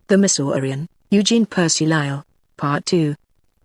The Missourian, Eugene Percy Lyle. Part 2.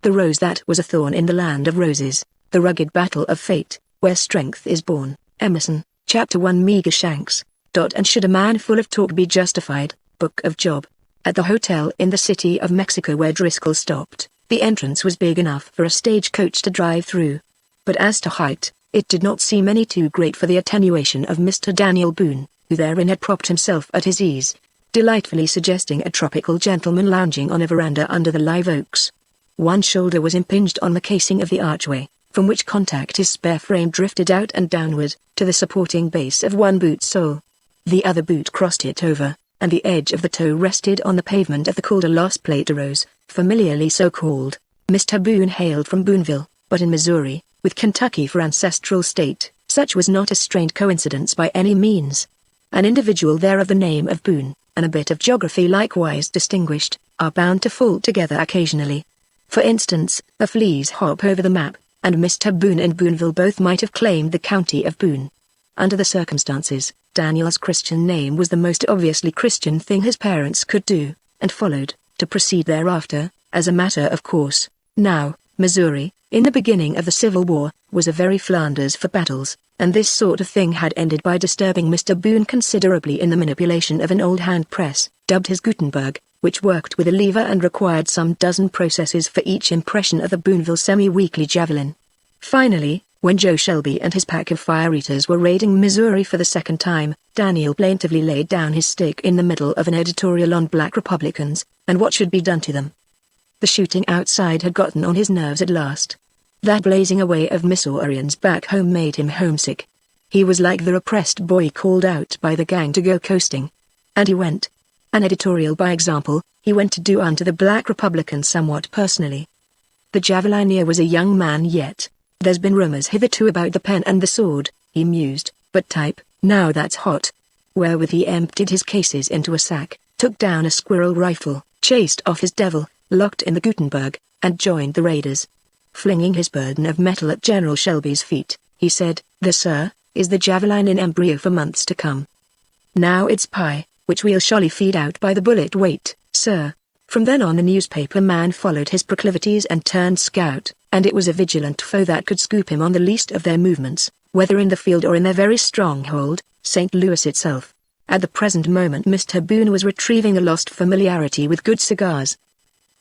The Rose That Was a Thorn in the Land of Roses, The Rugged Battle of Fate, Where Strength is Born, Emerson, Chapter 1 Meager Shanks. And should a man full of talk be justified? Book of Job. At the hotel in the city of Mexico where Driscoll stopped, the entrance was big enough for a stagecoach to drive through. But as to height, it did not seem any too great for the attenuation of Mr. Daniel Boone, who therein had propped himself at his ease, delightfully suggesting a tropical gentleman lounging on a veranda under the live oaks. One shoulder was impinged on the casing of the archway, from which contact his spare frame drifted out and downward, to the supporting base of one boot sole. The other boot crossed it over, and the edge of the toe rested on the pavement of the called Los Plateros, familiarly so called. Mr. Boone hailed from Booneville, but in Missouri, with Kentucky for ancestral state, such was not a strange coincidence by any means. An individual there of the name of Boone, and a bit of geography likewise distinguished, are bound to fall together occasionally. For instance, a flea's hop over the map, and Mr. Boone and Booneville both might have claimed the county of Boone. Under the circumstances, Daniel's Christian name was the most obviously Christian thing his parents could do, and followed, to proceed thereafter, as a matter of course. Now, Missouri, in the beginning of the Civil War, was a very Flanders for battles, and this sort of thing had ended by disturbing Mr. Boone considerably in the manipulation of an old hand press, dubbed his Gutenberg, which worked with a lever and required some dozen processes for each impression of the Booneville semi-weekly Javelin. Finally, when Joe Shelby and his pack of fire-eaters were raiding Missouri for the second time, Daniel plaintively laid down his stake in the middle of an editorial on black Republicans, and what should be done to them. The shooting outside had gotten on his nerves at last. That blazing away of Missourians back home made him homesick. He was like the repressed boy called out by the gang to go coasting. And he went. An editorial by example, he went to do unto the black Republicans somewhat personally. The Javelineer was a young man yet. There's been rumors hitherto about the pen and the sword, he mused, but type, now that's hot. Wherewith he emptied his cases into a sack, took down a squirrel rifle, chased off his devil, locked in the Gutenberg, and joined the raiders. Flinging his burden of metal at General Shelby's feet, he said, "This, sir, is the Javelin in embryo for months to come. Now it's pie, which we'll surely feed out by the bullet weight, sir." From then on the newspaper man followed his proclivities and turned scout, and it was a vigilant foe that could scoop him on the least of their movements, whether in the field or in their very stronghold, St. Louis itself. At the present moment Mr. Boone was retrieving a lost familiarity with good cigars.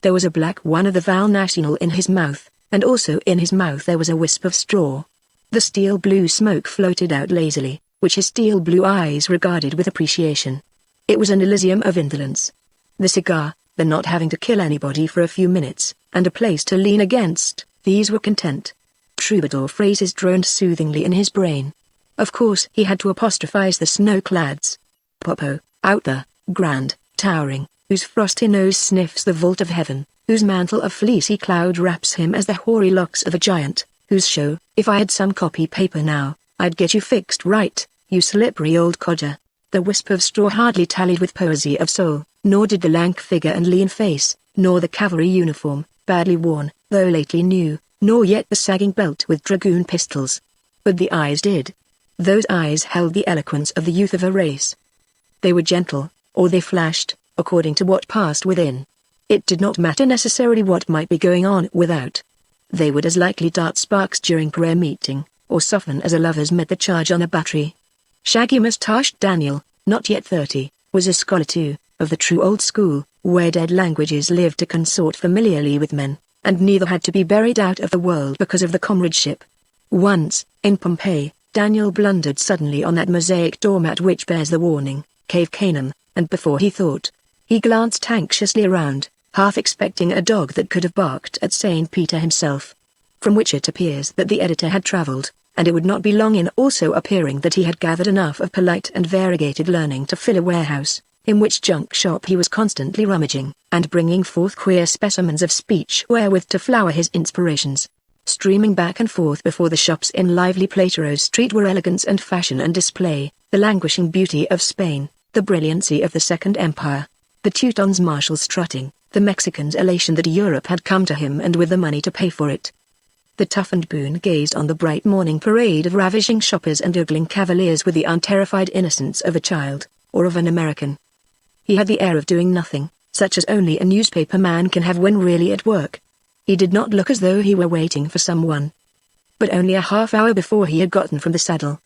There was a black one of the Val National in his mouth, and also in his mouth there was a wisp of straw. The steel blue smoke floated out lazily, which his steel blue eyes regarded with appreciation. It was an elysium of indolence. The cigar, the not having to kill anybody for a few minutes, and a place to lean against, these were content. Troubadour phrases droned soothingly in his brain. Of course he had to apostrophize the snow-clads. Popo, out there, grand, towering, whose frosty nose sniffs the vault of heaven, whose mantle of fleecy cloud wraps him as the hoary locks of a giant, whose show, if I had some copy paper now, I'd get you fixed right, you slippery old codger. The wisp of straw hardly tallied with poesy of soul, nor did the lank figure and lean face, nor the cavalry uniform, badly worn, though lately new, nor yet the sagging belt with dragoon pistols. But the eyes did. Those eyes held the eloquence of the youth of a race. They were gentle, or they flashed, according to what passed within. It did not matter necessarily what might be going on without. They would as likely dart sparks during prayer meeting, or soften as a lover's met the charge on a battery. Shaggy-moustached Daniel, not yet 30, was a scholar too, of the true old school, where dead languages lived to consort familiarly with men, and neither had to be buried out of the world because of the comradeship. Once, in Pompeii, Daniel blundered suddenly on that mosaic doormat which bears the warning, Cave Canaan, and before he thought, he glanced anxiously around, half expecting a dog that could have barked at St. Peter himself. From which it appears that the editor had travelled, and it would not be long in also appearing that he had gathered enough of polite and variegated learning to fill a warehouse, in which junk shop he was constantly rummaging, and bringing forth queer specimens of speech wherewith to flower his inspirations. Streaming back and forth before the shops in lively Platero Street were elegance and fashion and display, the languishing beauty of Spain, the brilliancy of the Second Empire, the Teutons' martial strutting, the Mexicans' elation that Europe had come to him and with the money to pay for it. The toughened Boone gazed on the bright morning parade of ravishing shoppers and ogling cavaliers with the unterrified innocence of a child, or of an American. He had the air of doing nothing, such as only a newspaper man can have when really at work. He did not look as though he were waiting for someone. But only a half hour before he had gotten from the saddle.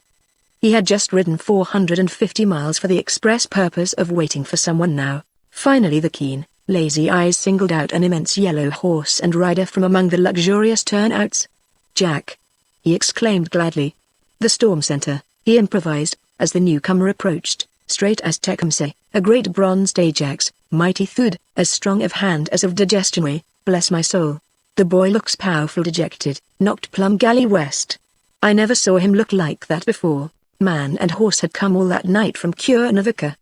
He had just ridden 450 miles for the express purpose of waiting for someone now. Finally the keen, lazy eyes singled out an immense yellow horse and rider from among the luxurious turnouts. "Jack!" he exclaimed gladly. "The storm center," he improvised, as the newcomer approached, straight as Tecumseh, a great bronzed Ajax, mighty thud, as strong of hand as of digestion way, bless my soul. The boy looks powerful dejected, knocked plumb galley west. I never saw him look like that before. Man and horse had come all that night from Cuernavaca.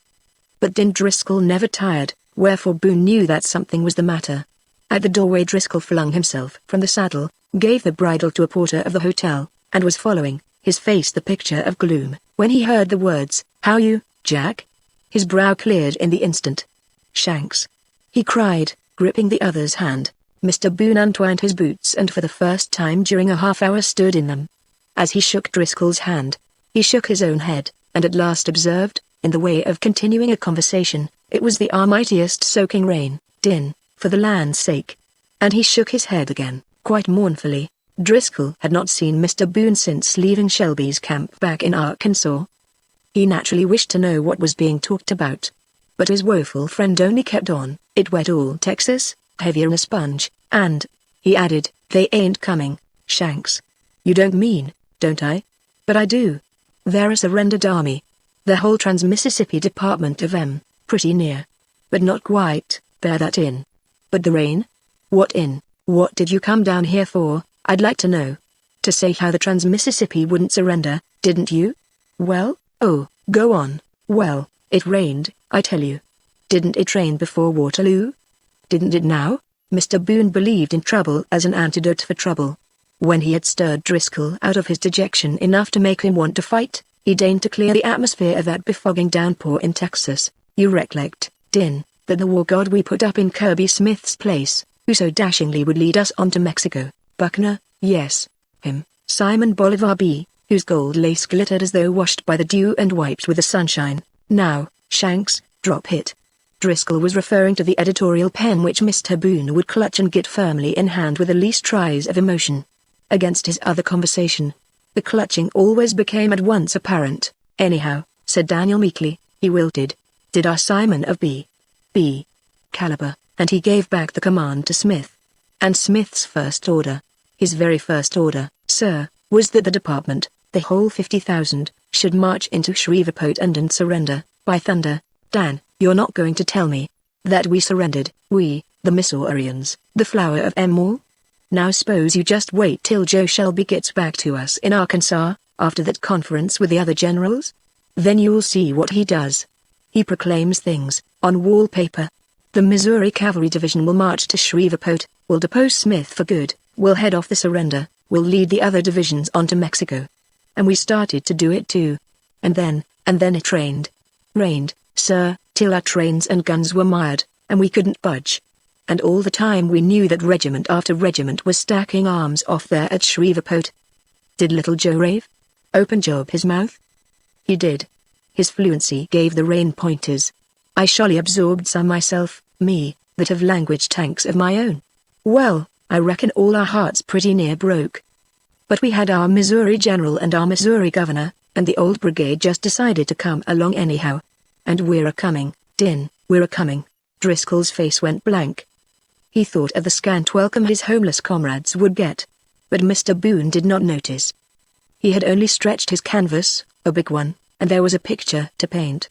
But Din Driscoll never tired, wherefore Boone knew that something was the matter. At the doorway Driscoll flung himself from the saddle, gave the bridle to a porter of the hotel, and was following, his face the picture of gloom, when he heard the words, "How you, Jack?" His brow cleared in the instant. "Shanks!" he cried, gripping the other's hand. Mr. Boone untwined his boots and for the first time during a half hour stood in them. As he shook Driscoll's hand, he shook his own head, and at last observed, in the way of continuing a conversation, "It was the mightiest soaking rain, Din, for the land's sake." And he shook his head again, quite mournfully. Driscoll had not seen Mr. Boone since leaving Shelby's camp back in Arkansas. He naturally wished to know what was being talked about. But his woeful friend only kept on, "It wet all Texas, heavier 'n a sponge, and," he added, "they ain't coming, Shanks." "You don't mean?" "Don't I?" "But I do. They're a surrendered army. The whole Trans-Mississippi Department of M, pretty near. But not quite, bear that in." "But the rain?" "What in? What did you come down here for, I'd like to know? To say how the Trans-Mississippi wouldn't surrender, didn't you?" "Well, oh, go on." "Well, it rained, I tell you." "Didn't it rain before Waterloo? Didn't it now?" Mr. Boone believed in trouble as an antidote for trouble. When he had stirred Driscoll out of his dejection enough to make him want to fight, he deigned to clear the atmosphere of that befogging downpour in Texas. "You recollect, Din, that the war god we put up in Kirby Smith's place, who so dashingly would lead us on to Mexico, Buckner?" "Yes, him, Simon Bolivar B., whose gold lace glittered as though washed by the dew and wiped with the sunshine. Now, Shanks, drop it." Driscoll was referring to the editorial pen which Mr. Boone would clutch and get firmly in hand with the least tries of emotion. Against his other conversation, the clutching always became at once apparent. "Anyhow," said Daniel meekly, "he wilted. Did our Simon of B. caliber," and he gave back the command to Smith. And Smith's first order, his very first order, sir, was that the department, the whole 50,000, should march into Shreveport and surrender. "By thunder, Dan, you're not going to tell me that we surrendered, we, the Missourians, the flower of M. Now suppose you just wait till Joe Shelby gets back to us in Arkansas, after that conference with the other generals. Then you'll see what he does. He proclaims things, on wallpaper. The Missouri Cavalry Division will march to Shreveport, will depose Smith for good, will head off the surrender, will lead the other divisions on to Mexico." And we started to do it too. And then it rained, sir, till our trains and guns were mired, and we couldn't budge. And all the time we knew that regiment after regiment was stacking arms off there at Shreveport. Did little Joe rave? Open Job his mouth? He did. His fluency gave the rain pointers. I surely absorbed some myself, me, that have language tanks of my own. Well, I reckon all our hearts pretty near broke. But we had our Missouri general and our Missouri governor, and the old brigade just decided to come along anyhow. And we're a-coming, Din, we're a-coming. Driscoll's face went blank. He thought of the scant welcome his homeless comrades would get. But Mr. Boone did not notice. He had only stretched his canvas, a big one, and there was a picture to paint.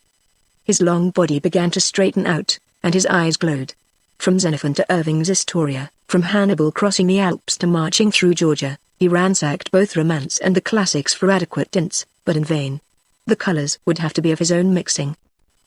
His long body began to straighten out, and his eyes glowed. From Xenophon to Irving's Astoria, from Hannibal crossing the Alps to marching through Georgia, he ransacked both romance and the classics for adequate tints, but in vain. The colors would have to be of his own mixing.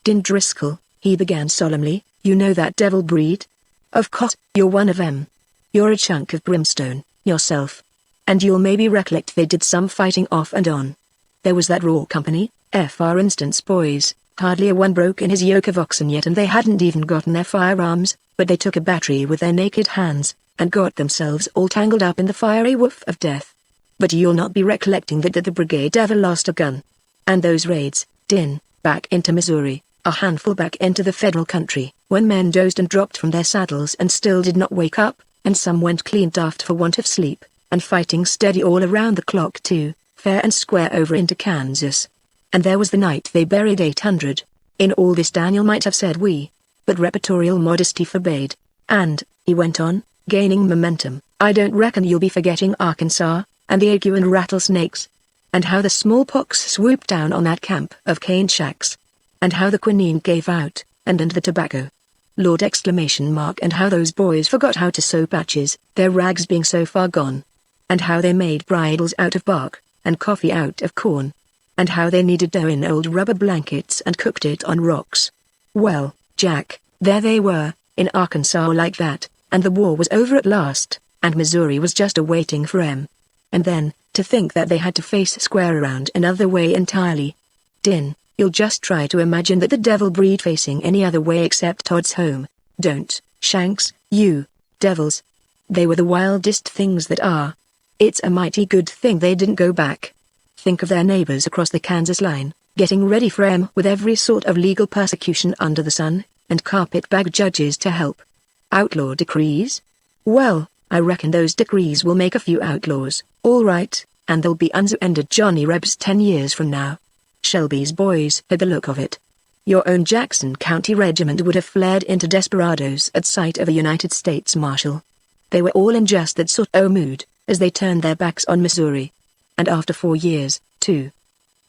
Din Driscoll, he began solemnly, you know that devil breed? Of course, you're one of 'em. You're a chunk of brimstone, yourself. And you'll maybe recollect they did some fighting off and on. There was that raw company, for instance boys, hardly a one broke in his yoke of oxen yet and they hadn't even gotten their firearms, but they took a battery with their naked hands, and got themselves all tangled up in the fiery woof of death. But you'll not be recollecting that the brigade ever lost a gun. And those raids, Din, back into Missouri, a handful back into the federal country, when men dozed and dropped from their saddles and still did not wake up, and some went clean daft for want of sleep, and fighting steady all around the clock too, fair and square over into Kansas. And there was the night they buried 800. In all this Daniel might have said we, but repertorial modesty forbade. And, he went on, gaining momentum, I don't reckon you'll be forgetting Arkansas, and the ague and rattlesnakes. And how the smallpox swooped down on that camp of cane shacks. And how the quinine gave out, and the tobacco. Lord! And how those boys forgot how to sew patches, their rags being so far gone. And how they made bridles out of bark, and coffee out of corn. And how they kneaded dough in old rubber blankets and cooked it on rocks. Well, Jack, there they were, in Arkansas like that, and the war was over at last, and Missouri was just awaiting for 'em. And then, to think that they had to face square around another way entirely. Din, you'll just try to imagine that the devil breed facing any other way except Todd's home. Don't, Shanks, you, devils. They were the wildest things that are. It's a mighty good thing they didn't go back. Think of their neighbors across the Kansas line, getting ready for 'em with every sort of legal persecution under the sun, and carpetbag judges to help. Outlaw decrees? Well, I reckon those decrees will make a few outlaws, all right, and they'll be unsuspended Johnny Rebs 10 years from now. Shelby's boys had the look of it. Your own Jackson County regiment would have flared into desperados at sight of a United States Marshal. They were all in just that sort of mood, as they turned their backs on Missouri. And after 4 years, too.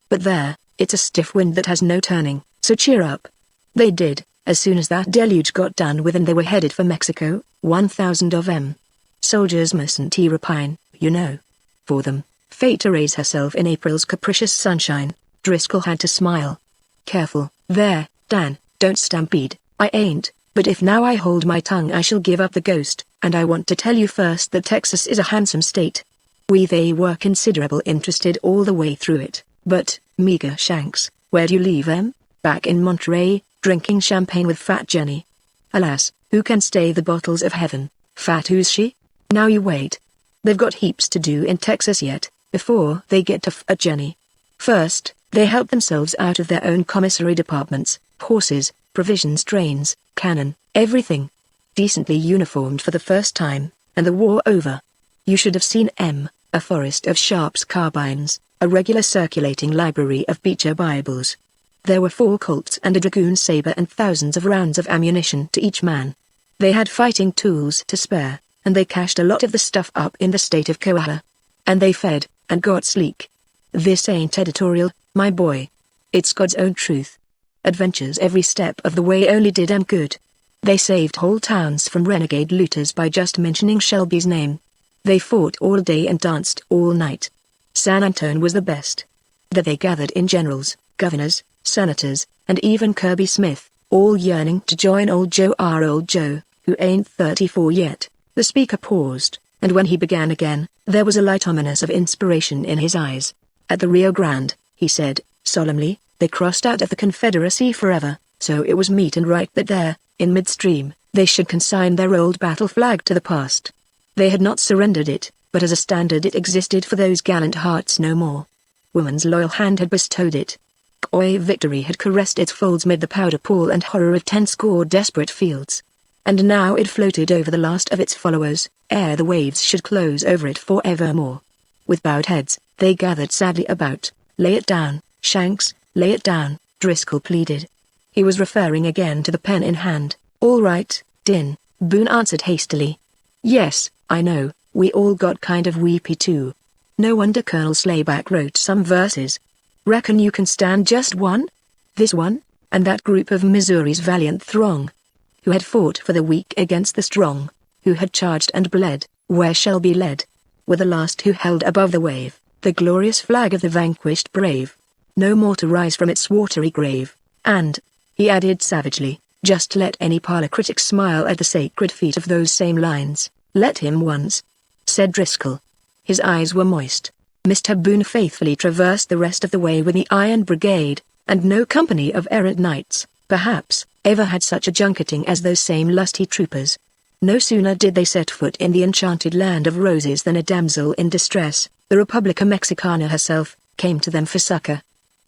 But there, it's a stiff wind that has no turning, so cheer up. They did, as soon as that deluge got done with and they were headed for Mexico, 1,000 of 'em. Soldiers mustn't repine, you know. For them, fate arrays herself in April's capricious sunshine. Driscoll had to smile. Careful, there, Dan, don't stampede. I ain't, but if now I hold my tongue I shall give up the ghost, and I want to tell you first that Texas is a handsome state. They were considerable interested all the way through it, but, meager Shanks, where do you leave 'em? Back in Monterey, drinking champagne with Fat Jenny. Alas, who can stay the bottles of heaven? Fat who's she? Now you wait. They've got heaps to do in Texas yet, before they get to Fat Jenny. First, they help themselves out of their own commissary departments, horses, provisions trains, cannon, everything. Decently uniformed for the first time, and the war over. You should have seen a forest of Sharp's carbines, a regular circulating library of Beecher Bibles. There were 4 Colts and a dragoon saber and thousands of rounds of ammunition to each man. They had fighting tools to spare, and they cached a lot of the stuff up in the state of Coahuila. And they fed, and got sleek. This ain't editorial, my boy. It's God's own truth. Adventures every step of the way only did 'em good. They saved whole towns from renegade looters by just mentioning Shelby's name. They fought all day and danced all night. San Antone was the best. There they gathered in generals, governors, senators, and even Kirby Smith, all yearning to join old Joe, our old Joe, who ain't 34 yet. The speaker paused, and when he began again, there was a light ominous of inspiration in his eyes. At the Rio Grande, he said, solemnly, they crossed out of the Confederacy forever, so it was meet and right that there, in midstream, they should consign their old battle flag to the past. They had not surrendered it, but as a standard it existed for those gallant hearts no more. Woman's loyal hand had bestowed it. Coy victory had caressed its folds mid the powder pool and horror of 10 score desperate fields. And now it floated over the last of its followers, ere the waves should close over it forevermore. With bowed heads, they gathered sadly about. Lay it down, Shanks, lay it down, Driscoll pleaded. He was referring again to the pen in hand. All right, Din, Boone answered hastily. Yes, I know, we all got kind of weepy too. No wonder Colonel Slayback wrote some verses. Reckon you can stand just one? This one, and that group of Missouri's valiant throng. Who had fought for the weak against the strong, who had charged and bled, where Shelby led. Were the last who held above the wave, the glorious flag of the vanquished brave. No more to rise from its watery grave, and, he added savagely, just let any parlor critic smile at the sacred feet of those same lines. Let him once, said Driscoll. His eyes were moist. Mr. Boone faithfully traversed the rest of the way with the Iron Brigade, and no company of errant knights, perhaps, ever had such a junketing as those same lusty troopers. No sooner did they set foot in the enchanted land of roses than a damsel in distress, the Republica Mexicana herself, came to them for succor.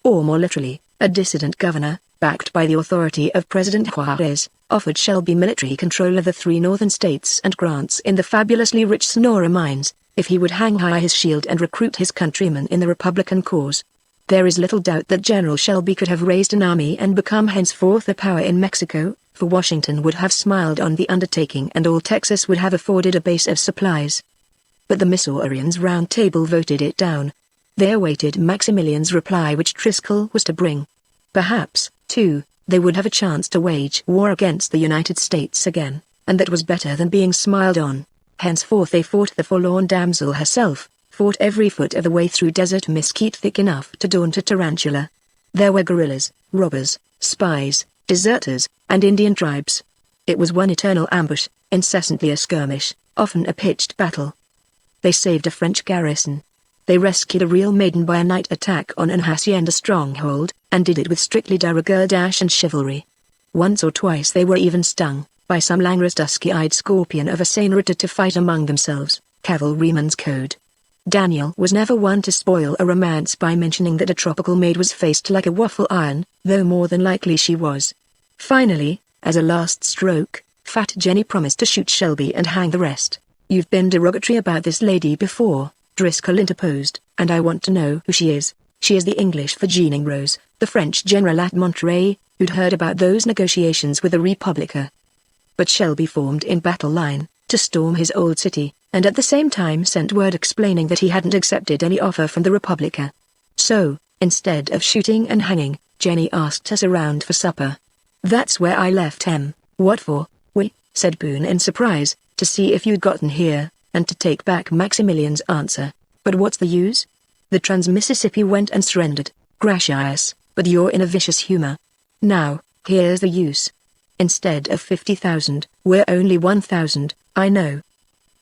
Or more literally, A dissident governor, backed by the authority of President Juarez, offered Shelby military control of the 3 northern states and grants in the fabulously rich Sonora mines, if he would hang high his shield and recruit his countrymen in the Republican cause. There is little doubt that General Shelby could have raised an army and become henceforth a power in Mexico, for Washington would have smiled on the undertaking and all Texas would have afforded a base of supplies. But the Missourians round table voted it down. They awaited Maximilian's reply which Driscoll was to bring. Perhaps, too, they would have a chance to wage war against the United States again, and that was better than being smiled on. Henceforth they fought the forlorn damsel herself, fought every foot of the way through desert mesquite thick enough to daunt a tarantula. There were guerrillas, robbers, spies, deserters, and Indian tribes. It was one eternal ambush, incessantly a skirmish, often a pitched battle. They saved a French garrison. They rescued a real maiden by a night attack on an hacienda stronghold, and did it with strictly de rigueur and chivalry. Once or twice they were even stung, by some languorous dusky-eyed scorpion of a senorita to fight among themselves, cavalryman's code. Daniel was never one to spoil a romance by mentioning that a tropical maid was faced like a waffle iron, though more than likely she was. Finally, as a last stroke, Fat Jenny promised to shoot Shelby and hang the rest. "You've been derogatory about this lady before," Driscoll interposed, "and I want to know who she is." "She is the English Virginie Rose, the French general at Monterey, who'd heard about those negotiations with the Republica." But Shelby formed in battle line, to storm his old city, and at the same time sent word explaining that he hadn't accepted any offer from the Republica. So, instead of shooting and hanging, Jenny asked us around for supper. "That's where I left him." "What for?" "We," said Boone in surprise, "to see if you'd gotten here, and to take back Maximilian's answer." "But what's the use? The Trans-Mississippi went and surrendered." "Gracious, but you're in a vicious humor. Now, here's the use. Instead of 50,000, we're only 1,000, I know.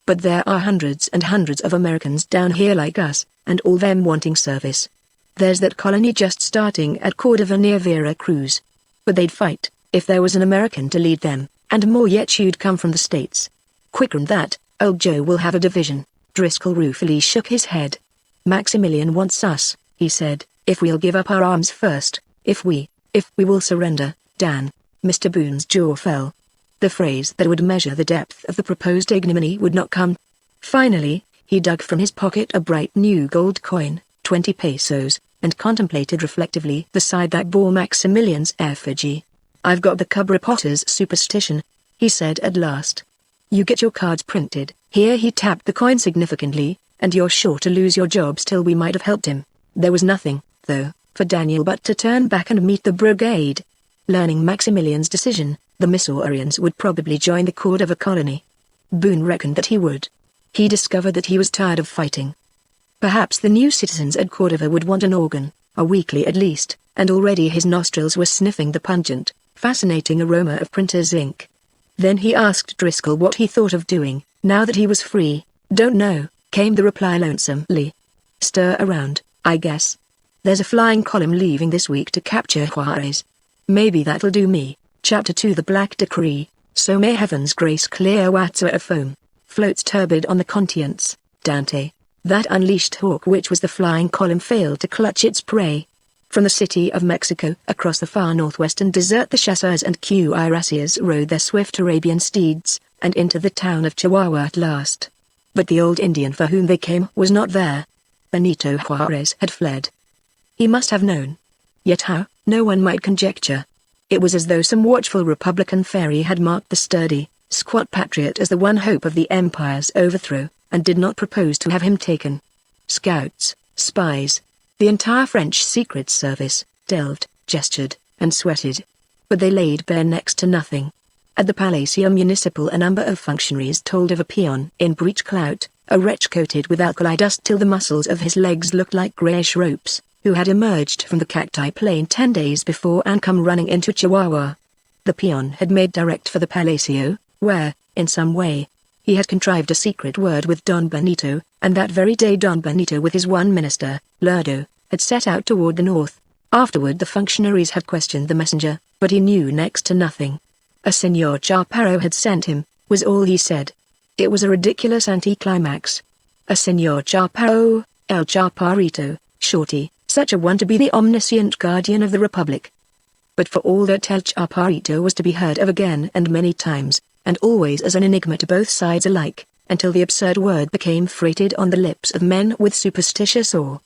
But there are hundreds and hundreds of Americans down here like us, and all them wanting service. There's that colony just starting at Cordova near Vera Cruz. But they'd fight, if there was an American to lead them, and more yet you'd come from the States. Quicker than that, old Joe will have a division." Driscoll ruefully shook his head. "Maximilian wants us," he said, "if we'll give up our arms first, if we will surrender, Dan." Mr. Boone's jaw fell. The phrase that would measure the depth of the proposed ignominy would not come. Finally, he dug from his pocket a bright new gold coin, 20 pesos, and contemplated reflectively the side that bore Maximilian's effigy. "I've got the Cobra Potter's superstition," he said at last. "You get your cards printed," here he tapped the coin significantly, "and you're sure to lose your job. Still, we might have helped him." There was nothing, though, for Daniel but to turn back and meet the brigade. Learning Maximilian's decision, the Missourians would probably join the Cordova colony. Boone reckoned that he would. He discovered that he was tired of fighting. Perhaps the new citizens at Cordova would want an organ, a weekly at least, and already his nostrils were sniffing the pungent, fascinating aroma of printer's ink. Then he asked Driscoll what he thought of doing, now that he was free. "Don't know," came the reply lonesomely. "Stir around, I guess. There's a flying column leaving this week to capture Juarez. Maybe that'll do me." Chapter 2 The Black Decree. "So may heaven's grace clear water of foam. Floats turbid on the continents, Dante." That unleashed hawk which was the flying column failed to clutch its prey. From the city of Mexico across the far northwestern desert the chasseurs and cuirassiers rode their swift Arabian steeds, and into the town of Chihuahua at last. But the old Indian for whom they came was not there. Benito Juarez had fled. He must have known. Yet how, no one might conjecture. It was as though some watchful Republican fairy had marked the sturdy, squat patriot as the one hope of the empire's overthrow, and did not propose to have him taken. Scouts, spies, the entire French Secret Service, delved, gestured, and sweated. But they laid bare next to nothing. At the Palacio Municipal a number of functionaries told of a peon in breech clout, a wretch coated with alkali dust till the muscles of his legs looked like greyish ropes, who had emerged from the cacti plain 10 days before and come running into Chihuahua. The peon had made direct for the Palacio, where, in some way, he had contrived a secret word with Don Benito, and that very day Don Benito with his one minister, Lerdo, had set out toward the north. Afterward the functionaries had questioned the messenger, but he knew next to nothing. A Señor Chaparro had sent him, was all he said. It was a ridiculous anticlimax. A Señor Chaparro, El Chaparrito, Shorty, such a one to be the omniscient guardian of the Republic. But for all that El Chaparrito was to be heard of again and many times, and always as an enigma to both sides alike, until the absurd word became freighted on the lips of men with superstitious awe.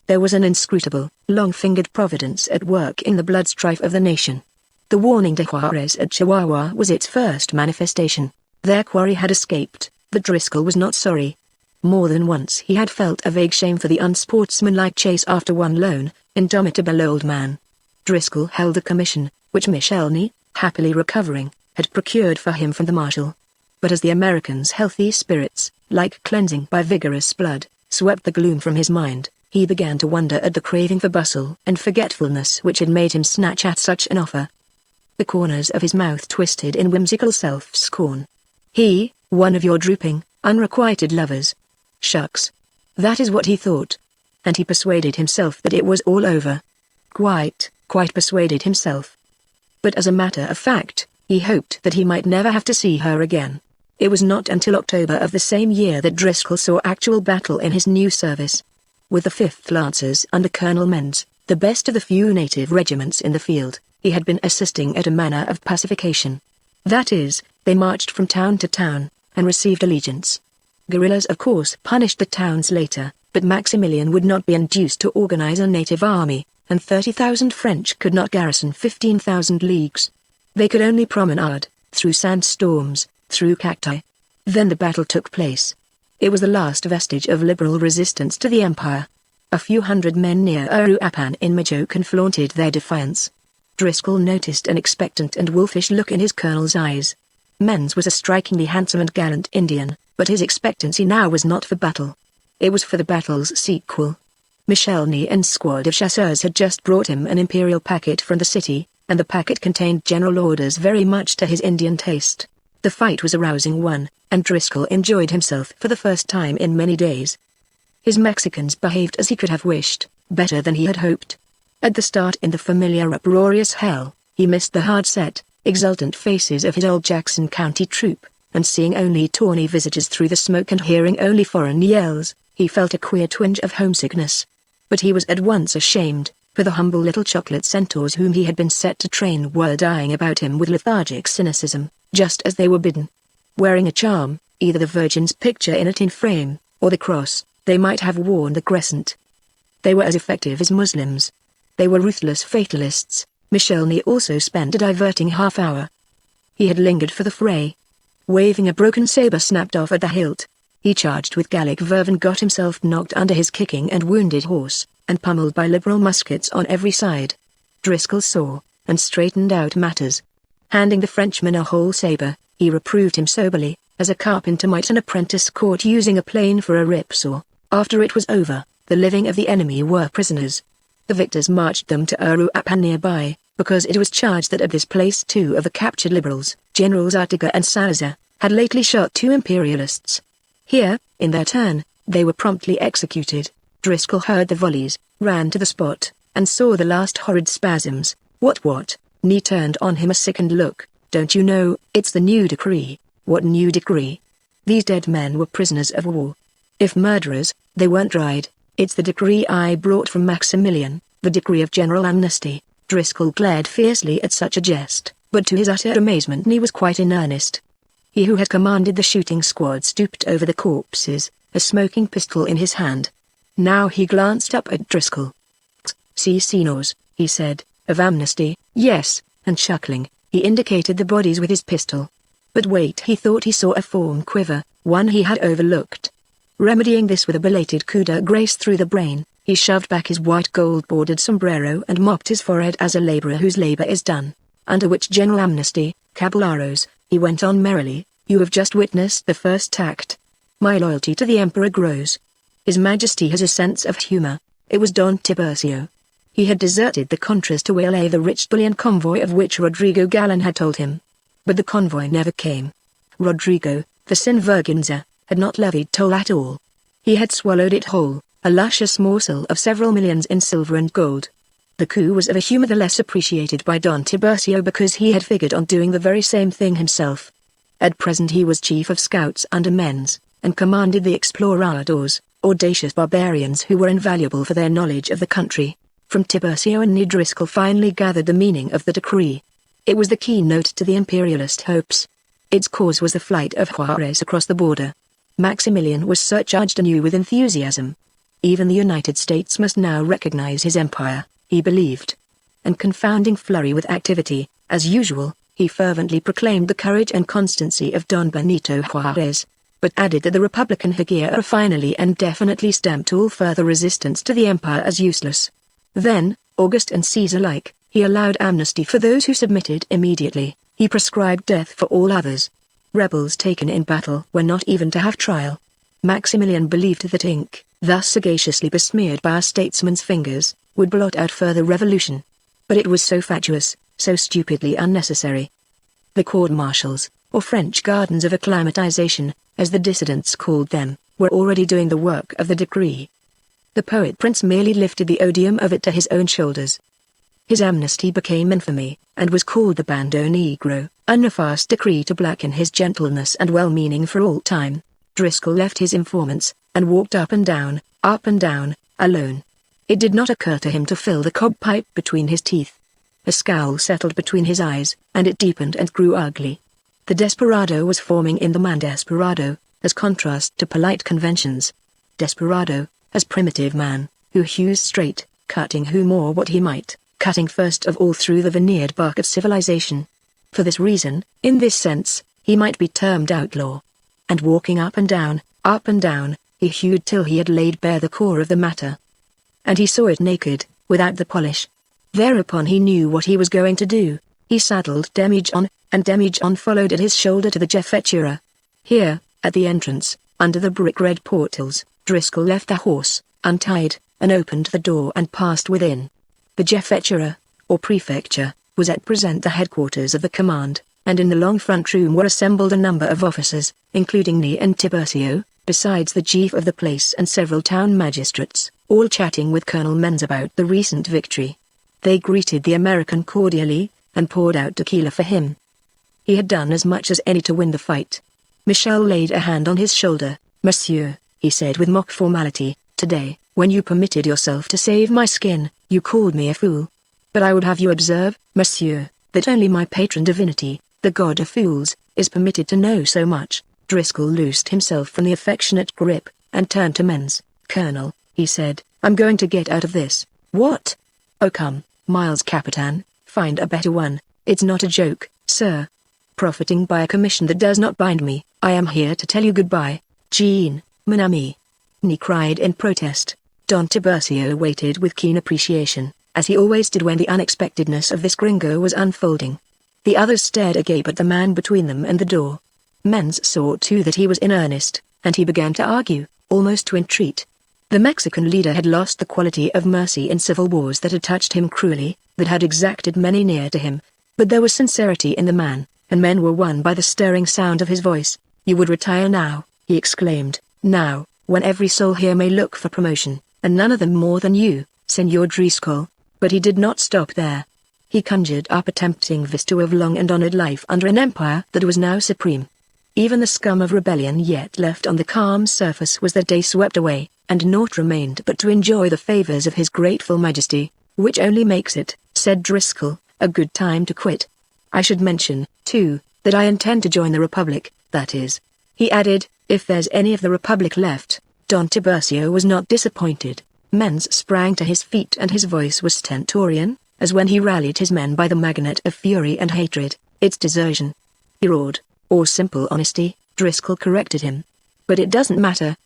There was an inscrutable, long-fingered providence at work in the blood strife of the nation. The warning to Juarez at Chihuahua was its first manifestation. Their quarry had escaped, but Driscoll was not sorry. More than once he had felt a vague shame for the unsportsmanlike chase after one lone, indomitable old man. Driscoll held a commission, which Miscellany, happily recovering, had procured for him from the marshal. But as the American's healthy spirits, like cleansing by vigorous blood, swept the gloom from his mind, he began to wonder at the craving for bustle and forgetfulness which had made him snatch at such an offer. The corners of his mouth twisted in whimsical self-scorn. He, one of your drooping, unrequited lovers. Shucks. That is what he thought. And he persuaded himself that it was all over. Quite persuaded himself. But as a matter of fact, he hoped that he might never have to see her again. It was not until October of the same year that Driscoll saw actual battle in his new service. With the 5th Lancers under Colonel Menz, the best of the few native regiments in the field, he had been assisting at a manner of pacification. That is, they marched from town to town, and received allegiance. Guerrillas of course punished the towns later, but Maximilian would not be induced to organize a native army, and 30,000 French could not garrison 15,000 leagues. They could only promenade, through sandstorms, through cacti. Then the battle took place. It was the last vestige of liberal resistance to the empire. A few hundred men near Uruapan in Michoacan flaunted their defiance. Driscoll noticed an expectant and wolfish look in his colonel's eyes. Menz was a strikingly handsome and gallant Indian, but his expectancy now was not for battle. It was for the battle's sequel. Miscellany and squad of chasseurs had just brought him an imperial packet from the city, and the packet contained general orders very much to his Indian taste. The fight was a rousing one, and Driscoll enjoyed himself for the first time in many days. His Mexicans behaved as he could have wished, better than he had hoped. At the start in the familiar uproarious hell, he missed the hard-set, exultant faces of his old Jackson County troop, and seeing only tawny visages through the smoke and hearing only foreign yells, he felt a queer twinge of homesickness. But he was at once ashamed, for the humble little chocolate centaurs whom he had been set to train were dying about him with lethargic cynicism, just as they were bidden. Wearing a charm, either the Virgin's picture in a tin frame, or the cross, they might have worn the crescent. They were as effective as Muslims. They were ruthless fatalists. Miscellany also spent a diverting half-hour. He had lingered for the fray. Waving a broken saber snapped off at the hilt, he charged with Gallic verve and got himself knocked under his kicking and wounded horse, and pummeled by liberal muskets on every side. Driscoll saw, and straightened out matters. Handing the Frenchman a whole saber, he reproved him soberly, as a carpenter might an apprentice caught using a plane for a rip-saw. After it was over, the living of the enemy were prisoners. The victors marched them to Uruapan nearby, because it was charged that at this place 2 of the captured liberals, Generals Artiga and Salazar, had lately shot 2 imperialists. Here, in their turn, they were promptly executed. Driscoll heard the volleys, ran to the spot, and saw the last horrid spasms. What? Nee turned on him a sickened look. Don't you know, it's the new decree. What new decree? These dead men were prisoners of war. If murderers, they weren't tried. It's the decree I brought from Maximilian, the decree of general amnesty. Driscoll glared fiercely at such a jest, but to his utter amazement Nee was quite in earnest. He who had commanded the shooting squad stooped over the corpses, a smoking pistol in his hand. Now he glanced up at Driscoll. "See signals," he said, "of amnesty, yes," and chuckling, he indicated the bodies with his pistol. But wait, he thought he saw a form quiver, one he had overlooked. Remedying this with a belated coup de grace through the brain, he shoved back his white gold-bordered sombrero and mopped his forehead as a laborer whose labor is done. Under which general amnesty, caballeros, he went on merrily, you have just witnessed the first act. My loyalty to the Emperor grows. His Majesty has a sense of humor. It was Don Tiburcio. He had deserted the Contras to waylay the rich bullion convoy of which Rodrigo Galán had told him. But the convoy never came. Rodrigo, the Sinvergünzer, had not levied toll at all. He had swallowed it whole, a luscious morsel of several millions in silver and gold. The coup was of a humor the less appreciated by Don Tiburcio because he had figured on doing the very same thing himself. At present he was chief of scouts under Menz, and commanded the exploradors, audacious barbarians who were invaluable for their knowledge of the country. From Tiburcio and Driscoll finally gathered the meaning of the decree. It was the keynote to the imperialist hopes. Its cause was the flight of Juarez across the border. Maximilian was surcharged anew with enthusiasm. Even the United States must now recognize his empire, he believed. And confounding flurry with activity, as usual, he fervently proclaimed the courage and constancy of Don Benito Juarez, but added that the Republican hegira finally and definitely stamped all further resistance to the empire as useless. Then, August and Caesar alike, he allowed amnesty for those who submitted immediately. He prescribed death for all others. Rebels taken in battle were not even to have trial. Maximilian believed that ink, thus sagaciously besmeared by a statesman's fingers, would blot out further revolution. But it was so fatuous, so stupidly unnecessary. The court-martials, or French gardens of acclimatization, as the dissidents called them, were already doing the work of the decree. The poet prince merely lifted the odium of it to his own shoulders. His amnesty became infamy, and was called the Bando Negro, a nefast decree to blacken his gentleness and well-meaning for all time. Driscoll left his informants, and walked up and down, alone. It did not occur to him to fill the cob pipe between his teeth. A scowl settled between his eyes, and it deepened and grew ugly. The desperado was forming in the man desperado, as contrast to polite conventions. Desperado, as primitive man, who hews straight, cutting whom or what he might, cutting first of all through the veneered bark of civilization. For this reason, in this sense, he might be termed outlaw. And walking up and down, he hewed till he had laid bare the core of the matter. And he saw it naked, without the polish. Thereupon he knew what he was going to do. He saddled Demijohn, and Demijohn followed at his shoulder to the Jefetura. Here, at the entrance, under the brick-red portals, Driscoll left the horse, untied, and opened the door and passed within. The Jefetura, or prefecture, was at present the headquarters of the command, and in the long front room were assembled a number of officers, including Ney and Tiburcio, besides the chief of the place and several town magistrates, all chatting with Colonel Menz about the recent victory. They greeted the American cordially, and poured out tequila for him. He had done as much as any to win the fight. Michel laid a hand on his shoulder. "Monsieur," he said with mock formality, "today, when you permitted yourself to save my skin, you called me a fool. But I would have you observe, monsieur, that only my patron divinity, the god of fools, is permitted to know so much." Driscoll loosed himself from the affectionate grip, and turned to Menz. "Colonel," he said, "I'm going to get out of this." "What?" "Oh come, Miles Capitan, find a better one. It's not a joke, sir. Profiting by a commission that does not bind me, I am here to tell you goodbye. Jean, mon ami," Ney cried in protest. Don Tiburcio waited with keen appreciation, as he always did when the unexpectedness of this gringo was unfolding. The others stared agape at the man between them and the door. Menz saw too that he was in earnest, and he began to argue, almost to entreat. The Mexican leader had lost the quality of mercy in civil wars that had touched him cruelly, that had exacted many near to him. But there was sincerity in the man, and men were won by the stirring sound of his voice. "You would retire now," he exclaimed, "now, when every soul here may look for promotion, and none of them more than you, Senor Driscoll." But he did not stop there. He conjured up a tempting vista of long and honored life under an empire that was now supreme. Even the scum of rebellion yet left on the calm surface was that day swept away, and naught remained but to enjoy the favors of his grateful majesty, which only makes it, said Driscoll, a good time to quit. "I should mention, too, that I intend to join the Republic, that is," he added, "if there's any of the Republic left." Don Tiburcio was not disappointed. Menz sprang to his feet and his voice was stentorian, as when he rallied his men by the magnet of fury and hatred. "It's desertion," he roared. "Or simple honesty," Driscoll corrected him. "But it doesn't matter.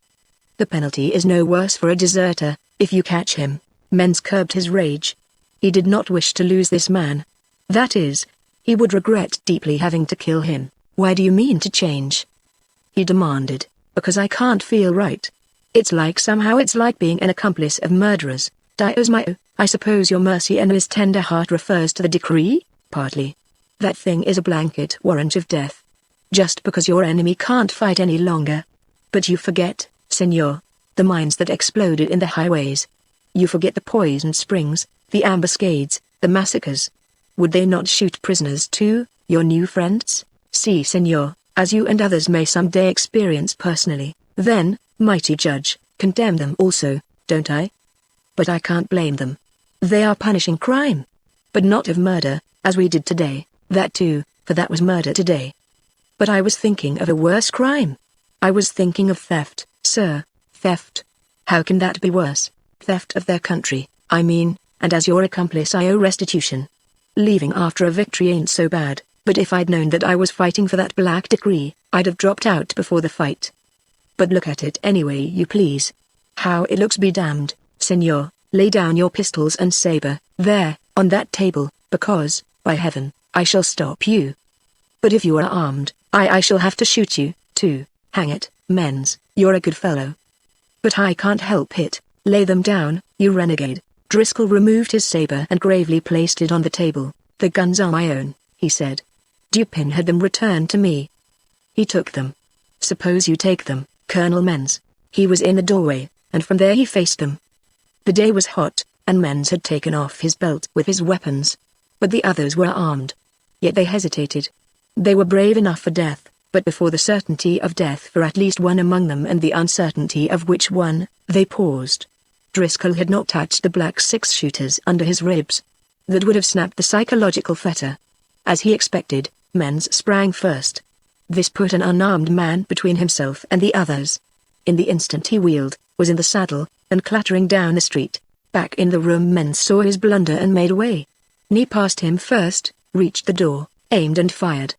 The penalty is no worse for a deserter, if you catch him." Menz curbed his rage. He did not wish to lose this man. That is, he would regret deeply having to kill him. "Why do you mean to change?" he demanded. "Because I can't feel right. It's like being an accomplice of murderers." "Dios mio, I suppose your mercy and his tender heart refers to the decree?" "Partly. That thing is a blanket warrant of death. Just because your enemy can't fight any longer. But you forget, senor, the mines that exploded in the highways. You forget the poisoned springs, the ambuscades, the massacres. Would they not shoot prisoners too, your new friends? Si, senor, as you and others may someday experience personally. Then, mighty judge, condemn them also, don't I? But I can't blame them. They are punishing crime. But not of murder, as we did today, that too, for that was murder today. But I was thinking of a worse crime. I was thinking of theft, sir, theft. How can that be worse? Theft of their country, I mean, and as your accomplice I owe restitution. Leaving after a victory ain't so bad, but if I'd known that I was fighting for that black decree, I'd have dropped out before the fight. But look at it anyway you please. How it looks be damned, senor, lay down your pistols and saber, there, on that table, because, by heaven, I shall stop you. But if you are armed, I shall have to shoot you, too, hang it, mens, you're a good fellow. But I can't help it, lay them down, you renegade. Driscoll removed his saber and gravely placed it on the table. The guns are my own, he said. Dupin had them returned to me. He took them. Suppose you take them, Colonel Menz. He was in the doorway, and from there he faced them. The day was hot, and Menz had taken off his belt with his weapons. But the others were armed. Yet they hesitated. They were brave enough for death, but before the certainty of death for at least one among them and the uncertainty of which one, they paused. Driscoll had not touched the black six-shooters under his ribs. That would have snapped the psychological fetter. As he expected, Menz sprang first. This put an unarmed man between himself and the others. In the instant he wheeled, was in the saddle, and clattering down the street. Back in the room Menz saw his blunder and made away. Knee passed him first, reached the door, aimed and fired.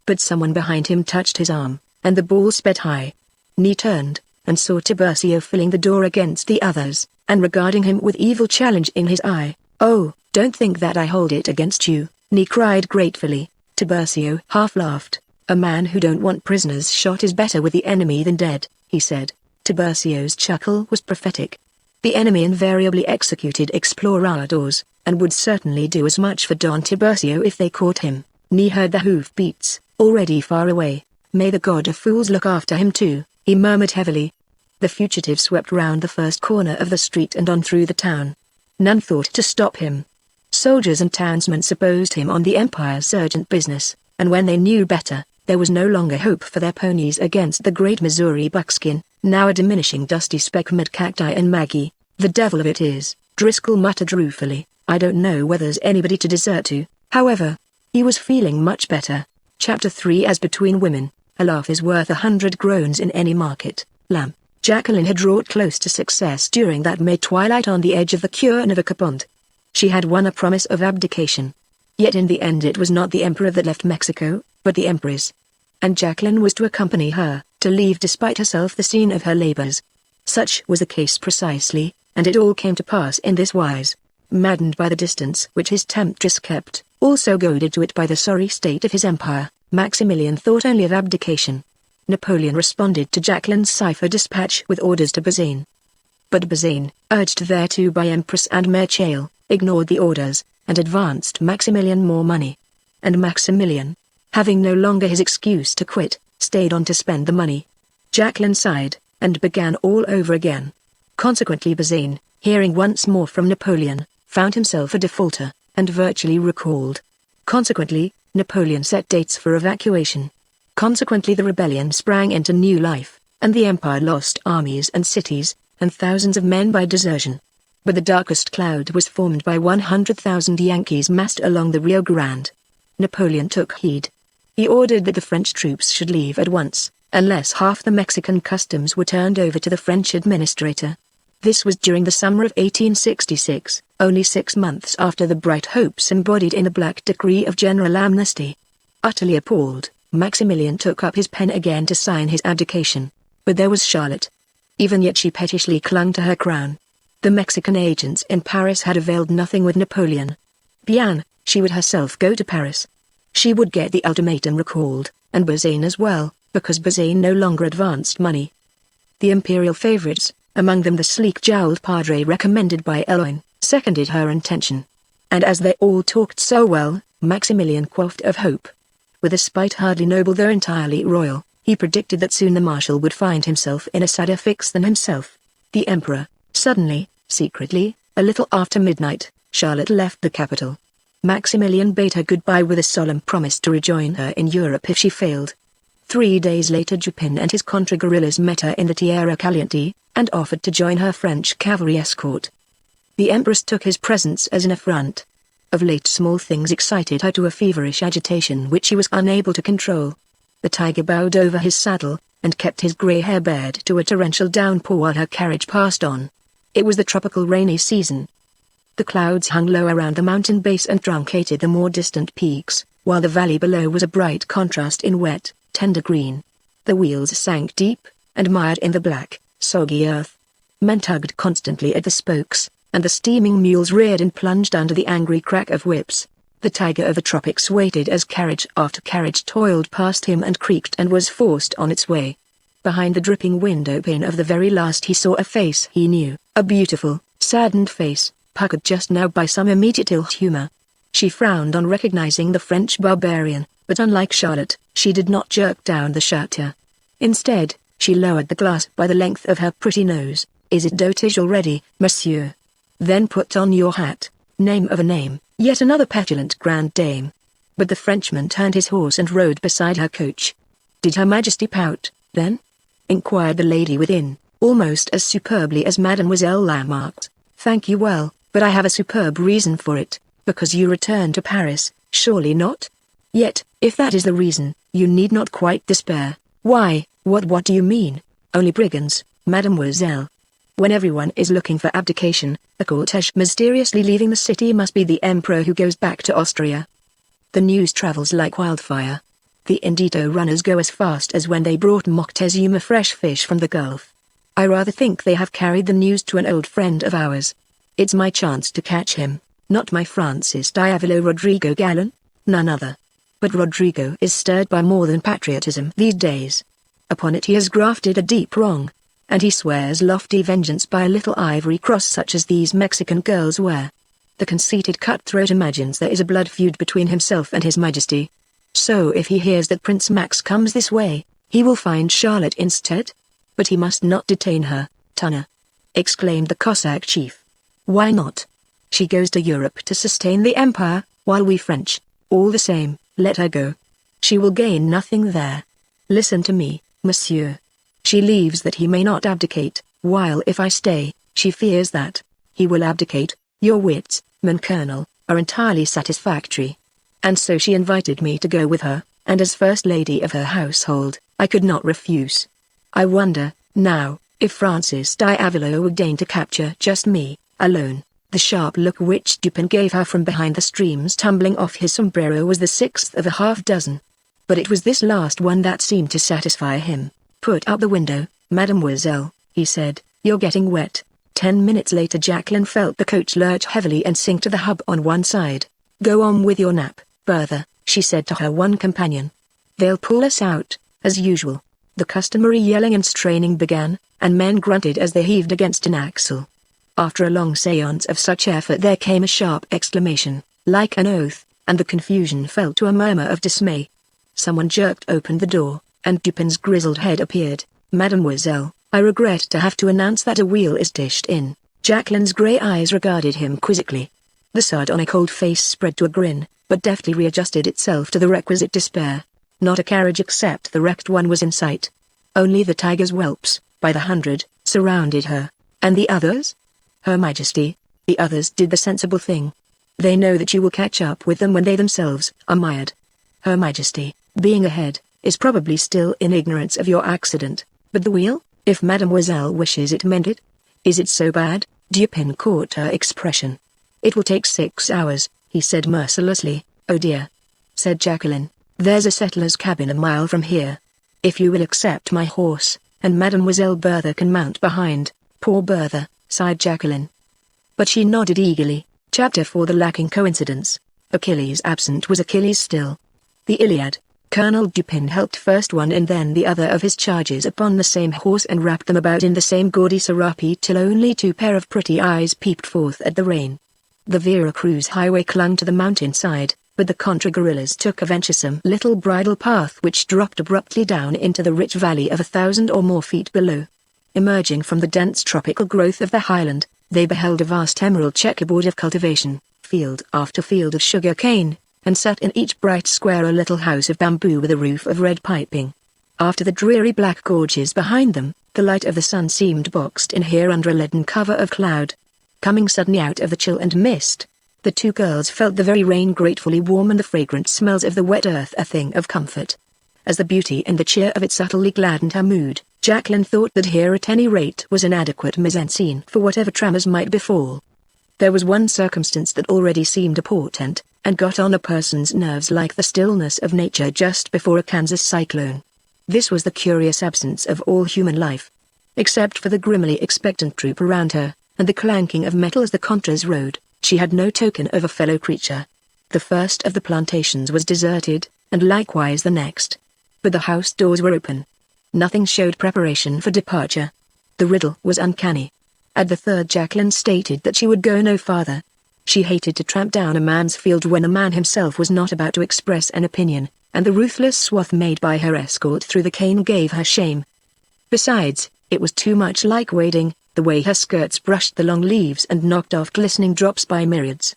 But someone behind him touched his arm, and the ball sped high. Knee turned, and saw Tiburcio filling the door against the others, and regarding him with evil challenge in his eye. "Oh, don't think that I hold it against you," Knee cried gratefully. Tiburcio half laughed. "A man who don't want prisoners shot is better with the enemy than dead," he said. Tiburcio's chuckle was prophetic. The enemy invariably executed exploradors, and would certainly do as much for Don Tiburcio if they caught him. Knee heard the hoof-beats, already far away. "May the god of fools look after him too," he murmured heavily. The fugitive swept round the first corner of the street and on through the town. None thought to stop him. Soldiers and townsmen supposed him on the Empire's urgent business, and when they knew better, there was no longer hope for their ponies against the great Missouri buckskin, now a diminishing dusty speck amid cacti and Maggie. "The devil of it is," Driscoll muttered ruefully, "I don't know whether there's anybody to desert to." However, he was feeling much better. Chapter 3. As between women, a laugh is worth 100 groans in any market. Lamb. Jacqueline had wrought close to success during that May twilight on the edge of the Cure Capont. She had won a promise of abdication. Yet in the end it was not the emperor that left Mexico, but the empress. And Jacqueline was to accompany her, to leave despite herself the scene of her labors. Such was the case precisely, and it all came to pass in this wise. Maddened by the distance which his temptress kept, also goaded to it by the sorry state of his empire, Maximilian thought only of abdication. Napoleon responded to Jacqueline's cipher dispatch with orders to Bazaine. But Bazaine, urged thereto by Empress and Marechal, ignored the orders, and advanced Maximilian more money. And Maximilian, having no longer his excuse to quit, stayed on to spend the money. Jacqueline sighed, and began all over again. Consequently Bazaine, hearing once more from Napoleon, found himself a defaulter, and virtually recalled. Consequently, Napoleon set dates for evacuation. Consequently the rebellion sprang into new life, and the empire lost armies and cities, and thousands of men by desertion. But the darkest cloud was formed by 100,000 Yankees massed along the Rio Grande. Napoleon took heed. He ordered that the French troops should leave at once, unless half the Mexican customs were turned over to the French administrator. This was during the summer of 1866, only 6 months after the bright hopes embodied in the Black Decree of general amnesty. Utterly appalled, Maximilian took up his pen again to sign his abdication. But there was Charlotte. Even yet she pettishly clung to her crown. The Mexican agents in Paris had availed nothing with Napoleon. Bien, she would herself go to Paris. She would get the ultimatum recalled, and Bazaine as well, because Bazaine no longer advanced money. The imperial favorites, among them the sleek-jowled padre recommended by Eloin, seconded her intention. And as they all talked so well, Maximilian quaffed of hope. With a spite hardly noble though entirely royal, he predicted that soon the marshal would find himself in a sadder fix than himself. The emperor, suddenly, secretly, a little after midnight, Charlotte left the capital. Maximilian bade her goodbye with a solemn promise to rejoin her in Europe if she failed. 3 days later Dupin and his contra-guerrillas met her in the Tierra Caliente, and offered to join her French cavalry escort. The Empress took his presence as an affront. Of late small things excited her to a feverish agitation which she was unable to control. The tiger bowed over his saddle, and kept his grey hair bared to a torrential downpour while her carriage passed on. It was the tropical rainy season. The clouds hung low around the mountain base and truncated the more distant peaks, while the valley below was a bright contrast in wet, tender green. The wheels sank deep, and mired in the black, soggy earth. Men tugged constantly at the spokes, and the steaming mules reared and plunged under the angry crack of whips. The tiger of the tropics waited as carriage after carriage toiled past him and creaked and was forced on its way. Behind the dripping window pane of the very last he saw a face he knew, a beautiful, saddened face, puckered just now by some immediate ill humor. She frowned on recognizing the French barbarian, but unlike Charlotte, she did not jerk down the shutter. Instead, she lowered the glass by the length of her pretty nose. "Is it dotage already, monsieur? Then put on your hat." Name of a name, yet another petulant grand dame. But the Frenchman turned his horse and rode beside her coach. "Did Her Majesty pout, then?" inquired the lady within, almost as superbly as Mademoiselle Lamarcked. "Thank you well, but I have a superb reason for it, because you return to Paris, surely not? Yet, if that is the reason, you need not quite despair." "Why, what do you mean?" "Only brigands, mademoiselle. When everyone is looking for abdication, a cortege mysteriously leaving the city must be the emperor who goes back to Austria. The news travels like wildfire. The Indito runners go as fast as when they brought Moctezuma fresh fish from the Gulf. I rather think they have carried the news to an old friend of ours. It's my chance to catch him, not my Francis Diavolo Rodrigo Gallon, none other. But Rodrigo is stirred by more than patriotism these days. Upon it he has grafted a deep wrong, and he swears lofty vengeance by a little ivory cross such as these Mexican girls wear. The conceited cutthroat imagines there is a blood feud between himself and His Majesty. So if he hears that Prince Max comes this way, he will find Charlotte instead? But he must not detain her, Tunner," exclaimed the Cossack chief. "Why not? She goes to Europe to sustain the empire, while we French, all the same, let her go. She will gain nothing there. Listen to me, monsieur. She leaves that he may not abdicate, while if I stay, she fears that he will abdicate. Your wits, mon colonel, are entirely satisfactory. And so she invited me to go with her, and as first lady of her household, I could not refuse. I wonder, now, if Francis Diavolo would deign to capture just me, alone." The sharp look which Dupin gave her from behind the streams tumbling off his sombrero was the sixth of a half-dozen. But it was this last one that seemed to satisfy him. "Put up the window, mademoiselle," he said, "you're getting wet." 10 minutes later Jacqueline felt the coach lurch heavily and sink to the hub on one side. "Go on with your nap, Bertha," she said to her one companion. "They'll pull us out, as usual." The customary yelling and straining began, and men grunted as they heaved against an axle. After a long séance of such effort there came a sharp exclamation, like an oath, and the confusion fell to a murmur of dismay. Someone jerked open the door, and Dupin's grizzled head appeared. "Mademoiselle, I regret to have to announce that a wheel is dished in." Jacqueline's grey eyes regarded him quizzically. The sardonic old face spread to a grin, but deftly readjusted itself to the requisite despair. Not a carriage except the wrecked one was in sight. Only the tiger's whelps, by the hundred, surrounded her. And the others? "Her Majesty, the others did the sensible thing. They know that you will catch up with them when they themselves are mired. Her Majesty, being ahead, is probably still in ignorance of your accident, but the wheel, if mademoiselle wishes it mended? Is it so bad?" Dupin caught her expression. "It will take 6 hours, he said mercilessly. "Oh dear," said Jacqueline, "there's a settler's cabin a mile from here. If you will accept my horse, and Mademoiselle Bertha can mount behind." "Poor Bertha," sighed Jacqueline. But she nodded eagerly. Chapter 4 The lacking coincidence. Achilles absent was Achilles still. The Iliad. Colonel Dupin helped first one and then the other of his charges upon the same horse and wrapped them about in the same gaudy serape till only 2 pair of pretty eyes peeped forth at the rein. The Vera Cruz highway clung to the mountainside, but the contra-guerrillas took a venturesome little bridle path which dropped abruptly down into the rich valley of 1,000 or more feet below. Emerging from the dense tropical growth of the highland, they beheld a vast emerald checkerboard of cultivation, field after field of sugar cane, and sat in each bright square a little house of bamboo with a roof of red piping. After the dreary black gorges behind them, the light of the sun seemed boxed in here under a leaden cover of cloud. Coming suddenly out of the chill and mist, the two girls felt the very rain gratefully warm and the fragrant smells of the wet earth a thing of comfort. As the beauty and the cheer of it subtly gladdened her mood, Jacqueline thought that here at any rate was an adequate mise-en-scene for whatever tremors might befall. There was one circumstance that already seemed a portent, and got on a person's nerves like the stillness of nature just before a Kansas cyclone. This was the curious absence of all human life. Except for the grimly expectant troop around her, and the clanking of metal as the Contras rode, she had no token of a fellow creature. The first of the plantations was deserted, and likewise the next. But the house doors were open. Nothing showed preparation for departure. The riddle was uncanny. At the third, Jacqueline stated that she would go no farther. She hated to tramp down a man's field when the man himself was not about to express an opinion, and the ruthless swath made by her escort through the cane gave her shame. Besides, it was too much like wading, the way her skirts brushed the long leaves and knocked off glistening drops by myriads.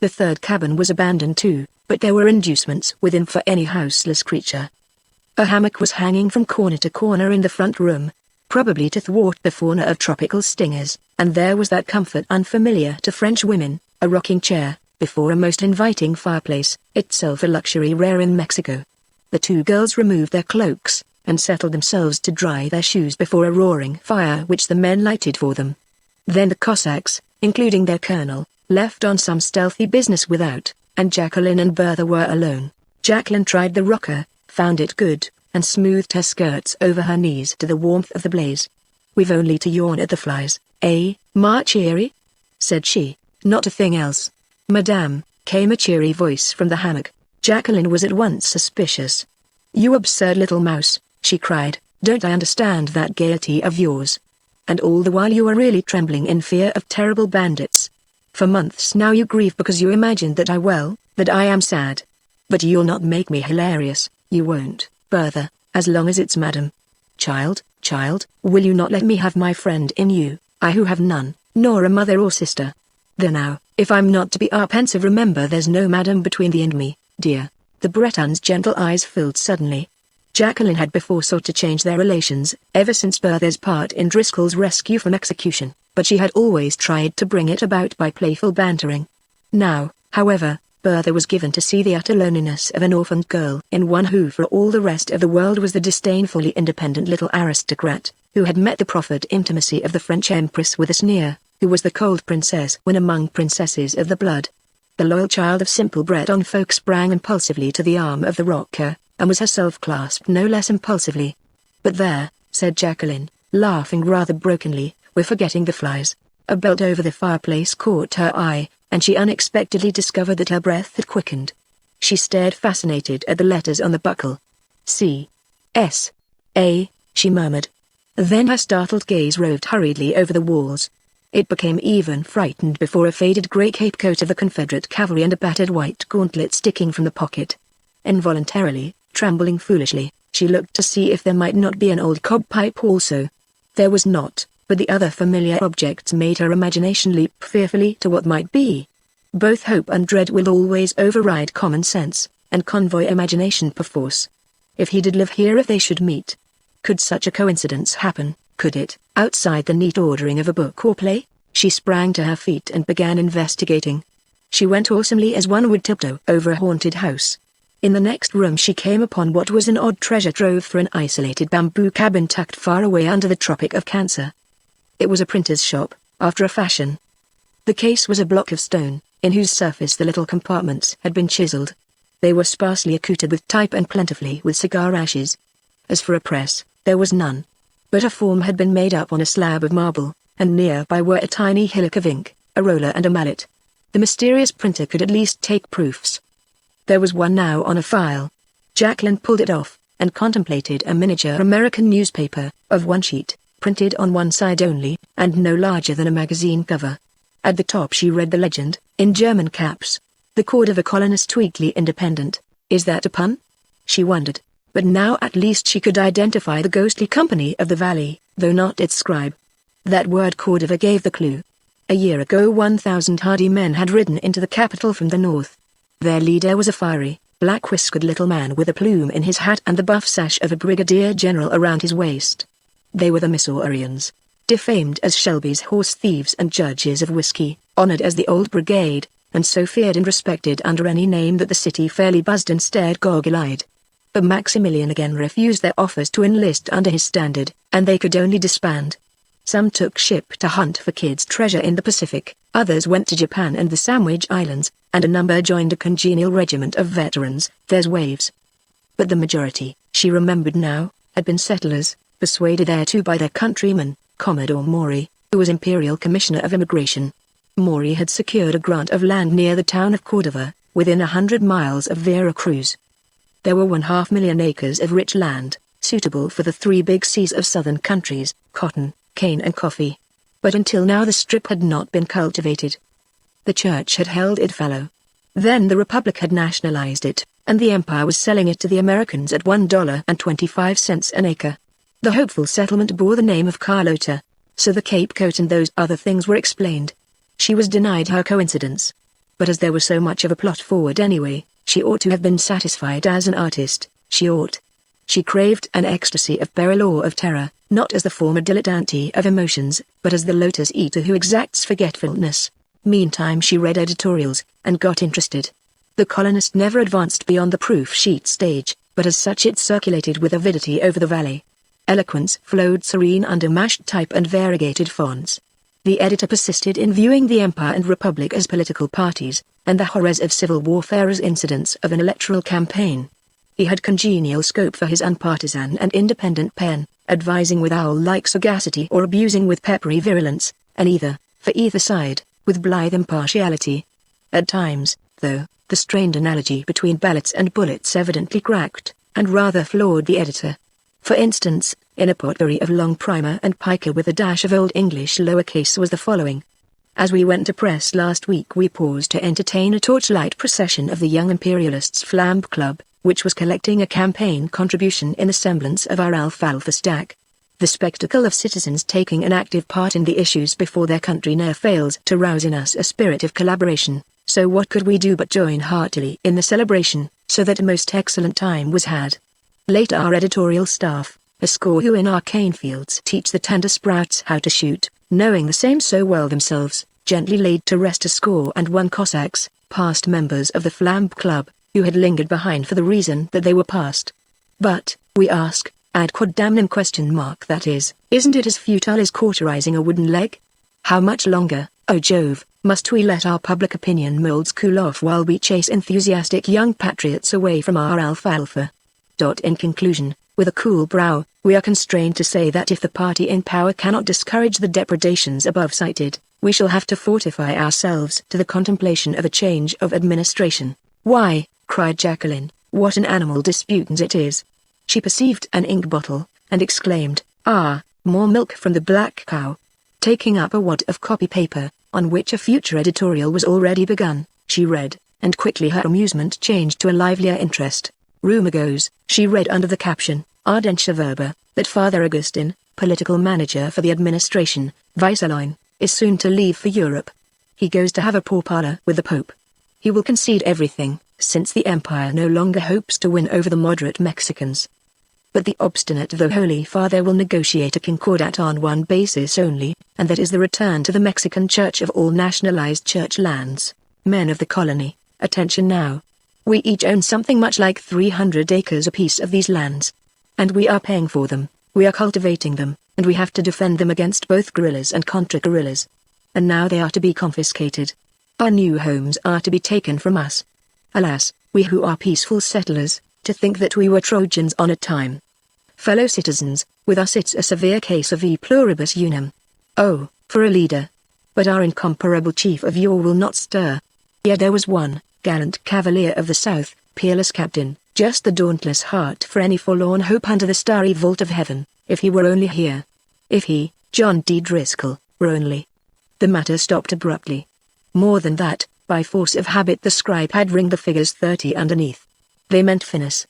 The third cabin was abandoned too, but there were inducements within for any houseless creature. A hammock was hanging from corner to corner in the front room, probably to thwart the fauna of tropical stingers, and there was that comfort unfamiliar to French women, a rocking chair, before a most inviting fireplace, itself a luxury rare in Mexico. The two girls removed their cloaks, and settled themselves to dry their shoes before a roaring fire which the men lighted for them. Then the Cossacks, including their colonel, left on some stealthy business without, and Jacqueline and Bertha were alone. Jacqueline tried the rocker, found it good, and smoothed her skirts over her knees to the warmth of the blaze. "We've only to yawn at the flies, eh, ma cheery?" said she. "Not a thing else." "Madame," came a cheery voice from the hammock. Jacqueline was at once suspicious. "You absurd little mouse," she cried, "don't I understand that gaiety of yours? And all the while you are really trembling in fear of terrible bandits. For months now you grieve because you imagine that I am sad. But you'll not make me hilarious, you won't, Bertha, as long as it's Madam. Child, will you not let me have my friend in you, I who have none, nor a mother or sister? There now, if I'm not to be apprehensive, remember there's no Madam between thee and me, dear." The Breton's gentle eyes filled suddenly. Jacqueline had before sought to change their relations, ever since Bertha's part in Driscoll's rescue from execution, but she had always tried to bring it about by playful bantering. Now, however, Bertha was given to see the utter loneliness of an orphaned girl in one who for all the rest of the world was the disdainfully independent little aristocrat, who had met the proffered intimacy of the French Empress with a sneer, who was the cold princess when among princesses of the blood. The loyal child of simple Breton folk sprang impulsively to the arm of the rocker, and was herself clasped no less impulsively. "But there," said Jacqueline, laughing rather brokenly, "we're forgetting the flies." A belt over the fireplace caught her eye, and she unexpectedly discovered that her breath had quickened. She stared fascinated at the letters on the buckle. "C. S. A," she murmured. Then her startled gaze roved hurriedly over the walls. It became even frightened before a faded grey capecoat of the Confederate cavalry and a battered white gauntlet sticking from the pocket. Involuntarily, trembling foolishly, she looked to see if there might not be an old cob pipe also. There was not, but the other familiar objects made her imagination leap fearfully to what might be. Both hope and dread will always override common sense, and convoy imagination perforce. If he did live here, if they should meet. Could such a coincidence happen? Could it, outside the neat ordering of a book or play? She sprang to her feet and began investigating. She went awesomely as one would tiptoe over a haunted house. In the next room she came upon what was an odd treasure trove for an isolated bamboo cabin tucked far away under the Tropic of Cancer. It was a printer's shop, after a fashion. The case was a block of stone, in whose surface the little compartments had been chiseled. They were sparsely accoutred with type and plentifully with cigar ashes. As for a press, there was none. But a form had been made up on a slab of marble, and nearby were a tiny hillock of ink, a roller and a mallet. The mysterious printer could at least take proofs. There was one now on a file. Jacqueline pulled it off, and contemplated a miniature American newspaper, of one sheet, printed on one side only, and no larger than a magazine cover. At the top she read the legend, in German caps: "The Cord of a Colonist Weekly Independent." Is that a pun? She wondered. But now at least she could identify the ghostly company of the valley, though not its scribe. That word Cordova gave the clue. A year ago 1,000 hardy men had ridden into the capital from the north. Their leader was a fiery, black-whiskered little man with a plume in his hat and the buff sash of a brigadier general around his waist. They were the Missourians. Defamed as Shelby's horse thieves and judges of whiskey, honored as the old brigade, and so feared and respected under any name that the city fairly buzzed and stared goggle-eyed. But Maximilian again refused their offers to enlist under his standard, and they could only disband. Some took ship to hunt for Kidd's treasure in the Pacific, others went to Japan and the Sandwich Islands, and a number joined a congenial regiment of veterans, there's waves. But the majority, she remembered now, had been settlers, persuaded thereto by their countryman, Commodore Maury, who was Imperial Commissioner of Immigration. Maury had secured a grant of land near the town of Cordova, within 100 miles of Vera Cruz. There were 1/2 million acres of rich land, suitable for the 3 big C's of southern countries, cotton, cane and coffee. But until now the strip had not been cultivated. The church had held it fallow. Then the Republic had nationalized it, and the Empire was selling it to the Americans at $1.25 an acre. The hopeful settlement bore the name of Carlota, so the Cape Coat and those other things were explained. She was denied her coincidence. But as there was so much of a plot forward anyway, she ought to have been satisfied as an artist, she ought. She craved an ecstasy of peril or of terror, not as the former dilettante of emotions, but as the lotus eater who exacts forgetfulness. Meantime she read editorials, and got interested. The colonist never advanced beyond the proof sheet stage, but as such it circulated with avidity over the valley. Eloquence flowed serene under mashed type and variegated fonts. The editor persisted in viewing the Empire and Republic as political parties, and the horrors of civil warfare as incidents of an electoral campaign. He had congenial scope for his unpartisan and independent pen, advising with owl-like sagacity or abusing with peppery virulence, and either, for either side, with blithe impartiality. At times, though, the strained analogy between ballots and bullets evidently cracked, and rather floored the editor. For instance, in a potpourri of long primer and piker with a dash of Old English lowercase was the following. As we went to press last week we paused to entertain a torchlight procession of the Young Imperialists' Flambe Club, which was collecting a campaign contribution in the semblance of our alfalfa stack. The spectacle of citizens taking an active part in the issues before their country ne'er fails to rouse in us a spirit of collaboration, so what could we do but join heartily in the celebration, so that a most excellent time was had. Later our editorial staff, a score who in our cane fields teach the tender sprouts how to shoot, knowing the same so well themselves, gently laid to rest a score and 1 Cossacks, past members of the Flambe Club, who had lingered behind for the reason that they were past. But, we ask, ad quod damnum ? That is, isn't it as futile as cauterizing a wooden leg? How much longer, oh Jove, must we let our public opinion molds cool off while we chase enthusiastic young patriots away from our alfalfa? In conclusion, with a cool brow, we are constrained to say that if the party in power cannot discourage the depredations above cited, we shall have to fortify ourselves to the contemplation of a change of administration. Why, cried Jacqueline, what an animal disputant it is. She perceived an ink bottle, and exclaimed, ah, more milk from the black cow. Taking up a wad of copy paper, on which a future editorial was already begun, she read, and quickly her amusement changed to a livelier interest. Rumor goes, she read under the caption, Ardentia Verba, that Father Augustine, political manager for the administration, Viceloin, is soon to leave for Europe. He goes to have a pourparlers with the Pope. He will concede everything, since the Empire no longer hopes to win over the moderate Mexicans. But the obstinate though Holy Father will negotiate a concordat on one basis only, and that is the return to the Mexican Church of all nationalized church lands. Men of the colony, attention now. We each own something much like 300 acres apiece of these lands. And we are paying for them, we are cultivating them, and we have to defend them against both guerrillas and contra-guerrillas. And now they are to be confiscated. Our new homes are to be taken from us. Alas, we who are peaceful settlers, to think that we were Trojans on a time. Fellow citizens, with us it's a severe case of e pluribus unum. Oh, for a leader. But our incomparable chief of yore will not stir. Yet there was one, gallant cavalier of the South, peerless captain, just the dauntless heart for any forlorn hope under the starry vault of heaven, if he were only here. If he, John D. Driscoll, were only. The matter stopped abruptly. More than that, by force of habit the scribe had ringed the figures 30 underneath. They meant Finis.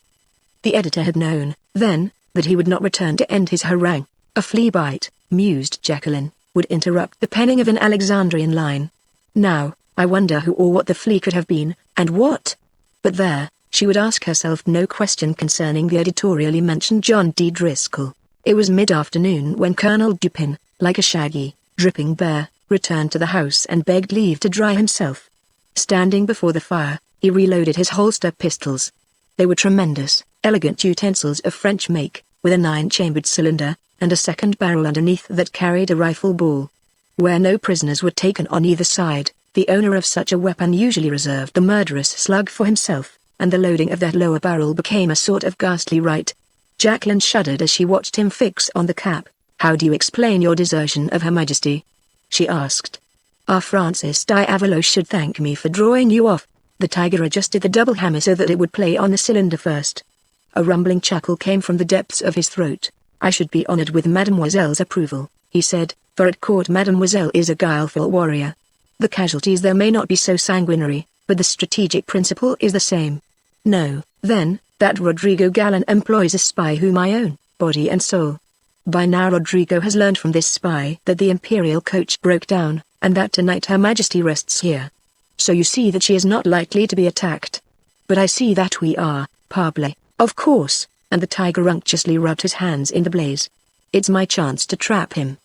The editor had known, then, that he would not return to end his harangue. A flea bite, mused Jacqueline, would interrupt the penning of an Alexandrian line. Now, I wonder who or what the flea could have been, and what? But there, She would ask herself no question concerning the editorially mentioned John D. Driscoll. It was mid-afternoon when Colonel Dupin, like a shaggy, dripping bear, returned to the house and begged leave to dry himself. Standing before the fire, he reloaded his holster pistols. They were tremendous, elegant utensils of French make, with a 9-chambered cylinder, and a second barrel underneath that carried a rifle ball. Where no prisoners were taken on either side, the owner of such a weapon usually reserved the murderous slug for himself, and the loading of that lower barrel became a sort of ghastly rite. Jacqueline shuddered as she watched him fix on the cap. "How do you explain your desertion of Her Majesty?" she asked. "Our Francis Diavolo should thank me for drawing you off." The tiger adjusted the double hammer so that it would play on the cylinder first. A rumbling chuckle came from the depths of his throat. "I should be honored with Mademoiselle's approval," he said, "for at court Mademoiselle is a guileful warrior. The casualties there may not be so sanguinary, but the strategic principle is the same. No, then, that Rodrigo Gallan employs a spy whom I own, body and soul. By now Rodrigo has learned from this spy that the Imperial coach broke down, and that tonight Her Majesty rests here. So you see that she is not likely to be attacked. But I see that we are, parbleu, of course," and the tiger unctuously rubbed his hands in the blaze. "It's my chance to trap him.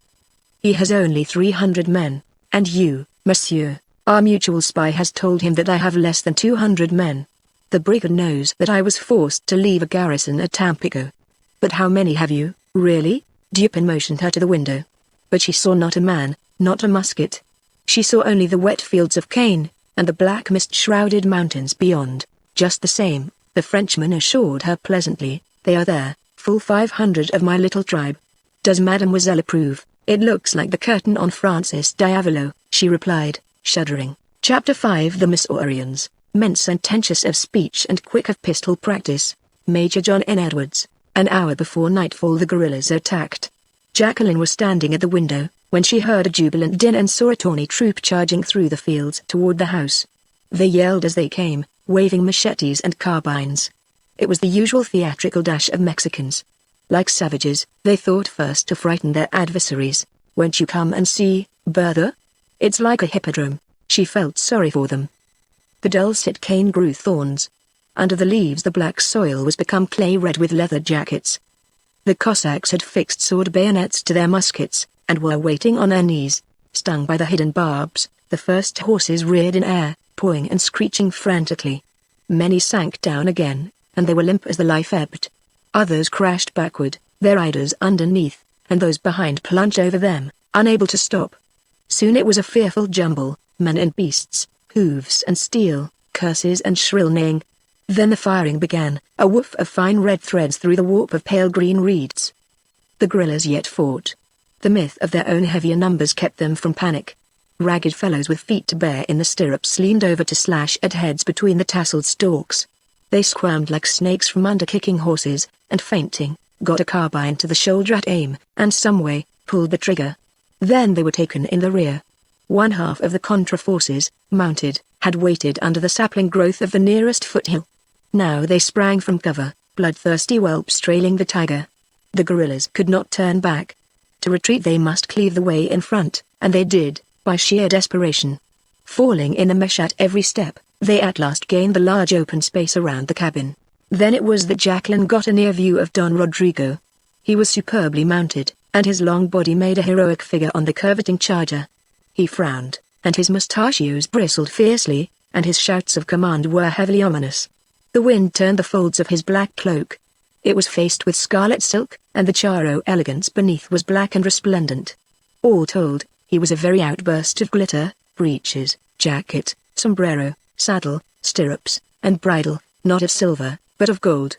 He has only 300 men, and you, monsieur, our mutual spy has told him that I have less than 200 men. The brigand knows that I was forced to leave a garrison at Tampico. But how many have you, really?" Dupin motioned her to the window. But she saw not a man, not a musket. She saw only the wet fields of cane, and the black mist-shrouded mountains beyond. "Just the same," the Frenchman assured her pleasantly, "they are there, full 500 of my little tribe." "Does Mademoiselle approve? It looks like the curtain on Francis Diavolo," she replied, shuddering. Chapter 5 The Missourians, men sententious of speech and quick of pistol practice. Major John N. Edwards. An hour before nightfall the guerrillas attacked. Jacqueline was standing at the window, when she heard a jubilant din and saw a tawny troop charging through the fields toward the house. They yelled as they came, waving machetes and carbines. It was the usual theatrical dash of Mexicans. Like savages, they thought first to frighten their adversaries. "Won't you come and see, brother? It's like a hippodrome." She felt sorry for them. The dulcet cane grew thorns. Under the leaves the black soil was become clay-red with leather jackets. The Cossacks had fixed sword bayonets to their muskets, and were waiting on their knees. Stung by the hidden barbs, the first horses reared in air, pawing and screeching frantically. Many sank down again, and they were limp as the life ebbed. Others crashed backward, their riders underneath, and those behind plunged over them, unable to stop. Soon it was a fearful jumble, men and beasts, hooves and steel, curses and shrill neighing. Then the firing began, a woof of fine red threads through the warp of pale green reeds. The guerrillas yet fought. The myth of their own heavier numbers kept them from panic. Ragged fellows with feet to bare in the stirrups leaned over to slash at heads between the tasseled stalks. They squirmed like snakes from under kicking horses, and fainting, got a carbine to the shoulder at aim, and someway, pulled the trigger. Then they were taken in the rear. One half of the Contra forces, mounted, had waited under the sapling growth of the nearest foothill. Now they sprang from cover, bloodthirsty whelps trailing the tiger. The guerrillas could not turn back. To retreat they must cleave the way in front, and they did, by sheer desperation. Falling in a mesh at every step, they at last gained the large open space around the cabin. Then it was that Jacqueline got a near view of Don Rodrigo. He was superbly mounted, and his long body made a heroic figure on the curveting charger. He frowned, and his mustachios bristled fiercely, and his shouts of command were heavily ominous. The wind turned the folds of his black cloak. It was faced with scarlet silk, and the charro elegance beneath was black and resplendent. All told, he was a very outburst of glitter, breeches, jacket, sombrero, saddle, stirrups, and bridle, not of silver, but of gold.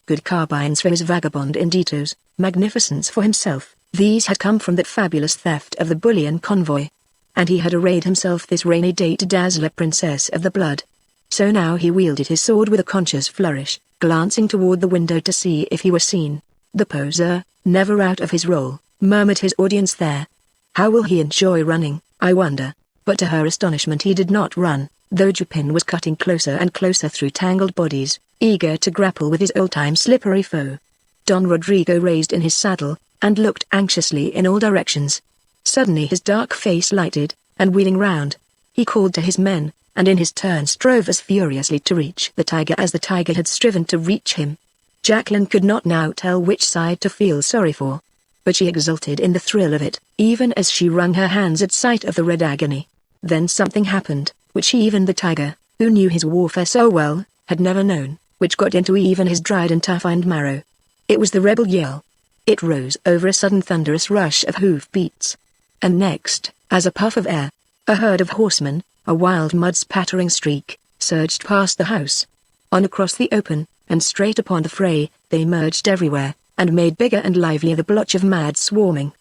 Good carbines for his vagabond inditos, magnificence for himself, these had come from that fabulous theft of the bullion convoy. And he had arrayed himself this rainy day to dazzle a princess of the blood. So now he wielded his sword with a conscious flourish, glancing toward the window to see if he were seen. The poser, never out of his role, murmured his audience there. "How will he enjoy running, I wonder?" But to her astonishment he did not run, though Dupin was cutting closer and closer through tangled bodies, eager to grapple with his old-time slippery foe. Don Rodrigo raised in his saddle, and looked anxiously in all directions. Suddenly his dark face lighted, and wheeling round, he called to his men, and in his turn strove as furiously to reach the tiger as the tiger had striven to reach him. Jacqueline could not now tell which side to feel sorry for. But she exulted in the thrill of it, even as she wrung her hands at sight of the red agony. Then something happened, which even the tiger, who knew his warfare so well, had never known, which got into even his dried and toughened marrow. It was the rebel yell. It rose over a sudden thunderous rush of hoof-beats. And next, as a puff of air, a herd of horsemen, a wild mud-spattering streak, surged past the house. On across the open, and straight upon the fray, they merged everywhere, and made bigger and livelier the blotch of mad swarming.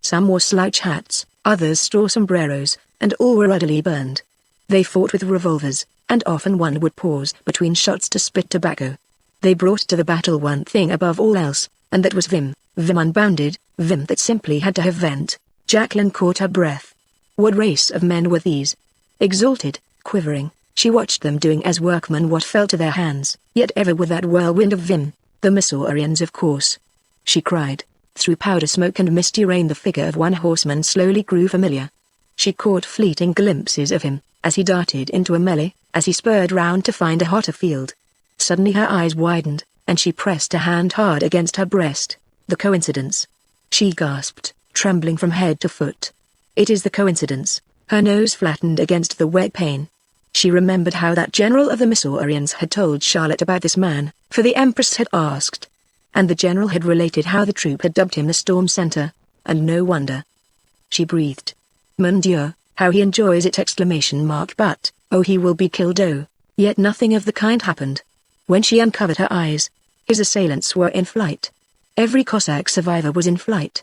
Some wore slouch hats, others straw sombreros, and all were ruddily burned. They fought with revolvers, and often one would pause between shots to spit tobacco. They brought to the battle one thing above all else, and that was vim, vim unbounded, vim that simply had to have vent. Jacqueline caught her breath. What race of men were these? Exalted, quivering, she watched them doing as workmen what fell to their hands, yet ever with that whirlwind of vim. The Missourians, of course. She cried. Through powder smoke and misty rain the figure of one horseman slowly grew familiar. She caught fleeting glimpses of him, as he darted into a melee, as he spurred round to find a hotter field. Suddenly her eyes widened, and she pressed a hand hard against her breast. The coincidence. She gasped, trembling from head to foot. It is the coincidence. Her nose flattened against the wet pane. She remembered how that general of the Missourians had told Charlotte about this man, for the Empress had asked. And the general had related how the troop had dubbed him the Storm Center, and no wonder. She breathed. Mon Dieu, how he enjoys it! But, oh, he will be killed, oh. Yet nothing of the kind happened. When she uncovered her eyes, his assailants were in flight. Every Cossack survivor was in flight.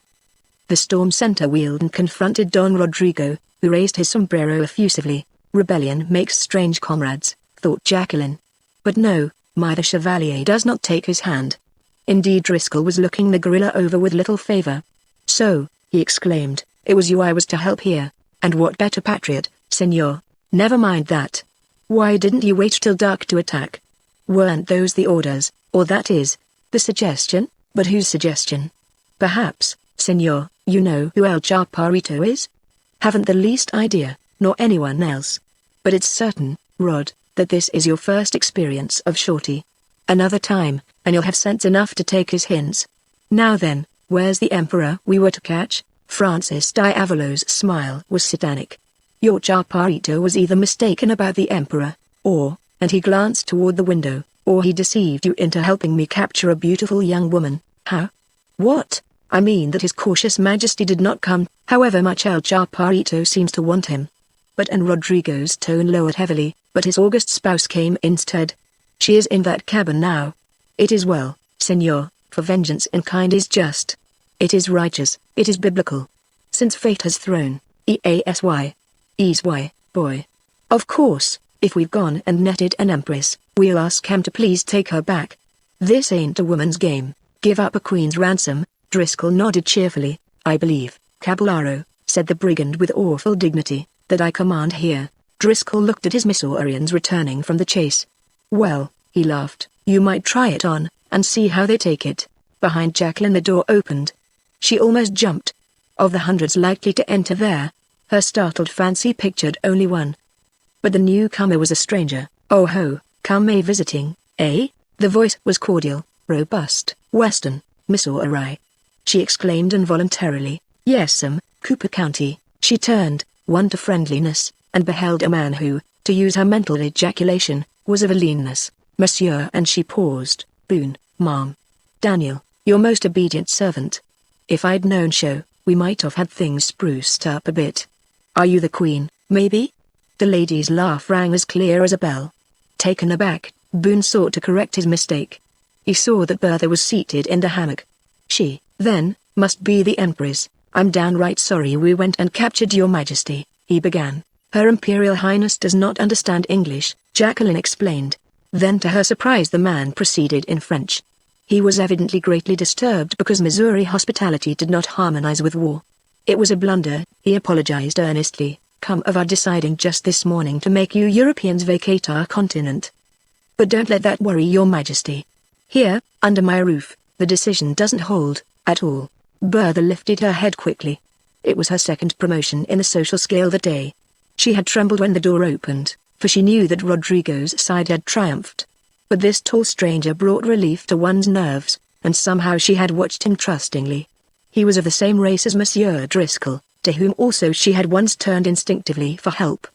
The Storm Center wheeled and confronted Don Rodrigo, who raised his sombrero effusively. Rebellion makes strange comrades, thought Jacqueline. But no, the Chevalier does not take his hand. Indeed, Driscoll was looking the guerrilla over with little favor. So, he exclaimed, it was you I was to help here, and what better patriot, senor? Never mind that. Why didn't you wait till dark to attack? Weren't those the orders, or that is, the suggestion? But whose suggestion? Perhaps, senor, you know who El Chaparrito is? Haven't the least idea, nor anyone else. But it's certain, Rod, that this is your first experience of Shorty. Another time, and you'll have sense enough to take his hints. Now then, where's the emperor we were to catch? Francis Diavolo's smile was satanic. Your Chaparrito was either mistaken about the emperor, or, and he glanced toward the window, or he deceived you into helping me capture a beautiful young woman. How? What? I mean that his cautious majesty did not come, however much El Chaparrito seems to want him. But and Rodrigo's tone lowered heavily, but his august spouse came instead. She is in that cabin now. It is well, senor, for vengeance in kind is just. It is righteous, it is biblical. Since fate has thrown, Easy, boy. Of course, if we've gone and netted an empress, we'll ask him to please take her back. This ain't a woman's game. Give up a queen's ransom. Driscoll nodded cheerfully. I believe, Caballero, said the brigand with awful dignity, that I command here. Driscoll looked at his Missourians returning from the chase. Well, he laughed, you might try it on, and see how they take it. Behind Jacqueline the door opened. She almost jumped. Of the hundreds likely to enter there, her startled fancy pictured only one. But the newcomer was a stranger. Oh ho, come a visiting, eh? The voice was cordial, robust, western, Missouri. She exclaimed involuntarily, yes'm, Cooper County. She turned, won to friendliness, and beheld a man who, to use her mental ejaculation, was of a leanness. Monsieur, and she paused. Boone, ma'am. Daniel, your most obedient servant. If I'd known show, we might have had things spruced up a bit. Are you the queen, maybe? The lady's laugh rang as clear as a bell. Taken aback, Boone sought to correct his mistake. He saw that Bertha was seated in the hammock. She, then, must be the Empress. I'm downright sorry we went and captured your majesty, he began. Her Imperial Highness does not understand English, Jacqueline explained. Then to her surprise the man proceeded in French. He was evidently greatly disturbed because Missouri hospitality did not harmonize with war. It was a blunder, he apologized earnestly, come of our deciding just this morning to make you Europeans vacate our continent. But don't let that worry your majesty. Here, under my roof, the decision doesn't hold, at all. Bertha lifted her head quickly. It was her second promotion in the social scale that day. She had trembled when the door opened, for she knew that Rodrigo's side had triumphed. But this tall stranger brought relief to one's nerves, and somehow she had watched him trustingly. He was of the same race as Monsieur Driscoll, to whom also she had once turned instinctively for help.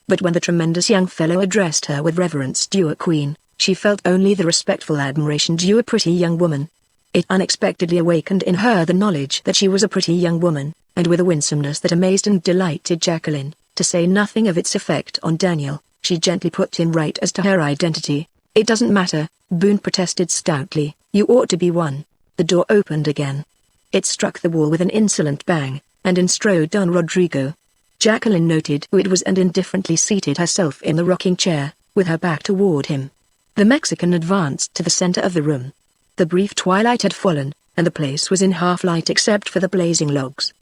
But when the tremendous young fellow addressed her with reverence due a queen, she felt only the respectful admiration due a pretty young woman. It unexpectedly awakened in her the knowledge that she was a pretty young woman, and with a winsomeness that amazed and delighted Jacqueline, to say nothing of its effect on Daniel, she gently put him right as to her identity. "It doesn't matter," Boone protested stoutly, "you ought to be one." The door opened again. It struck the wall with an insolent bang, and in strode Don Rodrigo. Jacqueline noted who it was and indifferently seated herself in the rocking chair, with her back toward him. The Mexican advanced to the center of the room. The brief twilight had fallen, and the place was in half light except for the blazing logs.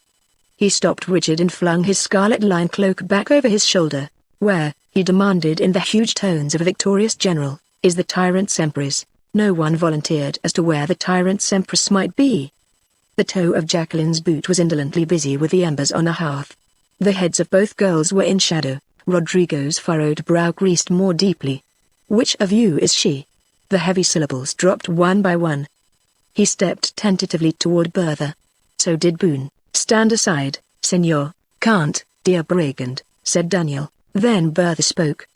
He stopped rigid and flung his scarlet-lined cloak back over his shoulder. "Where," he demanded in the huge tones of a victorious general, "is the tyrant's empress?" No one volunteered as to where the tyrant's empress might be. The toe of Jacqueline's boot was indolently busy with the embers on the hearth. The heads of both girls were in shadow. Rodrigo's furrowed brow creased more deeply. "Which of you is she?" The heavy syllables dropped one by one. He stepped tentatively toward Bertha. So did Boone. "Stand aside, Senor." "Can't, dear brigand," said Daniel. Then Bertha spoke.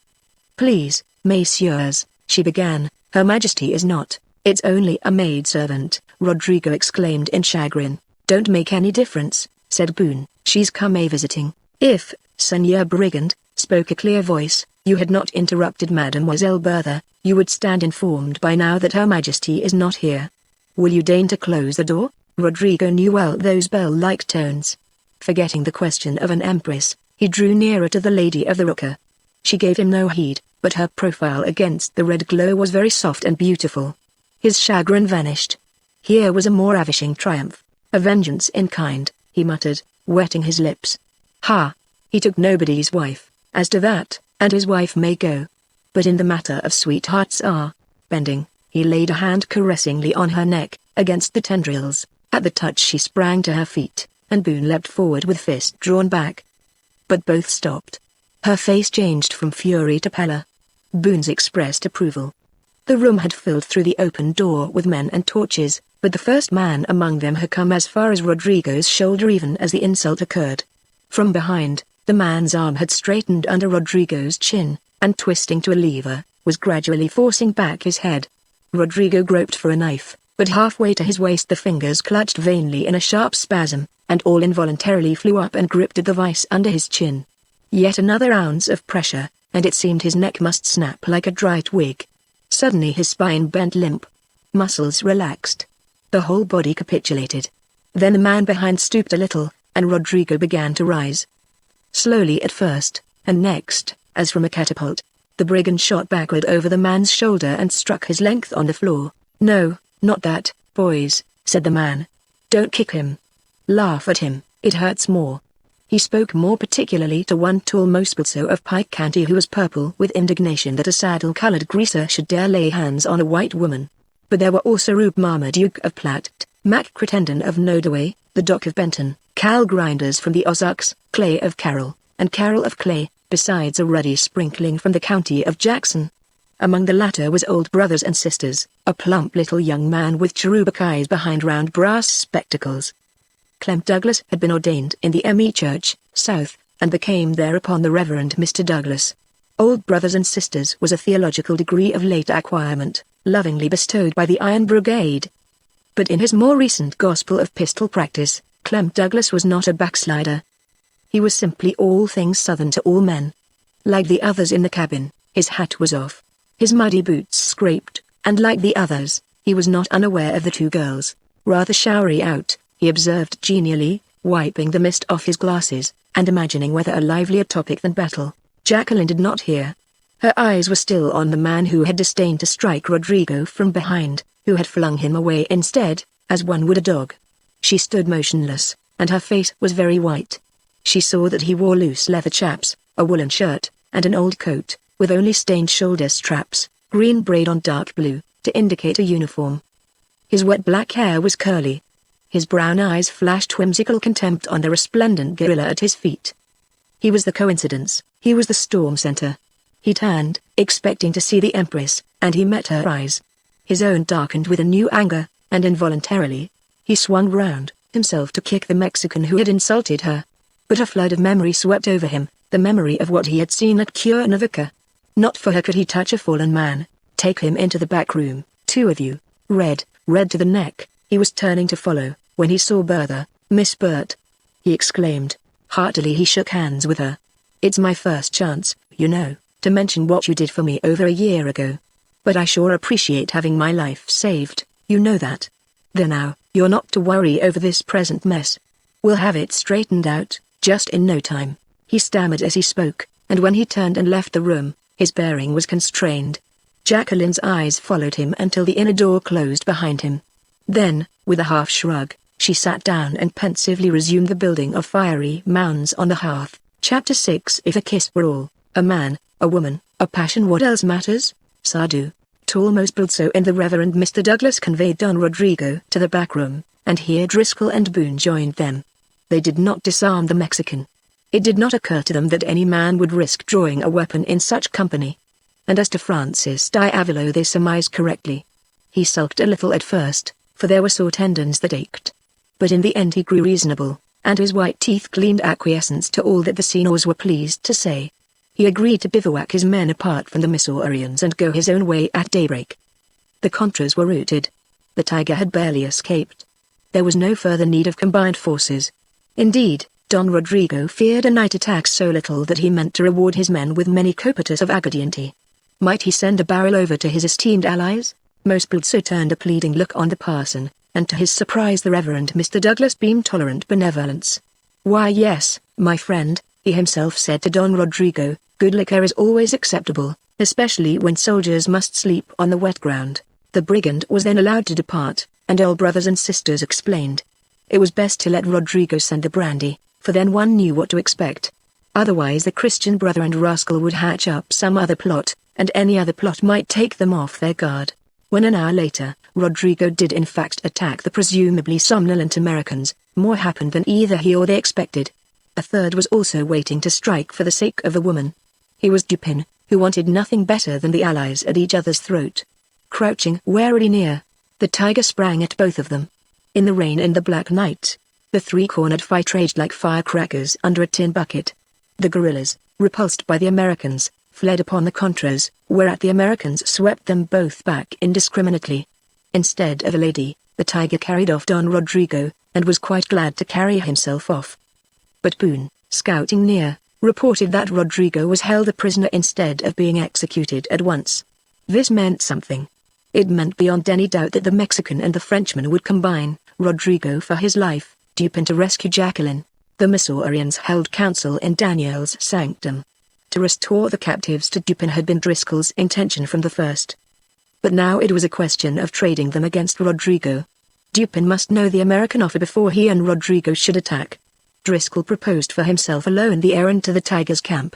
"Please, messieurs," she began, "Her Majesty is not." "It's only a maidservant," Rodrigo exclaimed in chagrin. "Don't make any difference," said Boone. "She's come a-visiting." "If, Senor Brigand," spoke a clear voice, "you had not interrupted Mademoiselle Bertha, you would stand informed by now that Her Majesty is not here. Will you deign to close the door?" Rodrigo knew well those bell-like tones. Forgetting the question of an empress, he drew nearer to the Lady of the Rocker. She gave him no heed, but her profile against the red glow was very soft and beautiful. His chagrin vanished. Here was a more ravishing triumph, a vengeance in kind, he muttered, wetting his lips. "Ha! He took nobody's wife, as to that, and his wife may go. But in the matter of sweethearts bending, he laid a hand caressingly on her neck, against the tendrils. At the touch she sprang to her feet, and Boone leapt forward with fist drawn back. But both stopped. Her face changed from fury to pallor. Boone's expressed approval. The room had filled through the open door with men and torches, but the first man among them had come as far as Rodrigo's shoulder even as the insult occurred. From behind, the man's arm had straightened under Rodrigo's chin, and twisting to a lever, was gradually forcing back his head. Rodrigo groped for a knife, but halfway to his waist the fingers clutched vainly in a sharp spasm, and all involuntarily flew up and gripped at the vice under his chin. Yet another ounce of pressure, and it seemed his neck must snap like a dry twig. Suddenly his spine bent limp. Muscles relaxed. The whole body capitulated. Then the man behind stooped a little, and Rodrigo began to rise. Slowly at first, and next, as from a catapult, the brigand shot backward over the man's shoulder and struck his length on the floor. "No, not that, boys," said the man. "Don't kick him. Laugh at him, it hurts more." He spoke more particularly to one tall Mospelso of Pike County who was purple with indignation that a saddle-colored greaser should dare lay hands on a white woman. But there were also Rube Marmaduke of Platt, Mac Crittenden of Nodaway, the Doc of Benton, Cal Grinders from the Ozarks, Clay of Carroll, and Carroll of Clay, besides a ruddy sprinkling from the county of Jackson. Among the latter was Old Brothers and Sisters, a plump little young man with cherubic eyes behind round brass spectacles. Clem Douglas had been ordained in the M.E. Church, South, and became thereupon the Reverend Mr. Douglas. Old Brothers and Sisters was a theological degree of late acquirement, lovingly bestowed by the Iron Brigade. But in his more recent gospel of pistol practice, Clem Douglas was not a backslider. He was simply all things Southern to all men. Like the others in the cabin, his hat was off. His muddy boots scraped, and like the others, he was not unaware of the two girls. "Rather showery out," he observed genially, wiping the mist off his glasses, and imagining whether a livelier topic than battle. Jacqueline did not hear. Her eyes were still on the man who had disdained to strike Rodrigo from behind, who had flung him away instead, as one would a dog. She stood motionless, and her face was very white. She saw that he wore loose leather chaps, a woolen shirt, and an old coat, with only stained shoulder straps, green braid on dark blue, to indicate a uniform. His wet black hair was curly. His brown eyes flashed whimsical contempt on the resplendent gorilla at his feet. He was the coincidence, he was the storm center. He turned, expecting to see the Empress, and he met her eyes. His own darkened with a new anger, and involuntarily, he swung round, himself to kick the Mexican who had insulted her. But a flood of memory swept over him, the memory of what he had seen at Cuernavaca. Not for her could he touch a fallen man. Take him into the back room, two of you. Red to the neck. He was turning to follow, when he saw Bertha, Miss Burt. He exclaimed. Heartily he shook hands with her. It's my first chance, you know, to mention what you did for me over a year ago. But I sure appreciate having my life saved, you know that. There now, you're not to worry over this present mess. We'll have it straightened out, just in no time. He stammered as he spoke, and when he turned and left the room, his bearing was constrained. Jacqueline's eyes followed him until the inner door closed behind him. Then, with a half shrug, she sat down and pensively resumed the building of fiery mounds on the hearth. Chapter 6. If a kiss were all, a man, a woman, a passion, what else matters? Sadu. Tall Mosbrilso and the Reverend Mr. Douglas conveyed Don Rodrigo to the back room, and here Driscoll and Boone joined them. They did not disarm the Mexican. It did not occur to them that any man would risk drawing a weapon in such company. And as to Francis Diavolo, they surmised correctly. He sulked a little at first, for there were sore tendons that ached. But in the end he grew reasonable, and his white teeth gleamed acquiescence to all that the Senors were pleased to say. He agreed to bivouac his men apart from the Missourians and go his own way at daybreak. The Contras were routed. The Tiger had barely escaped. There was no further need of combined forces. Indeed, Don Rodrigo feared a night attack so little that he meant to reward his men with many copetas of aguardiente. Might he send a barrel over to his esteemed allies? Mosbrilso turned a pleading look on the parson, and to his surprise the Reverend Mr. Douglas beamed tolerant benevolence. Why yes, my friend, he himself said to Don Rodrigo, good liquor is always acceptable, especially when soldiers must sleep on the wet ground. The brigand was then allowed to depart, and all brothers and sisters explained. It was best to let Rodrigo send the brandy, for then one knew what to expect. Otherwise the Christian brother and rascal would hatch up some other plot, and any other plot might take them off their guard. When an hour later, Rodrigo did in fact attack the presumably somnolent Americans, more happened than either he or they expected. A third was also waiting to strike for the sake of a woman. He was Dupin, who wanted nothing better than the allies at each other's throat. Crouching warily near, the Tiger sprang at both of them. In the rain and the black night, the three-cornered fight raged like firecrackers under a tin bucket. The guerrillas, repulsed by the Americans, fled upon the Contras, whereat the Americans swept them both back indiscriminately. Instead of a lady, the Tiger carried off Don Rodrigo, and was quite glad to carry himself off. But Boone, scouting near, reported that Rodrigo was held a prisoner instead of being executed at once. This meant something. It meant beyond any doubt that the Mexican and the Frenchman would combine, Rodrigo for his life, Dupin to rescue Jacqueline. The Missourians held council in Daniel's sanctum. To restore the captives to Dupin had been Driscoll's intention from the first. But now it was a question of trading them against Rodrigo. Dupin must know the American offer before he and Rodrigo should attack. Driscoll proposed for himself alone the errand to the Tiger's camp.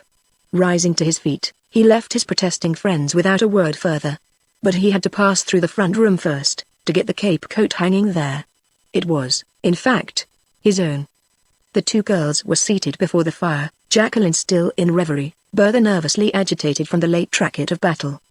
Rising to his feet, he left his protesting friends without a word further. But he had to pass through the front room first, to get the cape coat hanging there. It was, in fact, his own. The two girls were seated before the fire, Jacqueline still in reverie, Bertha nervously agitated from the late tracket of battle.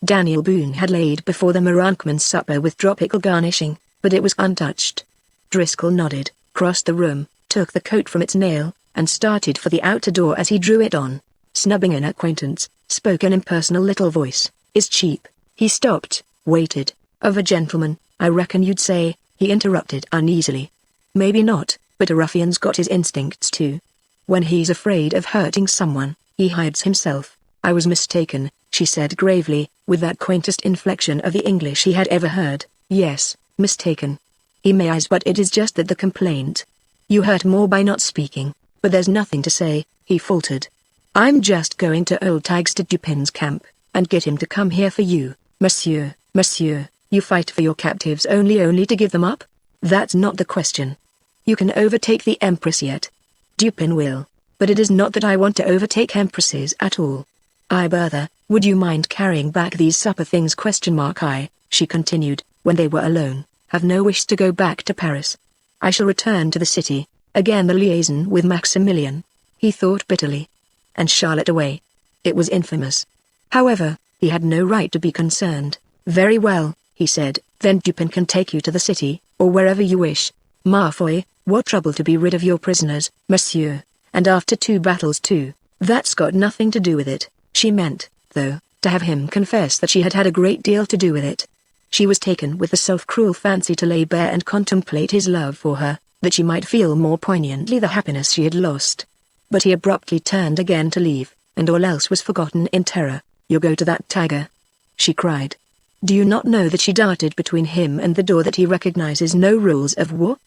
Daniel Boone had laid before them a Rankman's supper with tropical garnishing, but it was untouched. Driscoll nodded, crossed the room, took the coat from its nail, and started for the outer door. As he drew it on, snubbing an acquaintance, spoke an impersonal little voice, "Is cheap." He stopped, waited. "Of a gentleman, I reckon you'd say," he interrupted uneasily. "Maybe not, but a ruffian's got his instincts too. When he's afraid of hurting someone, he hides himself." "I was mistaken," she said gravely, with that quaintest inflection of the English he had ever heard. "Yes, mistaken. He may eyes, but it is just that the complaint. You hurt more by not speaking, but there's nothing to say," he faltered. "I'm just going to old Tags to Dupin's camp, and get him to come here for you, monsieur." "Monsieur, you fight for your captives only to give them up? That's not the question. You can overtake the Empress yet. Dupin will, but it is not that I want to overtake Empresses at all. Bertha, would you mind carrying back these supper things? I, she continued, when they were alone, have no wish to go back to Paris. I shall return to the city, again the liaison with Maximilian." He thought bitterly. And Charlotte away. It was infamous. However, he had no right to be concerned. "Very well," he said, "then Dupin can take you to the city, or wherever you wish. Ma foi, what trouble to be rid of your prisoners, monsieur, and after 2 battles too. That's got nothing to do with it." She meant, though, to have him confess that she had had a great deal to do with it. She was taken with the self-cruel fancy to lay bare and contemplate his love for her, that she might feel more poignantly the happiness she had lost. But he abruptly turned again to leave, and all else was forgotten in terror. "You go to that tiger!" she cried. "Do you not know that?" She darted between him and the door, "that he recognizes no rules of war?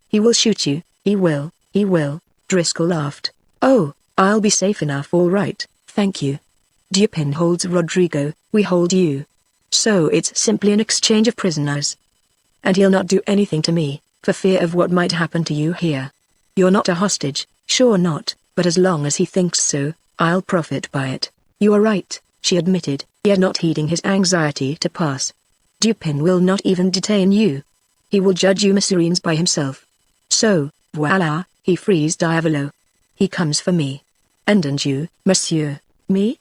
He will shoot you, he will." Driscoll laughed. "Oh, I'll be safe enough, all right, thank you. Dupin holds Rodrigo, we hold you. So it's simply an exchange of prisoners. And he'll not do anything to me, for fear of what might happen to you here. You're not a hostage, sure not, but as long as he thinks so, I'll profit by it." "You are right," she admitted, yet not heeding his anxiety to pass. "Dupin will not even detain you. He will judge you Missourians by himself. So, voila, he frees Diavolo. He comes for me. And you, monsieur?" "Me?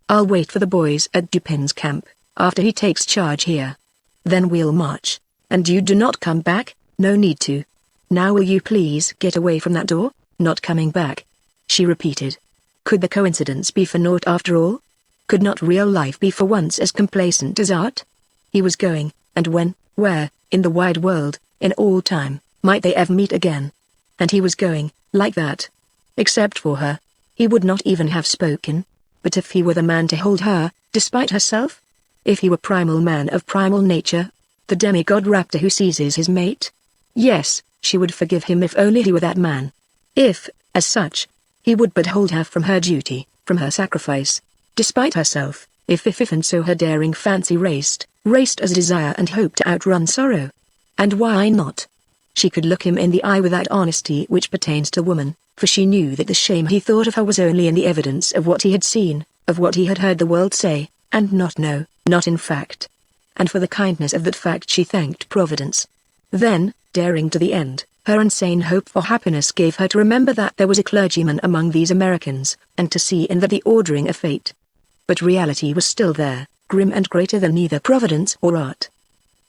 I'll wait for the boys at Dupin's camp, after he takes charge here. Then we'll march, and you do not come back." "No need to. Now will you please get away from that door?" "Not coming back," she repeated. Could the coincidence be for naught after all? Could not real life be for once as complacent as art? He was going, and when, where, in the wide world, in all time, might they ever meet again? And he was going, like that. Except for her. He would not even have spoken. But if he were the man to hold her, despite herself? If he were primal man of primal nature? The demigod raptor who seizes his mate? Yes, she would forgive him if only he were that man. If, as such, he would but hold her from her duty, from her sacrifice. Despite herself, if and so her daring fancy raced as desire and hope to outrun sorrow. And why not? She could look him in the eye with that honesty which pertains to woman, for she knew that the shame he thought of her was only in the evidence of what he had seen, of what he had heard the world say, and not in fact. And for the kindness of that fact she thanked Providence. Then, daring to the end, her insane hope for happiness gave her to remember that there was a clergyman among these Americans, and to see in that the ordering of fate. But reality was still there, grim and greater than neither Providence or art.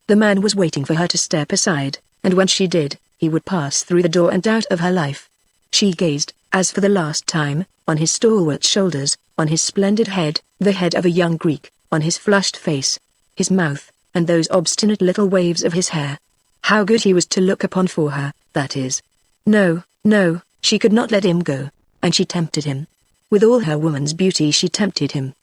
The man was waiting for her to step aside, and when she did, he would pass through the door and out of her life. She gazed, as for the last time, on his stalwart shoulders, on his splendid head, the head of a young Greek, on his flushed face, his mouth, and those obstinate little waves of his hair. How good he was to look upon for her, that is. No, she could not let him go, and she tempted him. With all her woman's beauty she tempted him.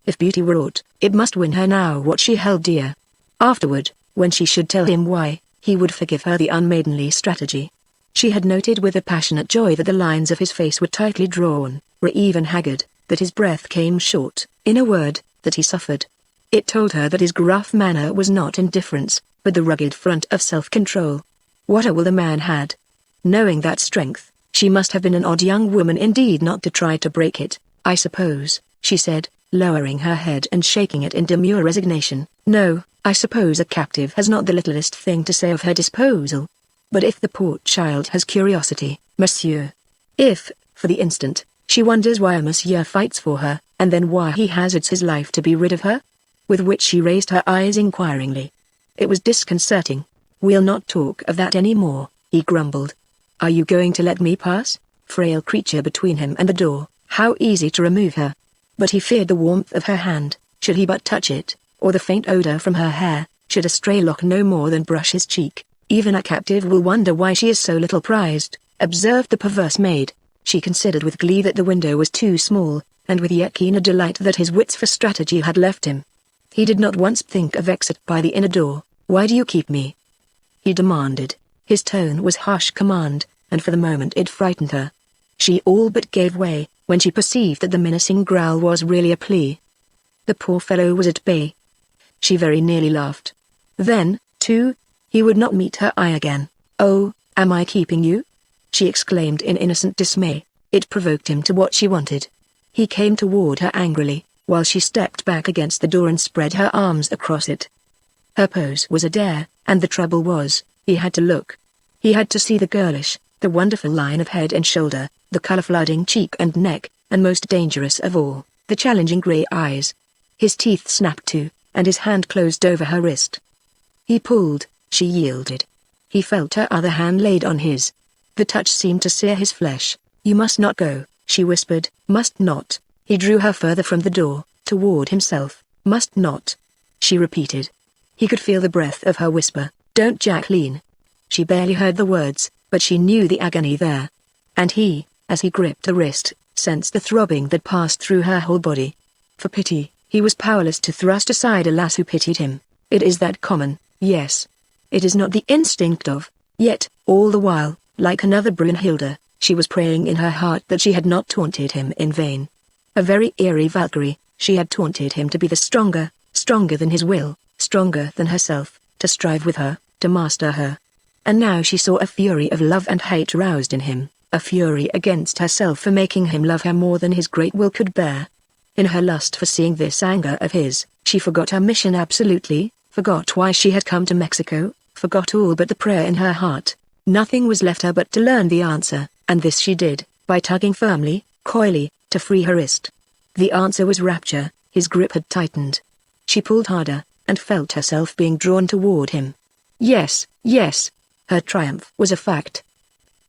If beauty were aught, it must win her now what she held dear. Afterward, when she should tell him why, he would forgive her the unmaidenly strategy. She had noted with a passionate joy that the lines of his face were tightly drawn, were even haggard, that his breath came short, in a word, that he suffered. It told her that his gruff manner was not indifference, but the rugged front of self-control. What a will the man had! Knowing that strength, she must have been an odd young woman indeed not to try to break it. "I suppose," she said, lowering her head and shaking it in demure resignation. "No, I suppose a captive has not the littlest thing to say of her disposal. But if the poor child has curiosity, monsieur. If, for the instant, she wonders why monsieur fights for her, and then why he hazards his life to be rid of her?" With which she raised her eyes inquiringly. It was disconcerting. "We'll not talk of that any more," he grumbled. "Are you going to let me pass?" Frail creature between him and the door, how easy to remove her. But he feared the warmth of her hand, should he but touch it, or the faint odor from her hair, should a stray lock no more than brush his cheek. "Even a captive will wonder why she is so little prized," observed the perverse maid. She considered with glee that the window was too small, and with yet keener delight that his wits for strategy had left him. He did not once think of exit by the inner door. "Why do you keep me?" he demanded. His tone was harsh command, and for the moment it frightened her. She all but gave way, when she perceived that the menacing growl was really a plea. The poor fellow was at bay. She very nearly laughed. Then, too, he would not meet her eye again. "Oh, am I keeping you?" she exclaimed in innocent dismay. It provoked him to what she wanted. He came toward her angrily, while she stepped back against the door and spread her arms across it. Her pose was a dare, and the trouble was, he had to look. He had to see the girlish, the wonderful line of head and shoulder, the color flooding cheek and neck, and most dangerous of all, the challenging gray eyes, His teeth snapped too, and his hand closed over her wrist. He pulled, she yielded. He felt her other hand laid on his. The touch seemed to sear his flesh. "You must not go," she whispered. "Must not." He drew her further from the door, toward himself. "Must not," she repeated. He could feel the breath of her whisper, "Don't, Jacqueline." She barely heard the words, but she knew the agony there. And he, as he gripped the wrist, sensed the throbbing that passed through her whole body. For pity, he was powerless to thrust aside a lass who pitied him. It is that common, yes. It is not the instinct of. Yet, all the while, like another Brunhilde, she was praying in her heart that she had not taunted him in vain. A very eerie Valkyrie, she had taunted him to be the stronger than his will, stronger than herself, to strive with her, to master her. And now she saw a fury of love and hate roused in him, a fury against herself for making him love her more than his great will could bear. In her lust for seeing this anger of his, she forgot her mission absolutely, forgot why she had come to Mexico, forgot all but the prayer in her heart. Nothing was left her but to learn the answer, and this she did, by tugging firmly, coyly, to free her wrist. The answer was rapture. His grip had tightened. She pulled harder, and felt herself being drawn toward him. Yes, yes. Her triumph was a fact.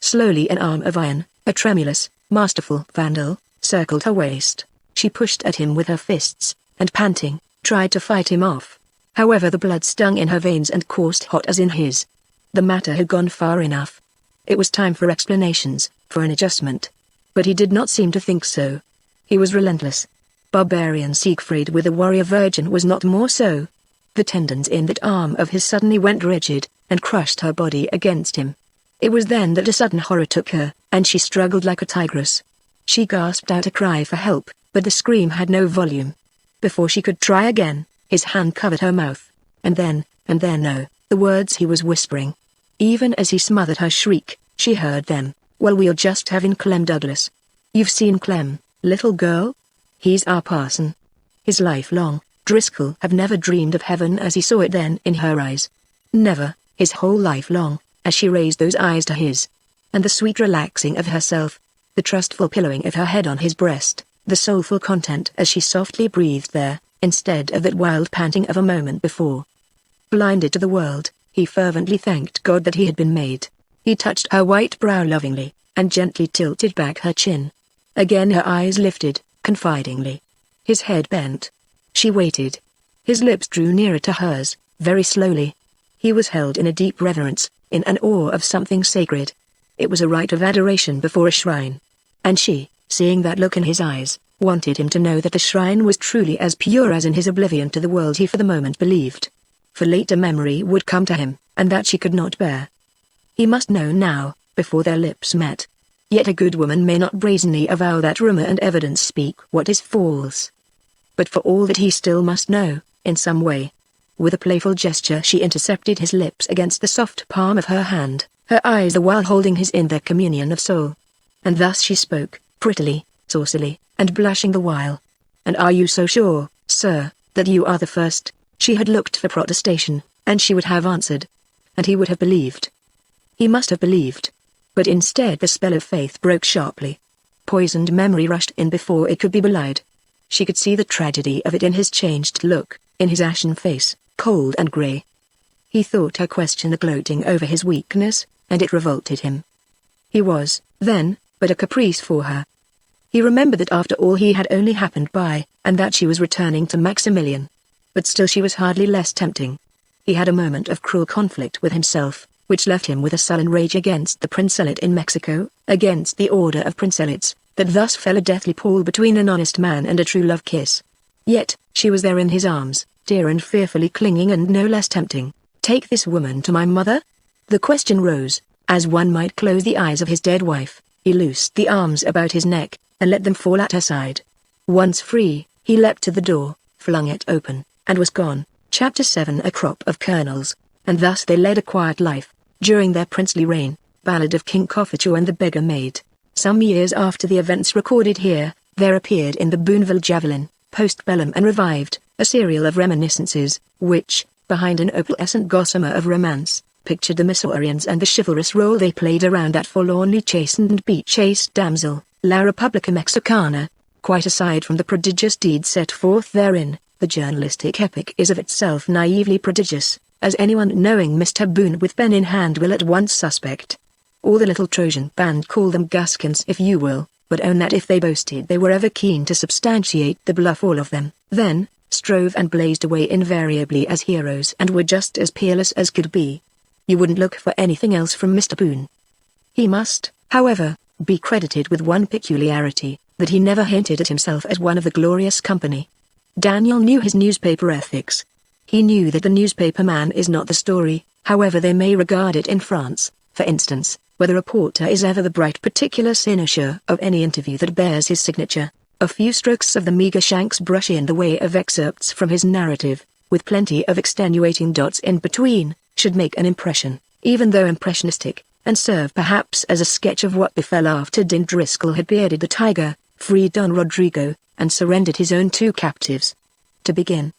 Slowly an arm of iron, a tremulous, masterful vandal, circled her waist. She pushed at him with her fists, and panting, tried to fight him off. However, the blood stung in her veins and coursed hot as in his. The matter had gone far enough. It was time for explanations, for an adjustment. But he did not seem to think so. He was relentless. Barbarian Siegfried with a warrior virgin was not more so. The tendons in that arm of his suddenly went rigid, and crushed her body against him. It was then that a sudden horror took her, and she struggled like a tigress. She gasped out a cry for help, but the scream had no volume. Before she could try again, his hand covered her mouth. And then no, the words he was whispering. Even as he smothered her shriek, she heard them. "Well, we'll just have in Clem Douglas. You've seen Clem, little girl? He's our parson." His life long, Driscoll had never dreamed of heaven as he saw it then in her eyes. Never, his whole life long, as she raised those eyes to his. And the sweet relaxing of herself, the trustful pillowing of her head on his breast, the soulful content as she softly breathed there, instead of that wild panting of a moment before. Blinded to the world, he fervently thanked God that he had been made. He touched her white brow lovingly, and gently tilted back her chin. Again her eyes lifted, confidingly. His head bent. She waited. His lips drew nearer to hers, very slowly. He was held in a deep reverence, in an awe of something sacred. It was a rite of adoration before a shrine. And she, seeing that look in his eyes, wanted him to know that the shrine was truly as pure as in his oblivion to the world he for the moment believed. For later memory would come to him, and that she could not bear. He must know now, before their lips met. Yet a good woman may not brazenly avow that rumor and evidence speak what is false. But for all that he still must know, in some way. With a playful gesture she intercepted his lips against the soft palm of her hand, her eyes the while holding his in their communion of soul. And thus she spoke, prettily, saucily, and blushing the while. "And are you so sure, sir, that you are the first?" She had looked for protestation, and she would have answered. And he would have believed. He must have believed. But instead the spell of faith broke sharply. Poisoned memory rushed in before it could be belied. She could see the tragedy of it in his changed look, in his ashen face, cold and grey. He thought her question a gloating over his weakness, and it revolted him. He was, then, but a caprice for her. He remembered that after all he had only happened by, and that she was returning to Maximilian. But still she was hardly less tempting. He had a moment of cruel conflict with himself, which left him with a sullen rage against the princelet in Mexico, against the order of princelids, that thus fell a deathly pall between an honest man and a true love kiss. Yet, she was there in his arms, dear and fearfully clinging and no less tempting. "Take this woman to my mother?" The question rose, as one might close the eyes of his dead wife. He loosed the arms about his neck, and let them fall at her side. Once free, he leapt to the door, flung it open, and was gone. Chapter 7. A crop of colonels. And thus they led a quiet life, during their princely reign. Ballad of King Cophetua and the Beggar Maid. Some years after the events recorded here, there appeared in the Boonville Javelin, Postbellum and Revived, a serial of reminiscences, which, behind an opalescent gossamer of romance, pictured the Missourians and the chivalrous role they played around that forlornly chastened and beat-chased damsel, La Republica Mexicana. Quite aside from the prodigious deeds set forth therein, The journalistic epic is of itself naively prodigious, as anyone knowing Mr. Boone with pen in hand will at once suspect. All the little Trojan band, call them Gascons if you will, but own that if they boasted they were ever keen to substantiate the bluff, all of them, then, strove and blazed away invariably as heroes and were just as peerless as could be. You wouldn't look for anything else from Mr. Boone. He must, however, be credited with one peculiarity, that he never hinted at himself as one of the glorious company. Daniel knew his newspaper ethics. He knew that the newspaper man is not the story, however they may regard it in France, for instance, where the reporter is ever the bright particular cynosure of any interview that bears his signature. A few strokes of the meagre Shanks brush in the way of excerpts from his narrative, with plenty of extenuating dots in between, should make an impression, even though impressionistic, and serve perhaps as a sketch of what befell after Din Driscoll had bearded the tiger, freed Don Rodrigo, and surrendered his own 2 captives. To begin,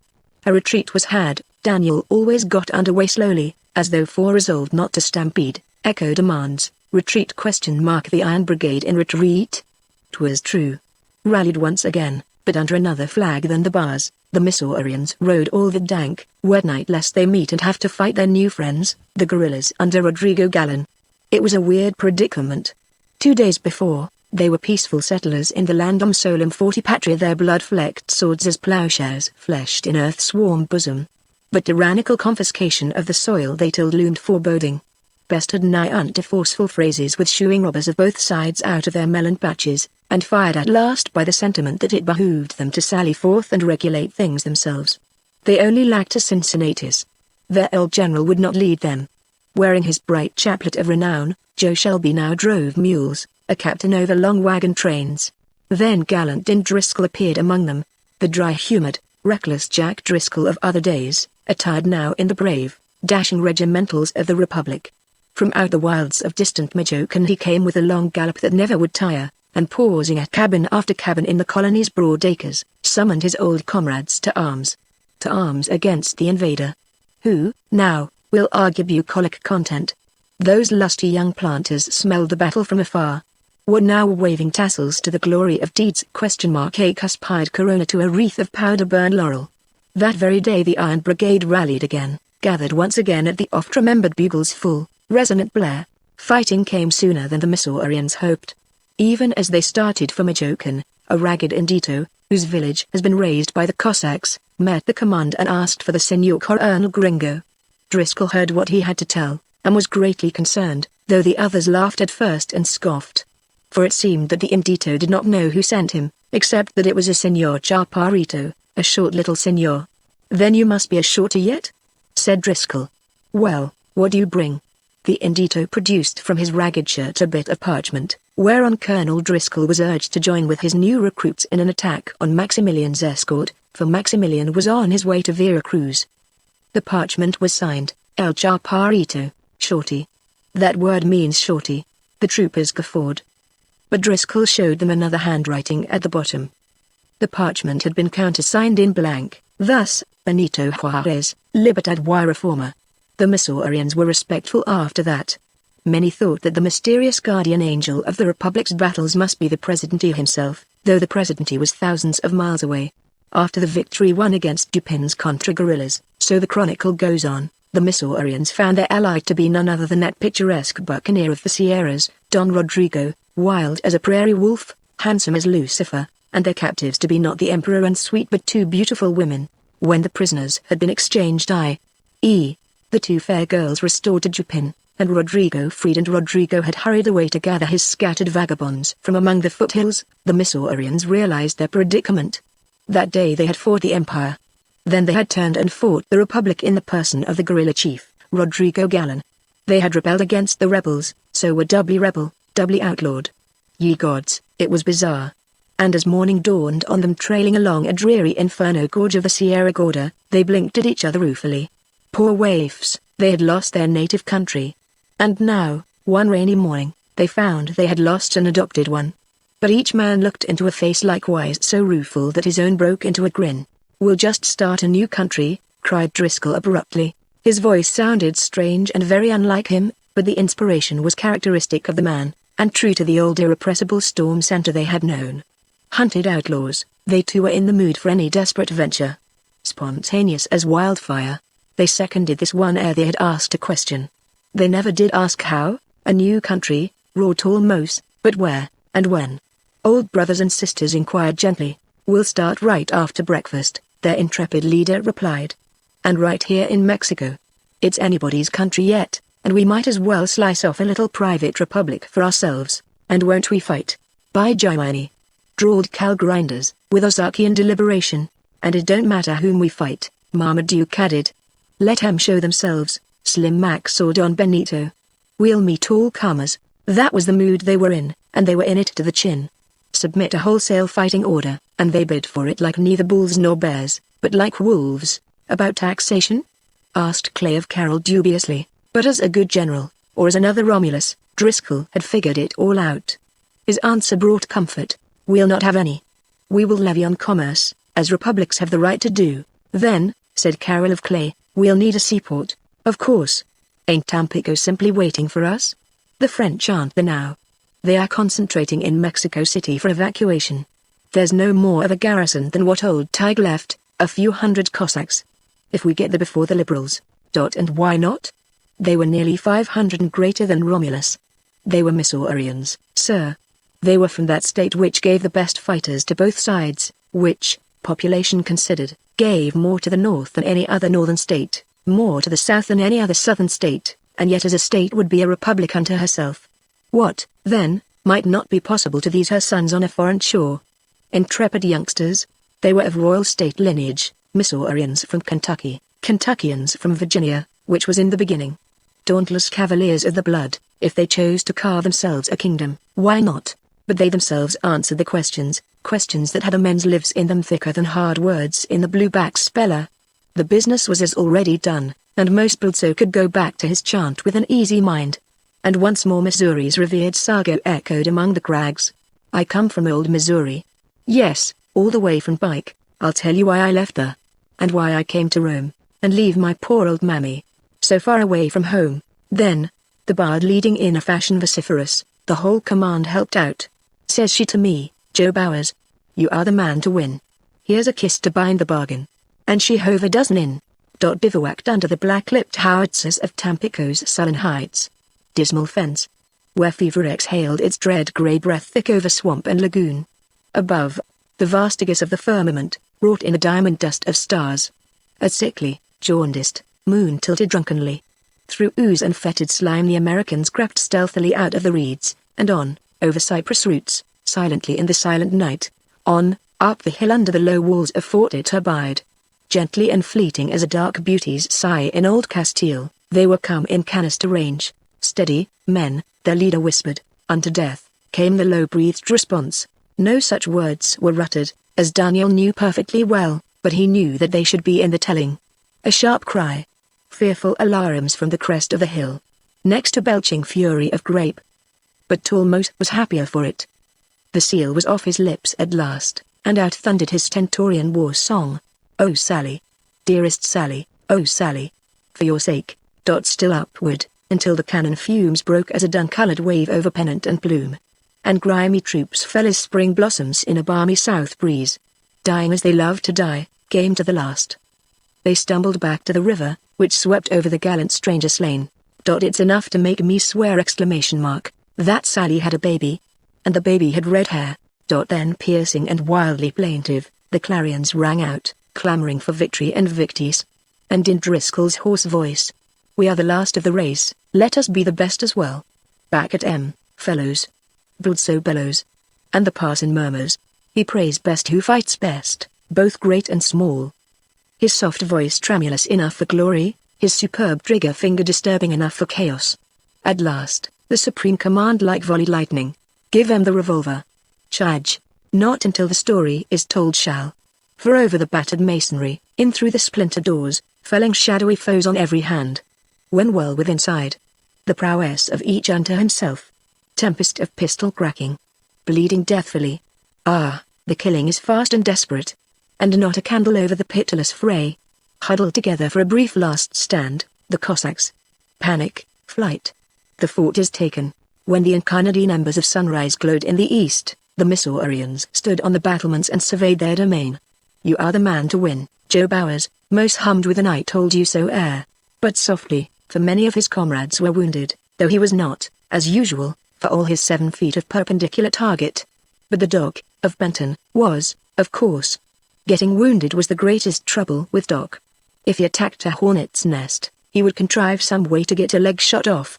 a retreat was had. Daniel always got under way slowly, as though resolved not to stampede. Echo demands, retreat ? The Iron Brigade in retreat? 'Twas true. Rallied once again, but under another flag than the bars, the Missourians rode all the dank, wet night lest they meet and have to fight their new friends, the guerrillas under Rodrigo Gallan. It was a weird predicament. 2 days before, they were peaceful settlers in the landum solum forti patria, their blood-flecked swords as plowshares fleshed in earth's warm bosom. But tyrannical confiscation of the soil they tilled loomed foreboding. Bested nigh unto forceful phrases with shoeing robbers of both sides out of their melon patches, and fired at last by the sentiment that it behooved them to sally forth and regulate things themselves. They only lacked a Cincinnatus. Their old general would not lead them. Wearing his bright chaplet of renown, Joe Shelby now drove mules, a captain over long wagon trains. Then gallant Din Driscoll appeared among them, the dry-humored, reckless Jack Driscoll of other days, attired now in the brave, dashing regimentals of the Republic. From out the wilds of distant Michoacan he came with a long gallop that never would tire, and pausing at cabin after cabin in the colony's broad acres, summoned his old comrades to arms. To arms against the invader. Who, now, will argue bucolic content? Those lusty young planters smelled the battle from afar. Were now waving tassels to the glory of deeds? A cuspide corona to a wreath of powder-burned laurel. That very day the Iron Brigade rallied again, gathered once again at the oft-remembered bugle's full, resonant blare. Fighting came sooner than the Missourians hoped. Even as they started for Michoacan, a ragged Indito, whose village has been razed by the Cossacks, met the command and asked for the Senor Colonel Gringo. Driscoll heard what he had to tell, and was greatly concerned, though the others laughed at first and scoffed. For it seemed that the Indito did not know who sent him, except that it was a Senor Chaparrito, a short little senor. "Then you must be a shorter yet?" said Driscoll. "Well, what do you bring?" The Indito produced from his ragged shirt a bit of parchment, whereon Colonel Driscoll was urged to join with his new recruits in an attack on Maximilian's escort, for Maximilian was on his way to Vera Cruz. The parchment was signed, El Chaparrito, Shorty. That word means shorty. The troopers guffawed. But Driscoll showed them another handwriting at the bottom. The parchment had been countersigned in blank, thus, Benito Juarez, Libertad y Reforma. The Missourians were respectful after that. Many thought that the mysterious guardian angel of the Republic's battles must be the Presidente himself, though the Presidente was thousands of miles away. After the victory won against Dupin's contra-guerrillas, so the chronicle goes on, the Missourians found their ally to be none other than that picturesque buccaneer of the Sierras, Don Rodrigo, wild as a prairie wolf, handsome as Lucifer, and their captives to be not the emperor and sweet but 2 beautiful women. When the prisoners had been exchanged the 2 fair girls restored to Dupin, and Rodrigo freed, and Rodrigo had hurried away to gather his scattered vagabonds from among the foothills, the Missourians realized their predicament. That day they had fought the Empire. Then they had turned and fought the Republic in the person of the guerrilla chief, Rodrigo Gallan. They had rebelled against the rebels, so were doubly rebel, doubly outlawed. Ye gods, it was bizarre. And as morning dawned on them trailing along a dreary inferno gorge of the Sierra Gorda, they blinked at each other ruefully. Poor waifs, they had lost their native country. And now, one rainy morning, they found they had lost an adopted one. But each man looked into a face likewise so rueful that his own broke into a grin. "We'll just start a new country," cried Driscoll abruptly. His voice sounded strange and very unlike him, but the inspiration was characteristic of the man, and true to the old irrepressible storm center they had known. Hunted outlaws, they too were in the mood for any desperate venture. spontaneous as wildfire. They seconded this one ere they had asked a question. They never did ask how. A new country, roared tall Mose, but where, and when? Old brothers and sisters inquired gently. We'll start right after breakfast, their intrepid leader replied. And right here in Mexico. It's anybody's country yet, and we might as well slice off a little private republic for ourselves, and won't we fight? By Jiminy! Drawled Cal Grinders, with Ozakian deliberation. And it don't matter whom we fight, Marmaduke added. Let 'em show themselves, Slim Max or Don Benito. We'll meet all comers. That was the mood they were in, and they were in it to the chin. Submit a wholesale fighting order, and they bid for it like neither bulls nor bears, but like wolves. About taxation? Asked Clay of Carroll dubiously, but as a good general, or as another Romulus, Driscoll had figured it all out. His answer brought comfort. We'll not have any. We will levy on commerce, as republics have the right to do. Then, said Carroll of Clay, we'll need a seaport, of course. Ain't Tampico simply waiting for us? The French aren't there now. They are concentrating in Mexico City for evacuation. There's no more of a garrison than what old Tige left, a few hundred Cossacks. If we get there before the liberals. And why not? They were nearly 500 and greater than Romulus. They were Missourians, sir. They were from that state which gave the best fighters to both sides, which, population considered, gave more to the north than any other northern state, more to the south than any other southern state, and yet as a state would be a republic unto herself. What, then, might not be possible to these her sons on a foreign shore? Intrepid youngsters, they were of royal state lineage, Missourians from Kentucky, Kentuckians from Virginia, which was in the beginning. Dauntless cavaliers of the blood, if they chose to carve themselves a kingdom, why not? But they themselves answered the questions that had men's lives in them thicker than hard words in the blue-back speller. The business was as already done, and most Bulso could go back to his chant with an easy mind. And once more Missouri's revered saga echoed among the crags. I come from old Missouri. Yes, all the way from Bike. I'll tell you why I left there. And why I came to Rome, and leave my poor old mammy so far away from home. Then, the bard leading in a fashion vociferous, the whole command helped out. Says she to me, Joe Bowers, you are the man to win. Here's a kiss to bind the bargain. And she hove a dozen in. Bivouacked under the black-lipped howitzers of Tampico's sullen heights. Dismal fence, where fever exhaled its dread grey breath thick over swamp and lagoon. Above, the vastigus of the firmament, wrought in a diamond dust of stars. A sickly, jaundiced, moon tilted drunkenly. Through ooze and fetid slime the Americans crept stealthily out of the reeds, and on, over cypress roots, silently in the silent night, on, up the hill under the low walls of Fort Iturbide. Gently and fleeting as a dark beauty's sigh in old Castile, they were come in canister range. Steady, men, their leader whispered, unto death, came the low-breathed response. No such words were uttered, as Daniel knew perfectly well, but he knew that they should be in the telling. A sharp cry. Fearful alarums from the crest of the hill. Next to belching fury of grape. But tall Mose was happier for it. The seal was off his lips at last, and out thundered his stentorian war song. Oh Sally! Dearest Sally, oh Sally! For your sake, still upward, until the cannon fumes broke as a dun-colored wave over pennant and plume. And grimy troops fell as spring blossoms in a balmy south breeze. Dying as they loved to die, game to the last. They stumbled back to the river, which swept over the gallant stranger slain. It's enough to make me swear! That Sally had a baby. And the baby had red hair. Then piercing and wildly plaintive, the clarions rang out, clamoring for victory and victies. And in Driscoll's hoarse voice, we are the last of the race, let us be the best as well. Back at fellows. Bulso bellows. And the parson murmurs, he prays best who fights best, both great and small. His soft voice tremulous enough for glory, his superb trigger finger disturbing enough for chaos. At last, the supreme command like volleyed lightning. Give them the revolver. Charge. Not until the story is told shall. For over the battered masonry, in through the splinter doors, felling shadowy foes on every hand. When well within sight, the prowess of each unto himself. Tempest of pistol cracking. Bleeding deathfully. Ah, the killing is fast and desperate. And not a candle over the pitiless fray. Huddled together for a brief last stand, the Cossacks. Panic, flight. The fort is taken. When the incarnadine embers of sunrise glowed in the east, the Missourians stood on the battlements and surveyed their domain. You are the man to win, Joe Bowers, Mose hummed with an "I told you so" air. But softly, for many of his comrades were wounded, though he was not, as usual, for all his 7 feet of perpendicular target. But the Doc, of Benton, was, of course. Getting wounded was the greatest trouble with Doc. If he attacked a hornet's nest, he would contrive some way to get a leg shot off.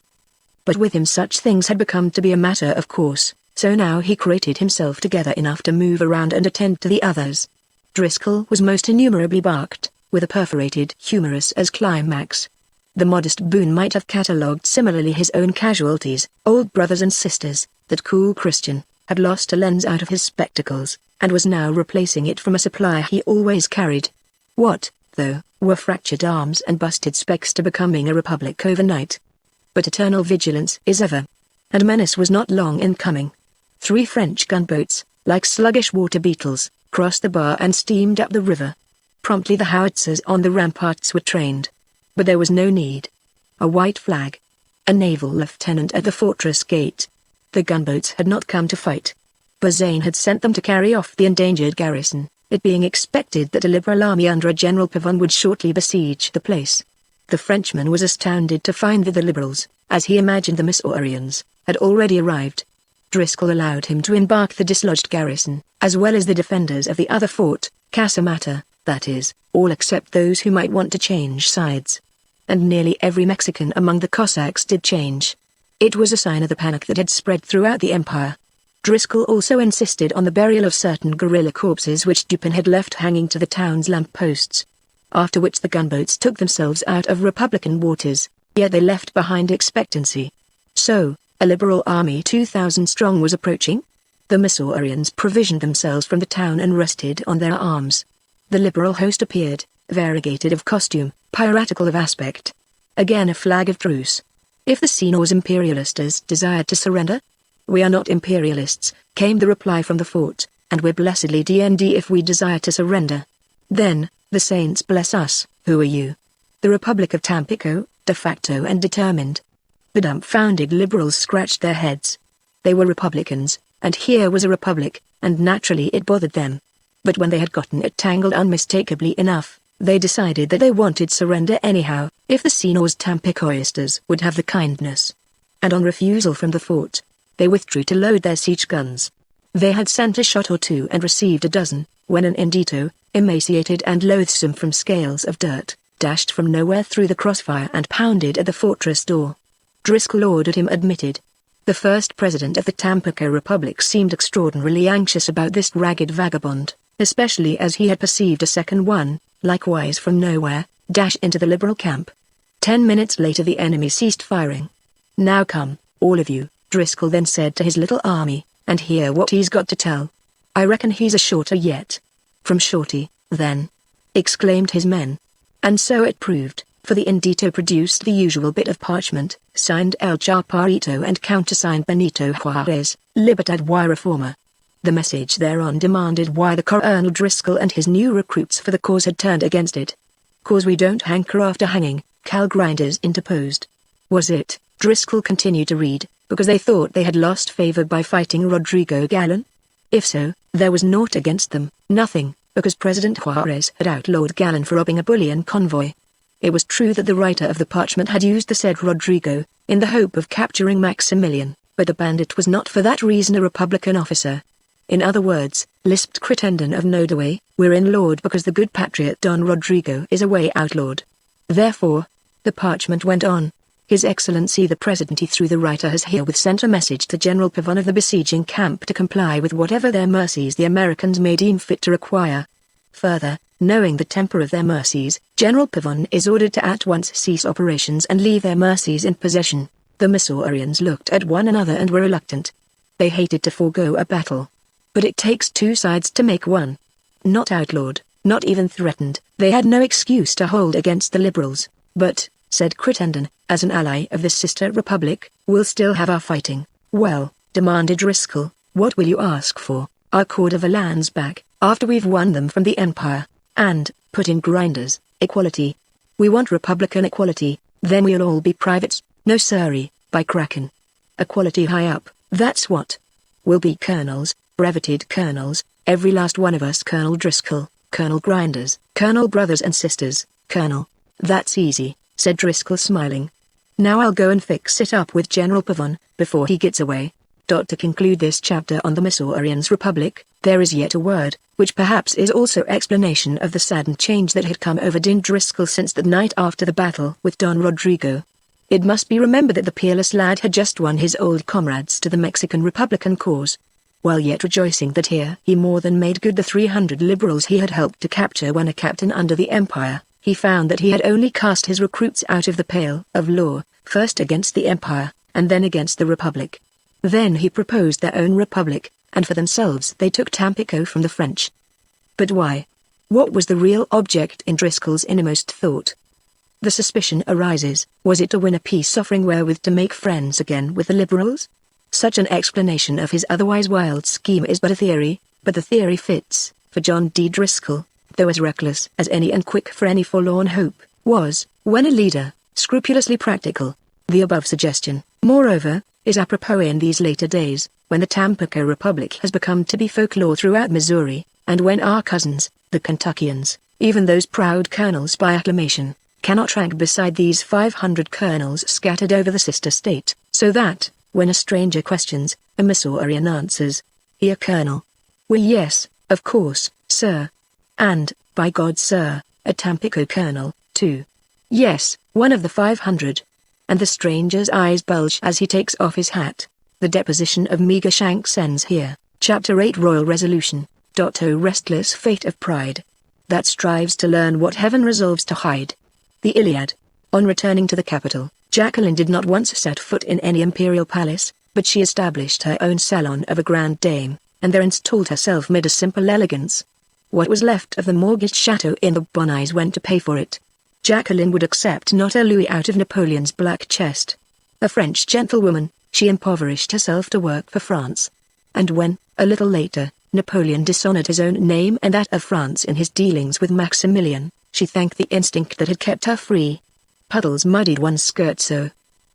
But with him such things had become to be a matter of course, so now he crated himself together enough to move around and attend to the others. Driscoll was most innumerably barked, with a perforated humerus as climax. The modest Boone might have catalogued similarly his own casualties. Old brothers and sisters, that cool Christian, had lost a lens out of his spectacles, and was now replacing it from a supply he always carried. What, though, were fractured arms and busted specs to becoming a republic overnight? But eternal vigilance is ever. And menace was not long in coming. 3 French gunboats, like sluggish water beetles, crossed the bar and steamed up the river. Promptly the howitzers on the ramparts were trained. But there was no need. A white flag. A naval lieutenant at the fortress gate. The gunboats had not come to fight. Bazaine had sent them to carry off the endangered garrison, it being expected that a liberal army under a General Pavon would shortly besiege the place. The Frenchman was astounded to find that the liberals, as he imagined the Missourians, had already arrived. Driscoll allowed him to embark the dislodged garrison, as well as the defenders of the other fort, Casamata, that is, all except those who might want to change sides. And nearly every Mexican among the Cossacks did change. It was a sign of the panic that had spread throughout the empire. Driscoll also insisted on the burial of certain guerrilla corpses which Dupin had left hanging to the town's lamp-posts. After which the gunboats took themselves out of Republican waters, yet they left behind expectancy. So, a liberal army 2,000 strong was approaching? The Missourians provisioned themselves from the town and rested on their arms. The liberal host appeared, variegated of costume, piratical of aspect. Again a flag of truce. If the Seigneur's imperialists desired to surrender? We are not imperialists, came the reply from the fort, and we're blessedly D&D if we desire to surrender. Then, the saints bless us, who are you? The Republic of Tampico, de facto and determined. The dumbfounded liberals scratched their heads. They were Republicans, and here was a republic, and naturally it bothered them. But when they had gotten it tangled unmistakably enough, they decided that they wanted surrender anyhow, if the Seigneur's Tampicoistas would have the kindness. And on refusal from the fort, they withdrew to load their siege guns. They had sent a shot or two and received a dozen, when an Indito, emaciated and loathsome from scales of dirt, dashed from nowhere through the crossfire and pounded at the fortress door. Driscoll ordered him admitted. The first president of the Tampico Republic seemed extraordinarily anxious about this ragged vagabond, especially as he had perceived a second one, likewise from nowhere, dash into the liberal camp. 10 minutes later the enemy ceased firing. Now come, all of you, Driscoll then said to his little army, and hear what he's got to tell. I reckon he's a shorter yet. From Shorty, then, exclaimed his men. And so it proved, for the Indito produced the usual bit of parchment, signed El Chaparrito and countersigned Benito Juarez, Libertad y Reforma. The message thereon demanded why the Colonel Driscoll and his new recruits for the cause had turned against it. Cause we don't hanker after hanging, Cal Grinders interposed. Was it, Driscoll continued to read, because they thought they had lost favor by fighting Rodrigo Gallon? If so, there was naught against them, nothing, because President Juarez had outlawed Gallon for robbing a bullion convoy. It was true that the writer of the parchment had used the said Rodrigo, in the hope of capturing Maximilian, but the bandit was not for that reason a Republican officer. In other words, lisped Crittenden of Nodaway, we're in Lord because the good patriot Don Rodrigo is away outlawed. Therefore, the parchment went on. His Excellency the President through the writer has herewith sent a message to General Pavon of the besieging camp to comply with whatever their mercies the Americans may deem fit to require. Further, knowing the temper of their mercies, General Pavon is ordered to at once cease operations and leave their mercies in possession. The Missourians looked at one another and were reluctant. They hated to forego a battle. But it takes two sides to make one. Not outlawed, not even threatened, they had no excuse to hold against the liberals, but, said Crittenden, as an ally of the sister republic, we'll still have our fighting. Well, demanded Driscoll, what will you ask for? Our quarter of the lands back, after we've won them from the Empire, and, put in Grinders, equality. We want Republican equality, then we'll all be privates, no siree, by Kraken. Equality high up, that's what. We'll be colonels, breveted colonels, every last one of us Colonel Driscoll, Colonel Grinders, Colonel Brothers and Sisters, Colonel. That's easy, said Driscoll smiling. Now I'll go and fix it up with General Pavon, before he gets away. To conclude this chapter on the Missourian's Republic, there is yet a word, which perhaps is also explanation of the sudden change that had come over Dean Driscoll since the night after the battle with Don Rodrigo. It must be remembered that the peerless lad had just won his old comrades to the Mexican Republican cause. While yet rejoicing that here he more than made good the 300 liberals he had helped to capture when a captain under the Empire, he found that he had only cast his recruits out of the pale of law, first against the Empire, and then against the Republic. Then he proposed their own republic, and for themselves they took Tampico from the French. But why? What was the real object in Driscoll's innermost thought? The suspicion arises, was it to win a peace offering wherewith to make friends again with the liberals? Such an explanation of his otherwise wild scheme is but a theory, but the theory fits, for John D. Driscoll, though as reckless as any and quick for any forlorn hope, was, when a leader, scrupulously practical. The above suggestion, moreover, is apropos in these later days, when the Tampico Republic has become to be folklore throughout Missouri, and when our cousins, the Kentuckians, even those proud colonels by acclamation, cannot rank beside these 500 colonels scattered over the sister state, so that, when a stranger questions, a Missourian answers, "He a colonel?" "Well, yes, of course, sir." And, "By God, sir, a Tampico colonel, too." "Yes, one of the 500. And the stranger's eyes bulge as he takes off his hat. The deposition of Meagher Shanks ends here. Chapter 8 Royal Resolution. O restless fate of pride that strives to learn what heaven resolves to hide. The Iliad. On returning to the capital, Jacqueline did not once set foot in any imperial palace, but she established her own salon of a grand dame, and there installed herself mid a simple elegance. What was left of the mortgaged chateau in the Bonnets went to pay for it. Jacqueline would accept not a louis out of Napoleon's black chest. A French gentlewoman, she impoverished herself to work for France. And when, a little later, Napoleon dishonored his own name and that of France in his dealings with Maximilian, she thanked the instinct that had kept her free. Puddles muddied one's skirt so.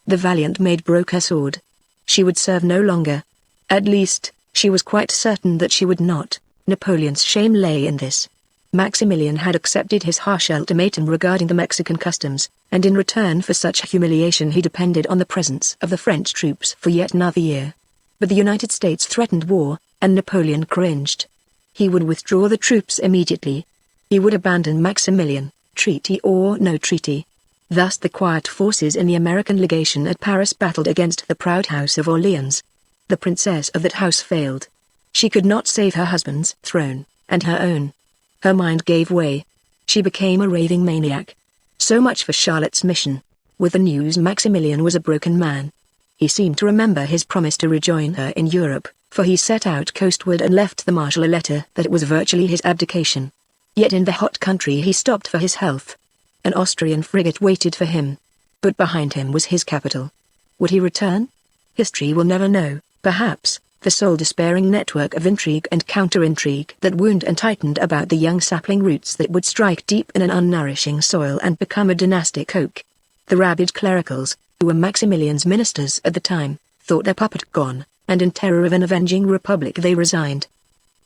The valiant maid broke her sword. She would serve no longer. At least, she was quite certain that she would not. Napoleon's shame lay in this. Maximilian had accepted his harsh ultimatum regarding the Mexican customs, and in return for such humiliation he depended on the presence of the French troops for yet another year. But the United States threatened war, and Napoleon cringed. He would withdraw the troops immediately. He would abandon Maximilian, treaty or no treaty. Thus the quiet forces in the American legation at Paris battled against the proud House of Orleans. The princess of that house failed. She could not save her husband's throne, and her own. Her mind gave way. She became a raving maniac. So much for Charlotte's mission. With the news Maximilian was a broken man. He seemed to remember his promise to rejoin her in Europe, for he set out coastward and left the Marshal a letter that was virtually his abdication. Yet in the hot country he stopped for his health. An Austrian frigate waited for him. But behind him was his capital. Would he return? History will never know, perhaps. The soul-despairing network of intrigue and counter-intrigue that wound and tightened about the young sapling roots that would strike deep in an unnourishing soil and become a dynastic oak. The rabid clericals, who were Maximilian's ministers at the time, thought their puppet gone, and in terror of an avenging republic they resigned.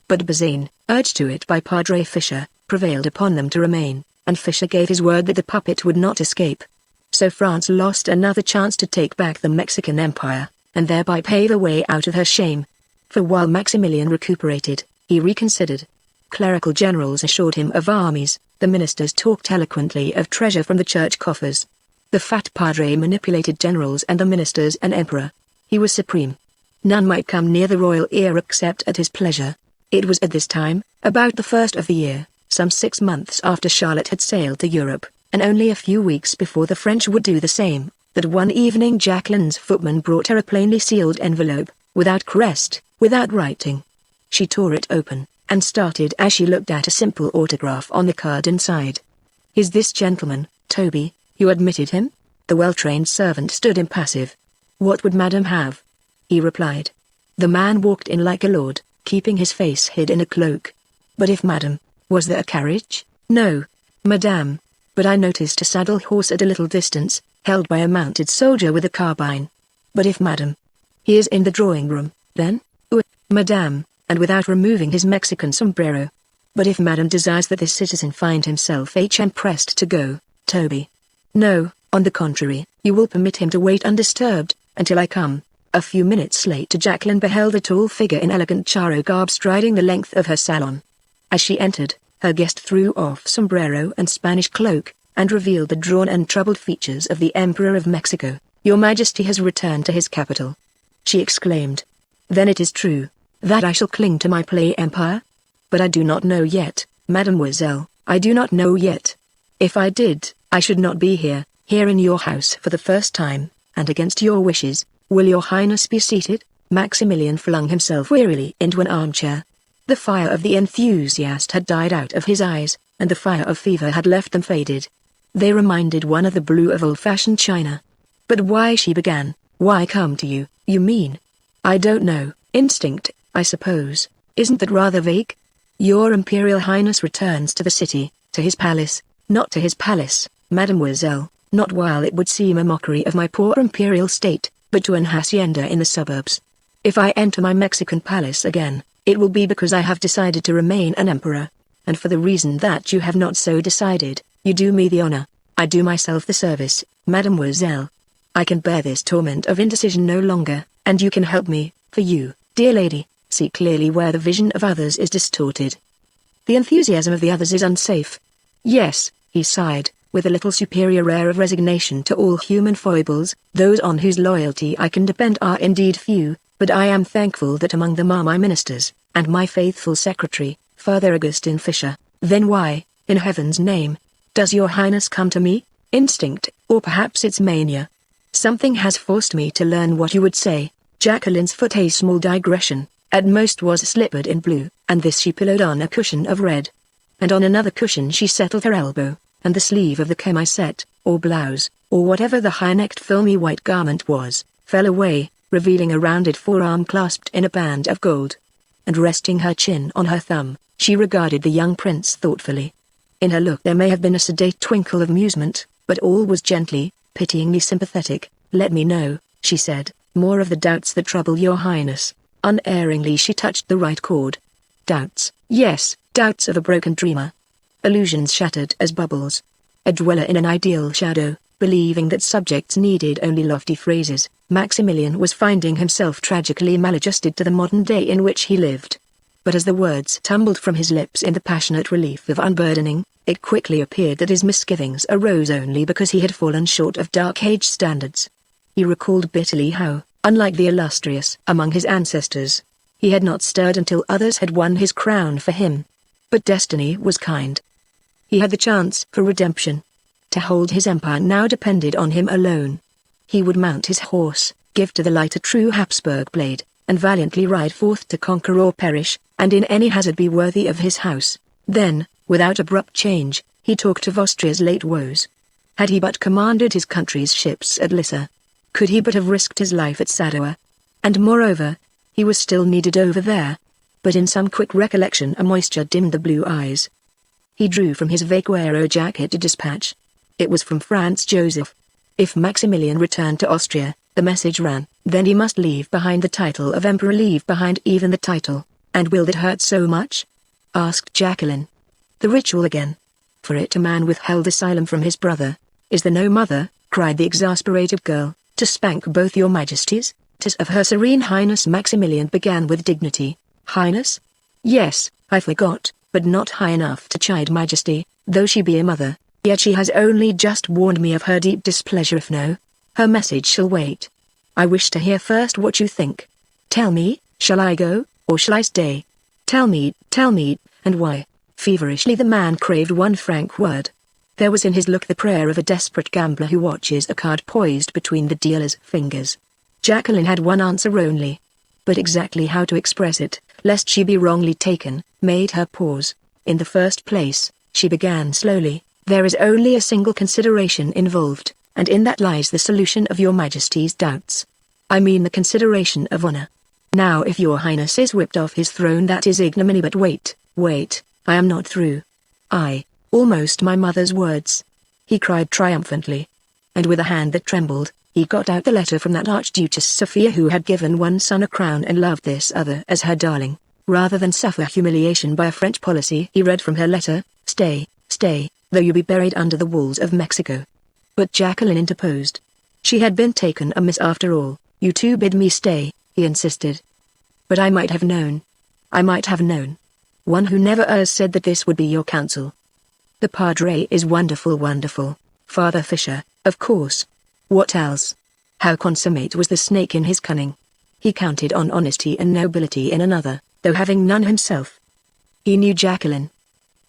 But Bazaine, urged to it by Padre Fisher, prevailed upon them to remain, and Fisher gave his word that the puppet would not escape. So France lost another chance to take back the Mexican Empire, and thereby pave a way out of her shame. For while Maximilian recuperated, he reconsidered. Clerical generals assured him of armies, the ministers talked eloquently of treasure from the church coffers. The fat padre manipulated generals and the ministers and emperor. He was supreme. None might come near the royal ear except at his pleasure. It was at this time, about the first of the year, some 6 months after Charlotte had sailed to Europe, and only a few weeks before the French would do the same, that one evening Jacqueline's footman brought her a plainly sealed envelope, without crest, without writing. She tore it open, and started as she looked at a simple autograph on the card inside. "Is this gentleman, Toby, you admitted him?" The well-trained servant stood impassive. "What would madam have?" he replied. The man walked in like a lord, keeping his face hid in a cloak. "But if madam, was there a carriage?" "No, madame, but I noticed a saddle horse at a little distance, held by a mounted soldier with a carbine." "But if madam, he is in the drawing-room, then?" "Oh, madame," and without removing his Mexican sombrero. But if Madam desires that this citizen find himself pressed to go, Toby. No, on the contrary, you will permit him to wait undisturbed, until I come. A few minutes later Jacqueline beheld a tall figure in elegant charro garb striding the length of her salon. As she entered, her guest threw off sombrero and Spanish cloak, and revealed the drawn and troubled features of the Emperor of Mexico. Your Majesty has returned to his capital, she exclaimed. Then it is true that I shall cling to my play empire? But I do not know yet, mademoiselle, I do not know yet. If I did, I should not be here in your house for the first time, and against your wishes. Will your highness be seated? Maximilian flung himself wearily into an armchair. The fire of the enthusiast had died out of his eyes, and the fire of fever had left them faded. They reminded one of the blue of old-fashioned china. But why, she began, why come to you, you mean? I don't know, instinct, I suppose. Isn't that rather vague? Your Imperial Highness returns to the city, to his palace. Not to his palace, mademoiselle, not while it would seem a mockery of my poor imperial state, but to an hacienda in the suburbs. If I enter my Mexican palace again, it will be because I have decided to remain an emperor. And for the reason that you have not so decided, you do me the honor, I do myself the service, mademoiselle. I can bear this torment of indecision no longer, and you can help me, for you, dear lady, see clearly where the vision of others is distorted. The enthusiasm of the others is unsafe. Yes, he sighed, with a little superior air of resignation to all human foibles. Those on whose loyalty I can depend are indeed few, but I am thankful that among them are my ministers, and my faithful secretary, Father Augustin Fisher. Then why, in heaven's name, does your highness come to me? Instinct, or perhaps it's mania. Something has forced me to learn what you would say. Jacqueline's foot, a small digression, at most, was slippered in blue, and this she pillowed on a cushion of red. And on another cushion she settled her elbow, and the sleeve of the chemisette, or blouse, or whatever the high-necked filmy white garment was, fell away, revealing a rounded forearm clasped in a band of gold. And resting her chin on her thumb, she regarded the young prince thoughtfully. In her look there may have been a sedate twinkle of amusement, but all was gently, pityingly sympathetic. Let me know, she said, more of the doubts that trouble your highness. Unerringly she touched the right chord. Doubts, yes, doubts of a broken dreamer. Illusions shattered as bubbles. A dweller in an ideal shadow, believing that subjects needed only lofty phrases, Maximilian was finding himself tragically maladjusted to the modern day in which he lived. But as the words tumbled from his lips in the passionate relief of unburdening, it quickly appeared that his misgivings arose only because he had fallen short of Dark Age standards. He recalled bitterly how, unlike the illustrious among his ancestors, he had not stirred until others had won his crown for him. But destiny was kind. He had the chance for redemption. To hold his empire now depended on him alone. He would mount his horse, give to the light a true Habsburg blade, and valiantly ride forth to conquer or perish, and in any hazard be worthy of his house. Then, without abrupt change, he talked of Austria's late woes. Had he but commanded his country's ships at Lissa? Could he but have risked his life at Sadowa? And moreover, he was still needed over there. But in some quick recollection a moisture dimmed the blue eyes. He drew from his vaquero jacket a dispatch. It was from Franz Joseph. If Maximilian returned to Austria, the message ran, then he must leave behind the title of emperor, leave behind even the title. And will that hurt so much? Asked Jacqueline. The ritual again. For it a man withheld asylum from his brother. Is there no mother, cried the exasperated girl, to spank both your majesties? 'Tis of her Serene Highness. Maximilian began with dignity. Highness? Yes, I forgot, but not high enough to chide Majesty, though she be a mother, yet she has only just warned me of her deep displeasure. If no, her message shall wait. I wish to hear first what you think. Tell me, shall I go, or shall I stay? Tell me, and why? Feverishly the man craved one frank word. There was in his look the prayer of a desperate gambler who watches a card poised between the dealer's fingers. Jacqueline had one answer only. But exactly how to express it, lest she be wrongly taken, made her pause. In the first place, she began slowly, there is only a single consideration involved, and in that lies the solution of your Majesty's doubts. I mean the consideration of honor. Now if your Highness is whipped off his throne, that is ignominy, but wait, I am not through. Almost my mother's words, he cried triumphantly. And with a hand that trembled, he got out the letter from that Archduchess Sophia, who had given one son a crown and loved this other as her darling. Rather than suffer humiliation by a French policy, he read from her letter, "Stay, stay, though you be buried under the walls of Mexico." But Jacqueline interposed. She had been taken amiss after all. "You too bid me stay," he insisted. "But I might have known. I might have known. One who never errs said that this would be your counsel. The Padre is wonderful, wonderful. Father Fisher, of course. What else? How consummate was the snake in his cunning. He counted on honesty and nobility in another, though having none himself. He knew Jacqueline.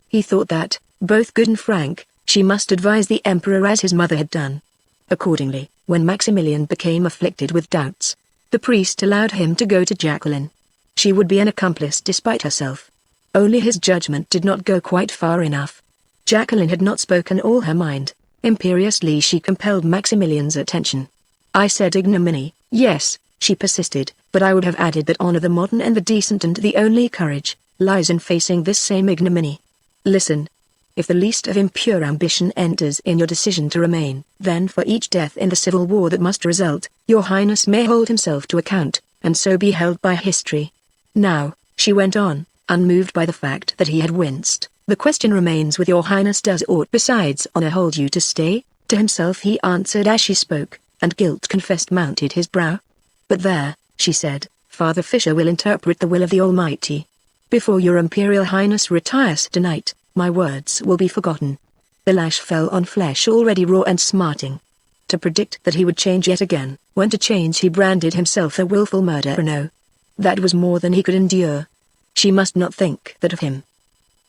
He thought that, both good and frank, she must advise the Emperor as his mother had done. Accordingly, when Maximilian became afflicted with doubts, the priest allowed him to go to Jacqueline. She would be an accomplice despite herself. Only his judgment did not go quite far enough. Jacqueline had not spoken all her mind. Imperiously she compelled Maximilian's attention. "I said ignominy, yes," she persisted, "but I would have added that honor, the modern and the decent and the only courage, lies in facing this same ignominy. Listen. If the least of impure ambition enters in your decision to remain, then for each death in the civil war that must result, your Highness may hold himself to account, and so be held by history. Now," she went on, unmoved by the fact that he had winced, "the question remains with your Highness, does aught besides honor hold you to stay?" To himself he answered as she spoke, and guilt confessed mounted his brow. "But there," she said, "Father Fisher will interpret the will of the Almighty. Before your Imperial Highness retires tonight, my words will be forgotten." The lash fell on flesh already raw and smarting. To predict that he would change yet again, when to change he branded himself a willful murderer, no. That was more than he could endure. She must not think that of him.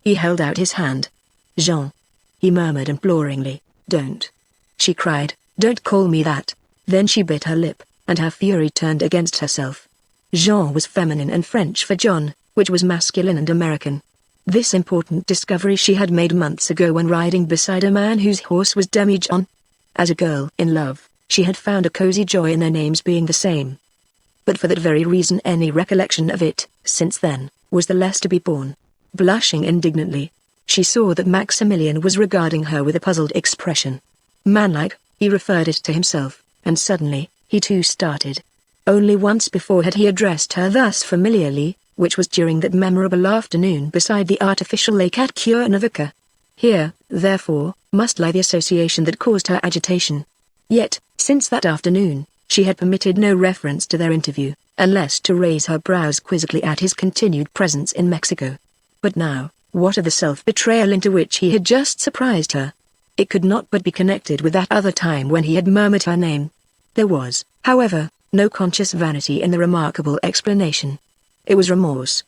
He held out his hand. "Jean," he murmured imploringly. "Don't," she cried, "don't call me that." Then she bit her lip, and her fury turned against herself. Jean was feminine and French for John, which was masculine and American. This important discovery she had made months ago when riding beside a man whose horse was Demi-John. As a girl in love, she had found a cozy joy in their names being the same. But for that very reason any recollection of it, since then, was the less to be borne. Blushing indignantly, she saw that Maximilian was regarding her with a puzzled expression. Manlike, he referred it to himself, and suddenly, he too started. Only once before had he addressed her thus familiarly, which was during that memorable afternoon beside the artificial lake at Cuernavaca. Here, therefore, must lie the association that caused her agitation. Yet, since that afternoon, she had permitted no reference to their interview, unless to raise her brows quizzically at his continued presence in Mexico. But now, what of the self-betrayal into which he had just surprised her? It could not but be connected with that other time when he had murmured her name. There was, however, no conscious vanity in the remarkable explanation. It was remorse.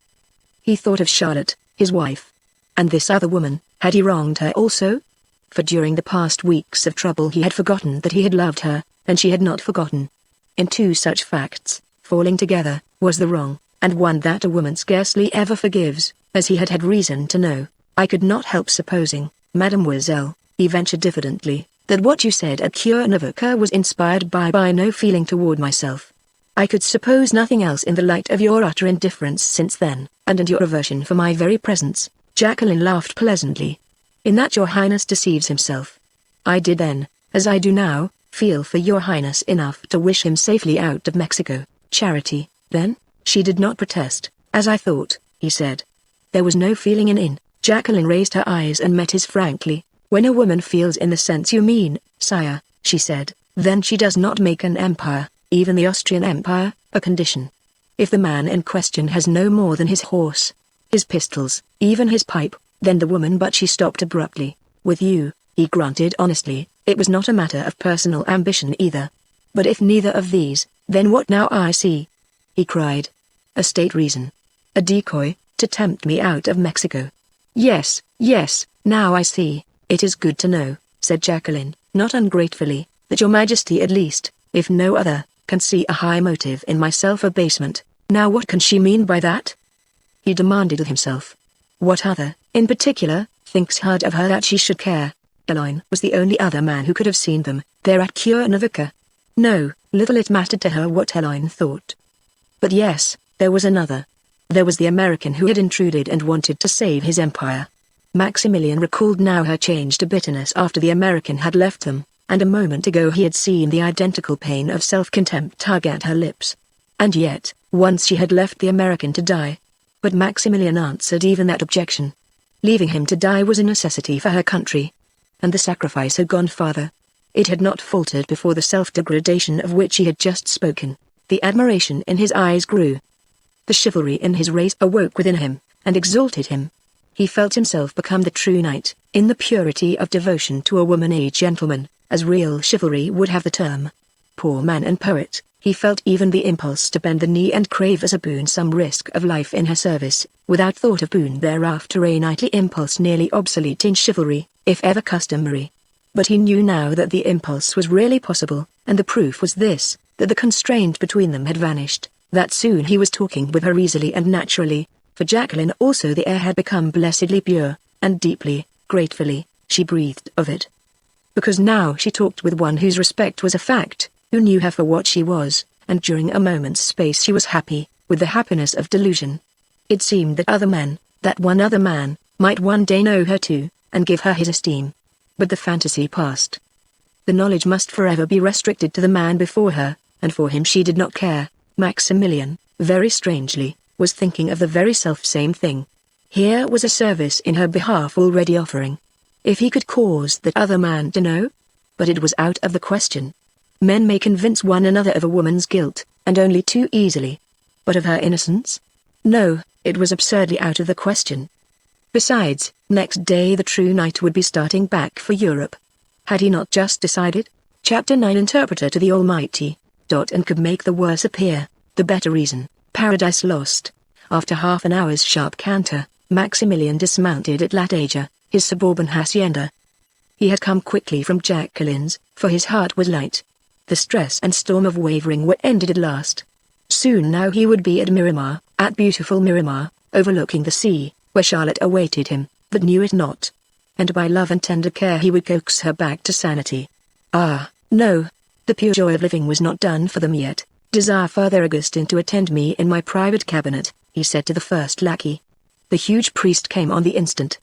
He thought of Charlotte, his wife. And this other woman, had he wronged her also? For during the past weeks of trouble he had forgotten that he had loved her, and she had not forgotten. In two such facts, falling together, was the wrong, and one that a woman scarcely ever forgives, as he had had reason to know. "I could not help supposing, mademoiselle," he ventured diffidently, "that what you said at Cuernavaca was inspired by no feeling toward myself. I could suppose nothing else in the light of your utter indifference since then, and your aversion for my very presence." Jacqueline laughed pleasantly. "In that your Highness deceives himself. I did then, as I do now, feel for your Highness enough to wish him safely out of Mexico." "Charity, then?" She did not protest. "As I thought," he said. There was no feeling in. Jacqueline raised her eyes and met his frankly. "When a woman feels in the sense you mean, sire," she said, "then she does not make an empire, even the Austrian Empire, a condition. If the man in question has no more than his horse, his pistols, even his pipe, then the woman—" But she stopped abruptly. "With you," he granted honestly, "it was not a matter of personal ambition either. But if neither of these, then what now I see," he cried. "A state reason. A decoy, to tempt me out of Mexico." "Yes, yes, now I see. It is good to know," said Jacqueline, not ungratefully, "that your Majesty at least, if no other, can see a high motive in my self-abasement." Now what can she mean by that? He demanded of himself. What other, in particular, thinks hard of her that she should care? Eugene was the only other man who could have seen them, there at Cuernavaca. No, little it mattered to her what Eugene thought. But yes, there was another. There was the American who had intruded and wanted to save his empire. Maximilian recalled now her change to bitterness after the American had left them, and a moment ago he had seen the identical pain of self-contempt tug at her lips. And yet, once she had left the American to die. But Maximilian answered even that objection. Leaving him to die was a necessity for her country. And the sacrifice had gone farther. It had not faltered before the self-degradation of which he had just spoken. The admiration in his eyes grew. The chivalry in his race awoke within him, and exalted him. He felt himself become the true knight, in the purity of devotion to a woman, a gentleman, as real chivalry would have the term. Poor man and poet, he felt even the impulse to bend the knee and crave as a boon some risk of life in her service, without thought of boon thereafter, a knightly impulse nearly obsolete in chivalry, if ever customary. But he knew now that the impulse was really possible, and the proof was this, that the constraint between them had vanished, that soon he was talking with her easily and naturally. For Jacqueline also the air had become blessedly pure, and deeply, gratefully, she breathed of it. Because now she talked with one whose respect was a fact, who knew her for what she was, and during a moment's space she was happy, with the happiness of delusion. It seemed that other men, that one other man, might one day know her too, and give her his esteem. But the fantasy passed. The knowledge must forever be restricted to the man before her, and for him she did not care. Maximilian, very strangely, was thinking of the very self-same thing. Here was a service in her behalf already offering. If he could cause that other man to know? But it was out of the question. Men may convince one another of a woman's guilt, and only too easily. But of her innocence? No, it was absurdly out of the question. Besides, next day the true knight would be starting back for Europe. Had he not just decided? Chapter 9 Interpreter to the Almighty. And could make the worse appear, the better reason. Paradise Lost. After half an hour's sharp canter, Maximilian dismounted at Lataja, his suburban hacienda. He had come quickly from Jacqueline's, for his heart was light. The stress and storm of wavering were ended at last. Soon now he would be at Miramar, at beautiful Miramar, overlooking the sea, where Charlotte awaited him, but knew it not. And by love and tender care he would coax her back to sanity. Ah, no. The pure joy of living was not done for them yet. Desire Father Augustine to attend me in my private cabinet, he said to the first lackey. The huge priest came on the instant.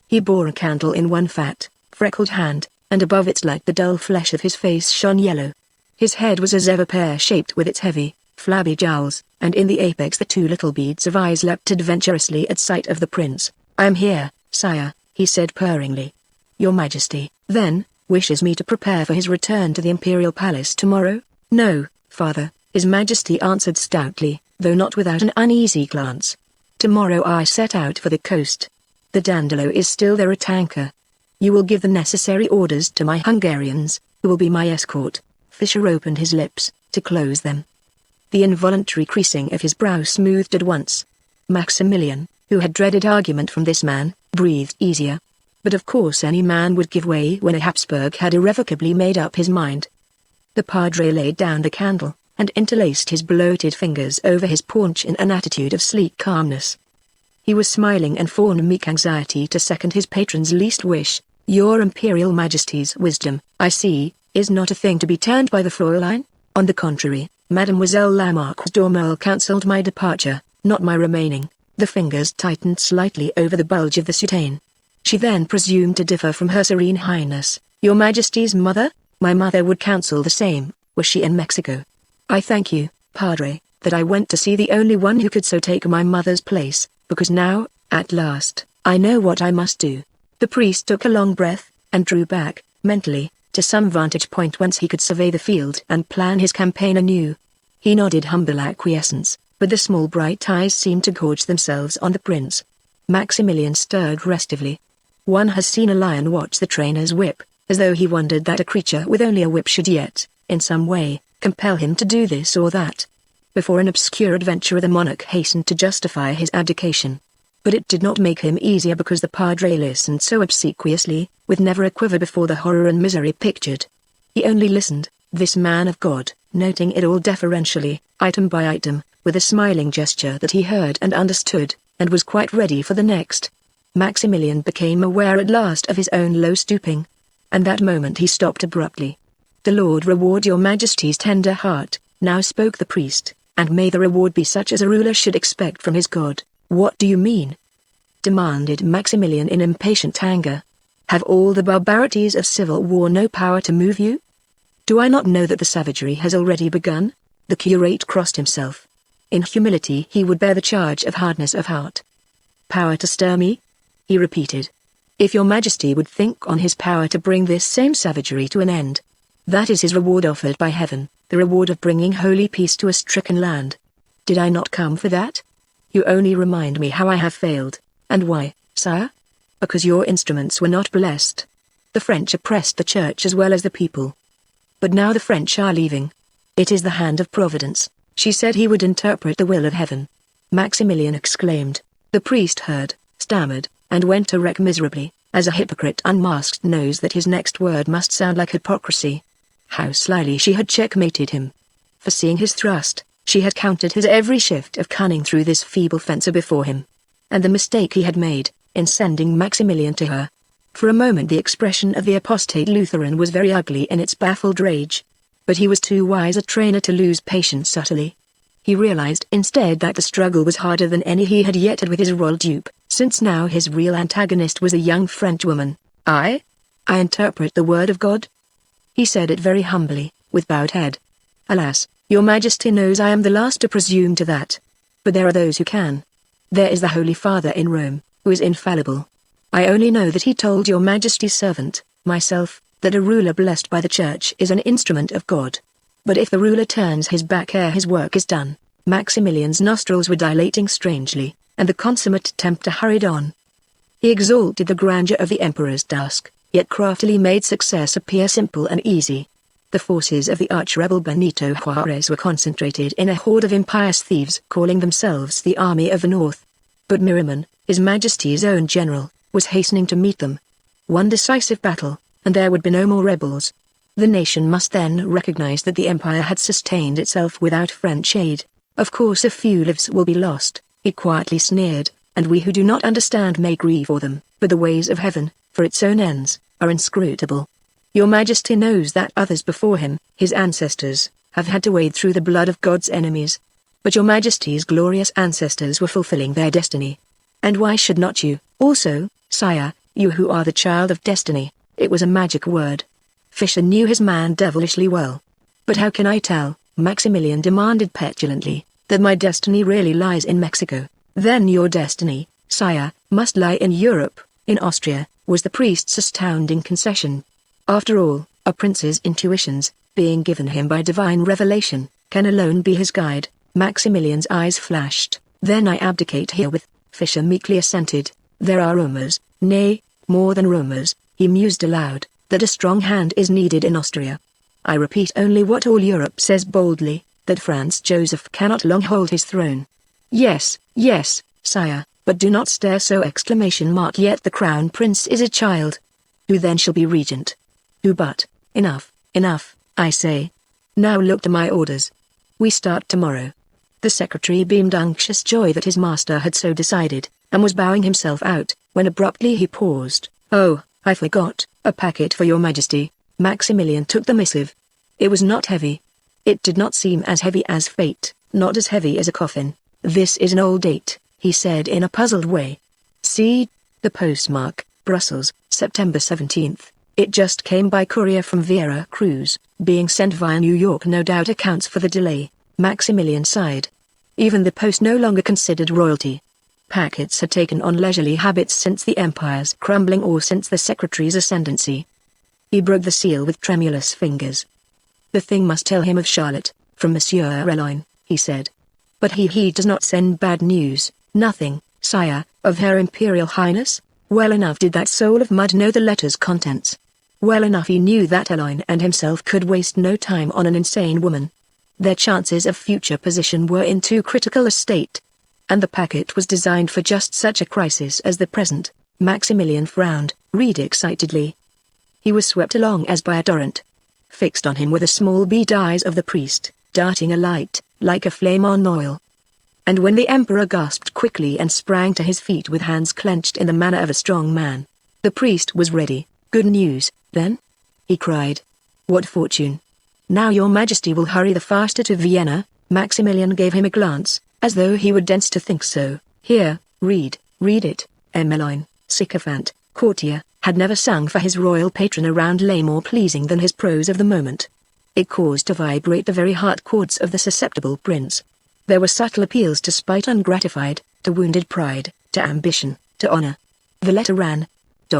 He bore a candle in one fat, freckled hand, and above its light the dull flesh of his face shone yellow. His head was as ever pear-shaped with its heavy, flabby jowls, and in the apex the two little beads of eyes leapt adventurously at sight of the prince. I am here, sire, he said purringly. Your Majesty, then, wishes me to prepare for his return to the imperial palace tomorrow? No, father, his Majesty answered stoutly, though not without an uneasy glance. Tomorrow I set out for the coast. The Dandolo is still there at anchor. You will give the necessary orders to my Hungarians, who will be my escort. Fisher opened his lips, to close them. The involuntary creasing of his brow smoothed at once. Maximilian, who had dreaded argument from this man, breathed easier. But of course any man would give way when a Habsburg had irrevocably made up his mind. The padre laid down the candle, and interlaced his bloated fingers over his paunch in an attitude of sleek calmness. He was smiling and full of meek anxiety to second his patron's least wish. Your Imperial Majesty's wisdom, I see, is not a thing to be turned by the Fräulein. On the contrary, Mademoiselle la Marquise d'Aumale counselled my departure, not my remaining. The fingers tightened slightly over the bulge of the soutane. She then presumed to differ from her Serene Highness, Your Majesty's mother? My mother would counsel the same, were she in Mexico. I thank you, Padre, that I went to see the only one who could so take my mother's place, because now, at last, I know what I must do. The priest took a long breath, and drew back, mentally, to some vantage point whence he could survey the field and plan his campaign anew. He nodded humble acquiescence, but the small bright eyes seemed to gorge themselves on the prince. Maximilian stirred restively. One has seen a lion watch the trainer's whip, as though he wondered that a creature with only a whip should yet, in some way, compel him to do this or that. Before an obscure adventurer the monarch hastened to justify his abdication. But it did not make him easier because the padre listened so obsequiously, with never a quiver before the horror and misery pictured. He only listened, this man of God, noting it all deferentially, item by item, with a smiling gesture that he heard and understood, and was quite ready for the next. Maximilian became aware at last of his own low stooping. And that moment he stopped abruptly. The Lord reward your Majesty's tender heart, now spoke the priest, and may the reward be such as a ruler should expect from his God. What do you mean? Demanded Maximilian in impatient anger. Have all the barbarities of civil war no power to move you? Do I not know that the savagery has already begun? The curate crossed himself. In humility he would bear the charge of hardness of heart. "Power to stir me?" he repeated. "If your majesty would think on his power to bring this same savagery to an end. That is his reward offered by heaven, the reward of bringing holy peace to a stricken land. Did I not come for that? You only remind me how I have failed. And why, sire? Because your instruments were not blessed. The French oppressed the church as well as the people. But now the French are leaving. It is the hand of Providence." She said he would interpret the will of heaven. Maximilian exclaimed. The priest heard, stammered, and went to wreck miserably, as a hypocrite unmasked knows that his next word must sound like hypocrisy. How slyly she had checkmated him. Foreseeing his thrust, she had countered his every shift of cunning through this feeble fencer before him. And the mistake he had made, in sending Maximilian to her. For a moment the expression of the apostate Lutheran was very ugly in its baffled rage. But he was too wise a trainer to lose patience subtly. He realized instead that the struggle was harder than any he had yet had with his royal dupe, since now his real antagonist was a young French woman. I interpret the word of God?" He said it very humbly, with bowed head. "Alas, your majesty knows I am the last to presume to that. But there are those who can. There is the Holy Father in Rome, who is infallible. I only know that he told your majesty's servant, myself, that a ruler blessed by the church is an instrument of God. But if the ruler turns his back ere his work is done." Maximilian's nostrils were dilating strangely, and the consummate tempter hurried on. He exalted the grandeur of the emperor's task, yet craftily made success appear simple and easy. The forces of the arch-rebel Benito Juarez were concentrated in a horde of impious thieves calling themselves the Army of the North. But Miraman, His Majesty's own general, was hastening to meet them. One decisive battle, and there would be no more rebels. The nation must then recognize that the empire had sustained itself without French aid. "Of course a few lives will be lost," he quietly sneered, "and we who do not understand may grieve for them, but the ways of heaven, for its own ends, are inscrutable. Your Majesty knows that others before him, his ancestors, have had to wade through the blood of God's enemies. But your Majesty's glorious ancestors were fulfilling their destiny. And why should not you, also, sire, you who are the child of destiny?" It was a magic word. Fisher knew his man devilishly well. "But how can I tell," Maximilian demanded petulantly, "that my destiny really lies in Mexico?" "Then your destiny, sire, must lie in Europe, in Austria," was the priest's astounding concession. After all, a prince's intuitions, being given him by divine revelation, can alone be his guide. Maximilian's eyes flashed. "Then I abdicate herewith," Fisher meekly assented. "There are rumors, nay, more than rumors," he mused aloud, "that a strong hand is needed in Austria. I repeat only what all Europe says boldly, that Franz Joseph cannot long hold his throne." Yes, sire, but do not stare so ! Yet the crown prince is a child. Who then shall be regent? Who but? Enough, I say. Now look to my orders. We start tomorrow." The secretary beamed anxious joy that his master had so decided, and was bowing himself out, when abruptly he paused. "Oh, I forgot, a packet for your majesty." Maximilian took the missive. It was not heavy. It did not seem as heavy as fate, not as heavy as a coffin. "This is an old date," he said in a puzzled way. "See, the postmark, Brussels, September 17th. It just came by courier from Vera Cruz, being sent via New York no doubt accounts for the delay." Maximilian sighed. Even the post no longer considered royalty. Packets had taken on leisurely habits since the empire's crumbling or since the secretary's ascendancy. He broke the seal with tremulous fingers. "The thing must tell him of Charlotte, from Monsieur Eloin," he said. "But he does not send bad news." "Nothing, sire, of Her Imperial Highness?" Well enough did that soul of mud know the letter's contents. Well enough he knew that Eloin and himself could waste no time on an insane woman. Their chances of future position were in too critical a state. And the packet was designed for just such a crisis as the present. Maximilian frowned, read excitedly. He was swept along as by a torrent. Fixed on him were the small bead eyes of the priest, darting a light, like a flame on oil. And when the emperor gasped quickly and sprang to his feet with hands clenched in the manner of a strong man, the priest was ready. "Good news, then?" he cried. "What fortune? Now your majesty will hurry the faster to Vienna." Maximilian gave him a glance, as though he were dense to think so. "Here, read it." Emeline, sycophant, courtier, had never sung for his royal patron a roundelay more pleasing than his prose of the moment. It caused to vibrate the very heart chords of the susceptible prince. There were subtle appeals to spite ungratified, to wounded pride, to ambition, to honor. The letter ran,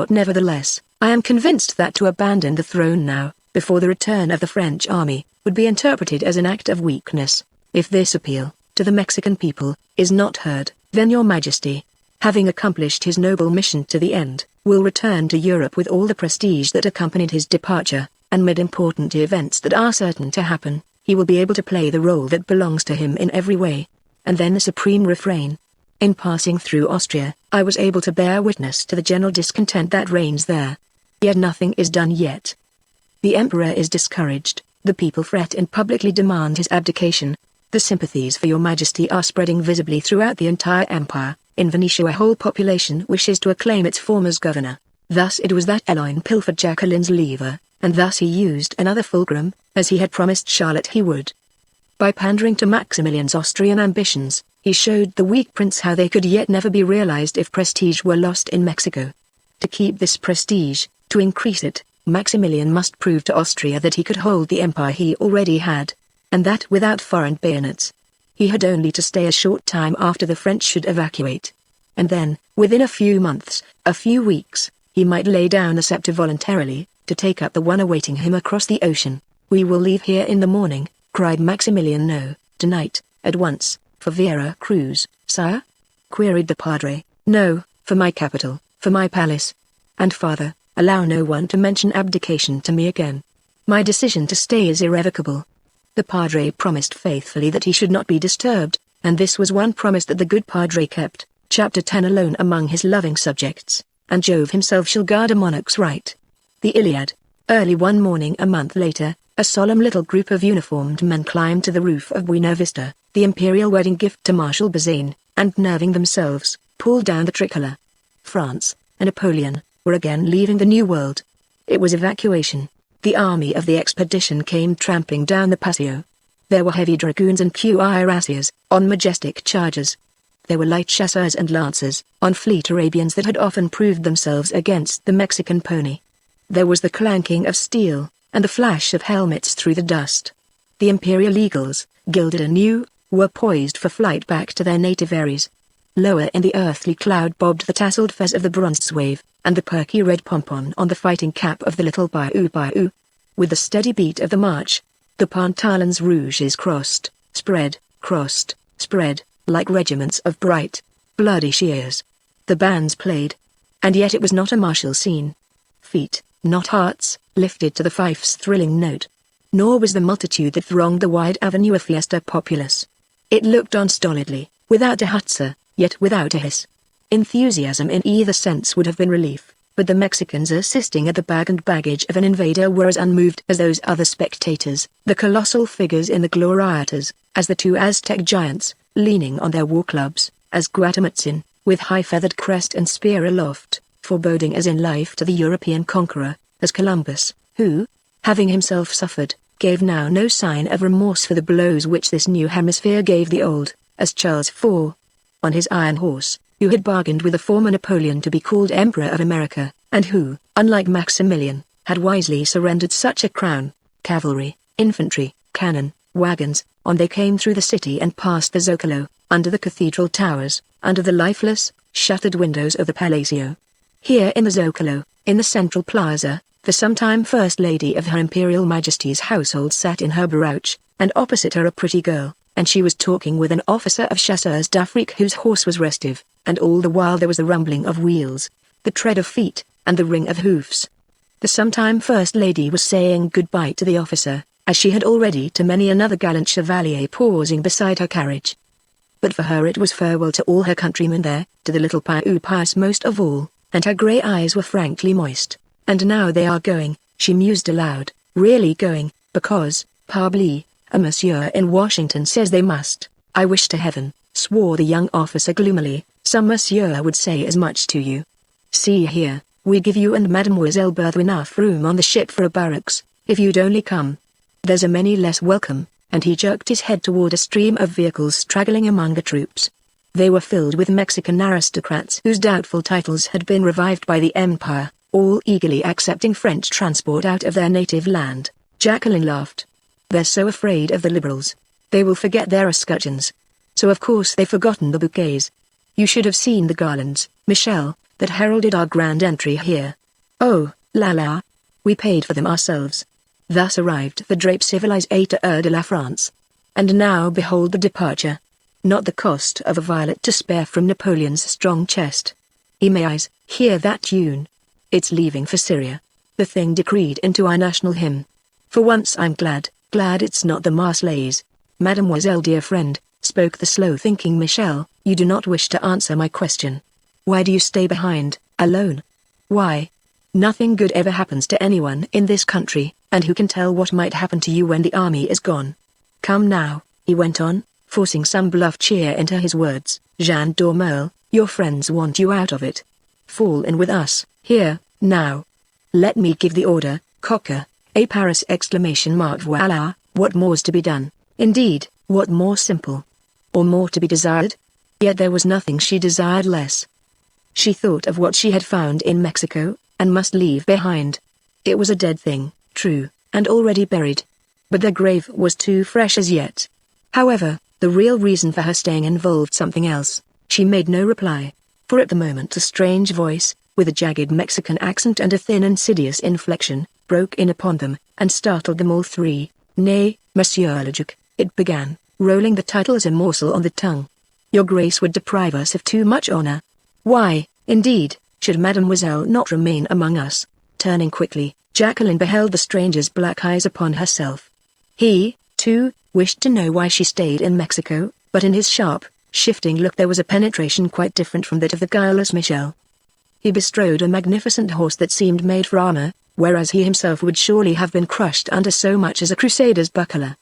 Nevertheless, I am convinced that to abandon the throne now, before the return of the French army, would be interpreted as an act of weakness. If this appeal, to the Mexican people, is not heard, then your Majesty, having accomplished his noble mission to the end, will return to Europe with all the prestige that accompanied his departure, and amid important events that are certain to happen, he will be able to play the role that belongs to him in every way. And then the supreme refrain. In passing through Austria, I was able to bear witness to the general discontent that reigns there. Yet nothing is done yet. The emperor is discouraged, the people fret and publicly demand his abdication. The sympathies for your Majesty are spreading visibly throughout the entire empire. In Venetia a whole population wishes to acclaim its former governor. Thus it was that Eloin pilfered Jacqueline's lever, and thus he used another fulcrum, as he had promised Charlotte he would. By pandering to Maximilian's Austrian ambitions, he showed the weak prince how they could yet never be realized if prestige were lost in Mexico. To keep this prestige, to increase it, Maximilian must prove to Austria that he could hold the empire he already had, and that without foreign bayonets. He had only to stay a short time after the French should evacuate. And then, within a few months, a few weeks, he might lay down the scepter voluntarily, to take up the one awaiting him across the ocean. We will leave here in the morning, cried Maximilian. No, tonight, at once, for Vera Cruz, sire? Queried the padre. No, for my capital, for my palace. And father, allow no one to mention abdication to me again. My decision to stay is irrevocable. The padre promised faithfully that he should not be disturbed, and this was one promise that the good padre kept. Chapter 10 Alone among his loving subjects, and Jove himself shall guard a monarch's right. The Iliad. Early one morning a month later, a solemn little group of uniformed men climbed to the roof of Buena Vista, the imperial wedding gift to Marshal Bazaine, and nerving themselves, pulled down the tricolor. France, and Napoleon, were again leaving the New World. It was evacuation. The army of the expedition came tramping down the Paseo. There were heavy dragoons and cuirassiers, on majestic chargers. There were light chasseurs and lancers, on fleet Arabians that had often proved themselves against the Mexican pony. There was the clanking of steel, and the flash of helmets through the dust. The imperial eagles, gilded anew, were poised for flight back to their native eyries. Lower in the earthly cloud bobbed the tasseled fez of the bronzed wave, and the perky red pompon on the fighting cap of the little Bayou. With the steady beat of the march, the pantalons rouges crossed, spread, like regiments of bright, bloody shears. The bands played. And yet it was not a martial scene. Feet, not hearts, lifted to the fife's thrilling note. Nor was the multitude that thronged the wide avenue a fiesta populace. It looked on stolidly, without a hutzer, yet without a hiss. Enthusiasm in either sense would have been relief, but the Mexicans assisting at the bag and baggage of an invader were as unmoved as those other spectators, the colossal figures in the glorietas, as the two Aztec giants, leaning on their war clubs, as Guatematzin, with high feathered crest and spear aloft, foreboding as in life to the European conqueror, as Columbus, who, having himself suffered, gave now no sign of remorse for the blows which this new hemisphere gave the old, as Charles IV, on his iron horse, who had bargained with the former Napoleon to be called Emperor of America, and who, unlike Maximilian, had wisely surrendered such a crown. Cavalry, infantry, cannon, wagons, on they came through the city and past the Zocalo, under the cathedral towers, under the lifeless, shuttered windows of the Palacio. Here in the Zocalo, in the central plaza, the sometime First Lady of Her Imperial Majesty's household sat in her barouche, and opposite her a pretty girl, and she was talking with an officer of chasseurs d'Afrique whose horse was restive, and all the while there was the rumbling of wheels, the tread of feet, and the ring of hoofs. The sometime First Lady was saying goodbye to the officer, as she had already to many another gallant chevalier pausing beside her carriage. But for her it was farewell to all her countrymen there, to the little Piu Pius most of all, and her grey eyes were frankly moist. And now they are going, she mused aloud, really going, because, parbleu, a monsieur in Washington says they must. I wish to heaven, swore the young officer gloomily, some monsieur would say as much to you. See here, we give you and Mademoiselle Berthe enough room on the ship for a barracks, if you'd only come. There's a many less welcome, and he jerked his head toward a stream of vehicles straggling among the troops. They were filled with Mexican aristocrats whose doubtful titles had been revived by the Empire, all eagerly accepting French transport out of their native land. Jacqueline laughed. They're so afraid of the liberals. They will forget their escutcheons. so of course they've forgotten the bouquets. You should have seen the garlands, Michelle, that heralded our grand entry here. Oh, Lyle. We paid for them ourselves. Thus arrived the draped civilisateur de la France. And now behold the departure. Not the cost of a violet to spare from Napoleon's strong chest. Emayes, hear that tune. It's leaving for Syria. The thing decreed into our national hymn. For once I'm glad it's not the Marseillaise. Mademoiselle dear friend, spoke the slow-thinking Michelle, you do not wish to answer my question. Why do you stay behind, alone? Why? Nothing good ever happens to anyone in this country, and who can tell what might happen to you when the army is gone? Come now, he went on, forcing some bluff cheer into his words, Jeanne Dormeul, your friends want you out of it. Fall in with us, here, now. Let me give the order, Cocker, a Paris exclamation mark voila, what more's to be done, indeed, what more simple? Or more to be desired? Yet there was nothing she desired less. She thought of what she had found in Mexico, and must leave behind. It was a dead thing, true, and already buried. But the grave was too fresh as yet. However, the real reason for her staying involved something else. She made no reply, for at the moment a strange voice, with a jagged Mexican accent and a thin insidious inflection, broke in upon them, and startled them all three. Nay, Monsieur le Duc, it began, rolling the title as a morsel on the tongue. Your Grace would deprive us of too much honor. Why, indeed, should Mademoiselle not remain among us? Turning quickly, Jacqueline beheld the stranger's black eyes upon herself. He, too, wished to know why she stayed in Mexico, but in his sharp, shifting look there was a penetration quite different from that of the guileless Michelle. He bestrode a magnificent horse that seemed made for armor, whereas he himself would surely have been crushed under so much as a crusader's buckler.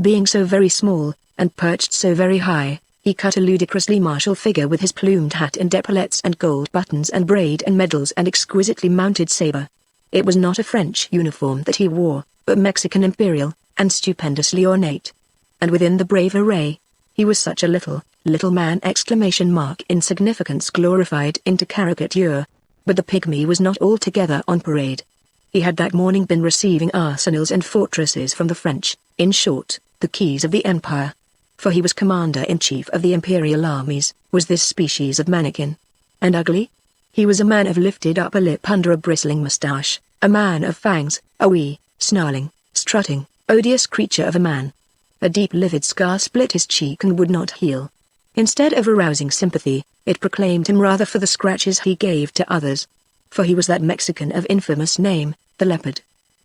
Being so very small, and perched so very high, he cut a ludicrously martial figure with his plumed hat and epaulettes and gold buttons and braid and medals and exquisitely mounted saber. It was not a French uniform that he wore, but Mexican imperial, and stupendously ornate. And within the brave array, he was such a little man exclamation mark insignificance glorified into caricature. But the pygmy was not altogether on parade. He had that morning been receiving arsenals and fortresses from the French, in short, the keys of the empire. For he was commander-in-chief of the imperial armies, was this species of mannequin. And ugly? He was a man of lifted upper lip under a bristling moustache, a man of fangs, a wee, snarling, strutting, odious creature of a man. A deep livid scar split his cheek and would not heal. Instead of arousing sympathy, it proclaimed him rather for the scratches he gave to others. For he was that Mexican of infamous name, the Leopard.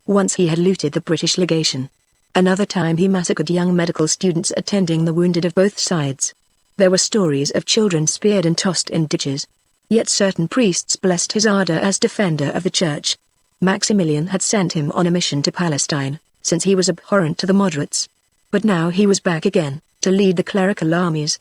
Once he had looted the British legation. Another time he massacred young medical students attending the wounded of both sides. There were stories of children speared and tossed in ditches. Yet certain priests blessed his ardor as defender of the church. Maximilian had sent him on a mission to Palestine, since he was abhorrent to the moderates. But now he was back again, to lead the clerical armies.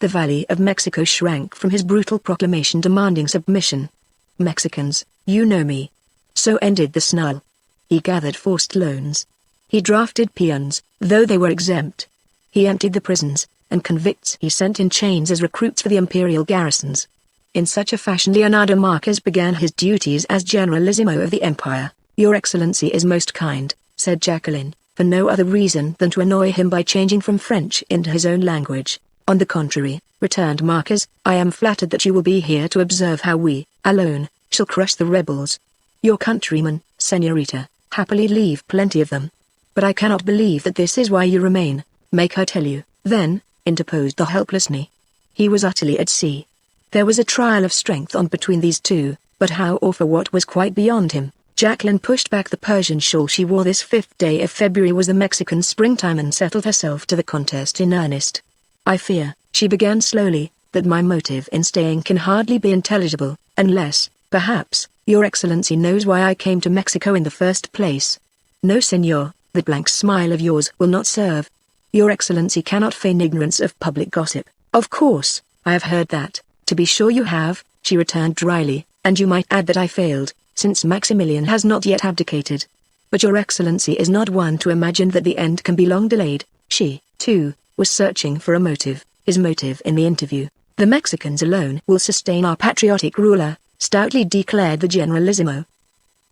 The Valley of Mexico shrank from his brutal proclamation demanding submission. Mexicans, you know me. So ended the snarl. He gathered forced loans. He drafted peons, though they were exempt. He emptied the prisons, and convicts he sent in chains as recruits for the imperial garrisons. In such a fashion Leonardo Marquez began his duties as Generalissimo of the Empire. Your Excellency is most kind, said Jacqueline, for no other reason than to annoy him by changing from French into his own language. On the contrary, returned Marquez, I am flattered that you will be here to observe how we, alone, shall crush the rebels. Your countrymen, señorita, happily leave plenty of them. But I cannot believe that this is why you remain. Make her tell you, then, interposed the helpless knee. He was utterly at sea. There was a trial of strength on between these two, but how or for what was quite beyond him. Jacqueline pushed back the Persian shawl she wore this 5th day of February was the Mexican springtime and settled herself to the contest in earnest. I fear, she began slowly, that my motive in staying can hardly be intelligible, unless, perhaps, Your Excellency knows why I came to Mexico in the first place. No, senor. That blank smile of yours will not serve. Your Excellency cannot feign ignorance of public gossip. Of course, I have heard that. To be sure you have, she returned dryly, and you might add that I failed, since Maximilian has not yet abdicated. But Your Excellency is not one to imagine that the end can be long delayed. She, too, was searching for a motive, his motive in the interview. The Mexicans alone will sustain our patriotic ruler, stoutly declared the Generalissimo.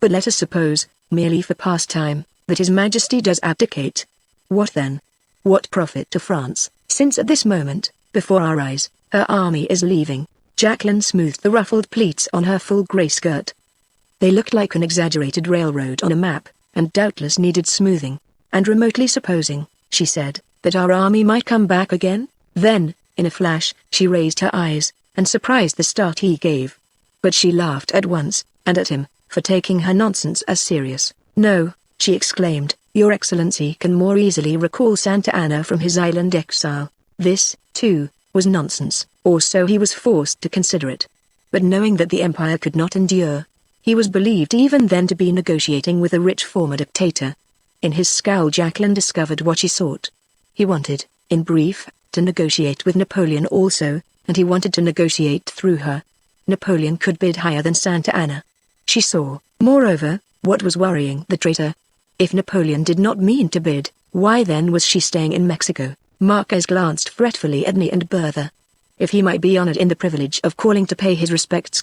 But let us suppose, merely for pastime, that His Majesty does abdicate. What then? What profit to France, since at this moment, before our eyes, her army is leaving." Jacqueline smoothed the ruffled pleats on her full grey skirt. They looked like an exaggerated railroad on a map, and doubtless needed smoothing. "And remotely supposing," she said, "that our army might come back again?" Then, in a flash, she raised her eyes, and surprised the start he gave. But she laughed at once, and at him, for taking her nonsense as serious. "No," she exclaimed, "Your Excellency can more easily recall Santa Anna from his island exile." This, too, was nonsense, or so he was forced to consider it. But knowing that the empire could not endure, he was believed even then to be negotiating with a rich former dictator. In his scowl Jacqueline discovered what she sought. He wanted, in brief, to negotiate with Napoleon also, and he wanted to negotiate through her. Napoleon could bid higher than Santa Anna. She saw, moreover, what was worrying the traitor. If Napoleon did not mean to bid, why then was she staying in Mexico? Marquez glanced fretfully at Ney and Bertha. If he might be honored in the privilege of calling to pay his respects ?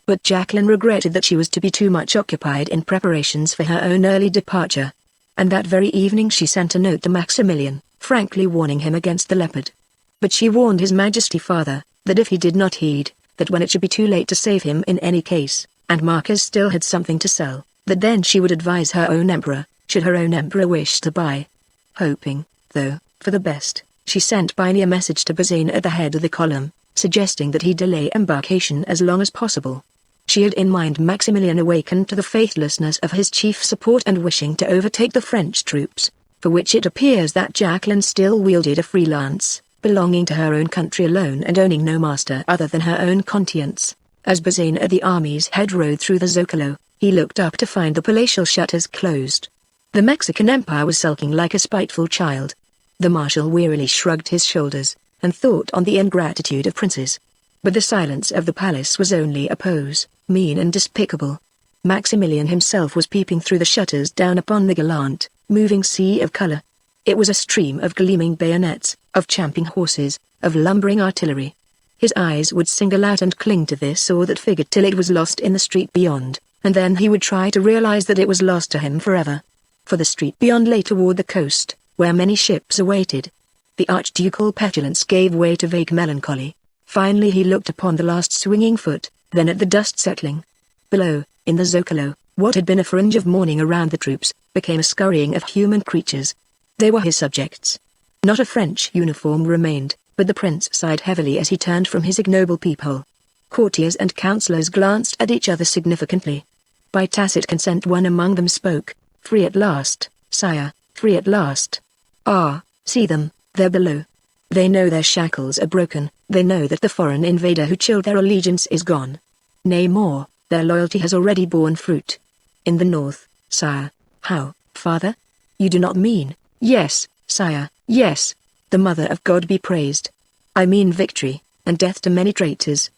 But Jacqueline regretted that she was to be too much occupied in preparations for her own early departure. And that very evening she sent a note to Maximilian, frankly warning him against the leopard. But she warned His Majesty Father, that if he did not heed, that when it should be too late to save him in any case, and Marquez still had something to sell, that then she would advise her own emperor, should her own emperor wish to buy. Hoping, though, for the best, she sent by a message to Bazaine at the head of the column, suggesting that he delay embarkation as long as possible. She had in mind Maximilian awakened to the faithlessness of his chief support and wishing to overtake the French troops, for which it appears that Jacqueline still wielded a free lance, belonging to her own country alone and owning no master other than her own conscience. As Bazaine at the army's head rode through the Zocalo, he looked up to find the palatial shutters closed. The Mexican Empire was sulking like a spiteful child. The marshal wearily shrugged his shoulders, and thought on the ingratitude of princes. But the silence of the palace was only a pose, mean and despicable. Maximilian himself was peeping through the shutters down upon the gallant, moving sea of color. It was a stream of gleaming bayonets, of champing horses, of lumbering artillery. His eyes would single out and cling to this or that figure till it was lost in the street beyond, and then he would try to realize that it was lost to him forever. For the street beyond lay toward the coast, where many ships awaited. The archducal petulance gave way to vague melancholy. Finally he looked upon the last swinging foot, then at the dust settling. Below, in the Zocalo, what had been a fringe of mourning around the troops, became a scurrying of human creatures. They were his subjects. Not a French uniform remained, but the prince sighed heavily as he turned from his ignoble peephole. Courtiers and councillors glanced at each other significantly. By tacit consent one among them spoke, "Free at last, sire, free at last. Ah, see them, they're below. They know their shackles are broken, they know that the foreign invader who chilled their allegiance is gone. Nay more, their loyalty has already borne fruit. In the north, sire." "How, father? You do not mean—" "Yes, sire, yes. The Mother of God be praised. I mean victory, and death to many traitors.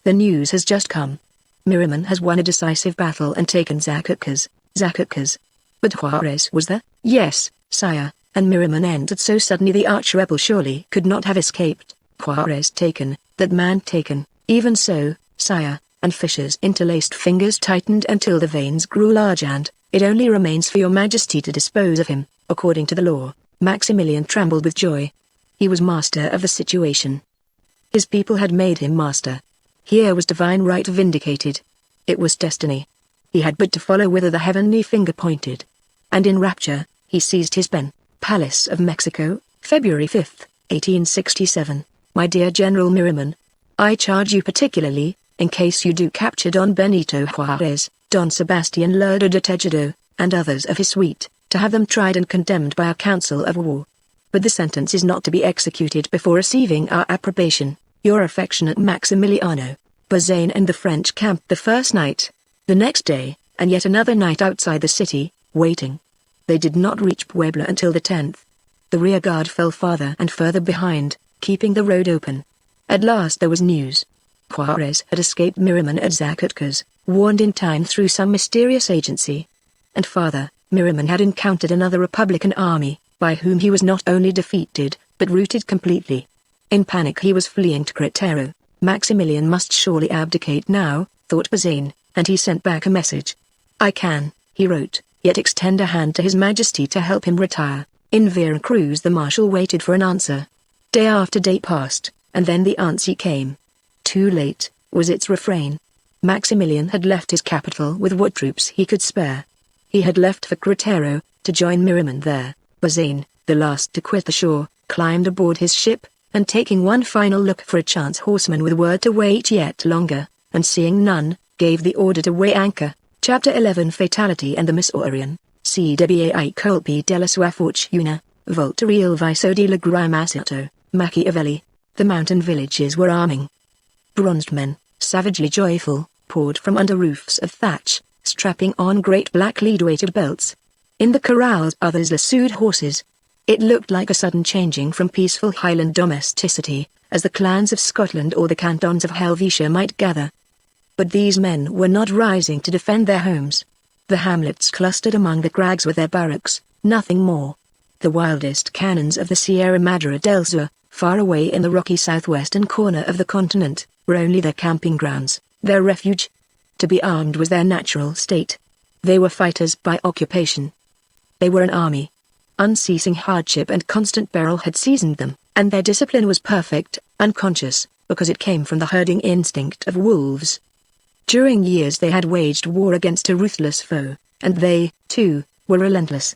The news has just come. Miraman has won a decisive battle and taken Zacatecas. But Juarez was there?" "Yes, sire, and Miraman entered so suddenly the arch-rebel surely could not have escaped. Juarez taken, that man taken, even so, sire," and Fisher's interlaced fingers tightened until the veins grew large, "and it only remains for your Majesty to dispose of him, according to the law." Maximilian trembled with joy. He was master of the situation. His people had made him master. Here was divine right vindicated. It was destiny. He had but to follow whither the heavenly finger pointed. And in rapture, he seized his pen. Palace of Mexico, February 5, 1867. "My dear General Miraman, I charge you particularly, in case you do capture Don Benito Juarez, Don Sebastian Lerdo de Tejedo, and others of his suite, to have them tried and condemned by a council of war. But the sentence is not to be executed before receiving our approbation. Your affectionate Maximiliano." Bazaine and the French camped the first night, the next day, and yet another night outside the city, waiting. They did not reach Puebla until the 10th. The rear guard fell farther and further behind, keeping the road open. At last there was news. Juarez had escaped Miraman at Zacatecas, warned in time through some mysterious agency. And farther, Miraman had encountered another Republican army, by whom he was not only defeated, but routed completely. In panic he was fleeing to Querétaro. Maximilian must surely abdicate now, thought Bazaine, and he sent back a message. "I can," he wrote, "yet extend a hand to His Majesty to help him retire." In Veracruz the marshal waited for an answer. Day after day passed, and then the answer came. Too late, was its refrain. Maximilian had left his capital with what troops he could spare. He had left for Cretero, to join Miriam there. Bazaine, the last to quit the shore, climbed aboard his ship, and taking one final look for a chance horseman with word to wait yet longer, and seeing none, gave the order to weigh anchor. Chapter 11 Fatality and the Missourian. CWAI colpi della sua fortuna, volta il viso di la grimasito, Machiavelli. The mountain villages were arming. Bronzed men, savagely joyful, poured from under roofs of thatch, strapping on great black lead-weighted belts. In the corrals others lassoed horses. It looked like a sudden changing from peaceful Highland domesticity, as the clans of Scotland or the cantons of Helvetia might gather. But these men were not rising to defend their homes. The hamlets clustered among the crags with their barracks, nothing more. The wildest cannons of the Sierra Madre del Sur, far away in the rocky southwestern corner of the continent, were only their camping grounds, their refuge. To be armed was their natural state. They were fighters by occupation. They were an army. Unceasing hardship and constant peril had seasoned them, and their discipline was perfect, unconscious, because it came from the herding instinct of wolves. During years they had waged war against a ruthless foe, and they, too, were relentless.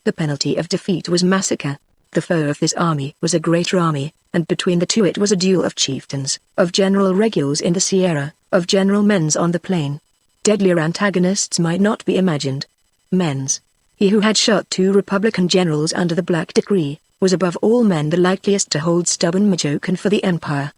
The penalty of defeat was massacre. The foe of this army was a greater army, and between the two it was a duel of chieftains, of general regulars in the Sierra, of general men's on the plain. Deadlier antagonists might not be imagined. Men's. He who had shot 2 Republican generals under the Black Decree, was above all men the likeliest to hold stubborn Majocan for the empire.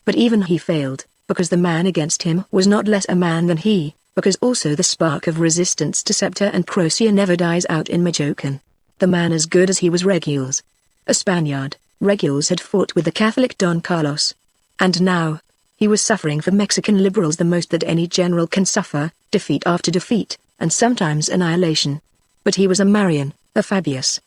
But even he failed, because the man against him was not less a man than he, because also the spark of resistance to scepter and crosier never dies out in Majocan. The man as good as he was Regulus. A Spaniard, Regulus had fought with the Catholic Don Carlos. And now, he was suffering for Mexican liberals the most that any general can suffer, defeat after defeat, and sometimes annihilation. But he was a Marian, a Fabius.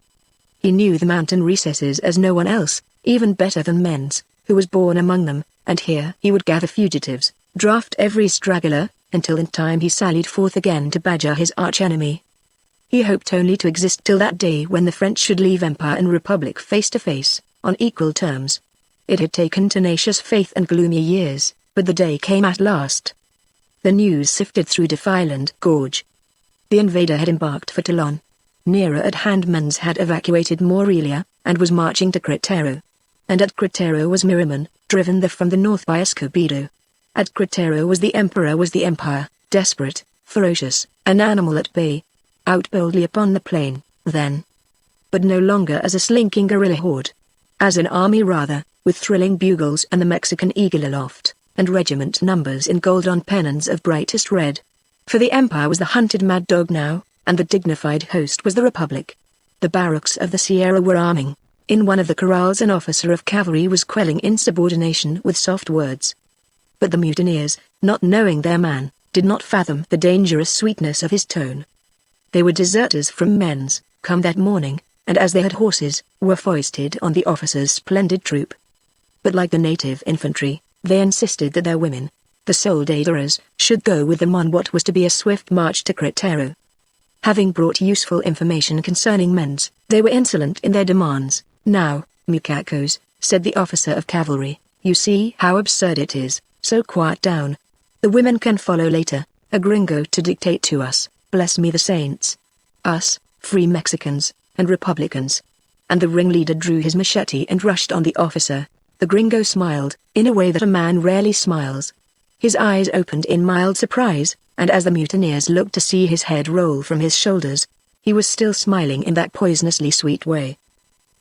He knew the mountain recesses as no one else, even better than Men's, who was born among them, and here he would gather fugitives, draft every straggler, until in time he sallied forth again to badger his arch-enemy. He hoped only to exist till that day when the French should leave Empire and Republic face to face, on equal terms. It had taken tenacious faith and gloomy years, but the day came at last. The news sifted through Defiland Gorge. The invader had embarked for Toulon. Nearer at hand Mans had evacuated Morelia, and was marching to Cretero. And at Cretero was Miriman, driven there from the north by Escobedo. At Cretero was the Emperor, was the Empire, desperate, ferocious, an animal at bay. Out boldly upon the plain, then. But no longer as a slinking guerrilla horde. As an army rather, with thrilling bugles and the Mexican eagle aloft, and regiment numbers in gold on pennons of brightest red. For the Empire was the hunted mad dog now, and the dignified host was the Republic. The barracks of the Sierra were arming. In one of the corrals an officer of cavalry was quelling insubordination with soft words. But the mutineers, not knowing their man, did not fathom the dangerous sweetness of his tone. They were deserters from Men's, come that morning, and as they had horses, were foisted on the officer's splendid troop. But like the native infantry, they insisted that their women, the soldaderas, should go with them on what was to be a swift march to Cretero. Having brought useful information concerning Men's, they were insolent in their demands. Now, muchachos, said the officer of cavalry, you see how absurd it is, so quiet down. The women can follow later, a gringo to dictate to us. Bless me the saints. Us, free Mexicans, and Republicans. And the ringleader drew his machete and rushed on the officer. The gringo smiled, in a way that a man rarely smiles. His eyes opened in mild surprise, and as the mutineers looked to see his head roll from his shoulders, he was still smiling in that poisonously sweet way.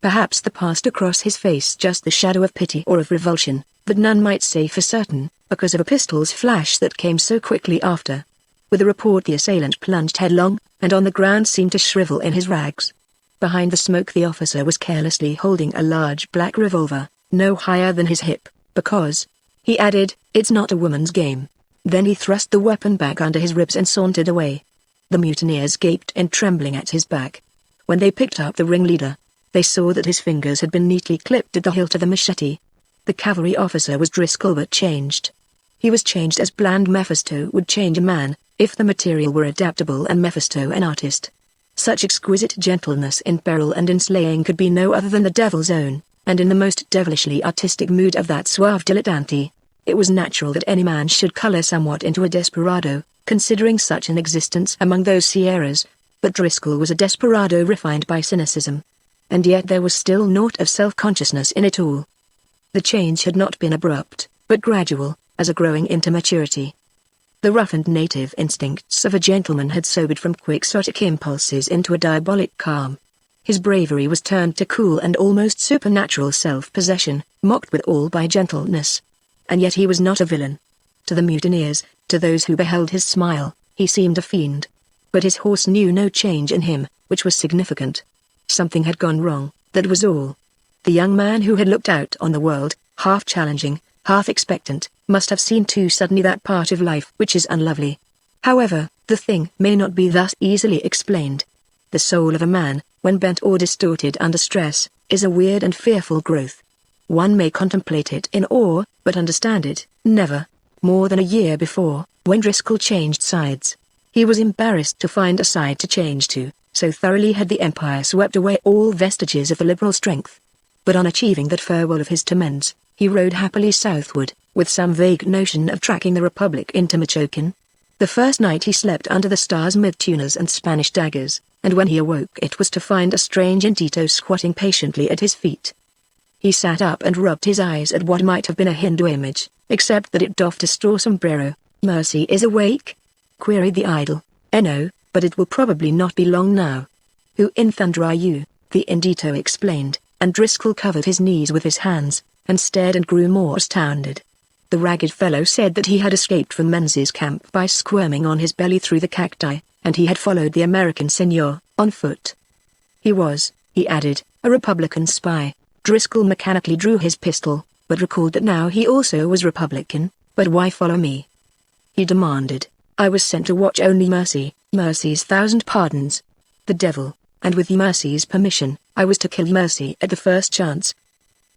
Perhaps there passed across his face just the shadow of pity or of revulsion, but none might say for certain, because of a pistol's flash that came so quickly after. With a report the assailant plunged headlong, and on the ground seemed to shrivel in his rags. Behind the smoke the officer was carelessly holding a large black revolver, no higher than his hip, because, he added, it's not a woman's game. Then he thrust the weapon back under his ribs and sauntered away. The mutineers gaped in trembling at his back. When they picked up the ringleader, they saw that his fingers had been neatly clipped at the hilt of the machete. The cavalry officer was Driscoll but changed. He was changed as bland Mephisto would change a man, if the material were adaptable and Mephisto an artist. Such exquisite gentleness in peril and in slaying could be no other than the devil's own. and in the most devilishly artistic mood of that suave dilettante. It was natural that any man should color somewhat into a desperado, considering such an existence among those Sierras, but Driscoll was a desperado refined by cynicism. And yet there was still naught of self-consciousness in it all. The change had not been abrupt, but gradual, as a growing into maturity. The roughened native instincts of a gentleman had sobered from quixotic impulses into a diabolic calm. His bravery was turned to cool and almost supernatural self-possession, mocked withal by gentleness. And yet he was not a villain. To the mutineers, to those who beheld his smile, he seemed a fiend. But his horse knew no change in him, which was significant. Something had gone wrong, that was all. The young man who had looked out on the world, half challenging, half expectant, must have seen too suddenly that part of life which is unlovely. However, the thing may not be thus easily explained. The soul of a man, when bent or distorted under stress, is a weird and fearful growth. One may contemplate it in awe, but understand it, never. More than a year before, when Driscoll changed sides, he was embarrassed to find a side to change to, so thoroughly had the Empire swept away all vestiges of the liberal strength. But on achieving that farewell of his torments, he rode happily southward, with some vague notion of tracking the Republic into Michoacan. The first night he slept under the stars mid tunas and Spanish daggers, and when he awoke it was to find a strange Indito squatting patiently at his feet. He sat up and rubbed his eyes at what might have been a Hindu image, except that it doffed a straw sombrero. "Mercy is awake?" queried the idol. "No, but it will probably not be long now." "Who in thunder are you?" the Indito explained, and Driscoll covered his knees with his hands, and stared and grew more astounded. The ragged fellow said that he had escaped from Menzies' camp by squirming on his belly through the cacti, and he had followed the American senor, on foot. He was, he added, a Republican spy. Driscoll mechanically drew his pistol, but recalled that now he also was Republican. "But why follow me?" he demanded. "I was sent to watch only Mercy." "Mercy's thousand pardons. The devil, and with Mercy's permission, I was to kill Mercy at the first chance.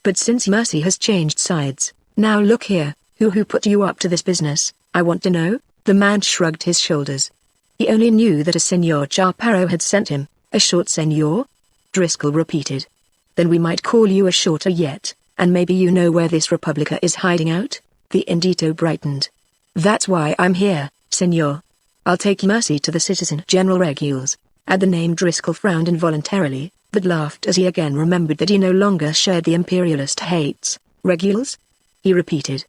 But since Mercy has changed sides, now look here, who put you up to this business, I want to know?" The man shrugged his shoulders. He only knew that a Senor Chaparro had sent him. "A short senor?" Driscoll repeated. "Then we might call you a shorter yet, and maybe you know where this Republica is hiding out?" The Indito brightened. "That's why I'm here, senor. I'll take Mercy to the Citizen General Regulus." At the name Driscoll frowned involuntarily, but laughed as he again remembered that he no longer shared the imperialist hates. "Regulus?" he repeated.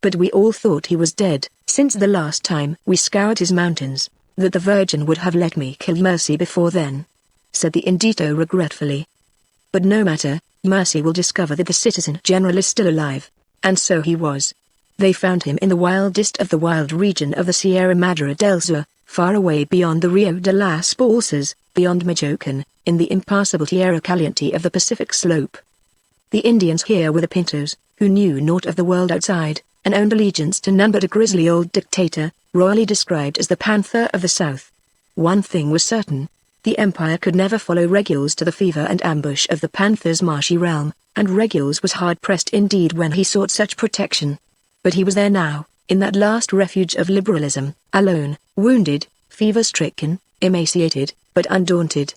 "But we all thought he was dead, since the last time we scoured his mountains, that the Virgin would have let me kill Mercy before then," said the Indito regretfully. "But no matter, Mercy will discover that the Citizen General is still alive." And so he was. They found him in the wildest of the wild region of the Sierra Madre del Sur, far away beyond the Rio de las Balsas, beyond Michoacan, in the impassable Tierra Caliente of the Pacific slope. The Indians here were the Pintos, who knew naught of the world outside, and owned allegiance to none but a grisly old dictator, royally described as the Panther of the South. One thing was certain. The Empire could never follow Regulus to the fever and ambush of the Panther's marshy realm, and Regulus was hard-pressed indeed when he sought such protection. But he was there now, in that last refuge of liberalism, alone, wounded, fever-stricken, emaciated, but undaunted.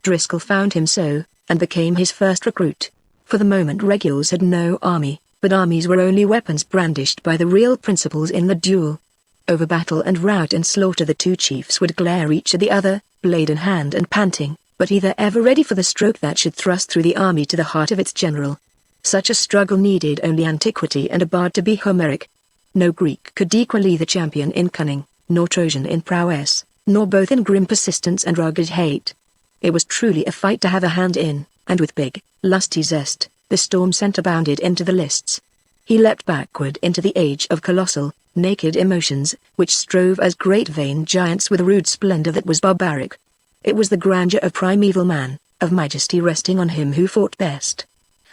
Driscoll found him so, and became his first recruit. For the moment Regulus had no army, but armies were only weapons brandished by the real principals in the duel. Over battle and rout and slaughter the two chiefs would glare each at the other, blade in hand and panting, but either ever ready for the stroke that should thrust through the army to the heart of its general. Such a struggle needed only antiquity and a bard to be Homeric. No Greek could equal either champion in cunning, nor Trojan in prowess, nor both in grim persistence and rugged hate. It was truly a fight to have a hand in, and with big, lusty zest, the storm center bounded into the lists. He leapt backward into the age of colossal, naked emotions, which strove as great vain giants with a rude splendor that was barbaric. It was the grandeur of primeval man, of majesty resting on him who fought best.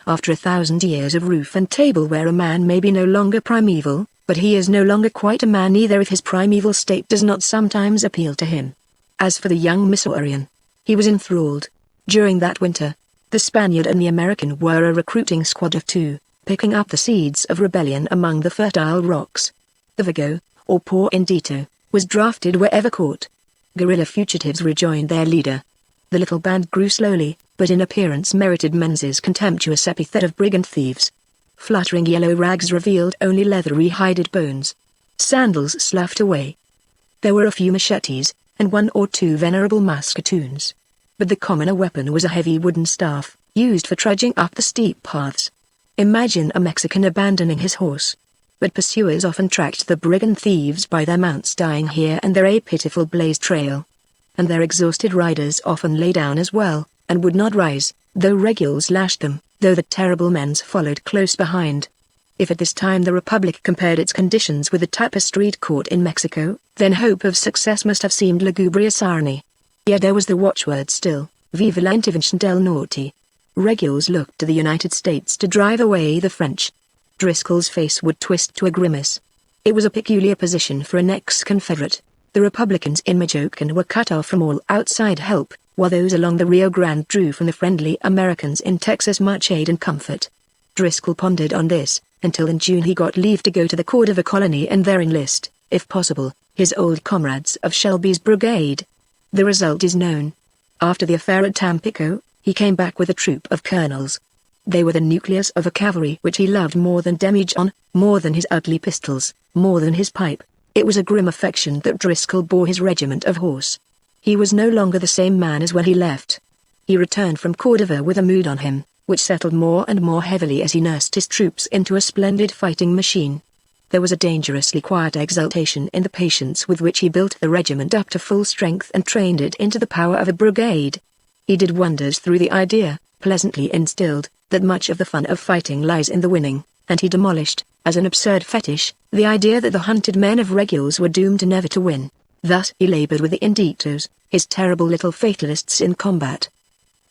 After 1,000 years of roof and table where a man may be no longer primeval, but he is no longer quite a man either if his primeval state does not sometimes appeal to him. As for the young Missourian, he was enthralled. During that winter, the Spaniard and the American were a recruiting squad of two, picking up the seeds of rebellion among the fertile rocks. The Vigo, or poor Indito, was drafted wherever caught. Guerrilla fugitives rejoined their leader. The little band grew slowly, but in appearance merited Menzies' contemptuous epithet of brigand thieves. Fluttering yellow rags revealed only leathery hided bones. Sandals sloughed away. There were a few machetes, and 1 or 2 venerable musketoons. But the commoner weapon was a heavy wooden staff, used for trudging up the steep paths. Imagine a Mexican abandoning his horse. But pursuers often tracked the brigand thieves by their mounts dying here and there a pitiful blazed trail. And their exhausted riders often lay down as well, and would not rise, though regulars lashed them, though the terrible men's followed close behind. If at this time the Republic compared its conditions with the tapestried court in Mexico, then hope of success must have seemed lugubrious irony. Yet there was the watchword still, Viva la Intervention del Norte. Regulars looked to the United States to drive away the French. Driscoll's face would twist to a grimace. It was a peculiar position for an ex-Confederate. The Republicans in Michoacan were cut off from all outside help, while those along the Rio Grande drew from the friendly Americans in Texas much aid and comfort. Driscoll pondered on this, until in June he got leave to go to the Cordova colony and there enlist, if possible, his old comrades of Shelby's brigade. The result is known. After the affair at Tampico, he came back with a troop of colonels. They were the nucleus of a cavalry which he loved more than Demijohn, more than his ugly pistols, more than his pipe. It was a grim affection that Driscoll bore his regiment of horse. He was no longer the same man as when he left. He returned from Cordova with a mood on him, which settled more and more heavily as he nursed his troops into a splendid fighting machine. There was a dangerously quiet exultation in the patience with which he built the regiment up to full strength and trained it into the power of a brigade. He did wonders through the idea, pleasantly instilled, that much of the fun of fighting lies in the winning, and he demolished, as an absurd fetish, the idea that the hunted men of regulars were doomed never to win. Thus he labored with the inditos, his terrible little fatalists in combat.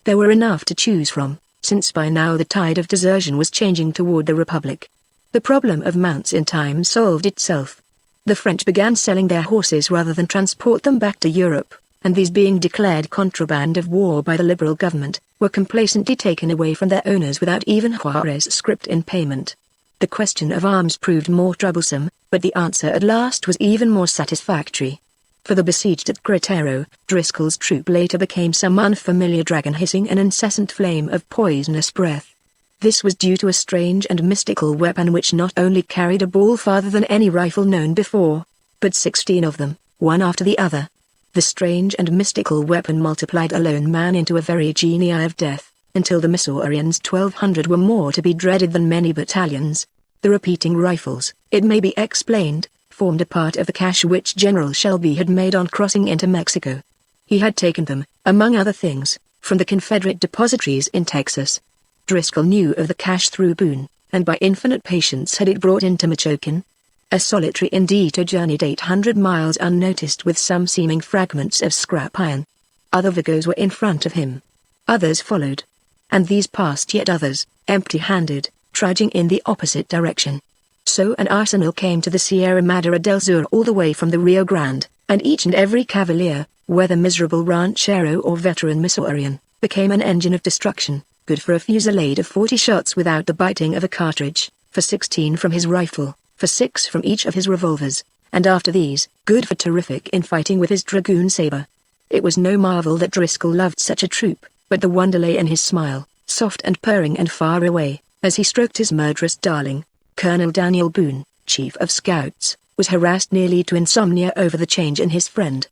There were enough to choose from, since by now the tide of desertion was changing toward the Republic. The problem of mounts in time solved itself. The French began selling their horses rather than transport them back to Europe, and these being declared contraband of war by the liberal government, were complacently taken away from their owners without even Juarez script in payment. The question of arms proved more troublesome, but the answer at last was even more satisfactory. For the besieged at Gretero, Driscoll's troop later became some unfamiliar dragon hissing an incessant flame of poisonous breath. This was due to a strange and mystical weapon which not only carried a ball farther than any rifle known before, but 16 of them, one after the other. The strange and mystical weapon multiplied a lone man into a very genii of death, until the Missourians 1,200 were more to be dreaded than many battalions. The repeating rifles, it may be explained, formed a part of the cache which General Shelby had made on crossing into Mexico. He had taken them, among other things, from the Confederate depositories in Texas. Driscoll knew of the cache through Boone, and by infinite patience had it brought into Michoacan. A solitary indito journeyed 800 miles unnoticed with some seeming fragments of scrap iron. Other Vigos were in front of him. Others followed. And these passed yet others, empty-handed, trudging in the opposite direction. So an arsenal came to the Sierra Madre del Sur all the way from the Rio Grande, and each and every cavalier, whether miserable ranchero or veteran Missourian, became an engine of destruction, good for a fusillade of 40 shots without the biting of a cartridge, for 16 from his rifle, for 6 from each of his revolvers, and after these, good for terrific in fighting with his dragoon saber. It was no marvel that Driscoll loved such a troop, but the wonder lay in his smile, soft and purring and far away, as he stroked his murderous darling. Colonel Daniel Boone, chief of scouts, was harassed nearly to insomnia over the change in his friend.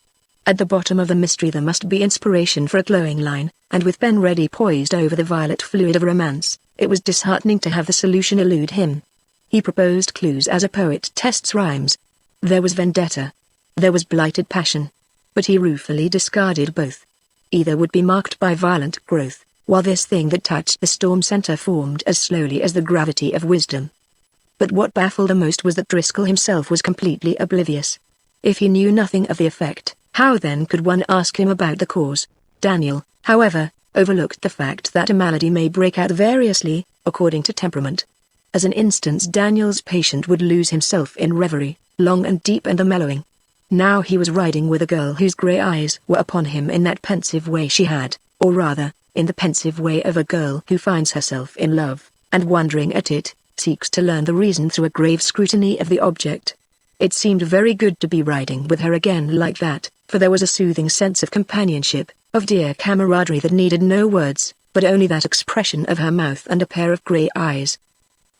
At the bottom of the mystery there must be inspiration for a glowing line, and with pen ready poised over the violet fluid of romance, it was disheartening to have the solution elude him. He proposed clues as a poet tests rhymes. There was vendetta. There was blighted passion. But he ruefully discarded both. Either would be marked by violent growth, while this thing that touched the storm center formed as slowly as the gravity of wisdom. But what baffled him most was that Driscoll himself was completely oblivious. If he knew nothing of the effect, how then could one ask him about the cause? Daniel, however, overlooked the fact that a malady may break out variously, according to temperament. As an instance, Daniel's patient would lose himself in reverie, long and deep and the mellowing. Now he was riding with a girl whose grey eyes were upon him in that pensive way she had, or rather, in the pensive way of a girl who finds herself in love, and wondering at it, seeks to learn the reason through a grave scrutiny of the object. It seemed very good to be riding with her again like that, for there was a soothing sense of companionship, of dear camaraderie that needed no words, but only that expression of her mouth and a pair of grey eyes.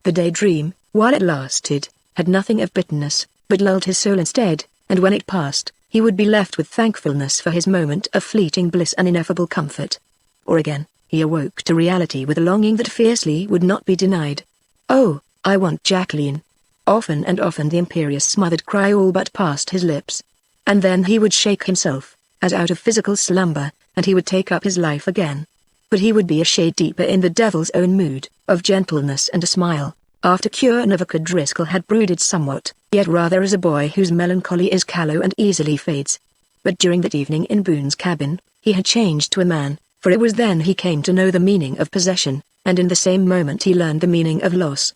The daydream, while it lasted, had nothing of bitterness, but lulled his soul instead, and when it passed, he would be left with thankfulness for his moment of fleeting bliss and ineffable comfort. Or again, he awoke to reality with a longing that fiercely would not be denied. "Oh, I want Jacqueline." Often and often the imperious smothered cry all but passed his lips. And then he would shake himself, as out of physical slumber, and he would take up his life again. But he would be a shade deeper in the devil's own mood, of gentleness and a smile, after Cuernavaca Driscoll had brooded somewhat, yet rather as a boy whose melancholy is callow and easily fades. But during that evening in Boone's cabin, he had changed to a man, for it was then he came to know the meaning of possession, and in the same moment he learned the meaning of loss.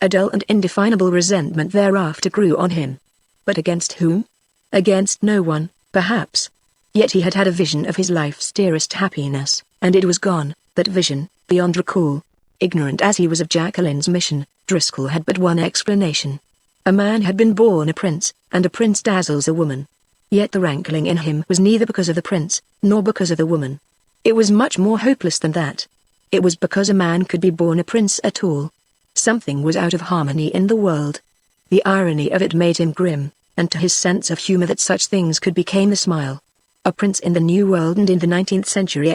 A dull and indefinable resentment thereafter grew on him. But against whom? Against no one, perhaps. Yet he had had a vision of his life's dearest happiness, and it was gone, that vision, beyond recall. Ignorant as he was of Jacqueline's mission, Driscoll had but one explanation. A man had been born a prince, and a prince dazzles a woman. Yet the rankling in him was neither because of the prince, nor because of the woman. It was much more hopeless than that. It was because a man could be born a prince at all. Something was out of harmony in the world. The irony of it made him grim, and to his sense of humor that such things could became the smile. A prince in the New World and in the 19th century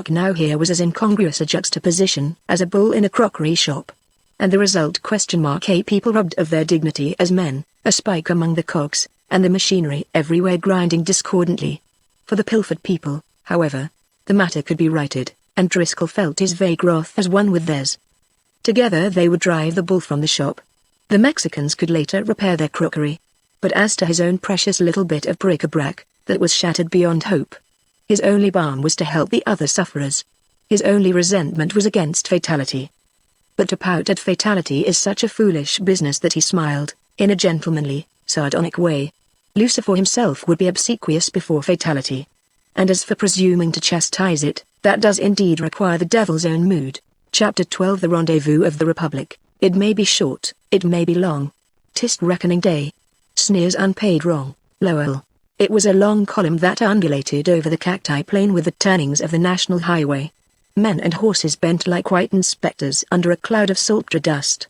now here was as incongruous a juxtaposition as a bull in a crockery shop. And the result a people robbed of their dignity as men, a spike among the cogs, and the machinery everywhere grinding discordantly. For the pilfered people, however, the matter could be righted, and Driscoll felt his vague wrath as one with theirs. Together they would drive the bull from the shop. The Mexicans could later repair their crockery. But as to his own precious little bit of bric-a-brac, that was shattered beyond hope. His only balm was to help the other sufferers. His only resentment was against fatality. But to pout at fatality is such a foolish business that he smiled, in a gentlemanly, sardonic way. Lucifer himself would be obsequious before fatality. And as for presuming to chastise it, that does indeed require the devil's own mood. Chapter 12 The Rendezvous of the Republic. It may be short, it may be long. 'Tis reckoning day. Sneers unpaid wrong, Lowell. It was a long column that undulated over the cacti plain with the turnings of the national highway. Men and horses bent like whitened specters under a cloud of sultry dust.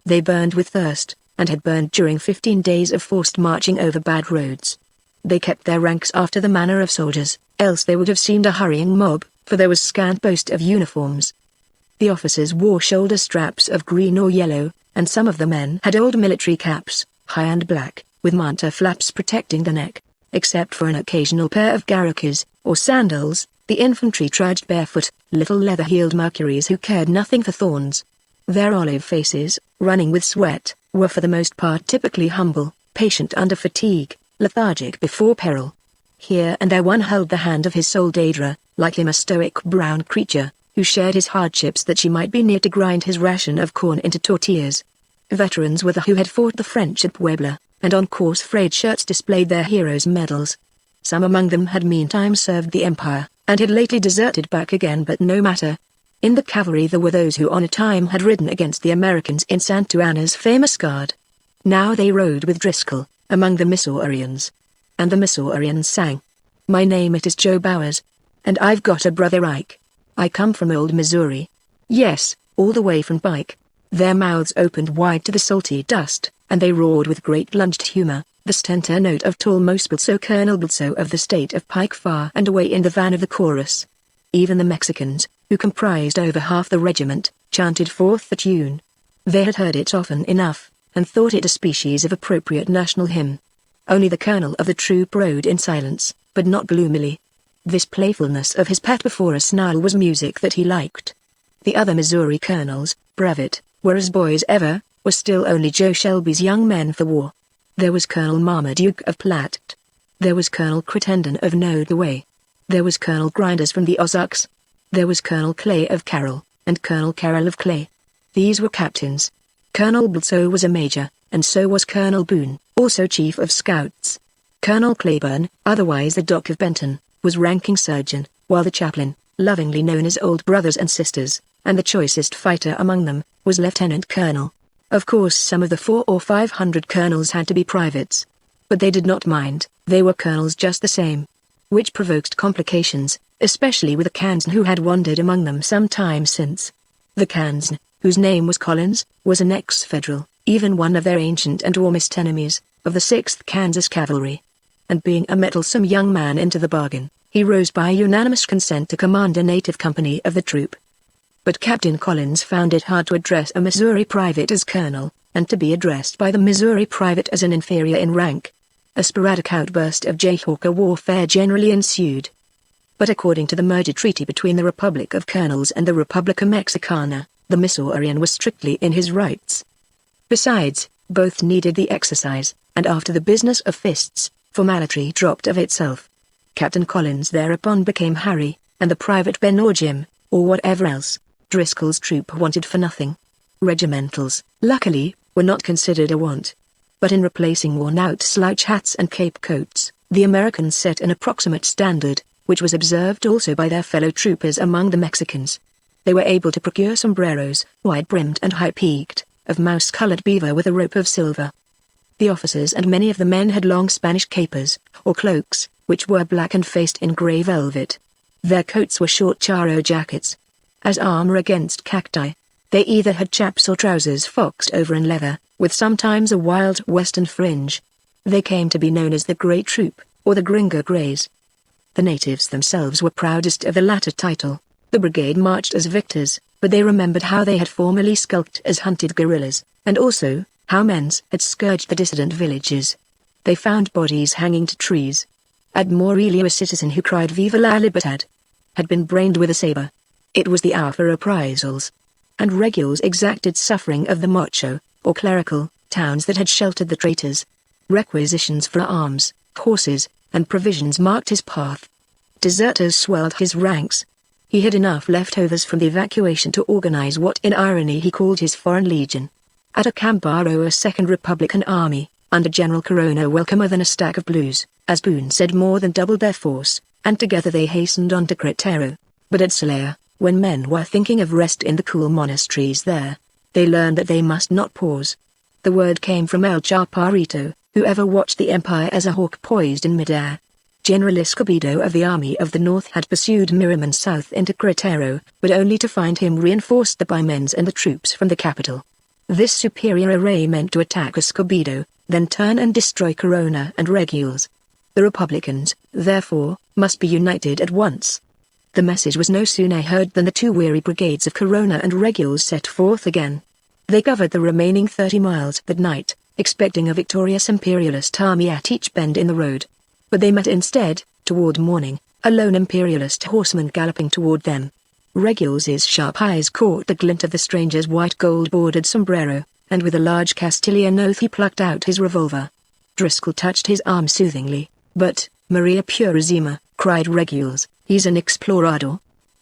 They burned with thirst, and had burned during 15 days of forced marching over bad roads. They kept their ranks after the manner of soldiers, else they would have seemed a hurrying mob, for there was scant boast of uniforms. The officers wore shoulder straps of green or yellow, and some of the men had old military caps, high and black, with manta flaps protecting the neck. Except for an occasional pair of garroches, or sandals, the infantry trudged barefoot, little leather-heeled Mercuries who cared nothing for thorns. Their olive faces, running with sweat, were for the most part typically humble, patient under fatigue, lethargic before peril. Here and there one held the hand of his soldier, like him a stoic brown creature, who shared his hardships that she might be near to grind his ration of corn into tortillas. Veterans were the who had fought the French at Puebla, and on coarse frayed shirts displayed their heroes' medals. Some among them had meantime served the Empire, and had lately deserted back again, but no matter. In the cavalry there were those who on a time had ridden against the Americans in Santa Anna's famous guard. Now they rode with Driscoll, among the Missourians. And the Missourians sang, "My name it is Joe Bowers. And I've got a brother Ike. I come from old Missouri. Yes, all the way from Pike." Their mouths opened wide to the salty dust, and they roared with great lunged humor, the stentor note of tall Mosbelso Colonel Belso of the state of Pike far and away in the van of the chorus. Even the Mexicans, who comprised over half the regiment, chanted forth the tune. They had heard it often enough, and thought it a species of appropriate national hymn. Only the colonel of the troop rode in silence, but not gloomily. This playfulness of his pet before a snarl was music that he liked. The other Missouri colonels, brevet, were as boys ever, were still only Joe Shelby's young men for war. There was Colonel Marmaduke of Platte. There was Colonel Crittenden of Nodaway. There was Colonel Grinders from the Ozarks. There was Colonel Clay of Carroll, and Colonel Carroll of Clay. These were captains. Colonel Belso was a major, and so was Colonel Boone, also chief of scouts. Colonel Claiborne, otherwise the Doc of Benton, was ranking surgeon, while the chaplain, lovingly known as Old Brothers and Sisters, and the choicest fighter among them, was Lieutenant Colonel. Of course some of the 400 or 500 colonels had to be privates. But they did not mind, they were colonels just the same. Which provoked complications, especially with a Kansan who had wandered among them some time since. The Kansan, whose name was Collins, was an ex-Federal, even one of their ancient and warmest enemies, of the 6th Kansas Cavalry. And being a mettlesome young man into the bargain, he rose by unanimous consent to command a native company of the troop. But Captain Collins found it hard to address a Missouri private as colonel, and to be addressed by the Missouri private as an inferior in rank. A sporadic outburst of Jayhawker warfare generally ensued. But according to the merger treaty between the Republic of Colonels and the Republica Mexicana, the Missourian was strictly in his rights. Besides, both needed the exercise, and after the business of fists, formality dropped of itself. Captain Collins thereupon became Harry, and the private Ben or Jim, or whatever else, Driscoll's troop wanted for nothing. Regimentals, luckily, were not considered a want. But in replacing worn-out slouch hats and cape coats, the Americans set an approximate standard, which was observed also by their fellow troopers among the Mexicans. They were able to procure sombreros, wide-brimmed and high-peaked, of mouse-colored beaver with a rope of silver. The officers and many of the men had long Spanish capers, or cloaks, which were black and faced in gray velvet. Their coats were short charro jackets. As armor against cacti, they either had chaps or trousers foxed over in leather, with sometimes a wild western fringe. They came to be known as the Grey Troop, or the Gringo Greys. The natives themselves were proudest of the latter title. The brigade marched as victors, but they remembered how they had formerly skulked as hunted guerrillas, and also, how men's had scourged the dissident villages. They found bodies hanging to trees. At Morelia a citizen who cried Viva la Libertad had been brained with a saber. It was the hour for reprisals. And regulars exacted suffering of the macho, or clerical, towns that had sheltered the traitors. Requisitions for arms, horses, and provisions marked his path. Deserters swelled his ranks. He had enough leftovers from the evacuation to organize what in irony he called his Foreign Legion. At Acambaro a Second Republican Army, under General Corona welcomer than a stack of blues, as Boone said more than doubled their force, and together they hastened on to Querétaro. But at Celaya, when men were thinking of rest in the cool monasteries there, they learned that they must not pause. The word came from El Chaparrito, who ever watched the Empire as a hawk poised in midair. General Escobedo of the Army of the North had pursued Miraman south into Querétaro, but only to find him reinforced by men's and the troops from the capital. This superior array meant to attack Escobedo, then turn and destroy Corona and Regulars. The Republicans, therefore, must be united at once. The message was no sooner heard than the two weary brigades of Corona and Regulars set forth again. They covered the remaining 30 miles that night, expecting a victorious imperialist army at each bend in the road. But they met instead, toward morning, a lone imperialist horseman galloping toward them. Regulus's sharp eyes caught the glint of the stranger's white gold-bordered sombrero, and with a large Castilian oath he plucked out his revolver. Driscoll touched his arm soothingly. "But, Maria Purísima," cried Regulus, "he's an explorador."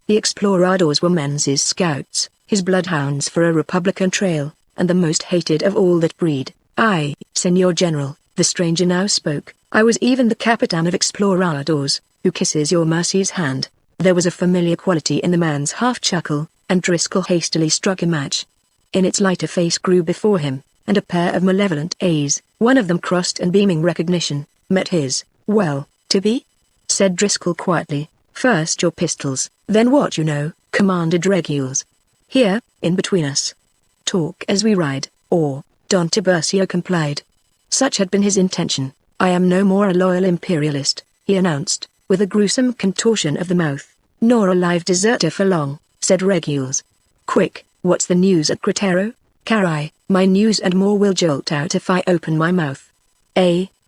The exploradors were men's scouts, his bloodhounds for a Republican trail, and the most hated of all that breed. "I, Senor General," the stranger now spoke, "I was even the Capitan of Exploradors, who kisses your mercy's hand." There was a familiar quality in the man's half-chuckle, and Driscoll hastily struck a match. In its light a face grew before him, and a pair of malevolent eyes, one of them crossed and beaming recognition, met his. "Well, to be?" said Driscoll quietly. "First your pistols, then what you know," commanded Regulus. "Here, in between us. Talk as we ride, or..." Don Tiburcio complied. Such had been his intention. "I am no more a loyal imperialist," he announced, with a gruesome contortion of the mouth, "nor a live deserter for long," said Regulus. "Quick, what's the news at Querétaro?" "Caray, my news and more will jolt out if I open my mouth.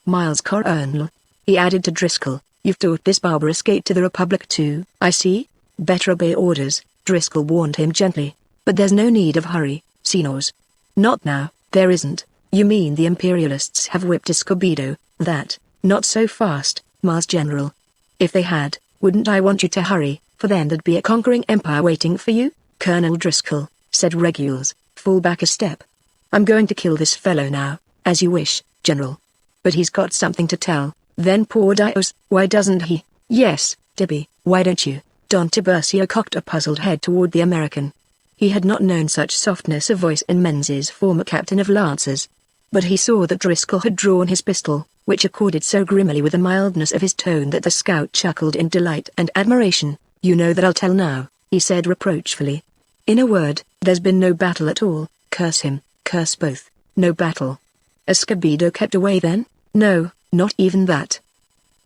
Miles Coronel," he added to Driscoll, "you've taught this barbarous gate to the Republic too, I see. Better obey orders," Driscoll warned him gently. "But there's no need of hurry, senors." "Not now, there isn't. You mean the imperialists have whipped Escobedo, that?" "Not so fast, Mars General. If they had, wouldn't I want you to hurry, for then there'd be a conquering empire waiting for you?" "Colonel Driscoll," said Regulus, "fall back a step. I'm going to kill this fellow now." "As you wish, General. But he's got something to tell." "Then poor Dios, why doesn't he?" "Yes, Tibby, why don't you?" Don Tiburcio cocked a puzzled head toward the American. He had not known such softness of voice in Menzies' former captain of lancers. But he saw that Driscoll had drawn his pistol, which accorded so grimly with the mildness of his tone that the scout chuckled in delight and admiration. "You know that I'll tell now," he said reproachfully. "In a word, there's been no battle at all, curse him, curse both, no battle. Escobedo kept away then? No, not even that.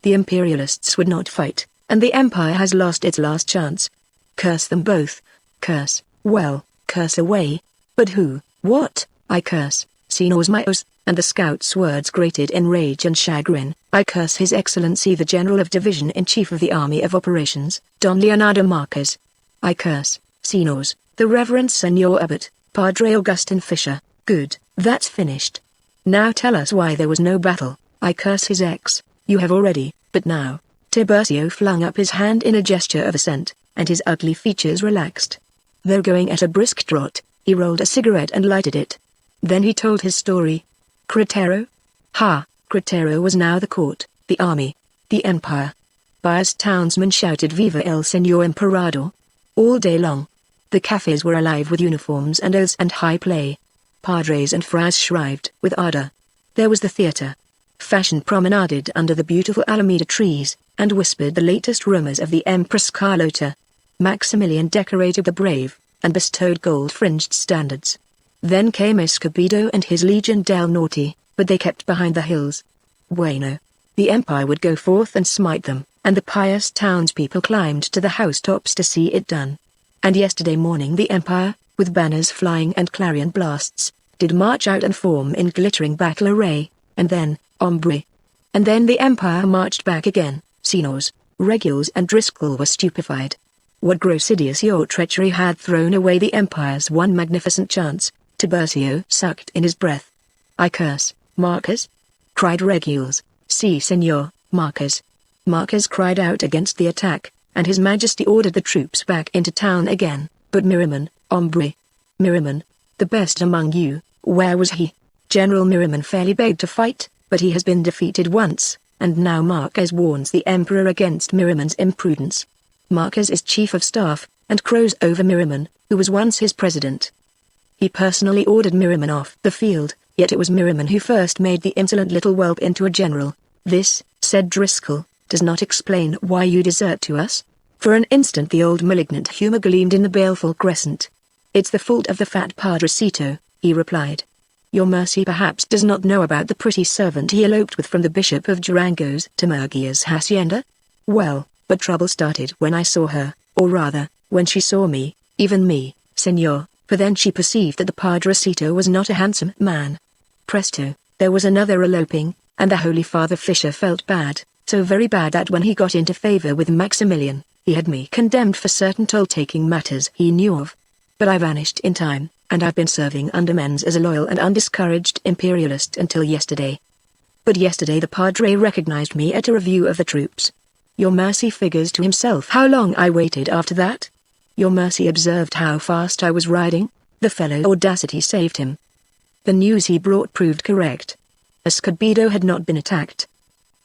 The Imperialists would not fight, and the Empire has lost its last chance. Curse them both. Curse, well, curse away. But who, what, I curse, Senos Myos," and the scout's words grated in rage and chagrin. "I curse His Excellency the General of Division-in-Chief of the Army of Operations, Don Leonardo Marquez. I curse, Senos, the Reverend Senor Abbot, Padre Augustin Fisher." "Good, that's finished. Now tell us why there was no battle." "I curse His Ex, you have already, but now." Tiburcio flung up his hand in a gesture of assent, and his ugly features relaxed. Though going at a brisk trot, he rolled a cigarette and lighted it. Then he told his story. Cretero? Ha! Cretero was now the court, the army, the empire. Biased townsmen shouted "Viva el Señor Emperador!" all day long. The cafes were alive with uniforms and oaths and high play. Padres and friars shrived with ardor. There was the theater. Fashion promenaded under the beautiful Alameda trees, and whispered the latest rumors of the Empress Carlota. Maximilian decorated the brave, and bestowed gold-fringed standards. Then came Escobedo and his Legion del Norte, but they kept behind the hills. Bueno. The Empire would go forth and smite them, and the pious townspeople climbed to the housetops to see it done. And yesterday morning the Empire, with banners flying and clarion blasts, did march out and form in glittering battle array, and then, hombre. And then the Empire marched back again. Senos, Regulus and Driscoll were stupefied. What gross idiocy or treachery had thrown away the Empire's one magnificent chance? Tiburcio sucked in his breath. "I curse, Marquez?" cried Regulus. "Si, Senor, Marquez." Marquez cried out against the attack, and His Majesty ordered the troops back into town again. "But Miraman, hombre. Miraman, the best among you, where was he?" "General Miraman fairly begged to fight, but he has been defeated once, and now Marquez warns the Emperor against Miraman's imprudence. Marquez is chief of staff, and crows over Miraman, who was once his president. He personally ordered Miraman off the field, yet it was Miraman who first made the insolent little whelp into a general. This," said Driscoll, "does not explain why you desert to us." For an instant the old malignant humor gleamed in the baleful crescent. "It's the fault of the fat Padrecito," he replied. "Your Mercy perhaps does not know about the pretty servant he eloped with from the Bishop of Durango's to Murguia's hacienda? Well, but trouble started when I saw her, or rather, when she saw me, even me, Senor, for then she perceived that the Padrecito was not a handsome man. Presto, there was another eloping, and the Holy Father Fisher felt bad, so very bad that when he got into favor with Maximilian, he had me condemned for certain toll-taking matters he knew of. But I vanished in time, and I've been serving under Menz as a loyal and undiscouraged imperialist until yesterday. But yesterday the Padre recognized me at a review of the troops. Your Mercy figures to himself how long I waited after that. Your Mercy observed how fast I was riding. The fellow's audacity saved him. The news he brought proved correct. Escobedo had not been attacked.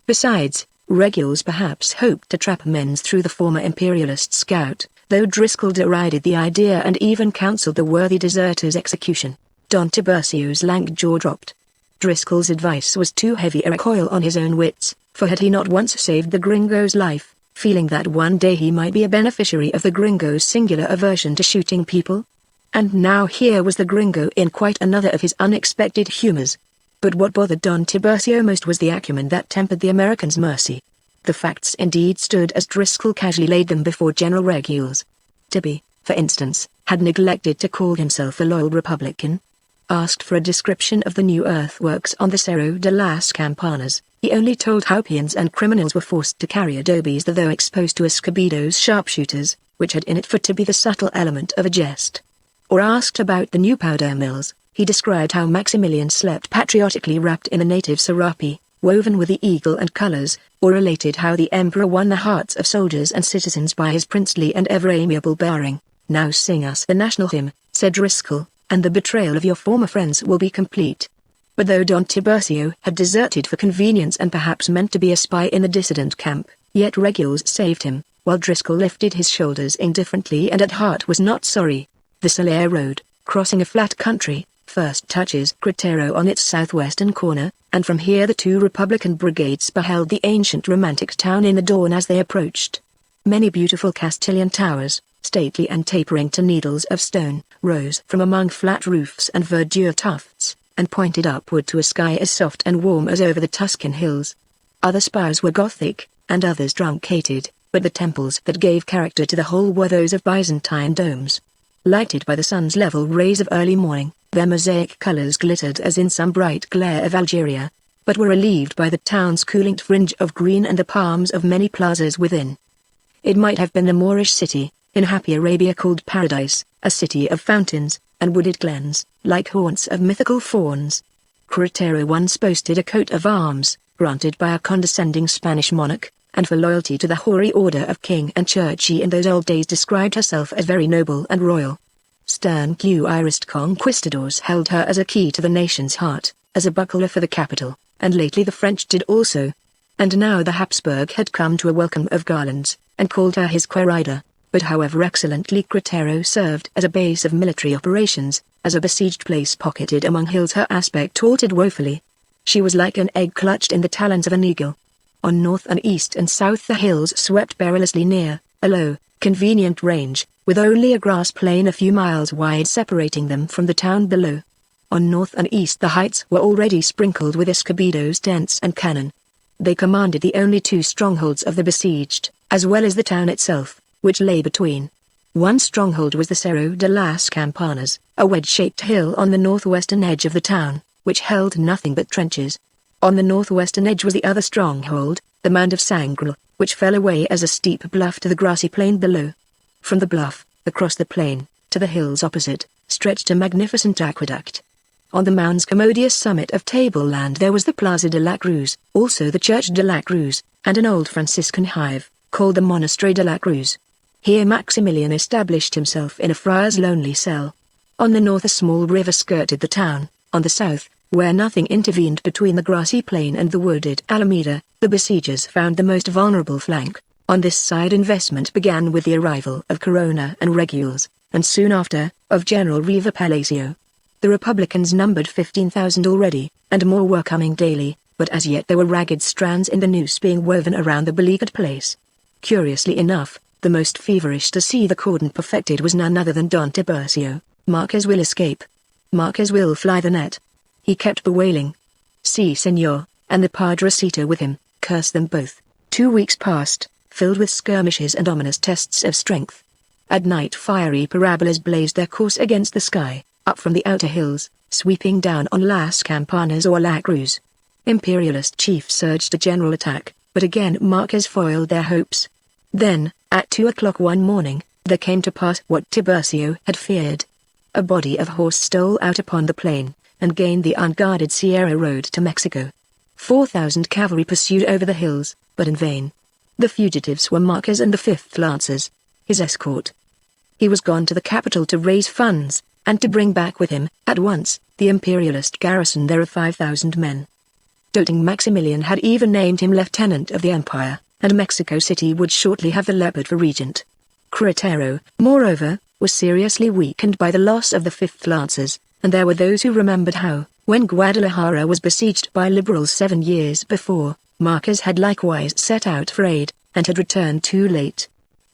Besides, Regulus perhaps hoped to trap Menz through the former imperialist scout, though Driscoll derided the idea and even counseled the worthy deserter's execution. Don Tiburcio's lank jaw dropped. Driscoll's advice was too heavy a recoil on his own wits, for had he not once saved the gringo's life, feeling that one day he might be a beneficiary of the gringo's singular aversion to shooting people? And now here was the gringo in quite another of his unexpected humors. But what bothered Don Tiburcio most was the acumen that tempered the American's mercy. The facts indeed stood as Driscoll casually laid them before General Regulus. Tibby, for instance, had neglected to call himself a loyal Republican. Asked for a description of the new earthworks on the Cerro de las Campanas, he only told how peons and criminals were forced to carry adobes though exposed to Escobedo's sharpshooters, which had in it for Tibby the subtle element of a jest. Or asked about the new powder mills, he described how Maximilian slept patriotically wrapped in a native serape, woven with the eagle and colors, or related how the Emperor won the hearts of soldiers and citizens by his princely and ever amiable bearing. "Now sing us the national hymn," said Driscoll, "and the betrayal of your former friends will be complete." But though Don Tiburcio had deserted for convenience and perhaps meant to be a spy in the dissident camp, yet Regulus saved him, while Driscoll lifted his shoulders indifferently and at heart was not sorry. The Salaire Road, crossing a flat country, first touches Cretero on its southwestern corner, and from here the two Republican brigades beheld the ancient romantic town in the dawn as they approached. Many beautiful Castilian towers, stately and tapering to needles of stone, rose from among flat roofs and verdure tufts, and pointed upward to a sky as soft and warm as over the Tuscan hills. Other spires were Gothic, and others truncated, but the temples that gave character to the whole were those of Byzantine domes. Lighted by the sun's level rays of early morning, their mosaic colors glittered as in some bright glare of Algeria, but were relieved by the town's cooling fringe of green and the palms of many plazas within. It might have been the Moorish city, in happy Arabia called Paradise, a city of fountains, and wooded glens, like haunts of mythical fauns. Cretero once boasted a coat of arms, granted by a condescending Spanish monarch, and for loyalty to the hoary order of king and church she in those old days described herself as very noble and royal. Stern Q-irised conquistadors held her as a key to the nation's heart, as a buckler for the capital, and lately the French did also. And now the Habsburg had come to a welcome of garlands, and called her his querida, but however excellently Cretero served as a base of military operations, as a besieged place pocketed among hills her aspect altered woefully. She was like an egg clutched in the talons of an eagle. On north and east and south the hills swept perilously near, a low, convenient range, with only a grass plain a few miles wide separating them from the town below. On north and east the heights were already sprinkled with escobedos, tents and cannon. They commanded the only two strongholds of the besieged, as well as the town itself, which lay between. One stronghold was the Cerro de las Campanas, a wedge-shaped hill on the northwestern edge of the town, which held nothing but trenches. On the northwestern edge was the other stronghold, the Mound of Sangreal, which fell away as a steep bluff to the grassy plain below. From the bluff, across the plain, to the hills opposite, stretched a magnificent aqueduct. On the mound's commodious summit of tableland there was the Plaza de la Cruz, also the Church de la Cruz, and an old Franciscan hive, called the Monastery de la Cruz. Here Maximilian established himself in a friar's lonely cell. On the north a small river skirted the town. On the south, where nothing intervened between the grassy plain and the wooded Alameda, the besiegers found the most vulnerable flank. On this side investment began with the arrival of Corona and Regulus, and soon after, of General Riva Palacio. The Republicans numbered 15,000 already, and more were coming daily, but as yet there were ragged strands in the noose being woven around the beleaguered place. Curiously enough, the most feverish to see the cordon perfected was none other than Don Tiburcio. Marquez will escape. Marquez will fly the net. He kept bewailing. Si, senor, and the Padrecito with him, curse them both. 2 weeks passed, filled with skirmishes and ominous tests of strength. At night fiery parabolas blazed their course against the sky, up from the outer hills, sweeping down on Las Campanas or La Cruz. Imperialist chiefs urged a general attack, but again Marquez foiled their hopes. Then, at 2 o'clock one morning, there came to pass what Tiburcio had feared. A body of horse stole out upon the plain, and gained the unguarded Sierra road to Mexico. 4,000 cavalry pursued over the hills, but in vain. The fugitives were Marquez and the 5th Lancers, his escort. He was gone to the capital to raise funds, and to bring back with him, at once, the imperialist garrison there of 5,000 men. Doting Maximilian had even named him lieutenant of the empire, and Mexico City would shortly have the leopard for regent. Cretero, moreover, was seriously weakened by the loss of the 5th Lancers, and there were those who remembered how, when Guadalajara was besieged by liberals 7 years before, Marquez had likewise set out for aid, and had returned too late.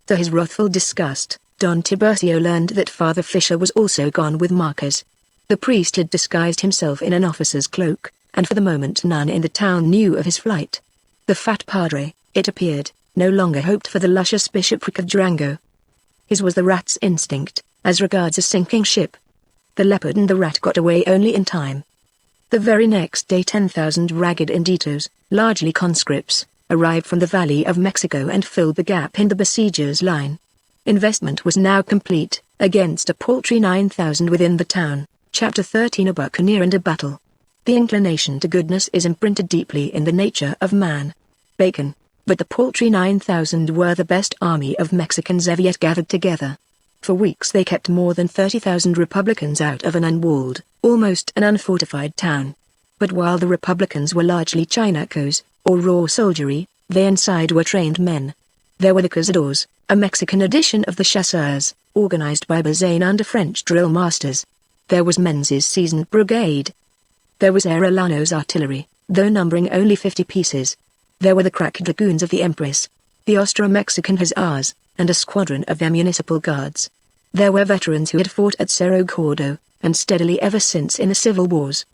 To his wrathful disgust, Don Tiburcio learned that Father Fisher was also gone with Marquez. The priest had disguised himself in an officer's cloak, and for the moment none in the town knew of his flight. The fat padre, it appeared, no longer hoped for the luscious bishopric of Durango. His was the rat's instinct, as regards a sinking ship. The leopard and the rat got away only in time. The very next day 10,000 ragged inditos, largely conscripts, arrived from the Valley of Mexico and filled the gap in the besiegers' line. Investment was now complete, against a paltry 9,000 within the town. Chapter 13 A Buccaneer and a Battle. The inclination to goodness is imprinted deeply in the nature of man. Bacon. But the paltry 9,000 were the best army of Mexicans ever yet gathered together. For weeks they kept more than 30,000 Republicans out of an unwalled, almost an unfortified town. But while the Republicans were largely chinacos, or raw soldiery, they inside were trained men. There were the cazadores, a Mexican edition of the chasseurs, organized by Bazaine under French drill masters. There was Menzies' seasoned brigade. There was Arellano's artillery, though numbering only 50 pieces. There were the crack dragoons of the Empress, the Austro-Mexican hussars, and a squadron of their municipal guards. There were veterans who had fought at Cerro Gordo, and steadily ever since in the civil wars.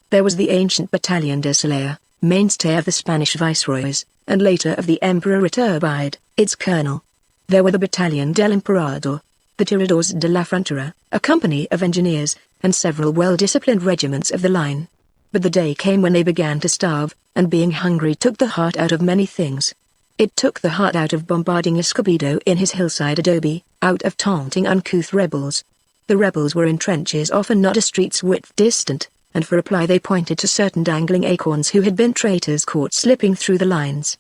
There was the ancient Battalion de Celaya, mainstay of the Spanish viceroys, and later of the Emperor Iturbide, its colonel. There were the Battalion del Emperador, the Tiradores de la Frontera, a company of engineers, and several well-disciplined regiments of the line. But the day came when they began to starve, and being hungry took the heart out of many things. It took the heart out of bombarding Escobedo in his hillside adobe, out of taunting uncouth rebels. The rebels were in trenches often not a street's width distant, and for reply they pointed to certain dangling acorns who had been traitors caught slipping through the lines.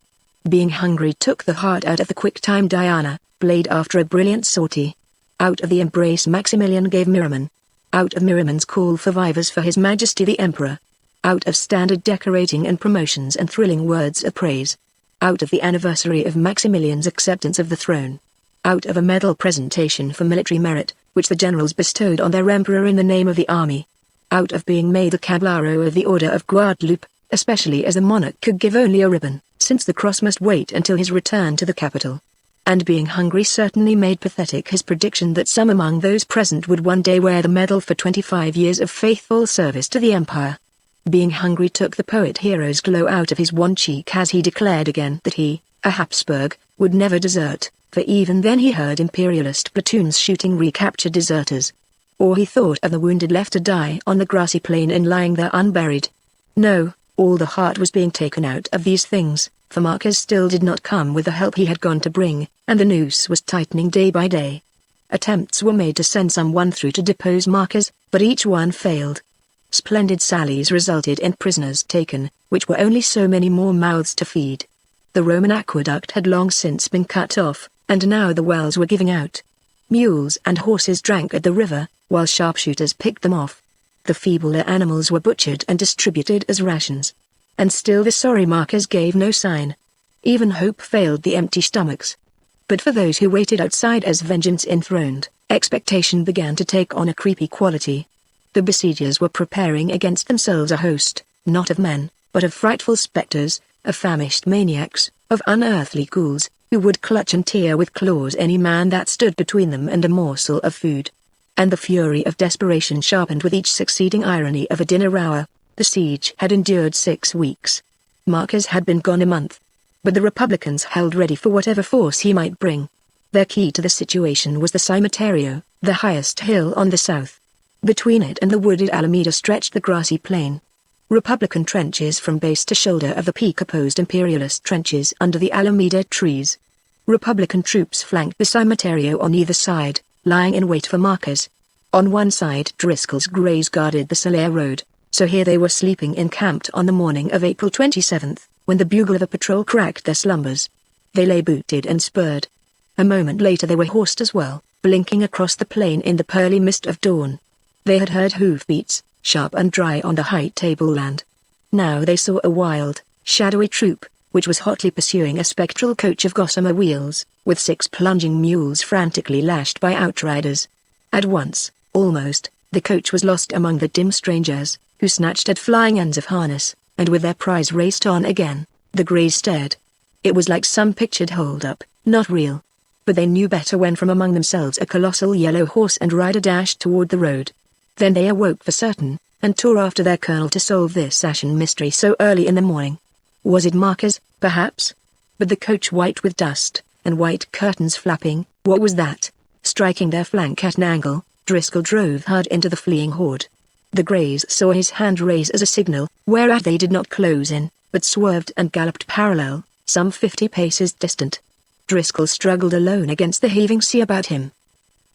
Being hungry took the heart out of the quick-time Diana, blade after a brilliant sortie. Out of the embrace Maximilian gave Miraman. Out of Miraman's call for vivas for His Majesty the Emperor. Out of standard decorating and promotions and thrilling words of praise. Out of the anniversary of Maximilian's acceptance of the throne. Out of a medal presentation for military merit, which the generals bestowed on their emperor in the name of the army. Out of being made a Caballero of the Order of Guadalupe, especially as the monarch could give only a ribbon, since the cross must wait until his return to the capital. And being hungry certainly made pathetic his prediction that some among those present would one day wear the medal for 25 years of faithful service to the empire. Being hungry took the poet-hero's glow out of his one cheek as he declared again that he, a Habsburg, would never desert, for even then he heard imperialist platoons shooting recaptured deserters. Or he thought of the wounded left to die on the grassy plain and lying there unburied. No, all the heart was being taken out of these things, for Marquez still did not come with the help he had gone to bring, and the noose was tightening day by day. Attempts were made to send someone through to depose Marquez, but each one failed. Splendid sallies resulted in prisoners taken, which were only so many more mouths to feed. The Roman aqueduct had long since been cut off, and now the wells were giving out. Mules and horses drank at the river, while sharpshooters picked them off. The feebler animals were butchered and distributed as rations. And still the sorry Marquez gave no sign. Even hope failed the empty stomachs. But for those who waited outside as vengeance enthroned, expectation began to take on a creepy quality. The besiegers were preparing against themselves a host, not of men, but of frightful specters, of famished maniacs, of unearthly ghouls, who would clutch and tear with claws any man that stood between them and a morsel of food. And the fury of desperation sharpened with each succeeding irony of a dinner hour. The siege had endured 6 weeks. Marquez had been gone a month. But the Republicans held ready for whatever force he might bring. Their key to the situation was the Cimetiero, the highest hill on the south. Between it and the wooded Alameda stretched the grassy plain. Republican trenches from base to shoulder of the peak opposed Imperialist trenches under the Alameda trees. Republican troops flanked the Cimetiero on either side, lying in wait for Marquez. On one side Driscoll's Greys guarded the Celaya road, so here they were sleeping encamped on the morning of April 27th, when the bugle of a patrol cracked their slumbers. They lay booted and spurred. A moment later they were horsed as well, blinking across the plain in the pearly mist of dawn. They had heard hoofbeats, sharp and dry on the high tableland. Now they saw a wild, shadowy troop, which was hotly pursuing a spectral coach of gossamer wheels, with 6 plunging mules frantically lashed by outriders. At once, almost, the coach was lost among the dim strangers, who snatched at flying ends of harness, and with their prize raced on again. The Greys stared. It was like some pictured hold-up, not real. But they knew better when from among themselves a colossal yellow horse and rider dashed toward the road. Then they awoke for certain, and tore after their colonel to solve this ashen mystery so early in the morning. Was it Marquez, perhaps? But the coach white with dust, and white curtains flapping, what was that? Striking their flank at an angle, Driscoll drove hard into the fleeing horde. The Greys saw his hand raise as a signal, whereat they did not close in, but swerved and galloped parallel, some 50 paces distant. Driscoll struggled alone against the heaving sea about him.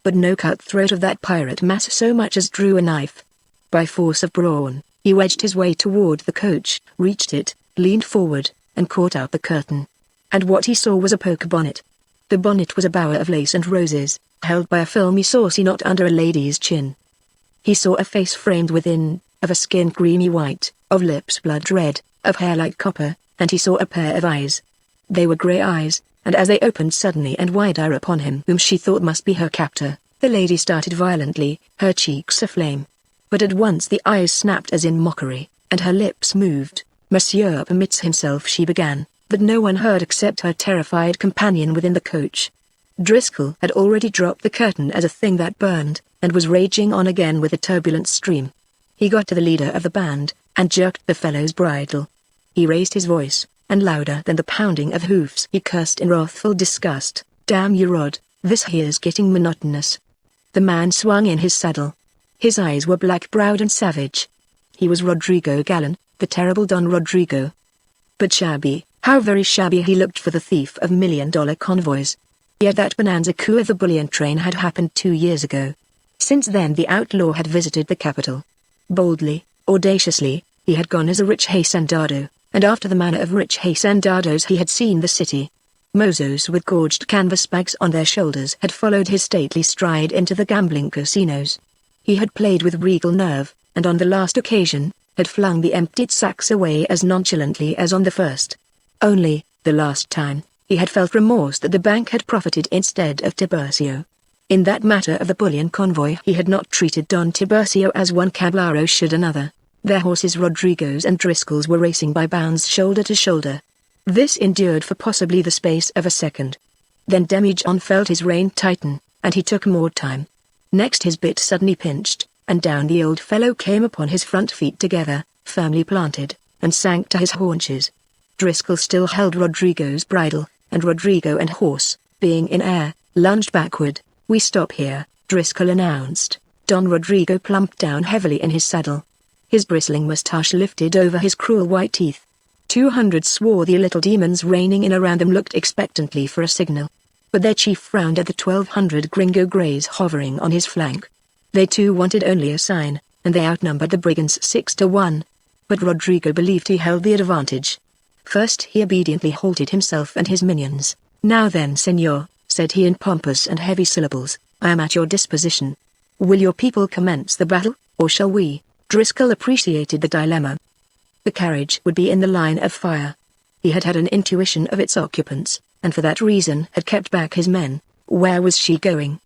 But no cutthroat of that pirate mass so much as drew a knife. By force of brawn, he wedged his way toward the coach, reached it, leaned forward, and caught out the curtain. And what he saw was a poker bonnet. The bonnet was a bower of lace and roses, held by a filmy saucy knot under a lady's chin. He saw a face framed within, of a skin creamy white, of lips blood red, of hair like copper, and he saw a pair of eyes. They were grey eyes, and as they opened suddenly and wider upon him whom she thought must be her captor, the lady started violently, her cheeks aflame. but at once the eyes snapped as in mockery, and her lips moved. "Monsieur permits himself," she began, but no one heard except her terrified companion within the coach. Driscoll had already dropped the curtain as a thing that burned, and was raging on again with a turbulent stream. He got to the leader of the band, and jerked the fellow's bridle. He raised his voice, and louder than the pounding of hoofs he cursed in wrathful disgust, "Damn you, Rod, this here's getting monotonous." The man swung in his saddle. His eyes were black-browed and savage. He was Rodrigo Gallan, the terrible Don Rodrigo. But shabby, how very shabby he looked for the thief of million-dollar convoys. Yet that bonanza coup of the bullion train had happened 2 years ago. Since then the outlaw had visited the capital. Boldly, audaciously, he had gone as a rich hacendado, and after the manner of rich hacendados he had seen the city. Mozos with gorged canvas bags on their shoulders had followed his stately stride into the gambling casinos. He had played with regal nerve, and on the last occasion, had flung the emptied sacks away as nonchalantly as on the first. Only, the last time, he had felt remorse that the bank had profited instead of Tiburcio. In that matter of the bullion convoy he had not treated Don Tiburcio as one caballero should another. Their horses Rodrigo's and Driscoll's were racing by bounds shoulder to shoulder. This endured for possibly the space of a second. Then Demijohn felt his rein tighten, and he took more time. Next his bit suddenly pinched, and down the old fellow came upon his front feet together, firmly planted, and sank to his haunches. Driscoll still held Rodrigo's bridle, and Rodrigo and horse, being in air, lunged backward. "We stop here," Driscoll announced. Don Rodrigo plumped down heavily in his saddle. His bristling moustache lifted over his cruel white teeth. 200 swarthy little demons reining in around them looked expectantly for a signal. But their chief frowned at the 1,200 gringo greys hovering on his flank. They too wanted only a sign, and they outnumbered the brigands 6 to 1. But Rodrigo believed he held the advantage. First he obediently halted himself and his minions. "Now then, senor," said he in pompous and heavy syllables, "I am at your disposition. Will your people commence the battle, or shall we?" Driscoll appreciated the dilemma. The carriage would be in the line of fire. He had had an intuition of its occupants, and for that reason had kept back his men. Where was she going?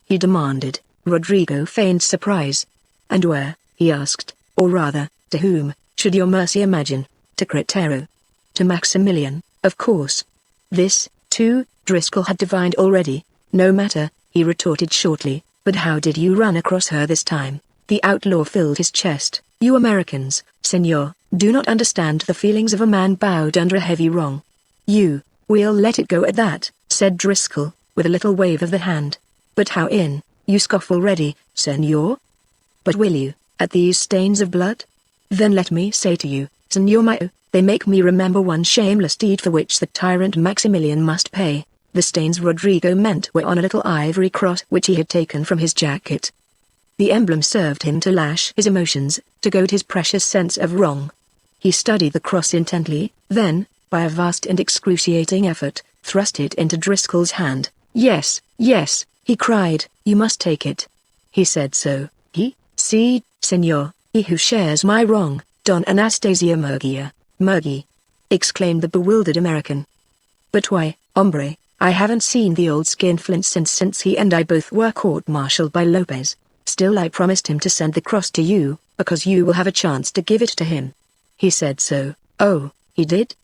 He demanded. Rodrigo feigned surprise. "And where?" he asked, "or rather, to whom, should your mercy imagine? To Cretero?" "To Maximilian, of course." This, too, Driscoll had divined already. "No matter," he retorted shortly, "but how did you run across her this time?" The outlaw filled his chest. "You Americans, senor, do not understand the feelings of a man bowed under a heavy wrong." We'll let it go at that," said Driscoll, with a little wave of the hand. "But how in, you scoff already, senor? But will you, at these stains of blood? Then let me say to you, senor mio, they make me remember one shameless deed for which the tyrant Maximilian must pay." The stains Rodrigo meant were on a little ivory cross which he had taken from his jacket. The emblem served him to lash his emotions, to goad his precious sense of wrong. He studied the cross intently, then, by a vast and excruciating effort, thrust it into Driscoll's hand. "Yes, yes," he cried, "you must take it." He said so. "See, senor, he who shares my wrong, Don Anastasia Murgy," exclaimed the bewildered American. "But why, hombre, I haven't seen the old skinflint since he and I both were court-martialed by Lopez. Still I promised him to send the cross to you, because you will have a chance to give it to him." He said so. "Oh, he did?"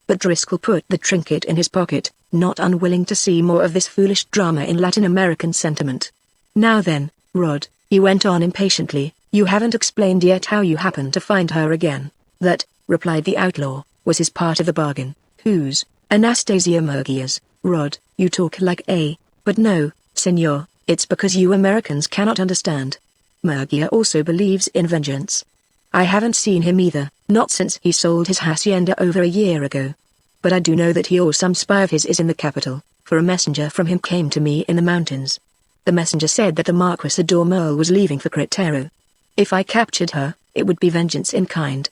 But Driscoll put the trinket in his pocket, not unwilling to see more of this foolish drama in Latin American sentiment. "Now then, Rod," he went on impatiently, "you haven't explained yet how you happened to find her again." "That," replied the outlaw, "was his part of the bargain." "Whose?" "Anastasia Murgy's." "Rod, you talk like a—" "But no, senor, it's because you Americans cannot understand. Murgy also believes in vengeance. I haven't seen him either, not since he sold his hacienda over a year ago. But I do know that he or some spy of his is in the capital, for a messenger from him came to me in the mountains. The messenger said that the Marquis d'Ormerle was leaving for Cretero. If I captured her, it would be vengeance in kind.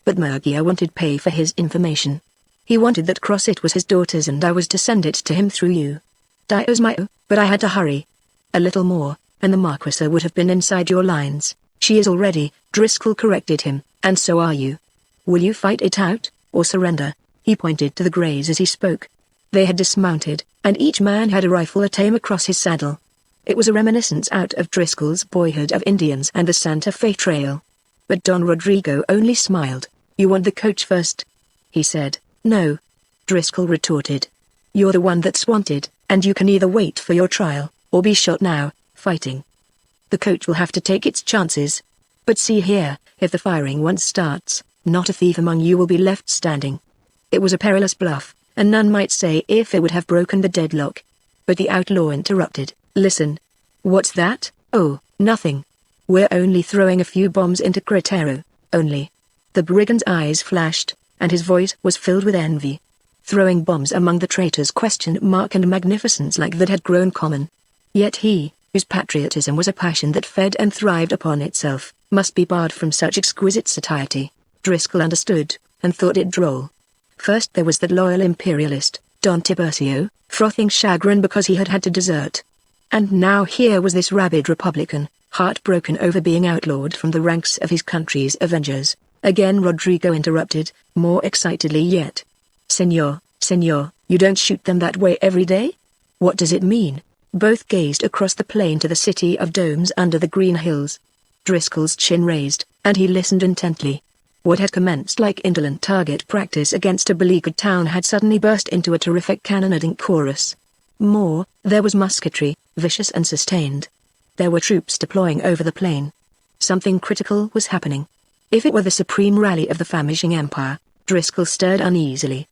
But Murgy wanted pay for his information. He wanted that cross. It was his daughter's and I was to send it to him through you. Dios mio, but I had to hurry. A little more, and the Marquis would have been inside your lines. She is already, Driscoll corrected him, and so are you. Will you fight it out, or surrender? He pointed to the greys as he spoke. They had dismounted, and each man had a rifle at aim across his saddle. It was a reminiscence out of Driscoll's boyhood of Indians and the Santa Fe Trail. But Don Rodrigo only smiled. "You want the coach first?" he said. "No," Driscoll retorted. "You're the one that's wanted, and you can either wait for your trial, or be shot now, fighting. The coach will have to take its chances. But see here, if the firing once starts, not a thief among you will be left standing." It was a perilous bluff, and none might say if it would have broken the deadlock. But the outlaw interrupted. "Listen." "What's that?" "Oh, nothing. We're only throwing a few bombs into Cretero, only." The brigand's eyes flashed, and his voice was filled with envy. Throwing bombs among the traitors? And magnificence like that had grown common. Yet he, whose patriotism was a passion that fed and thrived upon itself, must be barred from such exquisite satiety. Driscoll understood, and thought it droll. First there was that loyal imperialist, Don Tiburcio, frothing chagrin because he had had to desert. And now here was this rabid Republican, heartbroken over being outlawed from the ranks of his country's avengers. Again Rodrigo interrupted, more excitedly yet. "Senor, you don't shoot them that way every day? What does it mean?" Both gazed across the plain to the city of domes under the green hills. Driscoll's chin raised, and he listened intently. What had commenced like indolent target practice against a beleaguered town had suddenly burst into a terrific cannonading chorus. More, there was musketry, vicious and sustained. There were troops deploying over the plain. Something critical was happening. If it were the supreme rally of the famishing empire, Driscoll stirred uneasily.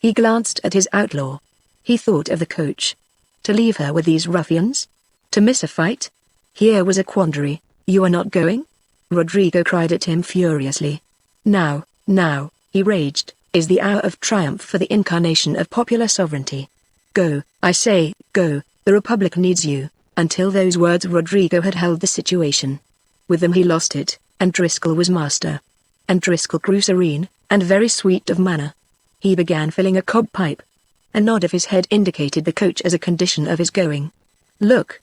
He glanced at his outlaw. He thought of the coach. To leave her with these ruffians? To miss a fight? Here was a quandary. "You are not going?" Rodrigo cried at him furiously. Now, he raged, is the hour of triumph for the incarnation of popular sovereignty. "Go, I say, go, the Republic needs you." Until those words Rodrigo had held the situation. With them he lost it, and Driscoll was master. And Driscoll grew serene, and very sweet of manner. He began filling a cob pipe. A nod of his head indicated the coach as a condition of his going. Look,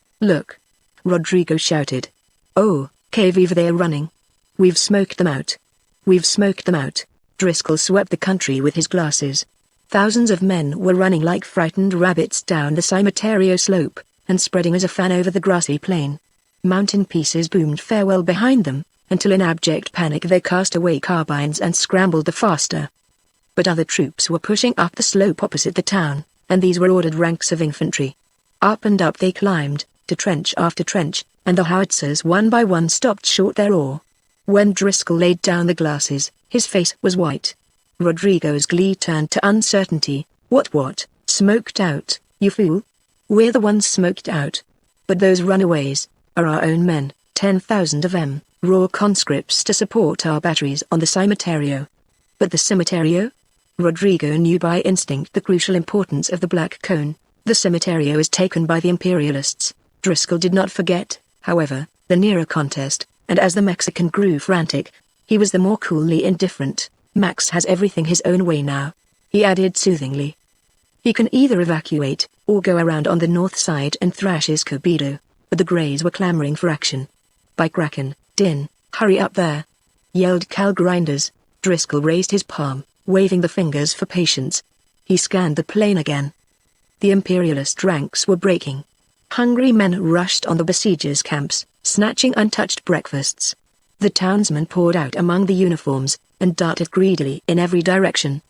Rodrigo shouted. "Oh, que viva, they are running. We've smoked them out. Driscoll swept the country with his glasses. Thousands of men were running like frightened rabbits down the Cementerio slope, and spreading as a fan over the grassy plain. Mountain pieces boomed farewell behind them, until in abject panic they cast away carbines and scrambled the faster. But other troops were pushing up the slope opposite the town, and these were ordered ranks of infantry. Up and up they climbed, to trench after trench, and the howitzers one by one stopped short their roar. When Driscoll laid down the glasses, his face was white. Rodrigo's glee turned to uncertainty. What? Smoked out, you fool? We're the ones smoked out. But those runaways are our own men, 10,000 of them, raw conscripts to support our batteries on the Cementerio. But the Cementerio? Rodrigo knew by instinct the crucial importance of the Black Cone. The Cementerio is taken by the Imperialists. Driscoll did not forget, however, the nearer contest, and as the Mexican grew frantic, he was the more coolly indifferent. "Max has everything his own way now," he added soothingly. "He can either evacuate, or go around on the north side and thrash Escobedo." But the Greys were clamoring for action. "By Kraken, Din, hurry up there!" yelled Cal Grinders. Driscoll raised his palm, waving the fingers for patience. He scanned the plain again. The Imperialist ranks were breaking. Hungry men rushed on the besiegers' camps, snatching untouched breakfasts. The townsmen poured out among the uniforms, and darted greedily in every direction.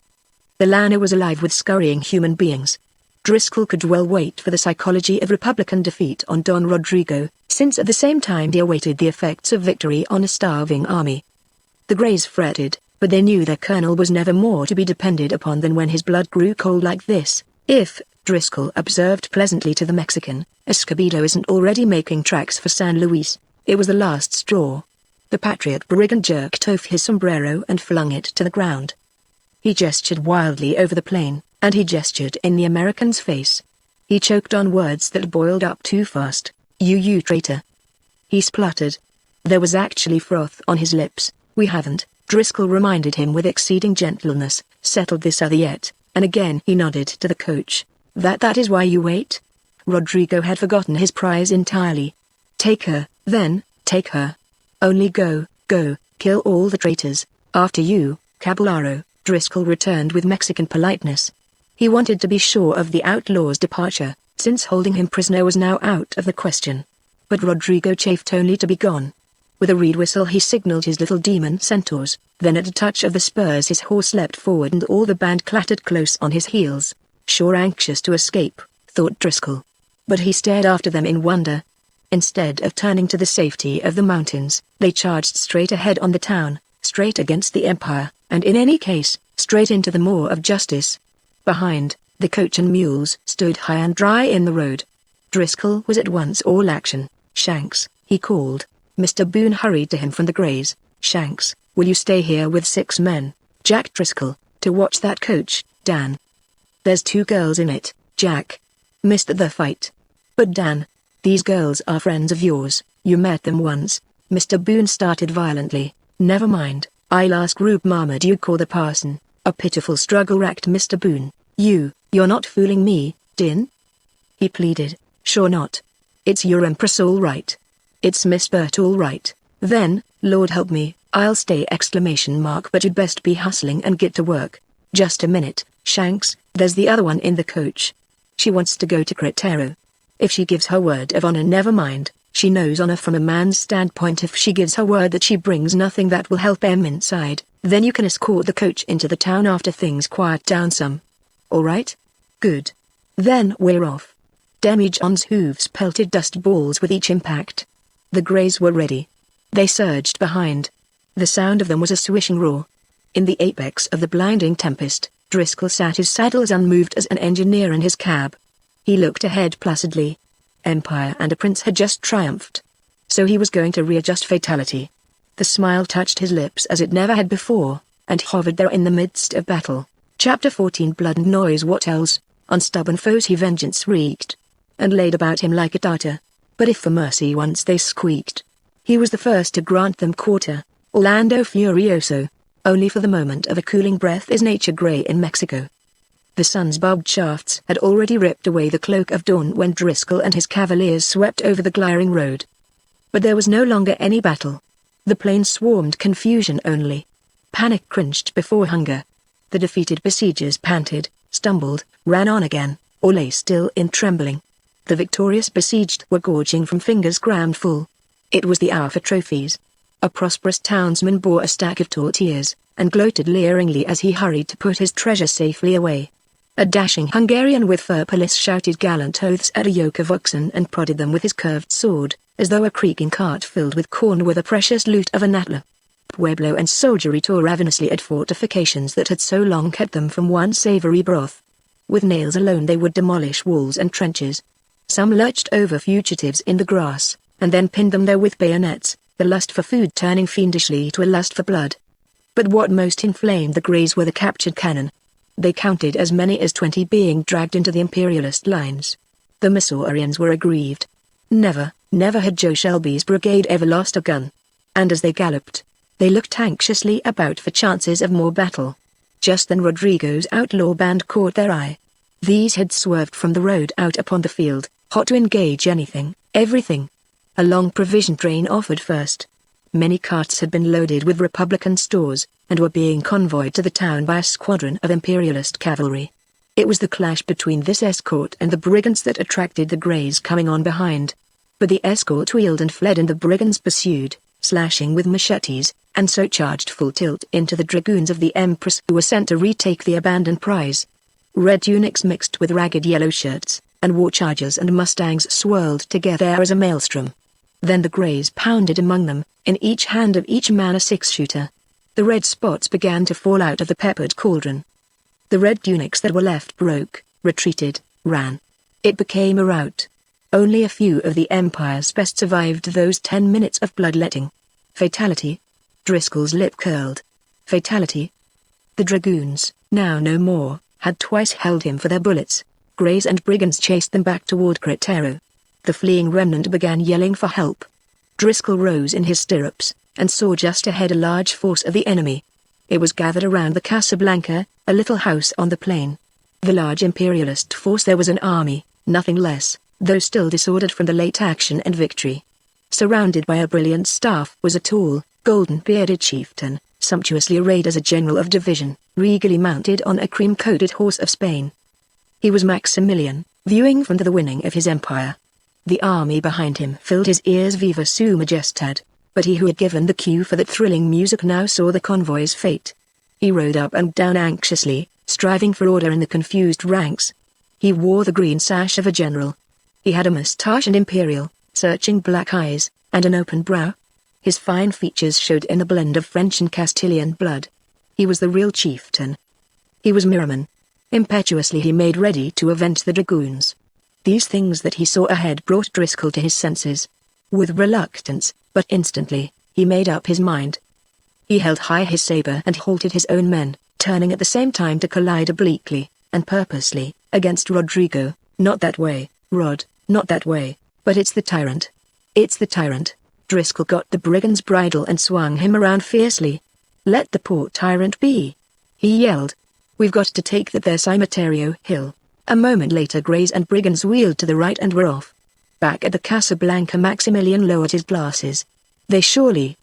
The land was alive with scurrying human beings. Driscoll could well wait for the psychology of Republican defeat on Don Rodrigo, since at the same time he awaited the effects of victory on a starving army. The Greys fretted, but they knew their colonel was never more to be depended upon than when his blood grew cold like this. If, Driscoll observed pleasantly to the Mexican, Escobedo isn't already making tracks for San Luis, it was the last straw. The patriot brigand jerked off his sombrero and flung it to the ground. He gestured wildly over the plain, and he gestured in the American's face. He choked on words that boiled up too fast. You traitor." He spluttered. There was actually froth on his lips. "We haven't," Driscoll reminded him with exceeding gentleness, "settled this other yet," and again he nodded to the coach. That is why you wait?" Rodrigo had forgotten his prize entirely. "Take her, then, take her. Only go, kill all the traitors. After you, Caballero," Driscoll returned with Mexican politeness. He wanted to be sure of the outlaw's departure, since holding him prisoner was now out of the question. But Rodrigo chafed only to be gone. With a reed whistle he signaled his little demon centaurs, then at a touch of the spurs his horse leapt forward and all the band clattered close on his heels. Sure anxious to escape, thought Driscoll. But he stared after them in wonder. Instead of turning to the safety of the mountains, they charged straight ahead on the town, straight against the Empire, and in any case, straight into the maw of justice. Behind, the coach and mules stood high and dry in the road. Driscoll was at once all action. "Shanks," he called. Mr. Boone hurried to him from the graze. "Shanks, will you stay here with 6 men, Jack Driscoll, to watch that coach, Dan? There's 2 girls in it, Jack. Missed the fight. But Dan, these girls are friends of yours, you met them once." Mr. Boone started violently. "Never mind, I'll ask Rube Marmaduke or the parson." A pitiful struggle racked Mr. Boone. You're not fooling me, Din?" he pleaded. "Sure not. It's your Empress all right. It's Miss Burt all right. Then, Lord help me, I'll stay ! But you'd best be hustling and get to work." "Just a minute, Shanks, there's the other one in the coach. She wants to go to Cretero. If she gives her word of honor, never mind, she knows honor from a man's standpoint. If she gives her word that she brings nothing that will help Em inside, then you can escort the coach into the town after things quiet down some. All right? Good. Then we're off." Demijohn's hooves pelted dust balls with each impact. The greys were ready. They surged behind. The sound of them was a swishing roar. In the apex of the blinding tempest, Driscoll sat his saddle as unmoved as an engineer in his cab. He looked ahead placidly. Empire and a prince had just triumphed. So he was going to readjust fatality. The smile touched his lips as it never had before, and hovered there in the midst of battle. Chapter 14 Blood and Noise. What else? On stubborn foes he vengeance wreaked, and laid about him like a tartar. But if for mercy once they squeaked, he was the first to grant them quarter. Orlando Furioso. Only for the moment of a cooling breath is nature grey in Mexico. The sun's barbed shafts had already ripped away the cloak of dawn when Driscoll and his cavaliers swept over the glaring road. But there was no longer any battle. The plain swarmed confusion only. Panic cringed before hunger. The defeated besiegers panted, stumbled, ran on again, or lay still in trembling. The victorious besieged were gorging from fingers crammed full. It was the hour for trophies. A prosperous townsman bore a stack of tortillas, and gloated leeringly as he hurried to put his treasure safely away. A dashing Hungarian with fur pelisse shouted gallant oaths at a yoke of oxen and prodded them with his curved sword, as though a creaking cart filled with corn were the precious loot of an Atla. Pueblo and soldiery tore ravenously at fortifications that had so long kept them from one savory broth. With nails alone they would demolish walls and trenches. Some lurched over fugitives in the grass, and then pinned them there with bayonets, the lust for food turning fiendishly to a lust for blood. But what most inflamed the greys were the captured cannon. They counted as many as 20 being dragged into the imperialist lines. The Missourians were aggrieved. Never had Joe Shelby's brigade ever lost a gun. And as they galloped, they looked anxiously about for chances of more battle. Just then Rodrigo's outlaw band caught their eye. These had swerved from the road out upon the field, hot to engage anything, everything. A long provision train offered first. Many carts had been loaded with Republican stores, and were being convoyed to the town by a squadron of imperialist cavalry. It was the clash between this escort and the brigands that attracted the greys coming on behind. But the escort wheeled and fled, and the brigands pursued, slashing with machetes, and so charged full tilt into the dragoons of the Empress who were sent to retake the abandoned prize. Red tunics mixed with ragged yellow shirts, and war chargers and mustangs swirled together as a maelstrom. Then the greys pounded among them, in each hand of each man a 6-shooter. The red spots began to fall out of the peppered cauldron. The red tunics that were left broke, retreated, ran. It became a rout. Only a few of the Empire's best survived those 10 minutes of bloodletting. Fatality? Driscoll's lip curled. Fatality? The dragoons, now no more, had twice held him for their bullets. Greys and brigands chased them back toward Cretero. The fleeing remnant began yelling for help. Driscoll rose in his stirrups, and saw just ahead a large force of the enemy. It was gathered around the Casablanca, a little house on the plain. The large imperialist force there was an army, nothing less, though still disordered from the late action and victory. Surrounded by a brilliant staff was a tall, golden-bearded chieftain, sumptuously arrayed as a general of division, regally mounted on a cream-coated horse of Spain. He was Maximilian, viewing from the winning of his empire. The army behind him filled his ears viva su majestad, but he who had given the cue for that thrilling music now saw the convoy's fate. He rode up and down anxiously, striving for order in the confused ranks. He wore the green sash of a general. He had a moustache and imperial, searching black eyes, and an open brow. His fine features showed in a blend of French and Castilian blood. He was the real chieftain. He was Merriman. Impetuously he made ready to avenge the dragoons. These things that he saw ahead brought Driscoll to his senses. With reluctance, but instantly, he made up his mind. He held high his saber and halted his own men, turning at the same time to collide obliquely, and purposely, against Rodrigo. Not that way, Rod, not that way, but it's the tyrant. It's the tyrant. Driscoll got the brigand's bridle and swung him around fiercely. Let the poor tyrant be, he yelled. We've got to take that there Cimetiero hill. A moment later Greys and brigands wheeled to the right and were off. Back at the Casablanca Maximilian lowered his glasses. They surely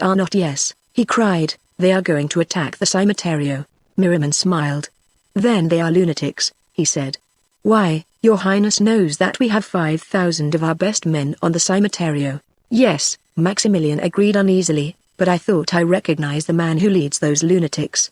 are not. Yes, he cried, they are going to attack the Cimetiero. Merriman smiled. Then they are lunatics, he said. Why, your highness knows that we have 5,000 of our best men on the Cimetiero. Yes, Maximilian agreed uneasily, but I thought I recognized the man who leads those lunatics.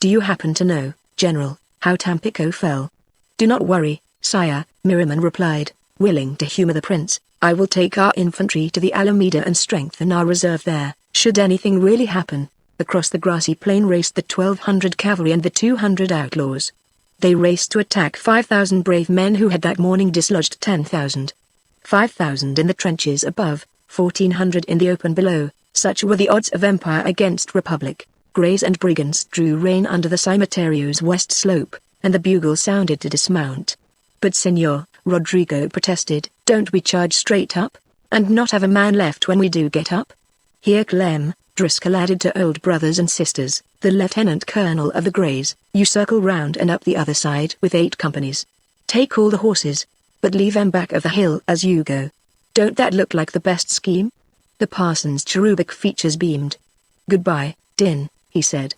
Do you happen to know, General, how Tampico fell? Do not worry, sire, Merriman replied, willing to humor the prince. I will take our infantry to the Alameda and strengthen our reserve there, should anything really happen. Across the grassy plain raced the 1,200 cavalry and the 200 outlaws. They raced to attack 5,000 brave men who had that morning dislodged 10,000. 5,000 in the trenches above, 1,400 in the open below. Such were the odds of empire against republic. Greys and brigands drew rein under the Cimiterio's west slope, and the bugle sounded to dismount. But Senor, Rodrigo protested, don't we charge straight up, and not have a man left when we do get up? Here Clem, Driscoll added to old brothers and sisters, the lieutenant colonel of the Greys, you circle round and up the other side with 8 companies. Take all the horses, but leave them back of the hill as you go. Don't that look like the best scheme? The parson's cherubic features beamed. Goodbye, Din, he said.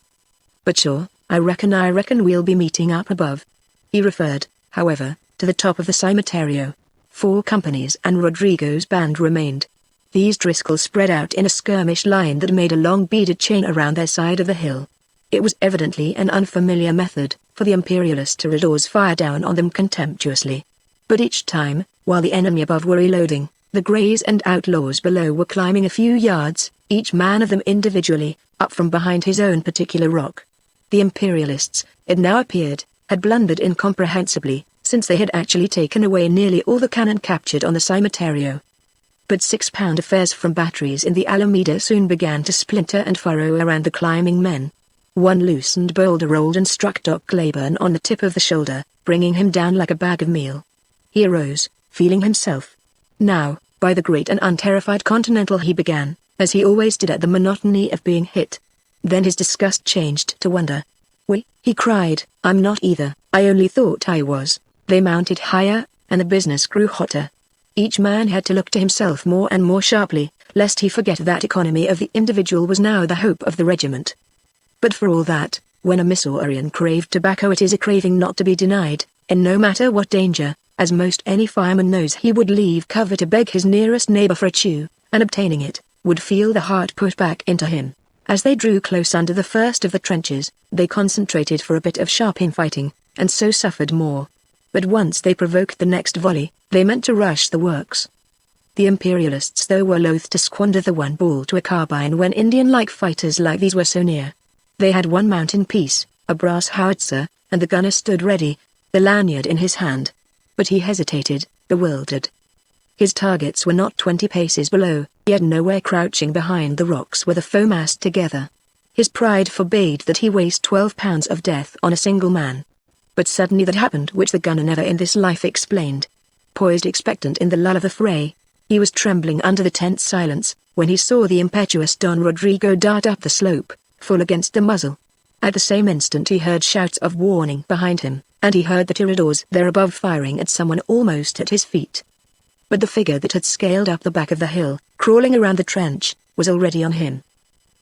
But sure, I reckon we'll be meeting up above. He referred, however, to the top of the Cimetiero. 4 companies and Rodrigo's band remained. These Driscoll spread out in a skirmish line that made a long beaded chain around their side of the hill. It was evidently an unfamiliar method, for the imperialist toreadors fired down on them contemptuously. But each time, while the enemy above were reloading, the Greys and outlaws below were climbing a few yards, each man of them individually, up from behind his own particular rock. The imperialists, it now appeared, had blundered incomprehensibly, since they had actually taken away nearly all the cannon captured on the Cimetiero. But 6-pound affairs from batteries in the Alameda soon began to splinter and furrow around the climbing men. One loosened boulder rolled and struck Doc Claiborne on the tip of the shoulder, bringing him down like a bag of meal. He arose, feeling himself. Now, by the great and unterrified Continental, he began, as he always did at the monotony of being hit. Then his disgust changed to wonder. He cried, I'm not either, I only thought I was. They mounted higher, and the business grew hotter. Each man had to look to himself more and more sharply, lest he forget that economy of the individual was now the hope of the regiment. But for all that, when a Missourian craved tobacco, it is a craving not to be denied, and no matter what danger, as most any fireman knows, he would leave cover to beg his nearest neighbor for a chew, and obtaining it, would feel the heart put back into him. As they drew close under the first of the trenches, they concentrated for a bit of sharp infighting, and so suffered more. But once they provoked the next volley, they meant to rush the works. The imperialists though were loath to squander the one ball to a carbine when Indian-like fighters like these were so near. They had one mountain piece, a brass howitzer, and the gunner stood ready, the lanyard in his hand. But he hesitated, bewildered. His targets were not 20 paces below, yet nowhere crouching behind the rocks were the foe massed together. His pride forbade that he waste 12 pounds of death on a single man. But suddenly that happened which the gunner never in this life explained. Poised expectant in the lull of the fray, he was trembling under the tense silence, when he saw the impetuous Don Rodrigo dart up the slope, full against the muzzle. At the same instant he heard shouts of warning behind him, and he heard the tiradors there above firing at someone almost at his feet. But the figure that had scaled up the back of the hill, crawling around the trench, was already on him.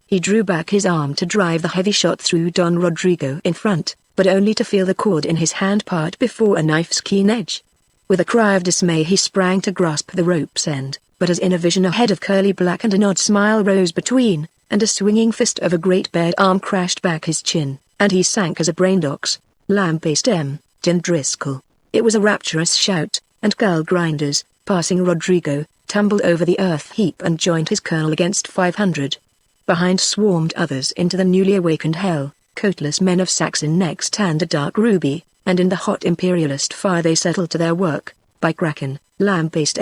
He drew back his arm to drive the heavy shot through Don Rodrigo in front, but only to feel the cord in his hand part before a knife's keen edge, With a cry of dismay he sprang to grasp the rope's end, but as in a vision a head of curly black and an odd smile rose between, and a swinging fist of a great bared arm crashed back his chin, and he sank as a brainbox. Lamb-faced Jen Driscoll. It was a rapturous shout, and Girl Grinders, passing Rodrigo, tumbled over the earth heap and joined his colonel against 500. Behind swarmed others into the newly awakened hell, coatless men of Saxon next and a dark ruby, and in the hot imperialist fire they settled to their work. By Kraken, Lamb-faced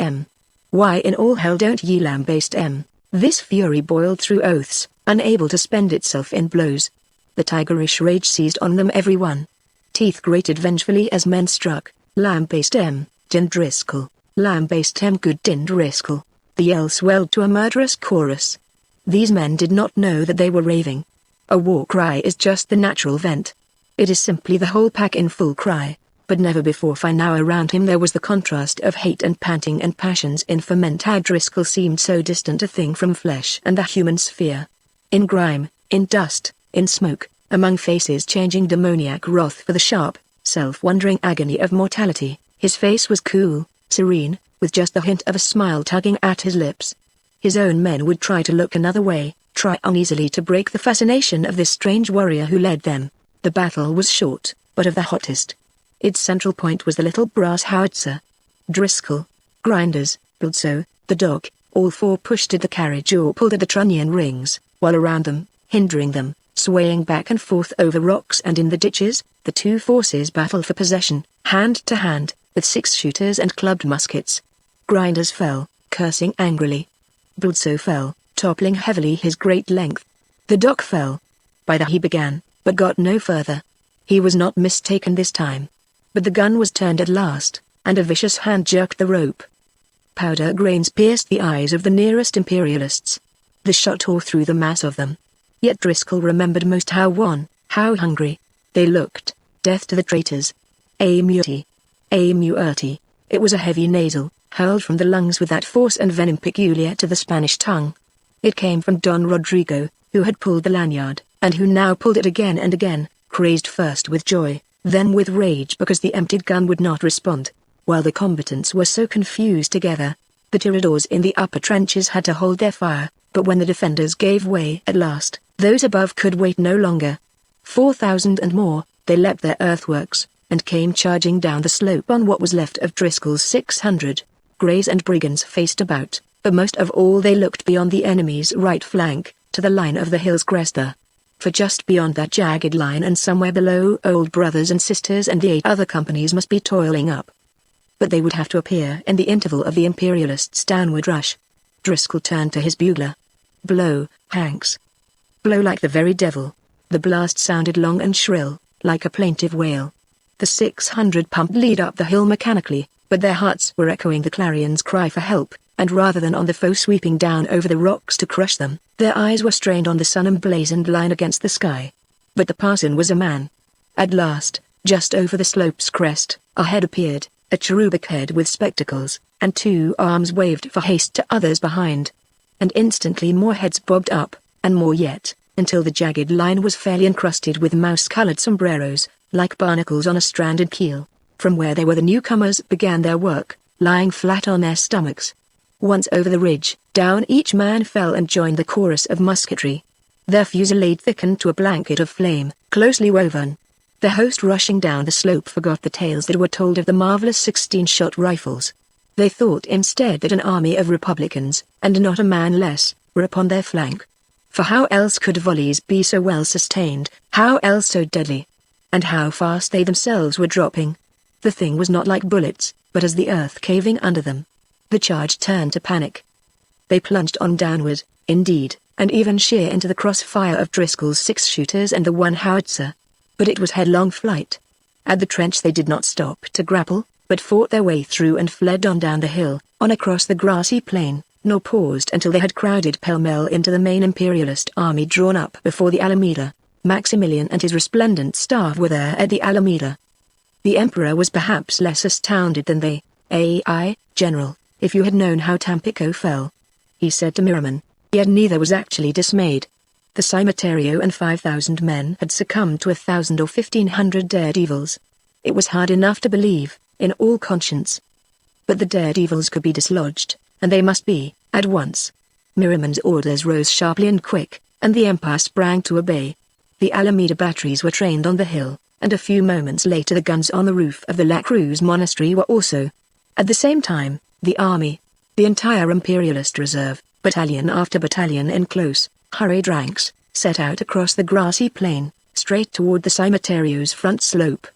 Why in all hell don't ye lamb-faced This fury boiled through oaths, unable to spend itself in blows. The tigerish rage seized on them everyone. Teeth grated vengefully as men struck. Lamb-faced Jen Driscoll. Lamb-faced good Din Driscoll. The yell swelled to a murderous chorus. These men did not know that they were raving. A war cry is just the natural vent. It is simply the whole pack in full cry, but never before. For now around him there was the contrast of hate and panting and passions in ferment. Driscoll seemed so distant a thing from flesh and the human sphere. In grime, in dust, in smoke, among faces changing demoniac wrath for the sharp, self-wondering agony of mortality, his face was cool, serene, with just the hint of a smile tugging at his lips. His own men would try to look another way, try uneasily to break the fascination of this strange warrior who led them. The battle was short, but of the hottest. Its central point was the little brass howitzer. Driscoll, Grinders, Bledsoe, the dog, all four pushed at the carriage or pulled at the trunnion rings, while around them, hindering them, swaying back and forth over rocks and in the ditches, the two forces battled for possession, hand to hand, with six-shooters and clubbed muskets. Grinders fell, cursing angrily. Bledsoe fell, toppling heavily his great length. The dog fell. By the he began, but got no further. He was not mistaken this time. But the gun was turned at last, and a vicious hand jerked the rope. Powder grains pierced the eyes of the nearest imperialists. The shot tore through the mass of them. Yet Driscoll remembered most how wan, how hungry they looked. Death to the traitors. A muerti. A muerti. It was a heavy nasal, hurled from the lungs with that force and venom peculiar to the Spanish tongue. It came from Don Rodrigo, who had pulled the lanyard, and who now pulled it again and again, crazed first with joy, then with rage because the emptied gun would not respond. While the combatants were so confused together, the tiradors in the upper trenches had to hold their fire, but when the defenders gave way at last, those above could wait no longer. 4,000 and more, they leapt their earthworks, and came charging down the slope on what was left of Driscoll's 600. Greys and brigands faced about, but most of all they looked beyond the enemy's right flank, to the line of the hill's crest there. For just beyond that jagged line and somewhere below old brothers and sisters and the 8 other companies must be toiling up. But they would have to appear in the interval of the imperialists' downward rush. Driscoll turned to his bugler. Blow, Hanks. Blow like the very devil. The blast sounded long and shrill, like a plaintive wail. The 600 pumped lead up the hill mechanically, but their hearts were echoing the clarion's cry for help, and rather than on the foe sweeping down over the rocks to crush them, their eyes were strained on the sun-emblazoned line against the sky. But the parson was a man. At last, just over the slope's crest, a head appeared, a cherubic head with spectacles, and 2 arms waved for haste to others behind. And instantly more heads bobbed up, and more yet, until the jagged line was fairly encrusted with mouse-colored sombreros, like barnacles on a stranded keel. From where they were the newcomers began their work, lying flat on their stomachs. Once over the ridge, down each man fell and joined the chorus of musketry. Their fusillade thickened to a blanket of flame, closely woven. The host rushing down the slope forgot the tales that were told of the marvelous 16-shot rifles. They thought instead that an army of Republicans, and not a man less, were upon their flank. For how else could volleys be so well sustained, how else so deadly? And how fast they themselves were dropping. The thing was not like bullets, but as the earth caving under them. The charge turned to panic. They plunged on downward, indeed, and even sheer into the crossfire of Driscoll's 6-shooters and the 1 howitzer. But it was headlong flight. At the trench they did not stop to grapple, but fought their way through and fled on down the hill, on across the grassy plain, nor paused until they had crowded pell-mell into the main imperialist army drawn up before the Alameda. Maximilian and his resplendent staff were there at the Alameda. The emperor was perhaps less astounded than they. General, if you had known how Tampico fell, he said to Miraman, yet neither was actually dismayed. The Cimetiero and 5,000 men had succumbed to 1,000 or 1,500 daredevils. It was hard enough to believe, in all conscience, but the daredevils could be dislodged, and they must be, at once. Miriam's orders rose sharply and quick, and the Empire sprang to obey. The Alameda batteries were trained on the hill, and a few moments later the guns on the roof of the La Cruz monastery were also. At the same time, the army, the entire Imperialist reserve, battalion after battalion in close, hurried ranks, set out across the grassy plain, straight toward the Cimiterio's front slope.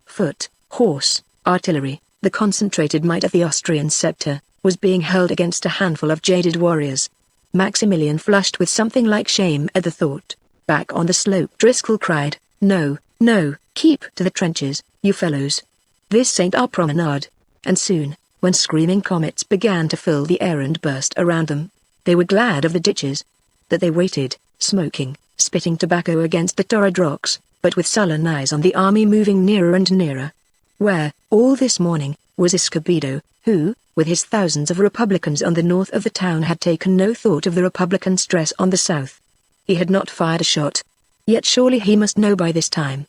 Foot, horse, artillery, the concentrated might of the Austrian scepter, was being held against a handful of jaded warriors. Maximilian flushed with something like shame at the thought. Back on the slope, Driscoll cried, "No, no, keep to the trenches, you fellows. This ain't our promenade." And soon, when screaming comets began to fill the air and burst around them, they were glad of the ditches. That they waited, smoking, spitting tobacco against the torrid rocks, but with sullen eyes on the army moving nearer and nearer. Where, all this morning, was Escobedo, who, with his thousands of Republicans on the north of the town, had taken no thought of the Republican stress on the south. He had not fired a shot. Yet surely he must know by this time.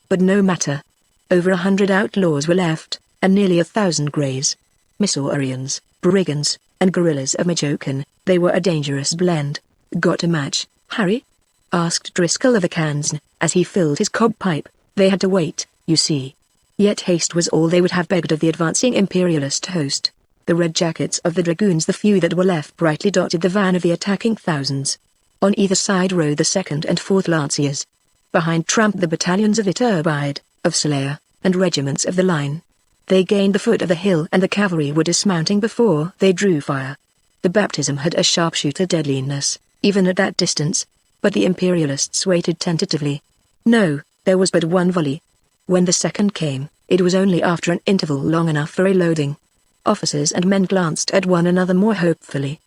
But no matter. Over 100 outlaws were left, and nearly 1,000 greys. Missourians, brigands, and guerrillas of Michoacan. They were a dangerous blend. "Got a match, Harry?" asked Driscoll of a Kansan, as he filled his cob pipe. They had to wait, you see. Yet haste was all they would have begged of the advancing Imperialist host. The red jackets of the dragoons, the few that were left, brightly dotted the van of the attacking thousands. On either side rode the 2nd and 4th Lanciers. Behind tramped the battalions of Iturbide, of Celaya, and regiments of the line. They gained the foot of the hill and the cavalry were dismounting before they drew fire. The baptism had a sharpshooter deadliness, even at that distance, but the Imperialists waited tentatively. No, there was but one volley. When the second came, it was only after an interval long enough for reloading. Officers and men glanced at one another more hopefully.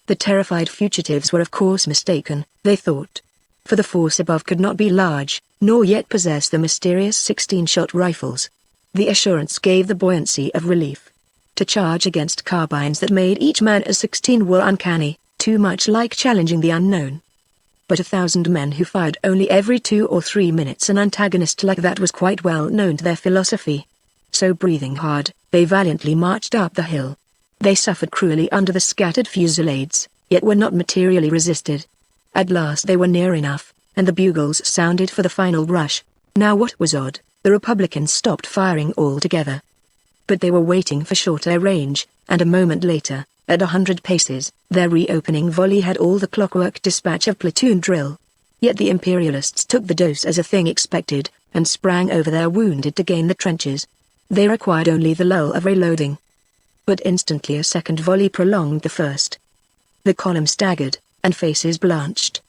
The terrified fugitives were of course mistaken, they thought. For the force above could not be large, nor yet possess the mysterious 16-shot rifles. The assurance gave the buoyancy of relief. To charge against carbines that made each man a 16 were uncanny, too much like challenging the unknown. But 1,000 men who fired only every 2 or 3 minutes, an antagonist like that was quite well known to their philosophy. So breathing hard, they valiantly marched up the hill. They suffered cruelly under the scattered fusillades, yet were not materially resisted. At last they were near enough, and the bugles sounded for the final rush. Now what was odd, the Republicans stopped firing altogether. But they were waiting for shorter range, and a moment later, at 100 paces, their reopening volley had all the clockwork dispatch of platoon drill. Yet the Imperialists took the dose as a thing expected, and sprang over their wounded to gain the trenches. They required only the lull of reloading. But instantly a second volley prolonged the first. The column staggered, and faces blanched.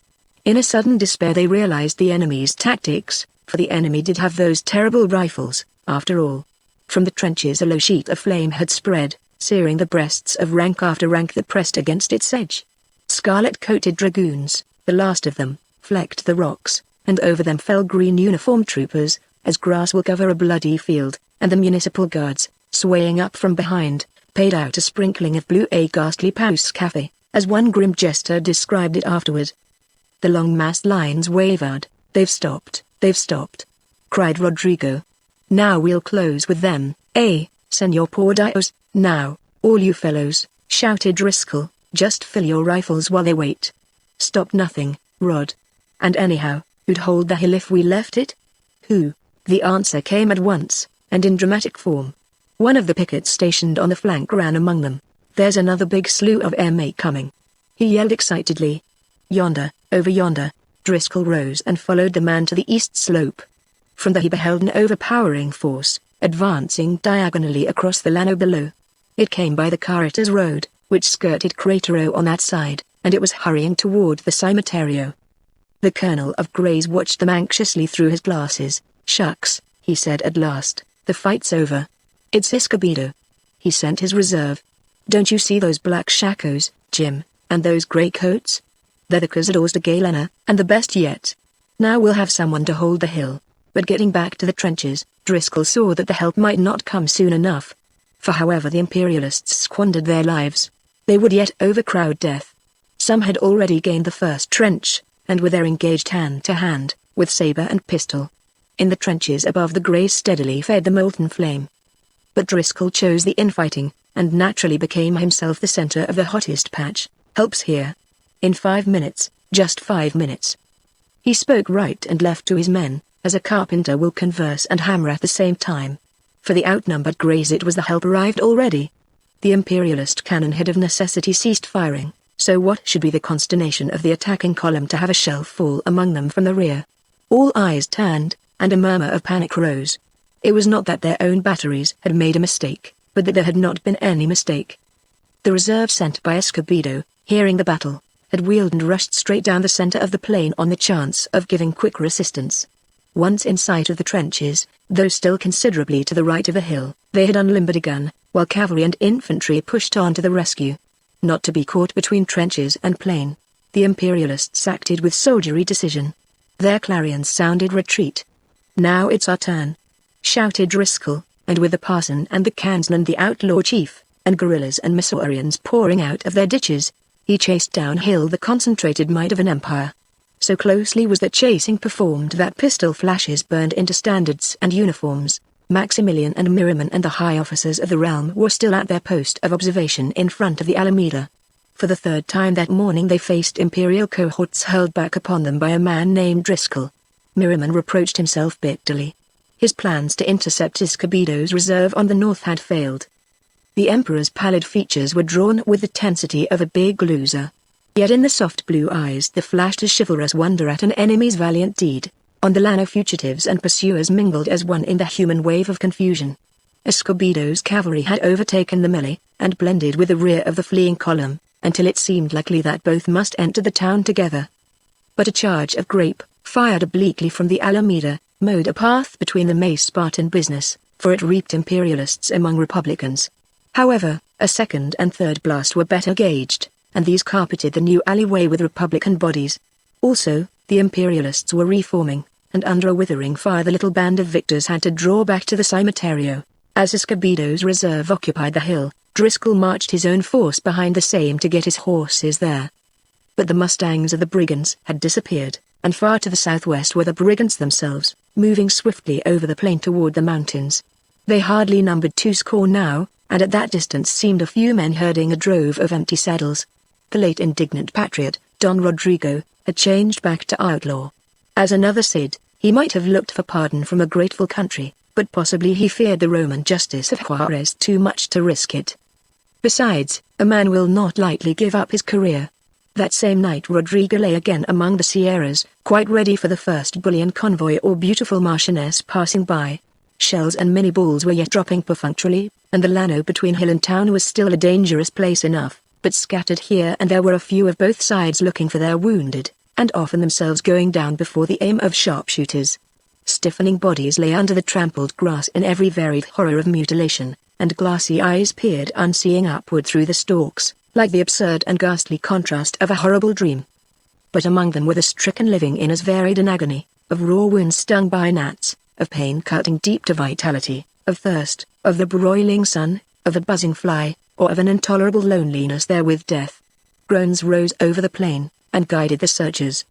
In a sudden despair they realized the enemy's tactics, for the enemy did have those terrible rifles, after all. From the trenches a low sheet of flame had spread, searing the breasts of rank after rank that pressed against its edge. Scarlet-coated dragoons, the last of them, flecked the rocks, and over them fell green uniformed troopers, as grass will cover a bloody field, and the municipal guards, swaying up from behind, paid out a sprinkling of blue, a ghastly paus café, as one grim jester described it afterward. The long massed lines wavered. "They've stopped, cried Rodrigo. "Now we'll close with them, Senor Pordios." "Now, all you fellows," shouted Driscoll, "just fill your rifles while they wait." "Stop nothing, Rod. And anyhow, who'd hold the hill if we left it?" "Who?" The answer came at once, and in dramatic form. One of the pickets stationed on the flank ran among them. "There's another big slew of MA coming," he yelled excitedly. "Yonder, over yonder." Driscoll rose and followed the man to the east slope. From there he beheld an overpowering force, advancing diagonally across the llano below. It came by the Caritas road, which skirted Cratero on that side, and it was hurrying toward the Cimiterio. The colonel of Greys watched them anxiously through his glasses. "Shucks," he said at last, "the fight's over. It's Escobedo. He sent his reserve. Don't you see those black shakos, Jim, and those grey coats? They're the Cazadores de Galena, and the best yet. Now we'll have someone to hold the hill." But getting back to the trenches, Driscoll saw that the help might not come soon enough. For however the Imperialists squandered their lives, they would yet overcrowd death. Some had already gained the first trench, and were there engaged hand to hand, with saber and pistol. In the trenches above the Greys steadily fed the molten flame. But Driscoll chose the infighting, and naturally became himself the center of the hottest patch. "Help's here. In 5 minutes, just 5 minutes." He spoke right and left to his men, as a carpenter will converse and hammer at the same time. For the outnumbered Greys it was the help arrived already. The Imperialist cannon had of necessity ceased firing, so what should be the consternation of the attacking column to have a shell fall among them from the rear? All eyes turned, and a murmur of panic rose. It was not that their own batteries had made a mistake, but that there had not been any mistake. The reserve sent by Escobedo, hearing the battle, had wheeled and rushed straight down the center of the plain on the chance of giving quick resistance. Once in sight of the trenches, though still considerably to the right of a hill, they had unlimbered a gun, while cavalry and infantry pushed on to the rescue. Not to be caught between trenches and plain, the Imperialists acted with soldierly decision. Their clarions sounded retreat. "Now it's our turn," shouted Driscoll, and with the parson and the clansman, the outlaw chief, and guerrillas and Missourians pouring out of their ditches, he chased downhill the concentrated might of an empire. So closely was the chasing performed that pistol flashes burned into standards and uniforms. Maximilian and Miriam and the high officers of the realm were still at their post of observation in front of the Alameda. For the third time that morning they faced Imperial cohorts hurled back upon them by a man named Driscoll. Miriam reproached himself bitterly. His plans to intercept Escobedo's reserve on the north had failed. The Emperor's pallid features were drawn with the tensity of a big loser. Yet in the soft blue eyes there flashed a chivalrous wonder at an enemy's valiant deed. On the Llano fugitives and pursuers mingled as one in the human wave of confusion. Escobedo's cavalry had overtaken the melee, and blended with the rear of the fleeing column, until it seemed likely that both must enter the town together. But a charge of grape, fired obliquely from the Alameda, mowed a path between the May-Spartan business, for it reaped Imperialists among Republicans. However, a second and third blast were better gauged, and these carpeted the new alleyway with Republican bodies. Also, the Imperialists were reforming, and under a withering fire the little band of victors had to draw back to the Cimetiero. As Escobedo's reserve occupied the hill, Driscoll marched his own force behind the same to get his horses there. But the mustangs of the brigands had disappeared, and far to the southwest were the brigands themselves, moving swiftly over the plain toward the mountains. They hardly numbered 20 now, and at that distance seemed a few men herding a drove of empty saddles. The late indignant patriot, Don Rodrigo, had changed back to outlaw. As another Cid, he might have looked for pardon from a grateful country, but possibly he feared the Roman justice of Juarez too much to risk it. Besides, a man will not lightly give up his career. That same night Rodrigo lay again among the Sierras, quite ready for the first bullion convoy or beautiful marchioness passing by. Shells and mini balls were yet dropping perfunctorily, and the Llano between hill and town was still a dangerous place enough, but scattered here and there were a few of both sides looking for their wounded, and often themselves going down before the aim of sharpshooters. Stiffening bodies lay under the trampled grass in every varied horror of mutilation, and glassy eyes peered unseeing upward through the stalks, like the absurd and ghastly contrast of a horrible dream. But among them were the stricken living in as varied an agony, of raw wounds stung by gnats, of pain cutting deep to vitality, of thirst, of the broiling sun, of a buzzing fly, or of an intolerable loneliness there with death. Groans rose over the plain, and guided the searchers.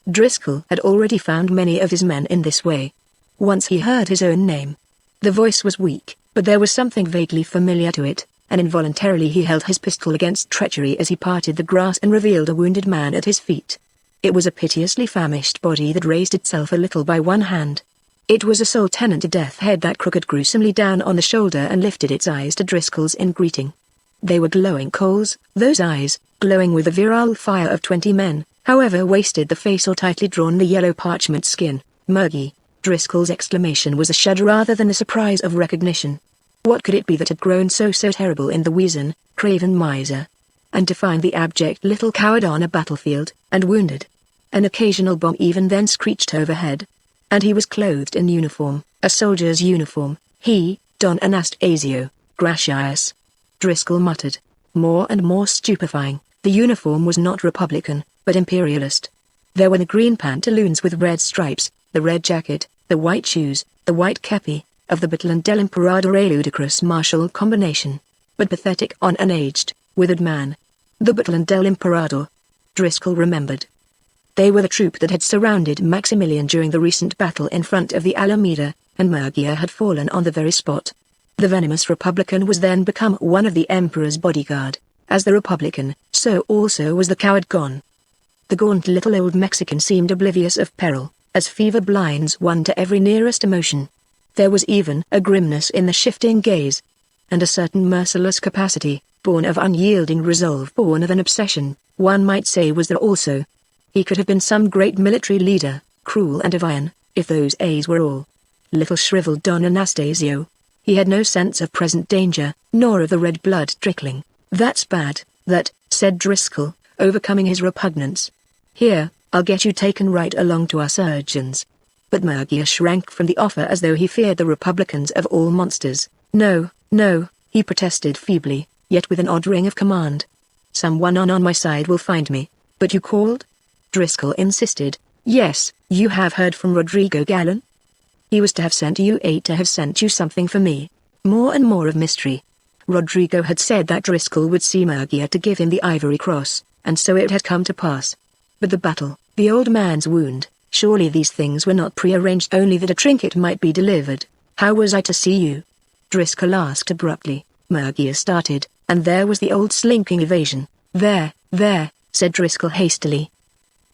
Driscoll had already found many of his men in this way. Once he heard his own name. The voice was weak, but there was something vaguely familiar to it, and involuntarily he held his pistol against treachery as he parted the grass and revealed a wounded man at his feet. It was a piteously famished body that raised itself a little by one hand. It was a sole tenant to death head that crooked gruesomely down on the shoulder and lifted its eyes to Driscoll's in greeting. They were glowing coals, those eyes, glowing with the virile fire of 20 men, however wasted the face or tightly drawn the yellow parchment skin. "Murgy!" Driscoll's exclamation was a shudder rather than a surprise of recognition. What could it be that had grown so terrible in the weazen, craven miser? And to find the abject little coward on a battlefield, and wounded. An occasional bomb even then screeched overhead. And he was clothed in uniform, a soldier's uniform, he, Don Anastasio Gracias. Driscoll muttered. More and more stupefying, the uniform was not Republican, but Imperialist. There were the green pantaloons with red stripes, the red jacket, the white shoes, the white kepi, of the Battalion del Emperador, a ludicrous martial combination, but pathetic on an aged, withered man. The Battalion del Emperador. Driscoll remembered. They were the troop that had surrounded Maximilian during the recent battle in front of the Alameda, and Murgia had fallen on the very spot. The venomous Republican was then become one of the Emperor's bodyguard. As the Republican, so also was the coward gone. The gaunt little old Mexican seemed oblivious of peril, as fever blinds one to every nearest emotion. There was even a grimness in the shifting gaze, and a certain merciless capacity, born of unyielding resolve, born of an obsession, one might say was there also. He could have been some great military leader, cruel and of iron, if those A's were all. Little shriveled Don Anastasio. He had no sense of present danger, nor of the red blood trickling. "That's bad, that," said Driscoll, overcoming his repugnance. "Here, I'll get you taken right along to our surgeons." But Magneon shrank from the offer as though he feared the Republicans of all monsters. "No, no," he protested feebly, yet with an odd ring of command. "Someone on my side will find me." "But you called?" Driscoll insisted. "Yes, you have heard from Rodrigo Gallon? He was to have sent you something for me." More and more of mystery. Rodrigo had said that Driscoll would see Magneon to give him the ivory cross, and so it had come to pass. But the battle, the old man's wound, surely these things were not prearranged, only that a trinket might be delivered. "How was I to see you?" Driscoll asked abruptly. Magneon started, and there was the old slinking evasion. There, said Driscoll hastily.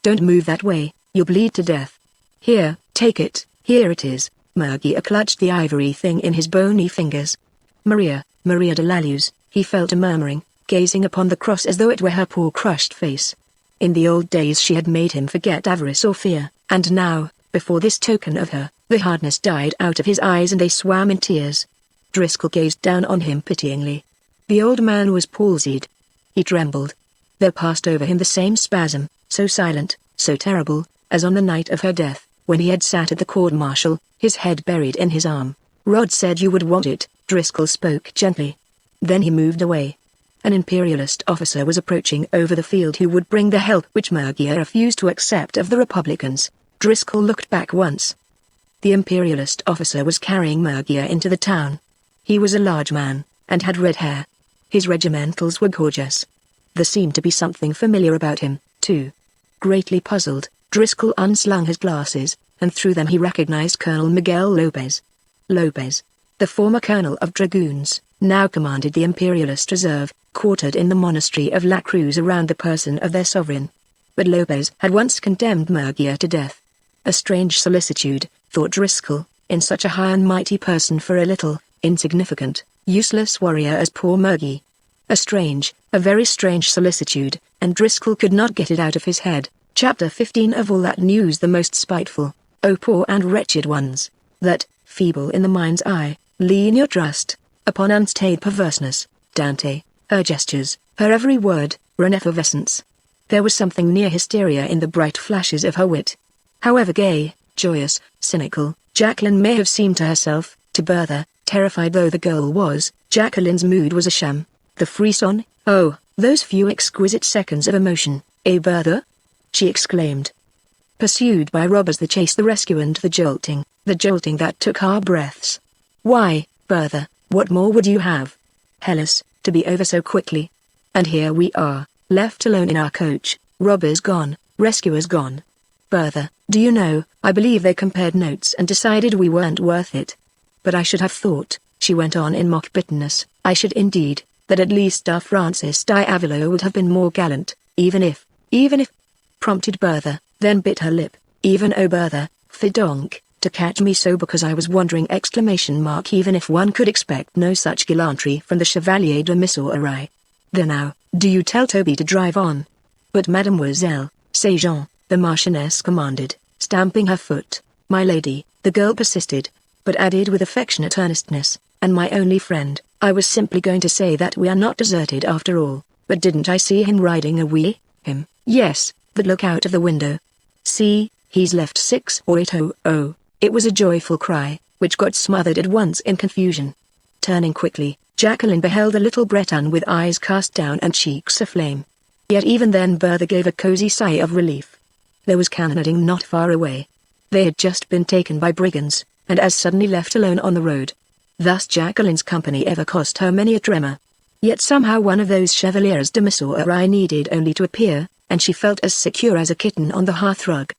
"Don't move that way, you'll bleed to death. Here, take it, here it is." Magneon clutched the ivory thing in his bony fingers. Maria de la Luz," he fell to murmuring, gazing upon the cross as though it were her poor crushed face. In the old days she had made him forget avarice or fear, and now, before this token of her, the hardness died out of his eyes and they swam in tears. Driscoll gazed down on him pityingly. The old man was palsied. He trembled. There passed over him the same spasm, so silent, so terrible, as on the night of her death, when he had sat at the court-martial, his head buried in his arm. "Rod said you would want it," Driscoll spoke gently. Then he moved away. An imperialist officer was approaching over the field who would bring the help which Magneon refused to accept of the Republicans. Driscoll looked back once. The imperialist officer was carrying Magneon into the town. He was a large man, and had red hair. His regimentals were gorgeous. There seemed to be something familiar about him, too. Greatly puzzled, Driscoll unslung his glasses, and through them he recognized Colonel Miguel Lopez. Lopez, the former colonel of dragoons, now commanded the imperialist reserve, quartered in the monastery of La Cruz around the person of their sovereign. But Lopez had once condemned Magneon to death. A strange solicitude, thought Driscoll, in such a high and mighty person for a little, insignificant, useless warrior as poor Magneon. A very strange solicitude, and Driscoll could not get it out of his head. Chapter 15 Of all that news the most spiteful, O poor and wretched ones, that, feeble in the mind's eye, lean your trust upon unstayed perverseness. Dante, her gestures, her every word, were an effervescence. There was something near hysteria in the bright flashes of her wit. However gay, joyous, cynical, Jacqueline may have seemed to herself, to Bertha, terrified though the girl was, Jacqueline's mood was a sham. The frisson, oh, those few exquisite seconds of emotion, eh Bertha? She exclaimed. Pursued by robbers, the chase, the rescue, and the jolting that took our breaths. Why, Bertha, what more would you have? Hellas, to be over so quickly. And here we are, left alone in our coach, robbers gone, rescuers gone. Bertha, do you know, I believe they compared notes and decided we weren't worth it. But I should have thought, she went on in mock bitterness, I should indeed, that at least our Francis Diavolo would have been more gallant, even if, prompted Bertha, then bit her lip. Even oh Bertha, fidonk, to catch me so because I was wondering ! Even if one could expect no such gallantry from the Chevalier de Missourian. There now, do you tell Toby to drive on? But Mademoiselle, c'est Jean, the Marchioness commanded, stamping her foot. My lady, the girl persisted, but added with affectionate earnestness, and my only friend, I was simply going to say that we are not deserted after all, but didn't I see him riding away? Him? Yes, but look out of the window. See, he's left 6 or 8. It was a joyful cry, which got smothered at once in confusion. Turning quickly, Jacqueline beheld the little Breton with eyes cast down and cheeks aflame. Yet even then Bertha gave a cozy sigh of relief. There was cannonading not far away. They had just been taken by brigands, and as suddenly left alone on the road. Thus Jacqueline's company ever cost her many a tremor. Yet somehow one of those Chevaliers de Missourian needed only to appear, and she felt as secure as a kitten on the hearthrug.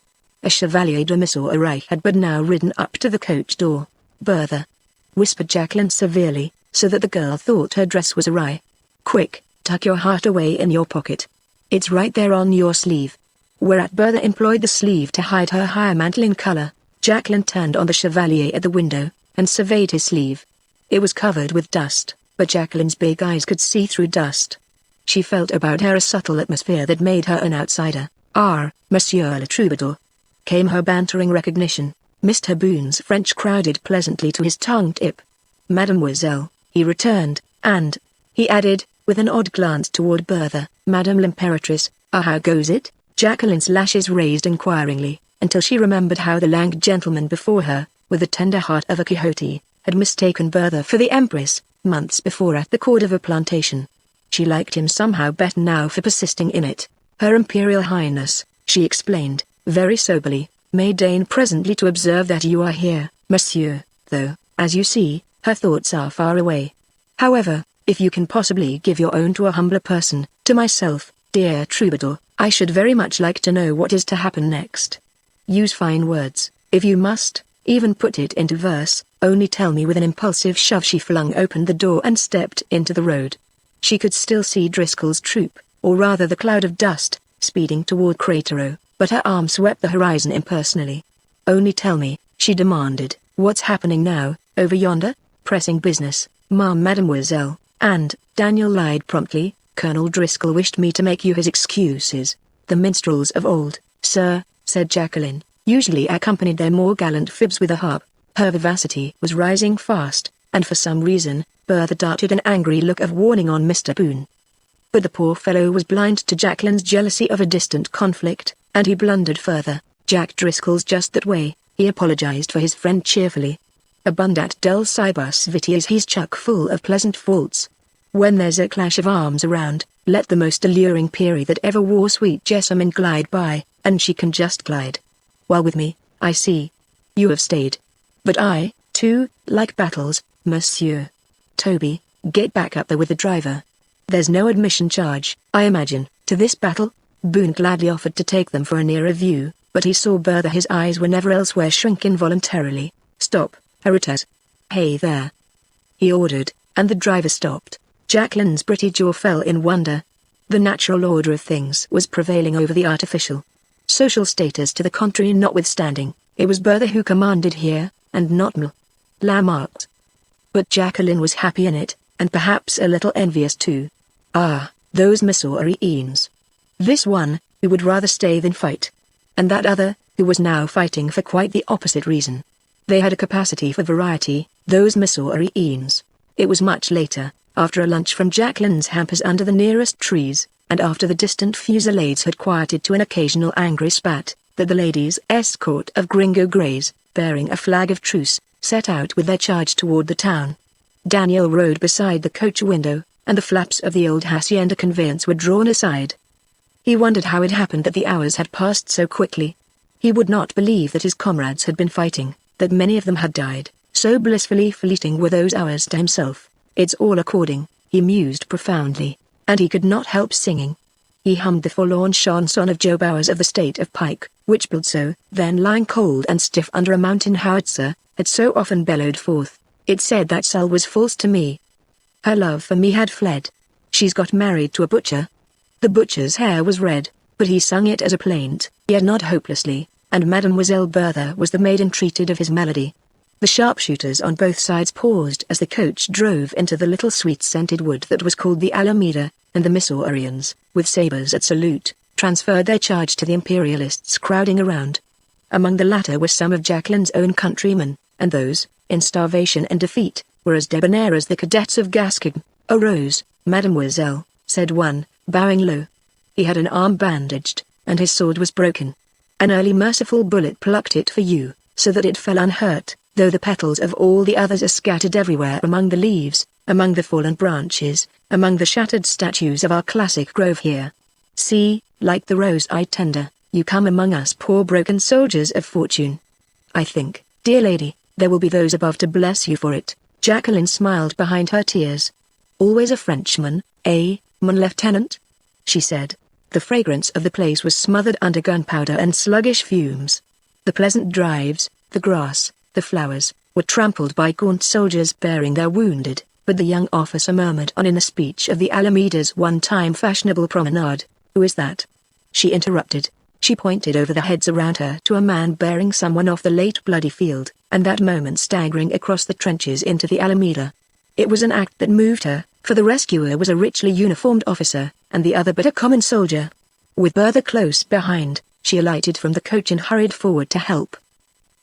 A Chevalier de Missourian had but now ridden up to the coach door. Bertha. whispered Jacqueline severely, so that the girl thought her dress was awry. "Quick, tuck your heart away in your pocket. It's right there on your sleeve." Whereat Bertha employed the sleeve to hide her higher mantle in color. Jacqueline turned on the chevalier at the window, and surveyed his sleeve. It was covered with dust, but Jacqueline's big eyes could see through dust. She felt about her a subtle atmosphere that made her an outsider. "Ah, Monsieur le Troubadour," came her bantering recognition. Mr. Boone's French crowded pleasantly to his tongue tip. "Mademoiselle," he returned, and, he added, with an odd glance toward Bertha, "Madame l'Imperatrice, how goes it?" Jacqueline's lashes raised inquiringly, until she remembered how the lank gentleman before her, with the tender heart of a Quixote, had mistaken Bertha for the Empress, months before at the Cordova plantation. She liked him somehow better now for persisting in it. "Her Imperial Highness," she explained, very soberly, "may deign presently to observe that you are here, monsieur, though, as you see, her thoughts are far away. However, if you can possibly give your own to a humbler person, to myself, dear Troubadour, I should very much like to know what is to happen next. Use fine words, if you must, even put it into verse, only tell me." With an impulsive shove she flung open the door and stepped into the road. She could still see Driscoll's troop, or rather the cloud of dust, speeding toward Craterot, but her arm swept the horizon impersonally. "Only tell me," she demanded, "what's happening now, over yonder?" "Pressing business, mademoiselle," and Daniel lied promptly. "Colonel Driscoll wished me to make you his excuses." "The minstrels of old, sir," said Jacqueline, "usually accompanied their more gallant fibs with a harp." Her vivacity was rising fast, and for some reason, Bertha darted an angry look of warning on Mr. Boone. But the poor fellow was blind to Jacqueline's jealousy of a distant conflict, and he blundered further. "Jack Driscoll's just that way," he apologized for his friend cheerfully. "Abundat dulcibus vitiis, he's chock full of pleasant faults. When there's a clash of arms around, let the most alluring peerie that ever wore sweet jessamine glide by, and she can just glide. While with me, I see. You have stayed. But I, too, like battles, monsieur. Toby, get back up there with the driver. There's no admission charge, I imagine, to this battle?" Boone gladly offered to take them for a nearer view, but he saw Bertha. His eyes were never elsewhere shrink involuntarily. "Stop, Heritas. Hey there," he ordered, and the driver stopped. Jacqueline's pretty jaw fell in wonder. The natural order of things was prevailing over the artificial. Social status to the contrary notwithstanding, it was Bertha who commanded here, and not Lamarck's. But Jacqueline was happy in it, and perhaps a little envious too. Ah, those Missourians. This one, who would rather stay than fight. And that other, who was now fighting for quite the opposite reason. They had a capacity for variety, those Missourians. It was much later, after a lunch from Jacqueline's hampers under the nearest trees, and after the distant fusillades had quieted to an occasional angry spat, that the ladies' escort of Gringo Greys, bearing a flag of truce, set out with their charge toward the town. Daniel rode beside the coach window, and the flaps of the old hacienda conveyance were drawn aside. He wondered how it happened that the hours had passed so quickly. He would not believe that his comrades had been fighting, that many of them had died, so blissfully fleeting were those hours to himself. "It's all according," he mused profoundly, and he could not help singing. He hummed the forlorn chanson of Joe Bowers of the state of Pike, which Pilso, then lying cold and stiff under a mountain howitzer, had so often bellowed forth. "It said that Sal was false to me. Her love for me had fled. She's got married to a butcher." The butcher's hair was red, but he sung it as a plaint, yet not hopelessly, and Mademoiselle Bertha was the maid entreated of his melody. The sharpshooters on both sides paused as the coach drove into the little sweet-scented wood that was called the Alameda, and the Missourians, with sabers at salute, transferred their charge to the Imperialists crowding around. Among the latter were some of Jacqueline's own countrymen, and those, in starvation and defeat, were as debonair as the cadets of Gascon. "A rose, mademoiselle," said one, bowing low. He had an arm bandaged, and his sword was broken. "An early merciful bullet plucked it for you, so that it fell unhurt, though the petals of all the others are scattered everywhere among the leaves, among the fallen branches, among the shattered statues of our classic grove here. See, like the rose I tender, you come among us poor broken soldiers of fortune. I think, dear lady, there will be those above to bless you for it." Jacqueline smiled behind her tears. "Always a Frenchman, eh, mon lieutenant?" she said. The fragrance of the place was smothered under gunpowder and sluggish fumes. The pleasant drives, the grass, the flowers, were trampled by gaunt soldiers bearing their wounded, but the young officer murmured on in the speech of the Alameda's one-time fashionable promenade, "Who is that?" She interrupted. She pointed over the heads around her to a man bearing someone off the late bloody field, and that moment staggering across the trenches into the Alameda. It was an act that moved her, for the rescuer was a richly uniformed officer, and the other but a common soldier. With Bertha close behind, she alighted from the coach and hurried forward to help.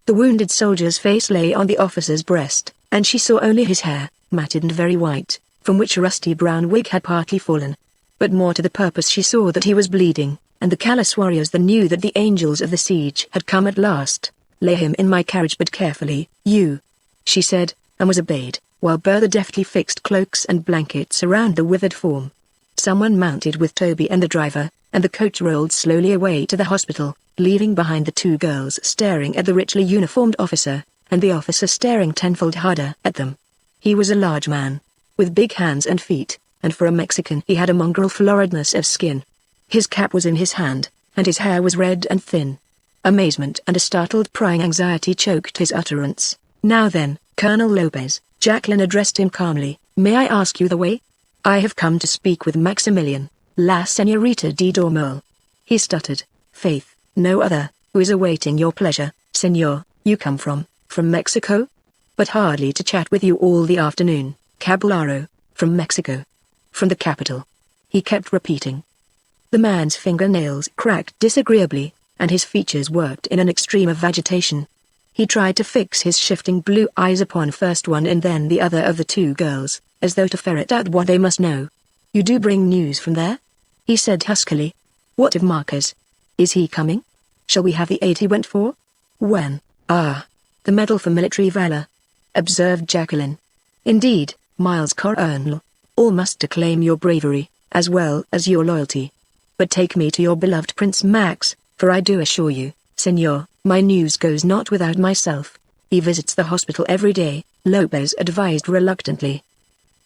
The wounded soldier's face lay on the officer's breast, and she saw only his hair, matted and very white, from which a rusty brown wig had partly fallen. But more to the purpose, she saw that he was bleeding, and the callous warriors then knew that the angels of the siege had come at last. "Lay him in my carriage, but carefully, you," she said, and was obeyed, while Bertha deftly fixed cloaks and blankets around the withered form. Someone mounted with Toby and the driver, and the coach rolled slowly away to the hospital, leaving behind the two girls staring at the richly uniformed officer, and the officer staring tenfold harder at them. He was a large man, with big hands and feet, and for a Mexican he had a mongrel floridness of skin. His cap was in his hand, and his hair was red and thin. Amazement and a startled prying anxiety choked his utterance. "Now then, Colonel Lopez," Jacqueline addressed him calmly, "may I ask you the way? I have come to speak with Maximilian, La Señorita de Dormol." He stuttered. "Faith, no other, who is awaiting your pleasure, Señor. You come from Mexico? But hardly to chat with you all the afternoon, Caballero, from Mexico. From the capital." He kept repeating. The man's fingernails cracked disagreeably, and his features worked in an extreme of agitation. He tried to fix his shifting blue eyes upon first one and then the other of the two girls, as though to ferret out what they must know. "You do bring news from there?" he said huskily. "What of Marcus? Is he coming? Shall we have the aid he went for?" "When?" "Ah, the Medal for Military Valor," observed Jacqueline. "Indeed, Miles Colonel. All must acclaim your bravery, as well as your loyalty. But take me to your beloved Prince Max, for I do assure you, Señor, my news goes not without myself. He visits the hospital every day," Lopez advised reluctantly.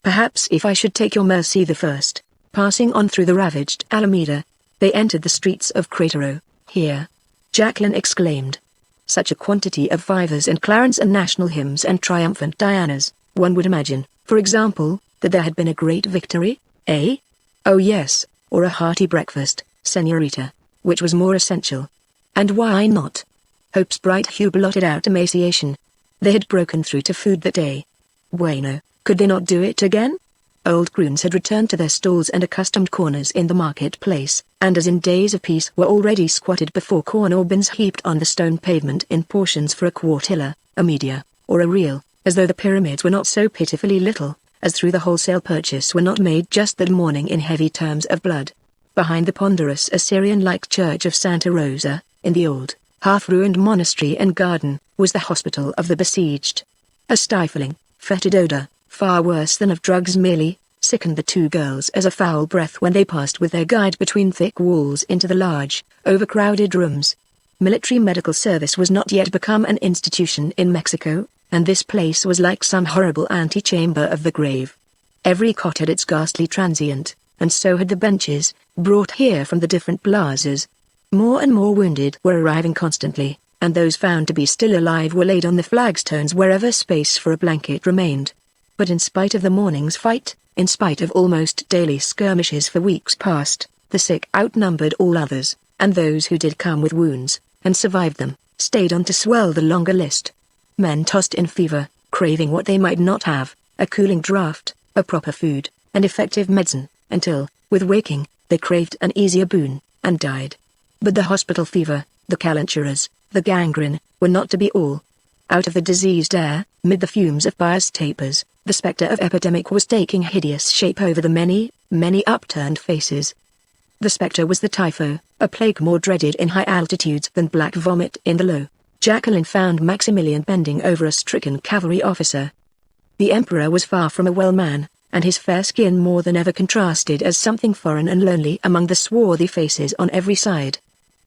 "Perhaps if I should take your mercy the first." Passing on through the ravaged Alameda, they entered the streets of Cratero. "Here!" Jacqueline exclaimed. Such a quantity of fivers and clarins and national hymns and triumphant Dianas, one would imagine, for example, that there had been a great victory, eh? "Oh yes, or a hearty breakfast, Señorita, which was more essential." "And why not?" Hope's bright hue blotted out emaciation. They had broken through to food that day. Bueno, could they not do it again? Old grooms had returned to their stalls and accustomed corners in the marketplace, and as in days of peace were already squatted before corn or bins heaped on the stone pavement in portions for a quartilla, a media, or a real, as though the pyramids were not so pitifully little, as through the wholesale purchase were not made just that morning in heavy terms of blood. Behind the ponderous Assyrian-like church of Santa Rosa, in the old, half-ruined monastery and garden, was the hospital of the besieged. A stifling, fetid odor, far worse than of drugs merely, sickened the two girls as a foul breath when they passed with their guide between thick walls into the large, overcrowded rooms. Military medical service was not yet become an institution in Mexico, and this place was like some horrible antechamber of the grave. Every cot had its ghastly transient, and so had the benches, brought here from the different plazas. More and more wounded were arriving constantly, and those found to be still alive were laid on the flagstones wherever space for a blanket remained. But in spite of the morning's fight, in spite of almost daily skirmishes for weeks past, the sick outnumbered all others, and those who did come with wounds, and survived them, stayed on to swell the longer list. Men tossed in fever, craving what they might not have, a cooling draught, a proper food, and effective medicine, until, with waking, they craved an easier boon, and died. But the hospital fever, the calenturas, the gangrene, were not to be all. Out of the diseased air, mid the fumes of pious tapers, the spectre of epidemic was taking hideous shape over the many, many upturned faces. The spectre was the typho, a plague more dreaded in high altitudes than black vomit in the low. Jacqueline found Maximilian bending over a stricken cavalry officer. The emperor was far from a well man, and his fair skin more than ever contrasted as something foreign and lonely among the swarthy faces on every side.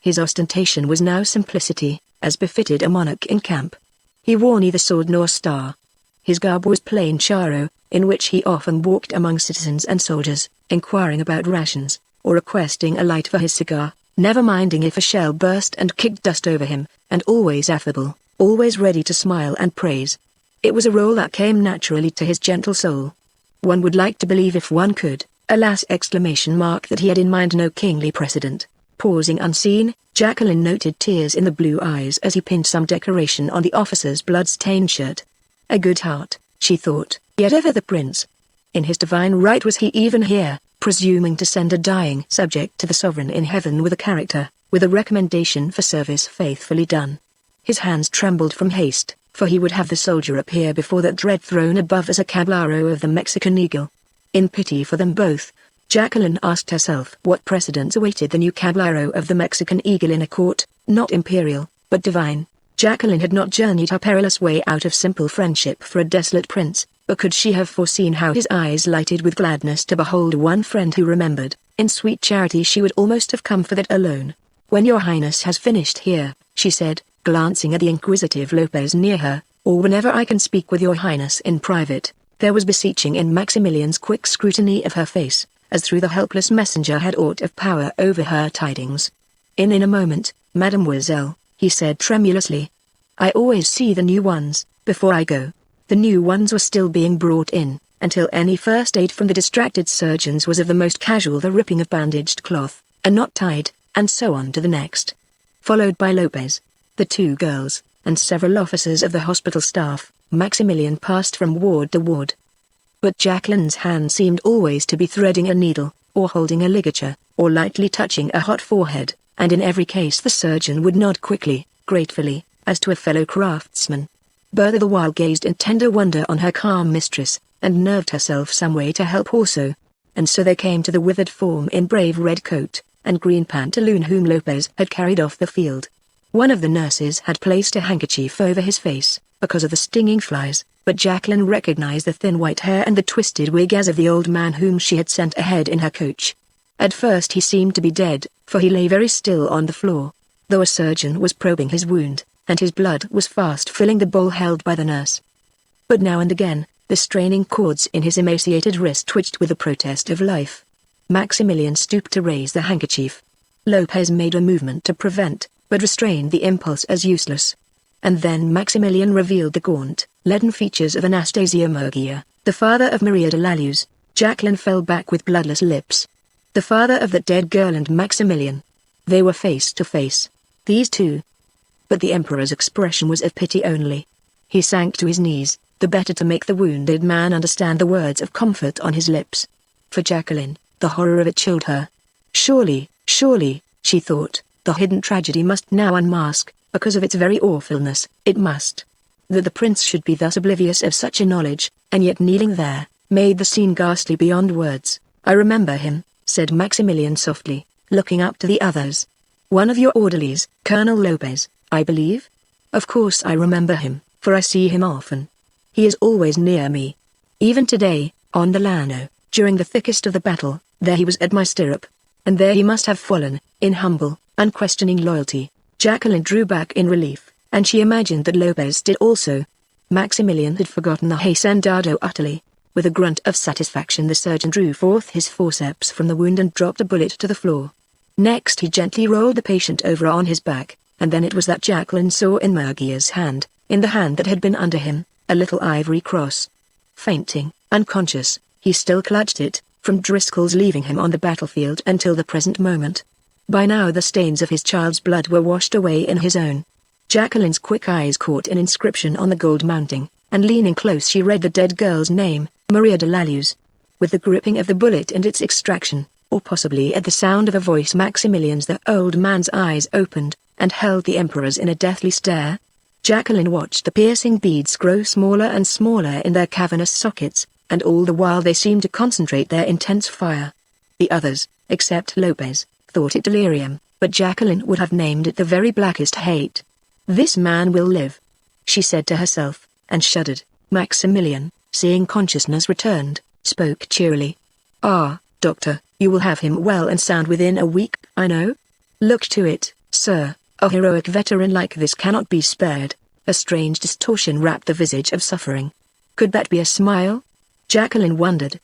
His ostentation was now simplicity, as befitted a monarch in camp. He wore neither sword nor star. His garb was plain charro, in which he often walked among citizens and soldiers, inquiring about rations, or requesting a light for his cigar, never minding if a shell burst and kicked dust over him, and always affable, always ready to smile and praise. It was a role that came naturally to his gentle soul. One would like to believe if one could, alas! That he had in mind no kingly precedent. Pausing unseen, Jacqueline noted tears in the blue eyes as he pinned some decoration on the officer's blood-stained shirt. A good heart, she thought, yet ever the prince. In his divine right was he even here, presuming to send a dying subject to the sovereign in heaven with a recommendation for service faithfully done. His hands trembled from haste, for he would have the soldier appear before that dread throne above as a caballero of the Mexican Eagle. In pity for them both, Jacqueline asked herself what precedents awaited the new caballero of the Mexican Eagle in a court, not imperial, but divine. Jacqueline had not journeyed her perilous way out of simple friendship for a desolate prince, but could she have foreseen how his eyes lighted with gladness to behold one friend who remembered? In sweet charity she would almost have come for that alone. "When your highness has finished here," she said, glancing at the inquisitive Lopez near her, "or whenever I can speak with your highness in private." There was beseeching in Maximilian's quick scrutiny of her face, as through the helpless messenger had aught of power over her tidings. In a moment, mademoiselle," he said tremulously. "I always see the new ones, before I go." The new ones were still being brought in, until any first aid from the distracted surgeons was of the most casual, the ripping of bandaged cloth, a knot tied, and so on to the next. Followed by Lopez, the two girls, and several officers of the hospital staff, Maximilian passed from ward to ward. But Jacqueline's hand seemed always to be threading a needle, or holding a ligature, or lightly touching a hot forehead, and in every case the surgeon would nod quickly, gratefully, as to a fellow craftsman. Bertha the while gazed in tender wonder on her calm mistress, and nerved herself some way to help also. And so they came to the withered form in brave red coat and green pantaloon whom Lopez had carried off the field. One of the nurses had placed a handkerchief over his face, because of the stinging flies, but Jacqueline recognized the thin white hair and the twisted wig as of the old man whom she had sent ahead in her coach. At first he seemed to be dead, for he lay very still on the floor, though a surgeon was probing his wound, and his blood was fast filling the bowl held by the nurse. But now and again, the straining cords in his emaciated wrist twitched with a protest of life. Maximilian stooped to raise the handkerchief. Lopez made a movement to prevent, but restrained the impulse as useless. And then Maximilian revealed the gaunt, leaden features of Anastasia Murgia, the father of Maria de la Luz. Jacqueline fell back with bloodless lips. The father of that dead girl and Maximilian. They were face to face. These two. But the Emperor's expression was of pity only. He sank to his knees, the better to make the wounded man understand the words of comfort on his lips. For Jacqueline, the horror of it chilled her. Surely, she thought, the hidden tragedy must now unmask, because of its very awfulness, it must. That the prince should be thus oblivious of such a knowledge, and yet kneeling there, made the scene ghastly beyond words. "I remember him," said Maximilian softly, looking up to the others. "One of your orderlies, Colonel Lopez, I believe? Of course I remember him, for I see him often. He is always near me. Even today, on the Llano, during the thickest of the battle, there he was at my stirrup. And there he must have fallen, in humble, unquestioning loyalty." Jacqueline drew back in relief, and she imagined that Lopez did also. Maximilian had forgotten the hacendado utterly. With a grunt of satisfaction the surgeon drew forth his forceps from the wound and dropped a bullet to the floor. Next he gently rolled the patient over on his back, and then it was that Jacqueline saw in Murgia's hand, in the hand that had been under him, a little ivory cross. Fainting, unconscious, he still clutched it, from Driscoll's leaving him on the battlefield until the present moment. By now the stains of his child's blood were washed away in his own. Jacqueline's quick eyes caught an inscription on the gold mounting, and leaning close she read the dead girl's name, Maria de la Luz. With the gripping of the bullet and its extraction, or possibly at the sound of a voice Maximilian's, the old man's eyes opened, and held the Emperor's in a deathly stare. Jacqueline watched the piercing beads grow smaller and smaller in their cavernous sockets, and all the while they seemed to concentrate their intense fire. The others, except Lopez, thought it delirium, but Jacqueline would have named it the very blackest hate. "This man will live," she said to herself, and shuddered. Maximilian, seeing consciousness returned, spoke cheerily. "Ah, doctor, you will have him well and sound within a week, I know. Look to it, sir. A heroic veteran like this cannot be spared." A strange distortion wrapped the visage of suffering. Could that be a smile? Jacqueline wondered.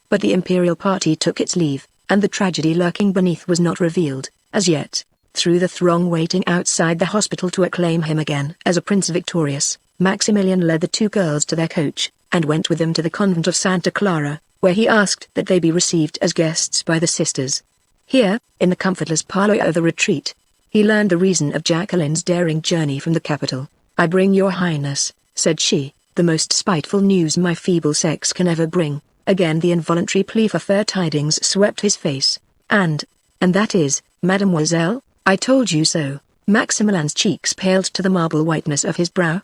But the imperial party took its leave, and the tragedy lurking beneath was not revealed, as yet, through the throng waiting outside the hospital to acclaim him again as a prince victorious. Maximilian led the two girls to their coach, and went with them to the convent of Santa Clara, where he asked that they be received as guests by the sisters. Here, in the comfortless parlor of the retreat, he learned the reason of Jacqueline's daring journey from the capital. "I bring your highness," said she, "the most spiteful news my feeble sex can ever bring." Again the involuntary plea for fair tidings swept his face. And that is, mademoiselle, I told you so." Maximilian's cheeks paled to the marble whiteness of his brow.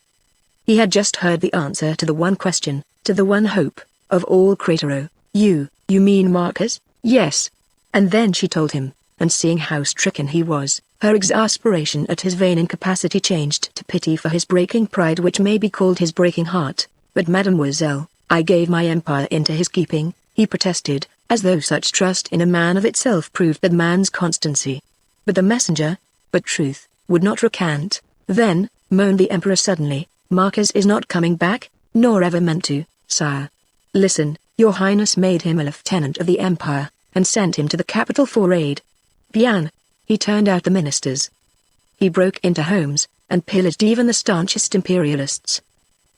He had just heard the answer to the one question, to the one hope, of all Cratero. You mean Marcus?" "Yes." And then she told him, and seeing how stricken he was, her exasperation at his vain incapacity changed to pity for his breaking pride, which may be called his breaking heart. "But mademoiselle, I gave my empire into his keeping," he protested, as though such trust in a man of itself proved the man's constancy. "But the messenger, but truth, would not recant." "Then," moaned the emperor suddenly, "Marcus is not coming back, nor ever meant to, sire. Listen, your highness made him a lieutenant of the empire, and sent him to the capital for aid. Bien. He turned out the ministers. He broke into homes, and pillaged even the staunchest imperialists.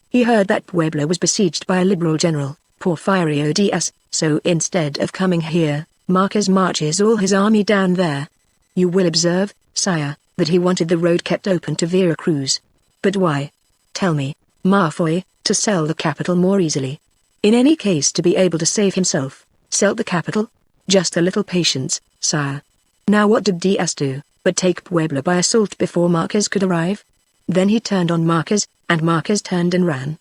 He heard that Puebla was besieged by a liberal general, Porfirio Diaz, so instead of coming here, Marcus marches all his army down there. You will observe, sire, that he wanted the road kept open to Veracruz. But why? Tell me, Marfoy, to sell the capital more easily. In any case, to be able to save himself, sell the capital? Just a little patience, sire. Now what did Diaz do, but take Puebla by assault before Marcus could arrive? Then he turned on Marcus, and Marcus turned and ran.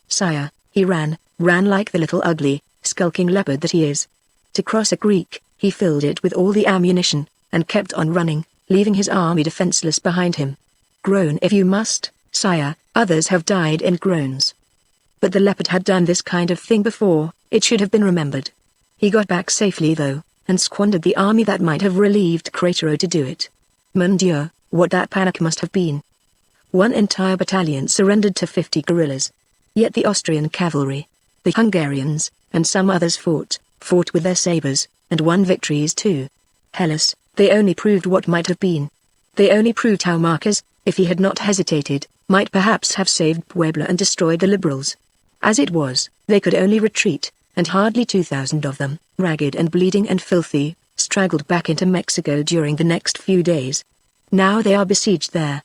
Sire, he ran like the little ugly, skulking leopard that he is. To cross a creek, he filled it with all the ammunition, and kept on running, leaving his army defenseless behind him. Groan if you must, sire, others have died in groans. But the leopard had done this kind of thing before, it should have been remembered. He got back safely though, and squandered the army that might have relieved Cratero to do it. Mon Dieu, what that panic must have been. One entire battalion surrendered to 50 guerrillas. Yet the Austrian cavalry, the Hungarians, and some others fought with their sabers, and won victories too. Hellas, they only proved what might have been. They only proved how Marcus, if he had not hesitated, might perhaps have saved Puebla and destroyed the liberals. As it was, they could only retreat, and hardly 2,000 of them, ragged and bleeding and filthy, straggled back into Mexico during the next few days. Now they are besieged there.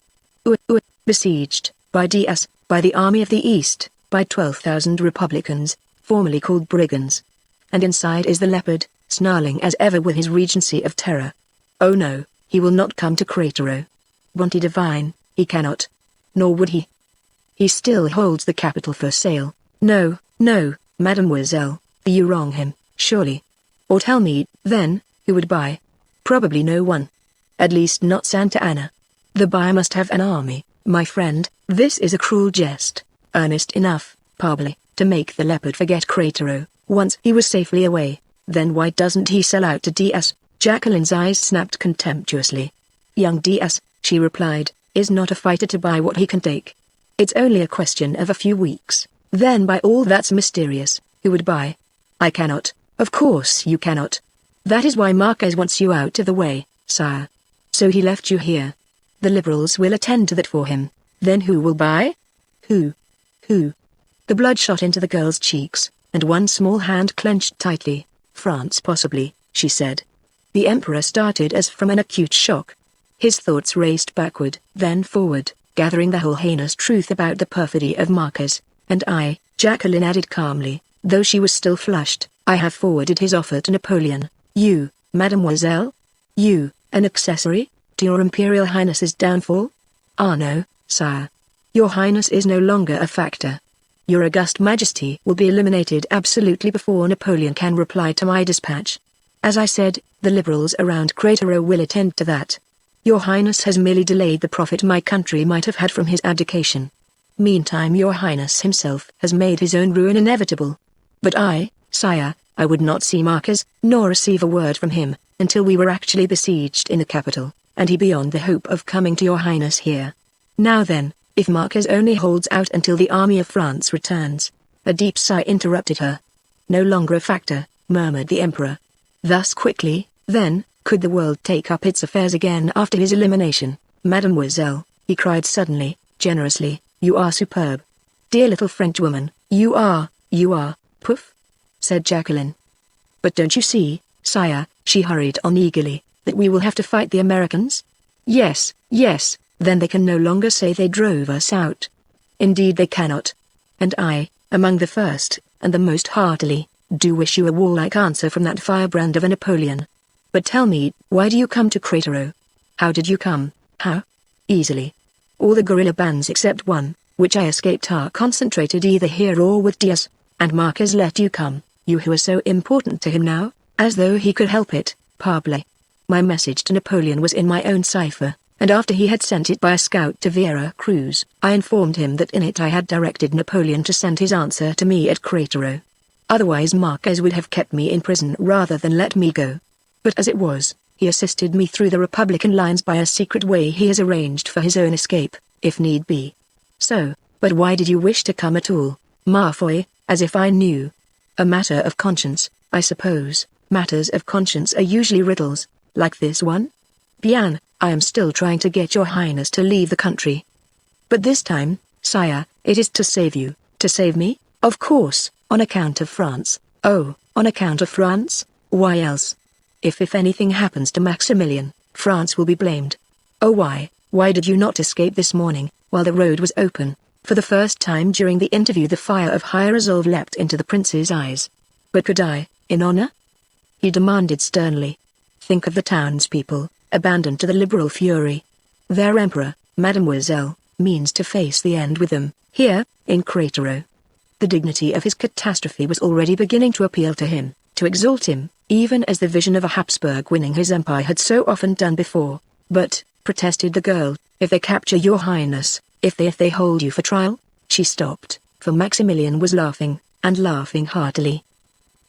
Besieged, by Diaz, by the army of the East, by 12,000 Republicans, formerly called brigands. And inside is the leopard, snarling as ever with his regency of terror. Oh no, he will not come to Cratero. Bonté divine, he cannot. Nor would he. He still holds the capital for sale. No, mademoiselle, you wrong him, surely. Or tell me, then, who would buy? Probably no one. At least not Santa Anna. The buyer must have an army, my friend. This is a cruel jest, earnest enough, parbleu, to make the leopard forget Cratero, once he was safely away. Then why doesn't he sell out to Diaz? Jacqueline's eyes snapped contemptuously. Young Diaz, she replied, is not a fighter to buy what he can take. It's only a question of a few weeks. Then by all that's mysterious, who would buy? I cannot. Of course you cannot. That is why Marcus wants you out of the way, sire. So he left you here. The liberals will attend to that for him. Then who will buy? Who? The blood shot into the girl's cheeks, and one small hand clenched tightly. France possibly, she said. The emperor started as from an acute shock. His thoughts raced backward, then forward, gathering the whole heinous truth about the perfidy of Marcus. And I, Jacqueline added calmly, though she was still flushed, I have forwarded his offer to Napoleon. You, mademoiselle? You, an accessory, to your Imperial Highness's downfall? Ah no, sire. Your Highness is no longer a factor. Your August Majesty will be eliminated absolutely before Napoleon can reply to my dispatch. As I said, the liberals around Cratero will attend to that. Your Highness has merely delayed the profit my country might have had from his abdication. Meantime your Highness himself has made his own ruin inevitable. But I, sire, I would not see Marcus, nor receive a word from him, until we were actually besieged in the capital, and he beyond the hope of coming to your Highness here. Now then, if Marcus only holds out until the army of France returns. A deep sigh interrupted her. No longer a factor, murmured the emperor. Thus quickly, then, could the world take up its affairs again after his elimination. Mademoiselle, he cried suddenly, generously, you are superb. Dear little Frenchwoman, you are, poof," said Jacqueline. "But don't you see, sire," she hurried on eagerly, "that we will have to fight the Americans?" Yes, then they can no longer say they drove us out. Indeed they cannot. And I, among the first, and the most heartily, do wish you a warlike answer from that firebrand of a Napoleon. But tell me, why do you come to Cratero? How did you come? How? Easily. All the guerrilla bands except one, which I escaped, are concentrated either here or with Diaz, and Marquez let you come, you who are so important to him now, as though he could help it, parbleu. My message to Napoleon was in my own cipher, and after he had sent it by a scout to Vera Cruz, I informed him that in it I had directed Napoleon to send his answer to me at Cratero. Otherwise Marquez would have kept me in prison rather than let me go. But as it was, he assisted me through the Republican lines by a secret way he has arranged for his own escape, if need be. So, but why did you wish to come at all, ma foi, as if I knew? A matter of conscience, I suppose. Matters of conscience are usually riddles, like this one? Bien, I am still trying to get your highness to leave the country. But this time, sire, it is to save you. To save me? Of course, on account of France. Oh, on account of France? Why else? If anything happens to Maximilian, France will be blamed. Oh why did you not escape this morning, while the road was open? For the first time during the interview the fire of high resolve leapt into the prince's eyes. But could I, in honor? He demanded sternly. Think of the townspeople, abandoned to the liberal fury. Their emperor, mademoiselle, means to face the end with them, here, in Cratero. The dignity of his catastrophe was already beginning to appeal to him, to exalt him, even as the vision of a Habsburg winning his empire had so often done before. But, protested the girl, if they capture your highness, if they hold you for trial? She stopped, for Maximilian was laughing, and laughing heartily.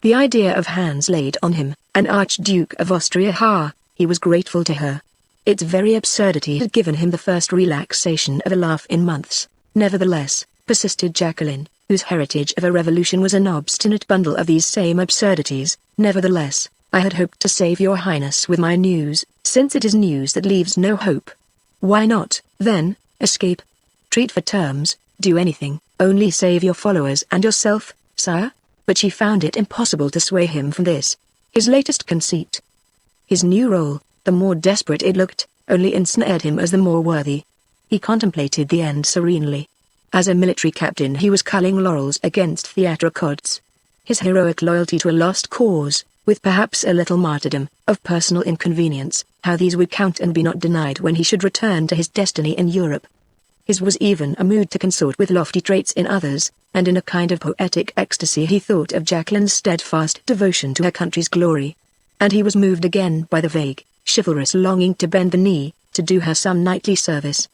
The idea of hands laid on him, an Archduke of Austria, he was grateful to her. Its very absurdity had given him the first relaxation of a laugh in months. Nevertheless, persisted Jacqueline, whose heritage of a revolution was an obstinate bundle of these same absurdities, nevertheless, I had hoped to save your highness with my news, since it is news that leaves no hope. Why not, then, escape? Treat for terms, do anything, only save your followers and yourself, sire? But she found it impossible to sway him from this, his latest conceit. His new role, the more desperate it looked, only ensnared him as the more worthy. He contemplated the end serenely. As a military captain he was culling laurels against theatricots. His heroic loyalty to a lost cause, with perhaps a little martyrdom, of personal inconvenience, how these would count and be not denied when he should return to his destiny in Europe. His was even a mood to consort with lofty traits in others, and in a kind of poetic ecstasy he thought of Jacqueline's steadfast devotion to her country's glory. And he was moved again by the vague, chivalrous longing to bend the knee, to do her some knightly service.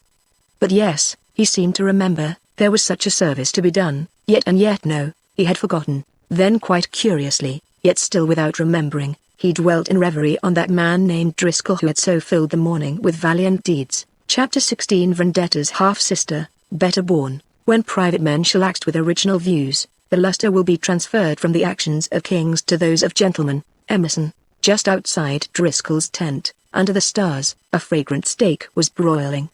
But yes, he seemed to remember, there was such a service to be done, yet no, he had forgotten. Then quite curiously, yet still without remembering, he dwelt in reverie on that man named Driscoll who had so filled the morning with valiant deeds. Chapter 16 Vendetta's half-sister, better born. When private men shall act with original views, the luster will be transferred from the actions of kings to those of gentlemen. Emerson. Just outside Driscoll's tent, under the stars, a fragrant steak was broiling.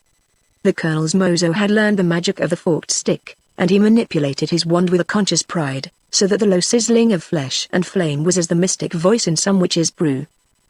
The colonel's mozo had learned the magic of the forked stick, and he manipulated his wand with a conscious pride, so that the low sizzling of flesh and flame was as the mystic voice in some witch's brew.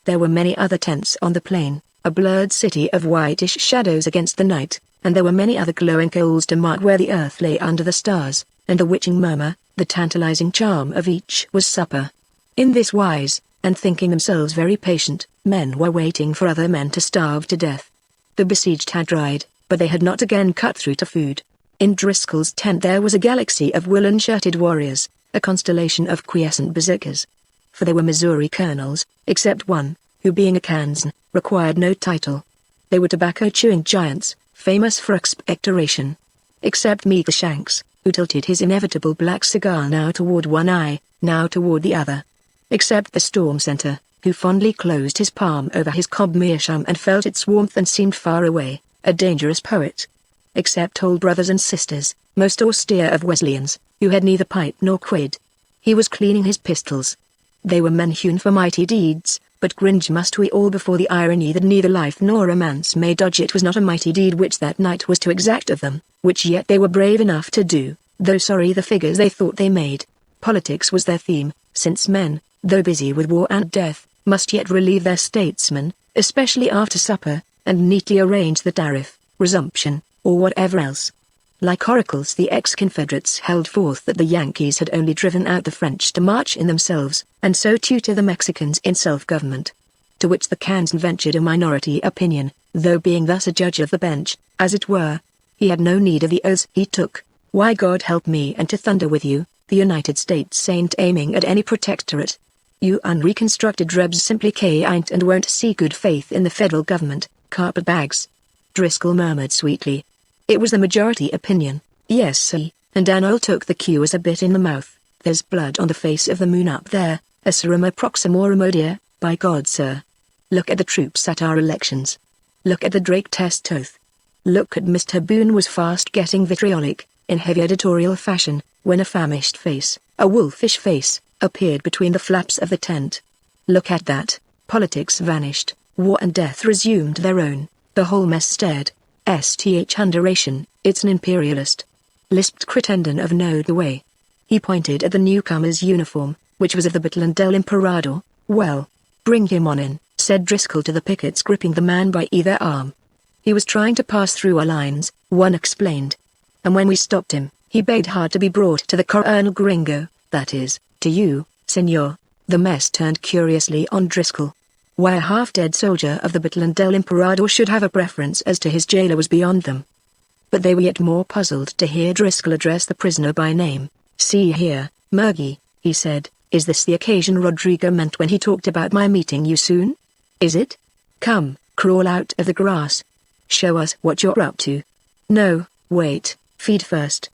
There were many other tents on the plain, a blurred city of whitish shadows against the night, and there were many other glowing coals to mark where the earth lay under the stars, and the witching murmur, the tantalizing charm of each was supper. In this wise, and thinking themselves very patient, men were waiting for other men to starve to death. The besieged had tried, but they had not again cut through to food. In Driscoll's tent there was a galaxy of woolen-shirted warriors, a constellation of quiescent berserkers. For they were Missouri colonels, except one, who being a Kansan, required no title. They were tobacco-chewing giants, famous for expectoration. Except Meager Shanks, who tilted his inevitable black cigar now toward one eye, now toward the other. Except the storm center, who fondly closed his palm over his cob meerschaum and felt its warmth and seemed far away, a dangerous poet. Except old brothers and sisters, most austere of Wesleyans, who had neither pipe nor quid. He was cleaning his pistols. They were men hewn for mighty deeds, But cringe must we all before the irony that neither life nor romance may dodge. It was not a mighty deed which that night was to exact of them, which yet they were brave enough to do, though sorry the figures they thought they made. Politics was their theme, since men, though busy with war and death, must yet relieve their statesmen, especially after supper, and neatly arrange the tariff, resumption, or whatever else. Like oracles, the ex-Confederates held forth that the Yankees had only driven out the French to march in themselves, and so tutor the Mexicans in self-government. To which the Kansan ventured a minority opinion, though being thus a judge of the bench, as it were, he had no need of the oaths he took. Why, God help me and to thunder with you, the United States ain't aiming at any protectorate. You unreconstructed rebs simply ain't and won't see good faith in the federal government, carpetbags. Driscoll murmured sweetly. It was the majority opinion. Yes, sir, and Daniel took the cue as a bit in the mouth. There's blood on the face of the moon up there, Assurama proximorum, oh dear, by God, sir. Look at the troops at our elections. Look at the Drake test oath. Look at Mr. Boone was fast getting vitriolic, in heavy editorial fashion, when a famished face, a wolfish face, appeared between the flaps of the tent. Look at that. Politics vanished, war and death resumed their own, the whole mess stared. Sth underation, it's an imperialist. Lisped Crittenden of Node the way. He pointed at the newcomer's uniform, which was of the Battle del Emperador. Well, bring him on in, said Driscoll to the pickets gripping the man by either arm. He was trying to pass through our lines, one explained. And when we stopped him, he begged hard to be brought to the Coronel Gringo, that is, to you, senor. The mess turned curiously on Driscoll. Why a half-dead soldier of the Battle del Emperador should have a preference as to his jailer was beyond them. But they were yet more puzzled to hear Driscoll address the prisoner by name. See here, Murgy, he said, is this the occasion Rodrigo meant when he talked about my meeting you soon? Is it? Come, crawl out of the grass. Show us what you're up to. No, wait, feed first.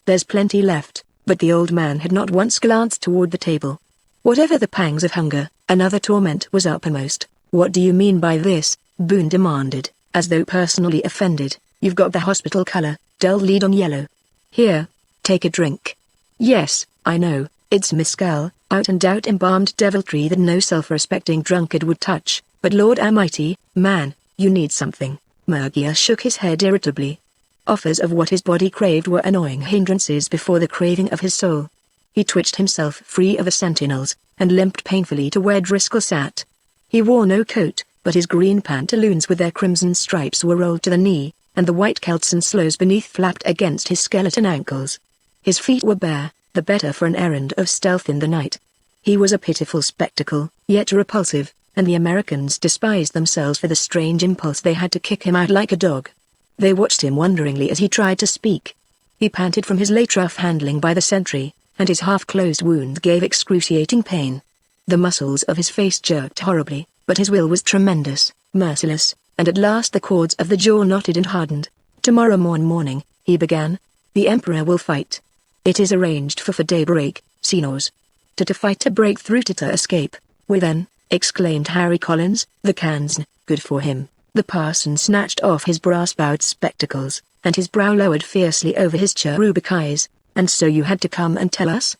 There's plenty left, but the old man had not once glanced toward the table. Whatever the pangs of hunger, another torment was uppermost. What do you mean by this? Boone demanded, as though personally offended. You've got the hospital color, dull lead on yellow. Here, take a drink. Yes, I know, it's mescal, out and out embalmed deviltry that no self-respecting drunkard would touch, but Lord Almighty, man, you need something. Murgia shook his head irritably. Offers of what his body craved were annoying hindrances before the craving of his soul. He twitched himself free of the sentinels, and limped painfully to where Driscoll sat. He wore no coat, but his green pantaloons with their crimson stripes were rolled to the knee, and the white kilts and sloes beneath flapped against his skeleton ankles. His feet were bare, the better for an errand of stealth in the night. He was a pitiful spectacle, yet repulsive, and the Americans despised themselves for the strange impulse they had to kick him out like a dog. They watched him wonderingly as he tried to speak. He panted from his late rough handling by the sentry, and his half-closed wound gave excruciating pain. The muscles of his face jerked horribly, but his will was tremendous, merciless, and at last the cords of the jaw knotted and hardened. Tomorrow morning, he began. The Emperor will fight. It is arranged for daybreak, Senos. To fight to break through to escape. Well then, exclaimed Harry Collins, the Kansan, good for him. The parson snatched off his brass-bowed spectacles, and his brow lowered fiercely over his cherubic eyes. And so you had to come and tell us?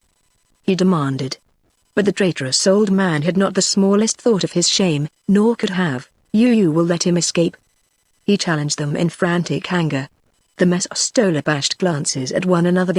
He demanded. But the traitorous old man had not the smallest thought of his shame, nor could have. You will let him escape? He challenged them in frantic anger. The mess stole abashed glances at one another.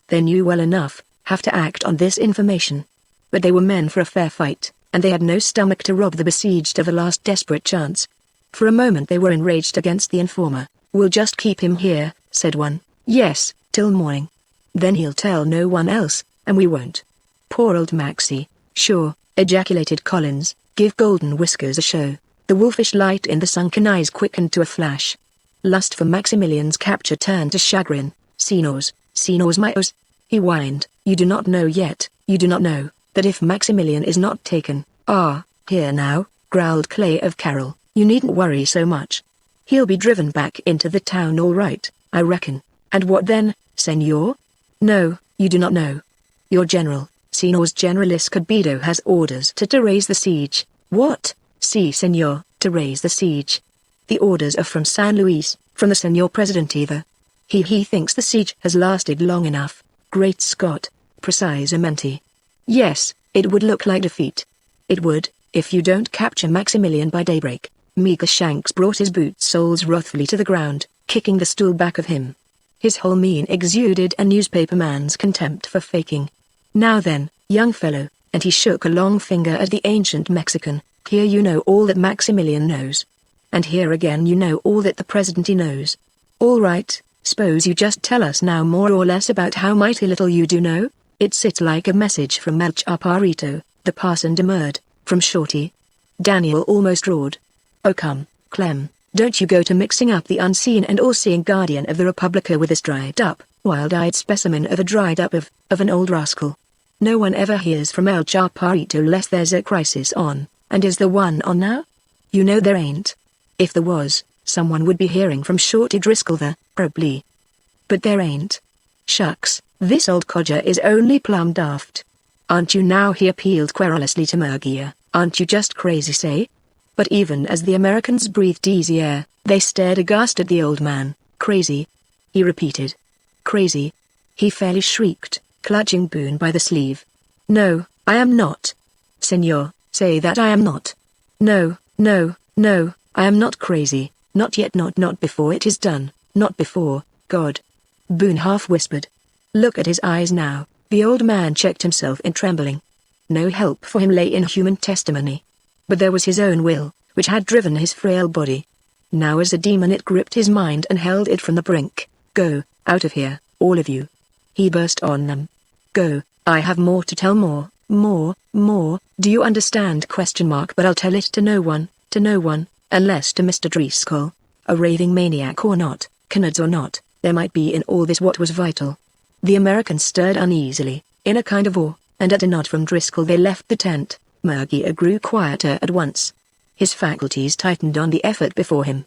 They knew well enough, have to act on this information. But they were men for a fair fight, and they had no stomach to rob the besieged of the last desperate chance. For a moment they were enraged against the informer. We'll just keep him here, said one. Yes, till morning. Then he'll tell no one else, and we won't. Poor old Maxie. Sure, ejaculated Collins, give Golden Whiskers a show. The wolfish light in the sunken eyes quickened to a flash. Lust for Maximilian's capture turned to chagrin. Senos myos. He whined. You do not know yet, you do not know, that if Maximilian is not taken, here now, growled Clay of Carroll, you needn't worry so much. He'll be driven back into the town all right, I reckon. And what then, senor? No, you do not know. Your general, Senos Generalis Corbedo has orders to raise the siege. What? Si, senor, to raise the siege. The orders are from San Luis, from the senor president either. He thinks the siege has lasted long enough. Great Scott, precisamente. Yes, it would look like defeat. It would, if you don't capture Maximilian by daybreak. Megashanks brought his boot soles wrathfully to the ground, kicking the stool back of him. His whole mien exuded a newspaperman's contempt for faking. Now then, young fellow, and he shook a long finger at the ancient Mexican, here you know all that Maximilian knows. And here again you know all that the President knows. All right, suppose you just tell us now more or less about how mighty little you do know? It's like a message from El Chaparrito, the parson demurred, from Shorty. Daniel almost roared. Oh come, Clem, don't you go to mixing up the unseen and all-seeing guardian of the Republica with this dried-up, wild-eyed specimen of a dried-up of an old rascal. No one ever hears from El Chaparrito less there's a crisis on, and is there one on now? You know there ain't. If there was, someone would be hearing from Shorty Driscoll there, probably. But there ain't. Shucks, this old codger is only plumb daft. Aren't you now? He appealed querulously to Murgia. Aren't you just crazy, say? But even as the Americans breathed easy air, they stared aghast at the old man. Crazy? He repeated. Crazy? He fairly shrieked, clutching Boone by the sleeve. No, I am not. Senor, say that I am not. No, I am not crazy, not yet, not before it is done, not before, God. Boone half whispered. Look at his eyes now. The old man checked himself in trembling. No help for him lay in human testimony. But there was his own will, which had driven his frail body. Now as a demon it gripped his mind and held it from the brink. Go, out of here, all of you. He burst on them. Go, I have more to tell, more, do you understand? But I'll tell it to no one, unless to Mr. Driscoll, a raving maniac or not, canards or not, there might be in all this what was vital. The Americans stirred uneasily, in a kind of awe, and at a nod from Driscoll they left the tent. Murgia grew quieter at once. His faculties tightened on the effort before him.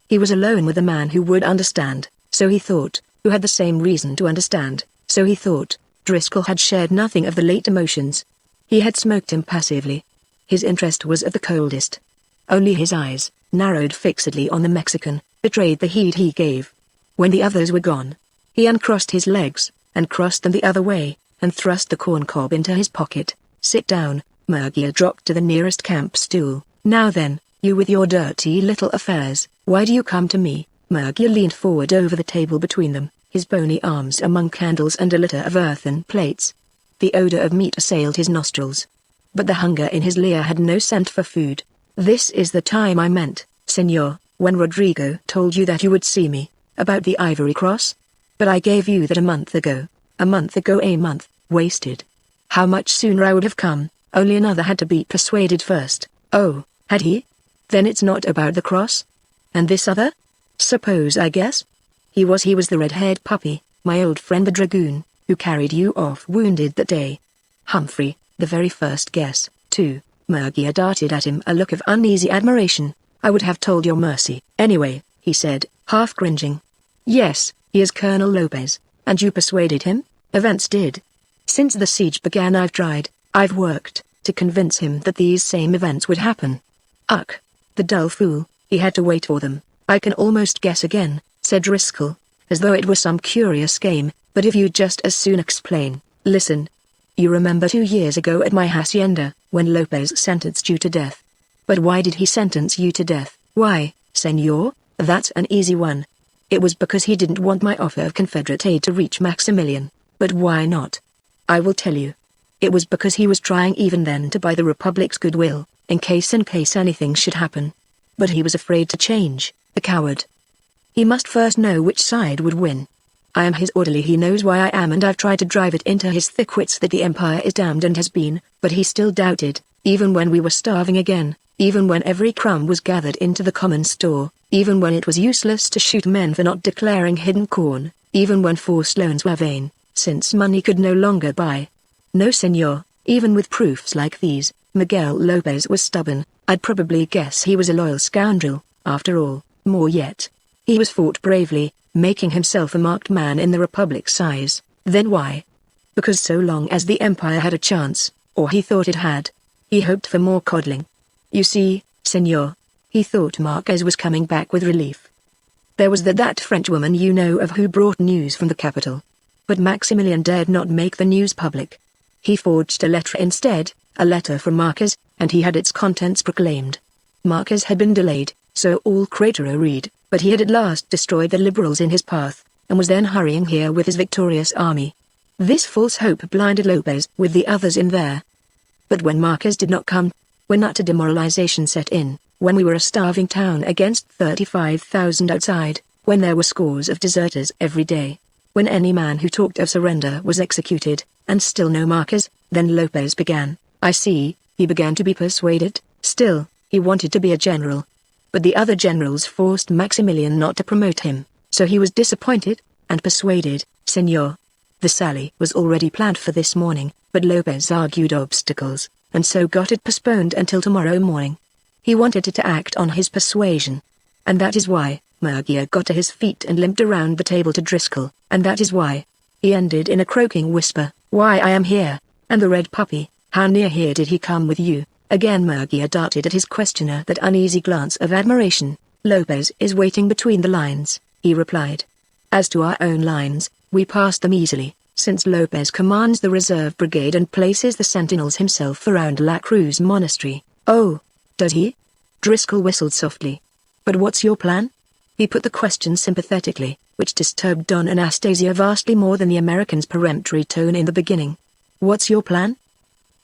He was alone with a man who would understand, so he thought, who had the same reason to understand, so he thought. Driscoll had shared nothing of the late emotions. He had smoked impassively. His interest was of the coldest. Only his eyes, narrowed fixedly on the Mexican, betrayed the heed he gave. When the others were gone, he uncrossed his legs, and crossed them the other way, and thrust the corncob into his pocket. Sit down. Murgia dropped to the nearest camp stool. Now then, you with your dirty little affairs, why do you come to me? Murgia leaned forward over the table between them, his bony arms among candles and a litter of earthen plates. The odor of meat assailed his nostrils. But the hunger in his lair had no scent for food. This is the time I meant, senor, when Rodrigo told you that you would see me, about the Ivory Cross. But I gave you that a month ago, a month, wasted. How much sooner I would have come. Only another had to be persuaded first. Oh, had he? Then it's not about the cross? And this other? Suppose I guess? He was the red-haired puppy, my old friend the dragoon, who carried you off wounded that day. Humphrey, the very first guess, too. Murgia darted at him a look of uneasy admiration. I would have told your mercy. Anyway, he said, half cringing. Yes, he is Colonel Lopez, and you persuaded him? Events did. Since the siege began I've worked, to convince him that these same events would happen. Ugh! The dull fool, he had to wait for them. I can almost guess again, said Driscoll, as though it were some curious game, but if you'd just as soon explain. Listen. You remember 2 years ago at my hacienda, when Lopez sentenced you to death. But why did he sentence you to death? Why, senor? That's an easy one. It was because he didn't want my offer of Confederate aid to reach Maximilian. But why not? I will tell you. It was because he was trying even then to buy the Republic's goodwill, in case anything should happen. But he was afraid to change, the coward. He must first know which side would win. I am his orderly, he knows why I am, and I've tried to drive it into his thick wits that the Empire is damned and has been, but he still doubted, even when we were starving again, even when every crumb was gathered into the common store, even when it was useless to shoot men for not declaring hidden corn, even when forced loans were vain, since money could no longer buy. No, senor, even with proofs like these, Miguel Lopez was stubborn. I'd probably guess he was a loyal scoundrel, after all. More yet, he was fought bravely, making himself a marked man in the Republic's eyes. Then why? Because so long as the Empire had a chance, or he thought it had, he hoped for more coddling. You see, senor, he thought Marquez was coming back with relief. There was that Frenchwoman you know of who brought news from the capital. But Maximilian dared not make the news public. He forged a letter instead, a letter from Marquez, and he had its contents proclaimed. Marcus had been delayed, so all Cratero read, but he had at last destroyed the liberals in his path, and was then hurrying here with his victorious army. This false hope blinded Lopez with the others in there. But when Marcus did not come, when utter demoralization set in, when we were a starving town against 35,000 outside, when there were scores of deserters every day, when any man who talked of surrender was executed, and still no Marcus, then Lopez began. I see, he began to be persuaded. Still, he wanted to be a general. But the other generals forced Maximilian not to promote him, so he was disappointed, and persuaded. Senor. The sally was already planned for this morning, but Lopez argued obstacles, and so got it postponed until tomorrow morning. He wanted to act on his persuasion. And that is why. Magneon got to his feet and limped around the table to Driscoll, and that is why. He ended in a croaking whisper, why I am here, and the red puppy, how near here did he come with you? Again Magneon darted at his questioner that uneasy glance of admiration. Lopez is waiting between the lines, he replied. As to our own lines, we passed them easily, since Lopez commands the reserve brigade and places the sentinels himself around La Cruz Monastery. Oh, does he? Driscoll whistled softly. But what's your plan? He put the question sympathetically, which disturbed Don Anastasia vastly more than the American's peremptory tone in the beginning. What's your plan?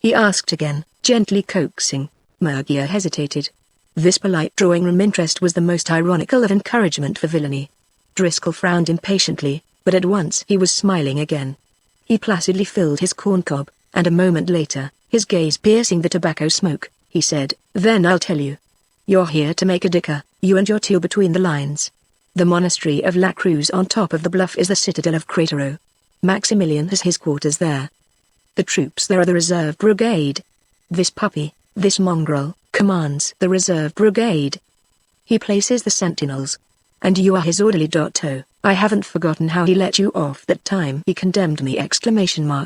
He asked again, gently coaxing. Magneon hesitated. This polite drawing-room interest was the most ironical of encouragement for villainy. Driscoll frowned impatiently, but at once he was smiling again. He placidly filled his corncob, and a moment later, his gaze piercing the tobacco smoke, he said, then I'll tell you. You're here to make a dicker, you and your two between the lines. The monastery of La Cruz on top of the bluff is the citadel of Cratero. Maximilian has his quarters there. The troops there are the reserve brigade. This puppy, this mongrel, commands the reserve brigade. He places the sentinels. And you are his orderly. Oh, I haven't forgotten how he let you off that time he condemned me!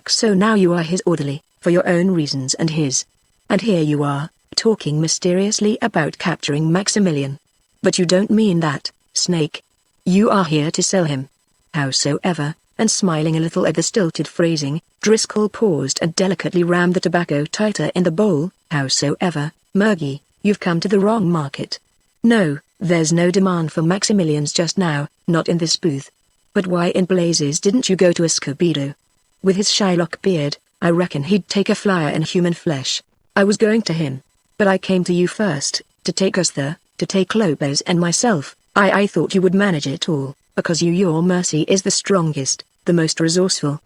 So now you are his orderly, for your own reasons and his. And here you are, talking mysteriously about capturing Maximilian. But you don't mean that, Snake. You are here to sell him. Howsoever, and smiling a little at the stilted phrasing, Driscoll paused and delicately rammed the tobacco tighter in the bowl. Howsoever, Maggie, you've come to the wrong market. No, there's no demand for Maximilians just now, not in this booth. But why in blazes didn't you go to Escobedo? With his Shylock beard, I reckon he'd take a flyer in human flesh. I was going to him. But I came to you first, to take us there, to take Lopez and myself. I thought you would manage it all, because your mercy is the strongest, the most resourceful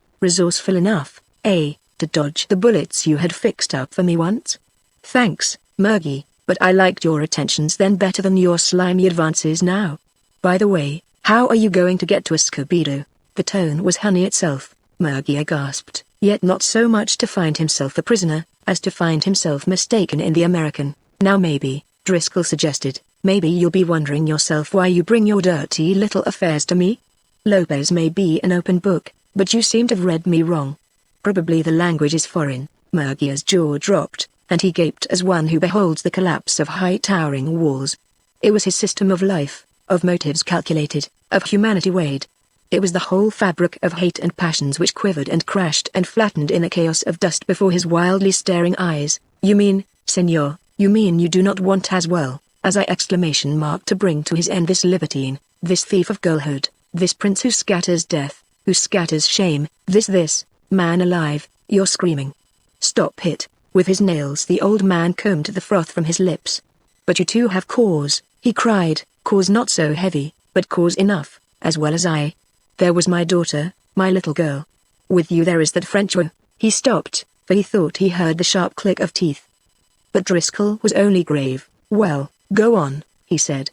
enough, to dodge the bullets you had fixed up for me once. Thanks, Maggie, but I liked your attentions then better than your slimy advances now. By the way, how are you going to get to Escobedo? The tone was honey itself. Maggie gasped, yet not so much to find himself a prisoner, as to find himself mistaken in the American. Now maybe, Driscoll suggested, maybe you'll be wondering yourself why you bring your dirty little affairs to me? Lopez may be an open book, but you seem to have read me wrong. Probably the language is foreign. Magneon's jaw dropped, and he gaped as one who beholds the collapse of high towering walls. It was his system of life, of motives calculated, of humanity weighed. It was the whole fabric of hate and passions which quivered and crashed and flattened in a chaos of dust before his wildly staring eyes. You mean, senor, you mean you do not want as well, as I to bring to his end this libertine, this thief of girlhood, this prince who scatters death, who scatters shame, this, man alive, you're screaming. Stop it. With his nails the old man combed the froth from his lips. But you too have cause, he cried, cause not so heavy, but cause enough, as well as I. There was my daughter, my little girl. With you there is that French woman. He stopped, for he thought he heard the sharp click of teeth. But Driscoll was only grave. Well, go on, he said.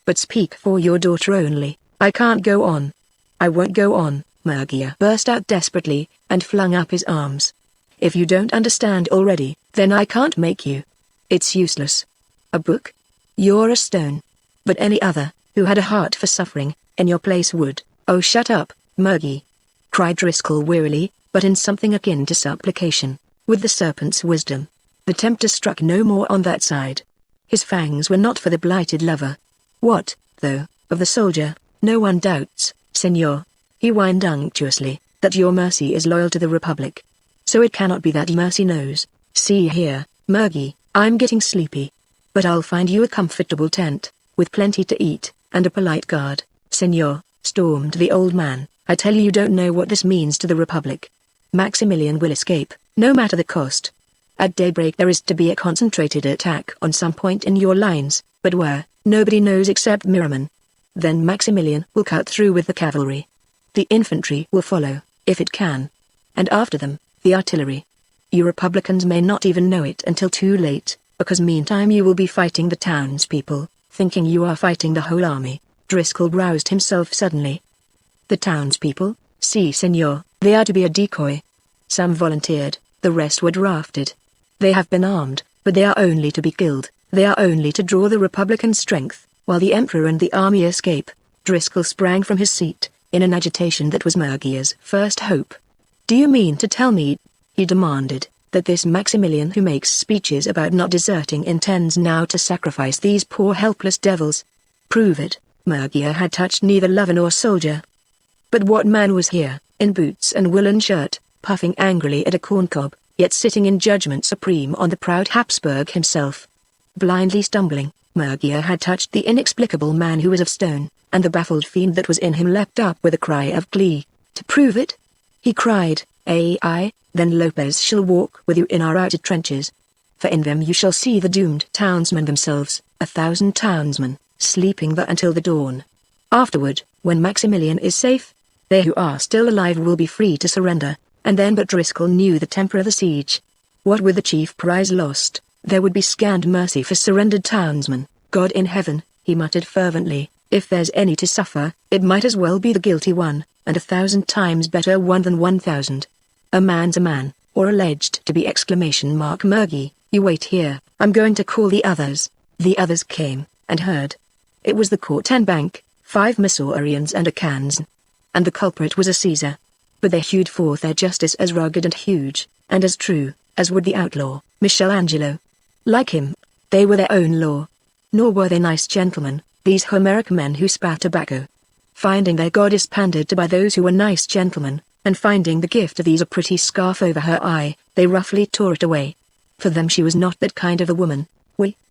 But speak for your daughter only. I can't go on. I won't go on, Magneon burst out desperately, and flung up his arms. If you don't understand already, then I can't make you. It's useless. A book? You're a stone. But any other, who had a heart for suffering, in your place would. Oh, shut up, Magneon, cried Driscoll wearily, but in something akin to supplication. With the serpent's wisdom, the tempter struck no more on that side. His fangs were not for the blighted lover. What, though, of the soldier? No one doubts, senor, he whined unctuously, that your mercy is loyal to the Republic. So it cannot be that mercy knows. See here, Magneon, I'm getting sleepy. But I'll find you a comfortable tent, with plenty to eat, and a polite guard, Senor," stormed the old man. "I tell you, you don't know what this means to the Republic. Maximilian will escape, no matter the cost. At daybreak there is to be a concentrated attack on some point in your lines, but where, nobody knows except Mirman. Then Maximilian will cut through with the cavalry. The infantry will follow, if it can. And after them, the artillery. You Republicans may not even know it until too late, because meantime you will be fighting the townspeople, thinking you are fighting the whole army." Driscoll roused himself suddenly. "The townspeople? Si, senor, they are to be a decoy." Some volunteered, the rest were drafted. "They have been armed, but they are only to be killed, they are only to draw the Republican strength, while the Emperor and the army escape." Driscoll sprang from his seat, in an agitation that was Magneon's first hope. "Do you mean to tell me," he demanded, "that this Maximilian who makes speeches about not deserting intends now to sacrifice these poor helpless devils?" "Prove it." Magneon had touched neither lover nor soldier. But what man was here, in boots and woolen shirt, puffing angrily at a corncob, yet sitting in judgment supreme on the proud Habsburg himself? Blindly stumbling, Magneon had touched the inexplicable man who was of stone, and the baffled fiend that was in him leapt up with a cry of glee. "To prove it?" he cried. "Aye, then Lopez shall walk with you in our outer trenches. For in them you shall see the doomed townsmen themselves, 1,000 townsmen, sleeping there until the dawn. Afterward, when Maximilian is safe, they who are still alive will be free to surrender, and then." But Driscoll knew the temper of the siege. What with the chief prize lost, there would be scant mercy for surrendered townsmen. "God in heaven," he muttered fervently, "if there's any to suffer, it might as well be the guilty one, and 1,000 times better one than 1,000. A man's a man, or alleged to be ! Maggie, you wait here, I'm going to call the others." The others came, and heard. It was the court and bank, 5 Missourians and a Kansan. And the culprit was a Caesar. But they hewed forth their justice as rugged and huge, and as true, as would the outlaw, Michelangelo. Like him, they were their own law. Nor were they nice gentlemen, these Homeric men who spat tobacco. Finding their goddess pandered to by those who were nice gentlemen, and finding the gift of these a pretty scarf over her eye, they roughly tore it away. For them she was not that kind of a woman.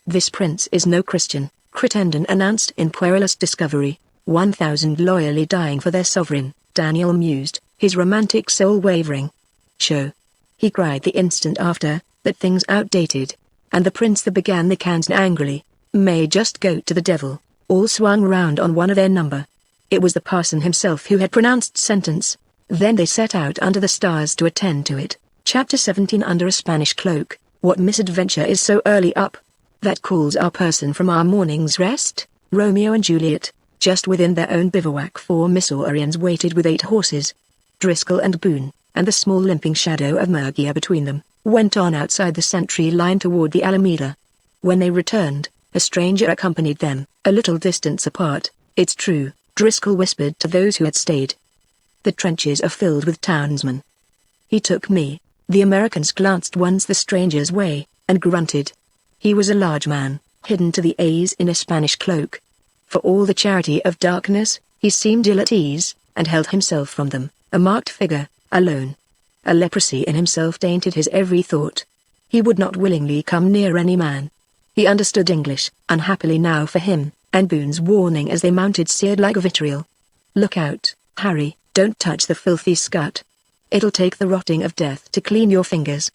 This prince is no Christian," Crittenden announced in querulous discovery. 1,000 loyally dying for their sovereign, Daniel mused, his romantic soul wavering. "Show," he cried the instant after, "that thing's outdated." And the prince that began the Kansan angrily, "May just go to the devil," all swung round on one of their number. It was the parson himself who had pronounced sentence. Then they set out under the stars to attend to it. Chapter 17. Under a Spanish cloak. What misadventure is so early up? That calls our person from our morning's rest? Romeo and Juliet. Just within their own bivouac 4 Missourians waited with 8 horses. Driscoll and Boone, and the small limping shadow of Magneon between them, went on outside the sentry line toward the Alameda. When they returned, a stranger accompanied them, a little distance apart. "It's true," Driscoll whispered to those who had stayed. "The trenches are filled with townsmen." "He took me." The Americans glanced once the stranger's way, and grunted. He was a large man, hidden to the eyes in a Spanish cloak. For all the charity of darkness, he seemed ill at ease, and held himself from them, a marked figure, alone. A leprosy in himself tainted his every thought. He would not willingly come near any man. He understood English, unhappily now for him, and Boone's warning as they mounted seared like vitriol. "Look out, Harry, don't touch the filthy scut. It'll take the rotting of death to clean your fingers."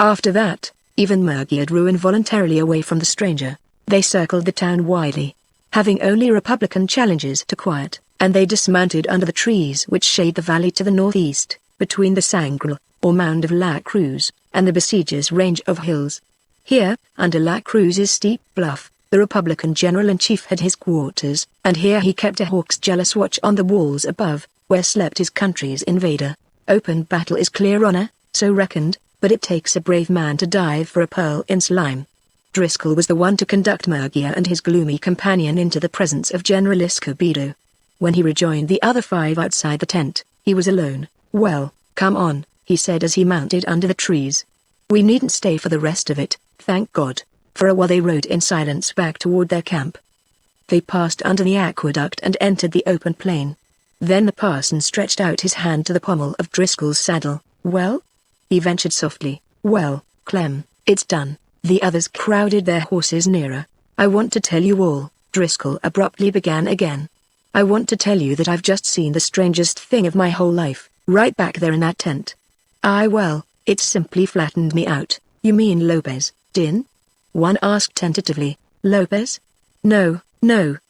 After that, even Magneon drew involuntarily away from the stranger. They circled the town widely, having only Republican challenges to quiet, and they dismounted under the trees which shade the valley to the northeast, between the Sangrel, or mound of La Cruz, and the besiegers' range of hills. Here, under La Cruz's steep bluff, the Republican general-in-chief had his quarters, and here he kept a hawk's jealous watch on the walls above, where slept his country's invader. Open battle is clear honor, so reckoned, but it takes a brave man to dive for a pearl in slime. Driscoll was the one to conduct Magneon and his gloomy companion into the presence of General Escobedo. When he rejoined the other 5 outside the tent, he was alone. "Well, come on," he said as he mounted under the trees. "We needn't stay for the rest of it, thank God." For a while they rode in silence back toward their camp. They passed under the aqueduct and entered the open plain. Then the parson stretched out his hand to the pommel of Driscoll's saddle. "Well?" he ventured softly. "Well, Clem, it's done. The others crowded their horses nearer. "I want to tell you all," Driscoll abruptly began again. "I want to tell you that I've just seen the strangest thing of my whole life, right back there in that tent. Well, it's simply flattened me out." "You mean Lopez, Din?" one asked tentatively. "Lopez? No,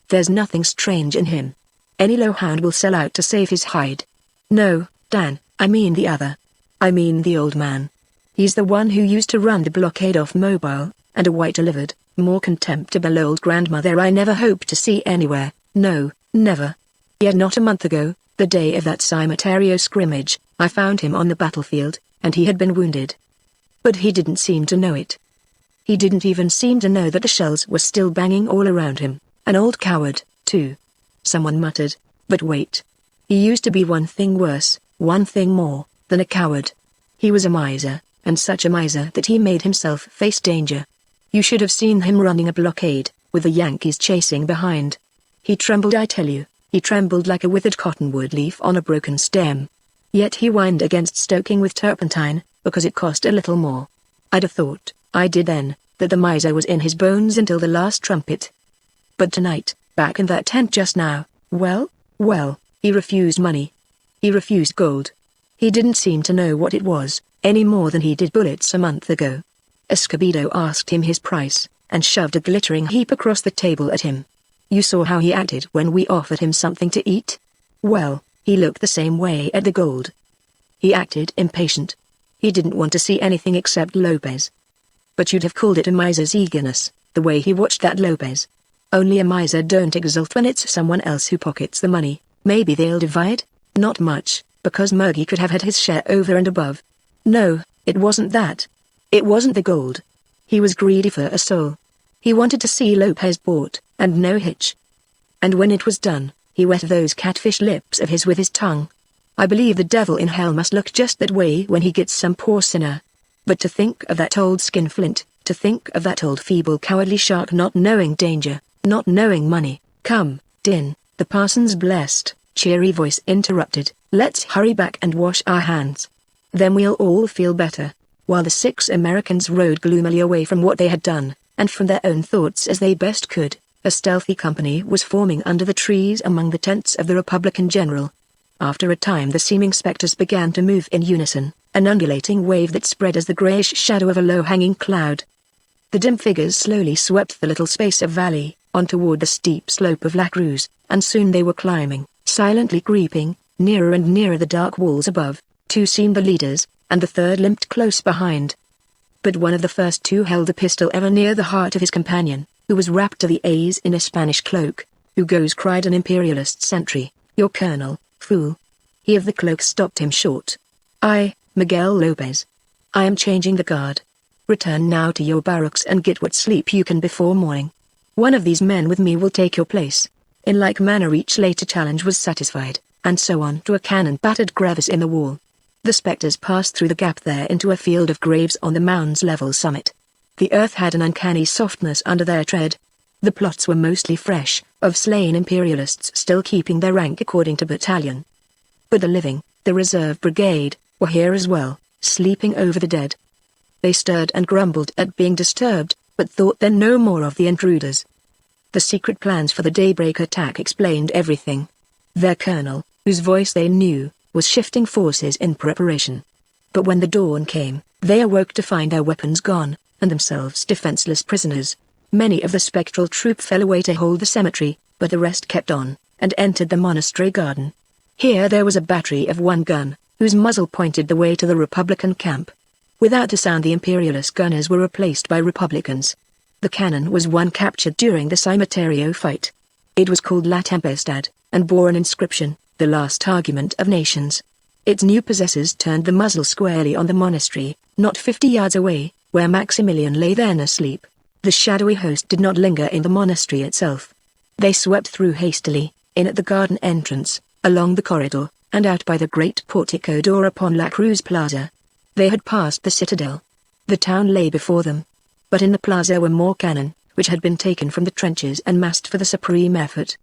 there's nothing strange in him. Any lowhound will sell out to save his hide. No, Dan, I mean the other. I mean the old man. He's the one who used to run the blockade off Mobile, and a white-livered, more contemptible old grandmother I never hoped to see anywhere. No, never. Yet not a month ago, the day of that Cimetario scrimmage, I found him on the battlefield, and he had been wounded. But he didn't seem to know it. He didn't even seem to know that the shells were still banging all around him. An old coward, too." Someone muttered. "But wait. He used to be one thing worse, one thing more, than a coward. He was a miser, and such a miser that he made himself face danger. You should have seen him running a blockade, with the Yankees chasing behind. He trembled, I tell you, he trembled like a withered cottonwood leaf on a broken stem. Yet he whined against stoking with turpentine, because it cost a little more. I'd have thought, I did then, that the miser was in his bones until the last trumpet. But tonight, back in that tent just now, well, he refused money. He refused gold. He didn't seem to know what it was, any more than he did bullets a month ago. Escobedo asked him his price, and shoved a glittering heap across the table at him. You saw how he acted when we offered him something to eat? Well, he looked the same way at the gold. He acted impatient. He didn't want to see anything except Lopez. But you'd have called it a miser's eagerness, the way he watched that Lopez. Only a miser don't exult when it's someone else who pockets the money. Maybe they'll divide? Not much, because Murgy could have had his share over and above. No, it wasn't that. It wasn't the gold. He was greedy for a soul. He wanted to see Lopez bought, and no hitch. And when it was done, he wet those catfish lips of his with his tongue. I believe the devil in hell must look just that way when he gets some poor sinner. But to think of that old skinflint, to think of that old feeble cowardly shark not knowing danger, not knowing money. Come, Din, the parson's blessed, cheery voice interrupted. Let's hurry back and wash our hands. Then we'll all feel better. While the 6 Americans rode gloomily away from what they had done, and from their own thoughts as they best could, a stealthy company was forming under the trees among the tents of the Republican general. After a time the seeming specters began to move in unison, an undulating wave that spread as the greyish shadow of a low-hanging cloud. The dim figures slowly swept the little space of valley, on toward the steep slope of La Cruz, and soon they were climbing, silently creeping, nearer and nearer the dark walls above. 2 seemed the leaders, and the 3rd limped close behind. But one of the first 2 held a pistol ever near the heart of his companion, who was wrapped to the eyes in a Spanish cloak. "Who goes?" cried an imperialist sentry. "Your colonel, fool." He of the cloak stopped him short. "I, Miguel Lopez. I am changing the guard. Return now to your barracks and get what sleep you can before morning. One of these men with me will take your place." In like manner each later challenge was satisfied, and so on to a cannon-battered crevice in the wall. The specters passed through the gap there into a field of graves on the mound's level summit. The earth had an uncanny softness under their tread. The plots were mostly fresh, of slain imperialists still keeping their rank according to battalion. But the living, the reserve brigade, were here as well, sleeping over the dead. They stirred and grumbled at being disturbed, but thought then no more of the intruders. The secret plans for the daybreak attack explained everything. Their colonel, whose voice they knew, was shifting forces in preparation. But when the dawn came, they awoke to find their weapons gone, and themselves defenseless prisoners. Many of the spectral troop fell away to hold the cemetery, but the rest kept on, and entered the monastery garden. Here there was a battery of 1 gun, whose muzzle pointed the way to the Republican camp. Without a sound the imperialist gunners were replaced by Republicans. The cannon was one captured during the Cimetario fight. It was called La Tempestad, and bore an inscription, "The Last Argument of Nations." Its new possessors turned the muzzle squarely on the monastery, not 50 yards away, where Maximilian lay then asleep. The shadowy host did not linger in the monastery itself. They swept through hastily, in at the garden entrance, along the corridor, and out by the great portico door upon La Cruz Plaza. They had passed the citadel. The town lay before them. But in the plaza were more cannon, which had been taken from the trenches and massed for the supreme effort.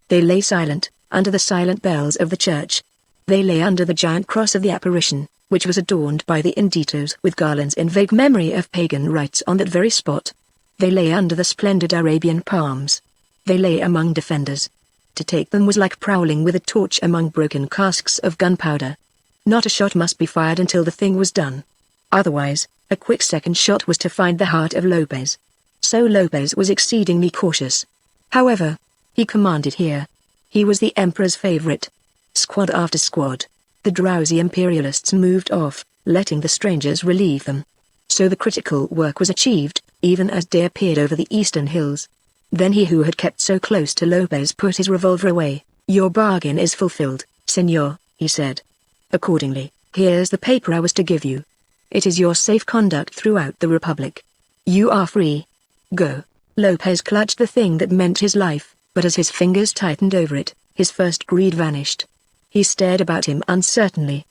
They lay silent, under the silent bells of the church. They lay under the giant cross of the apparition, which was adorned by the inditos with garlands in vague memory of pagan rites on that very spot. They lay under the splendid Arabian palms. They lay among defenders. To take them was like prowling with a torch among broken casks of gunpowder. Not a shot must be fired until the thing was done. Otherwise, a quick second shot was to find the heart of Lopez. So Lopez was exceedingly cautious. However, he commanded here. He was the Emperor's favorite. Squad after squad, the drowsy imperialists moved off, letting the strangers relieve them. So the critical work was achieved, even as day appeared over the eastern hills. Then he who had kept so close to Lopez put his revolver away. "Your bargain is fulfilled, senor," he said. "Accordingly, here's the paper I was to give you. It is your safe conduct throughout the Republic. You are free. Go." Lopez clutched the thing that meant his life, but as his fingers tightened over it, his first greed vanished. He stared about him uncertainly.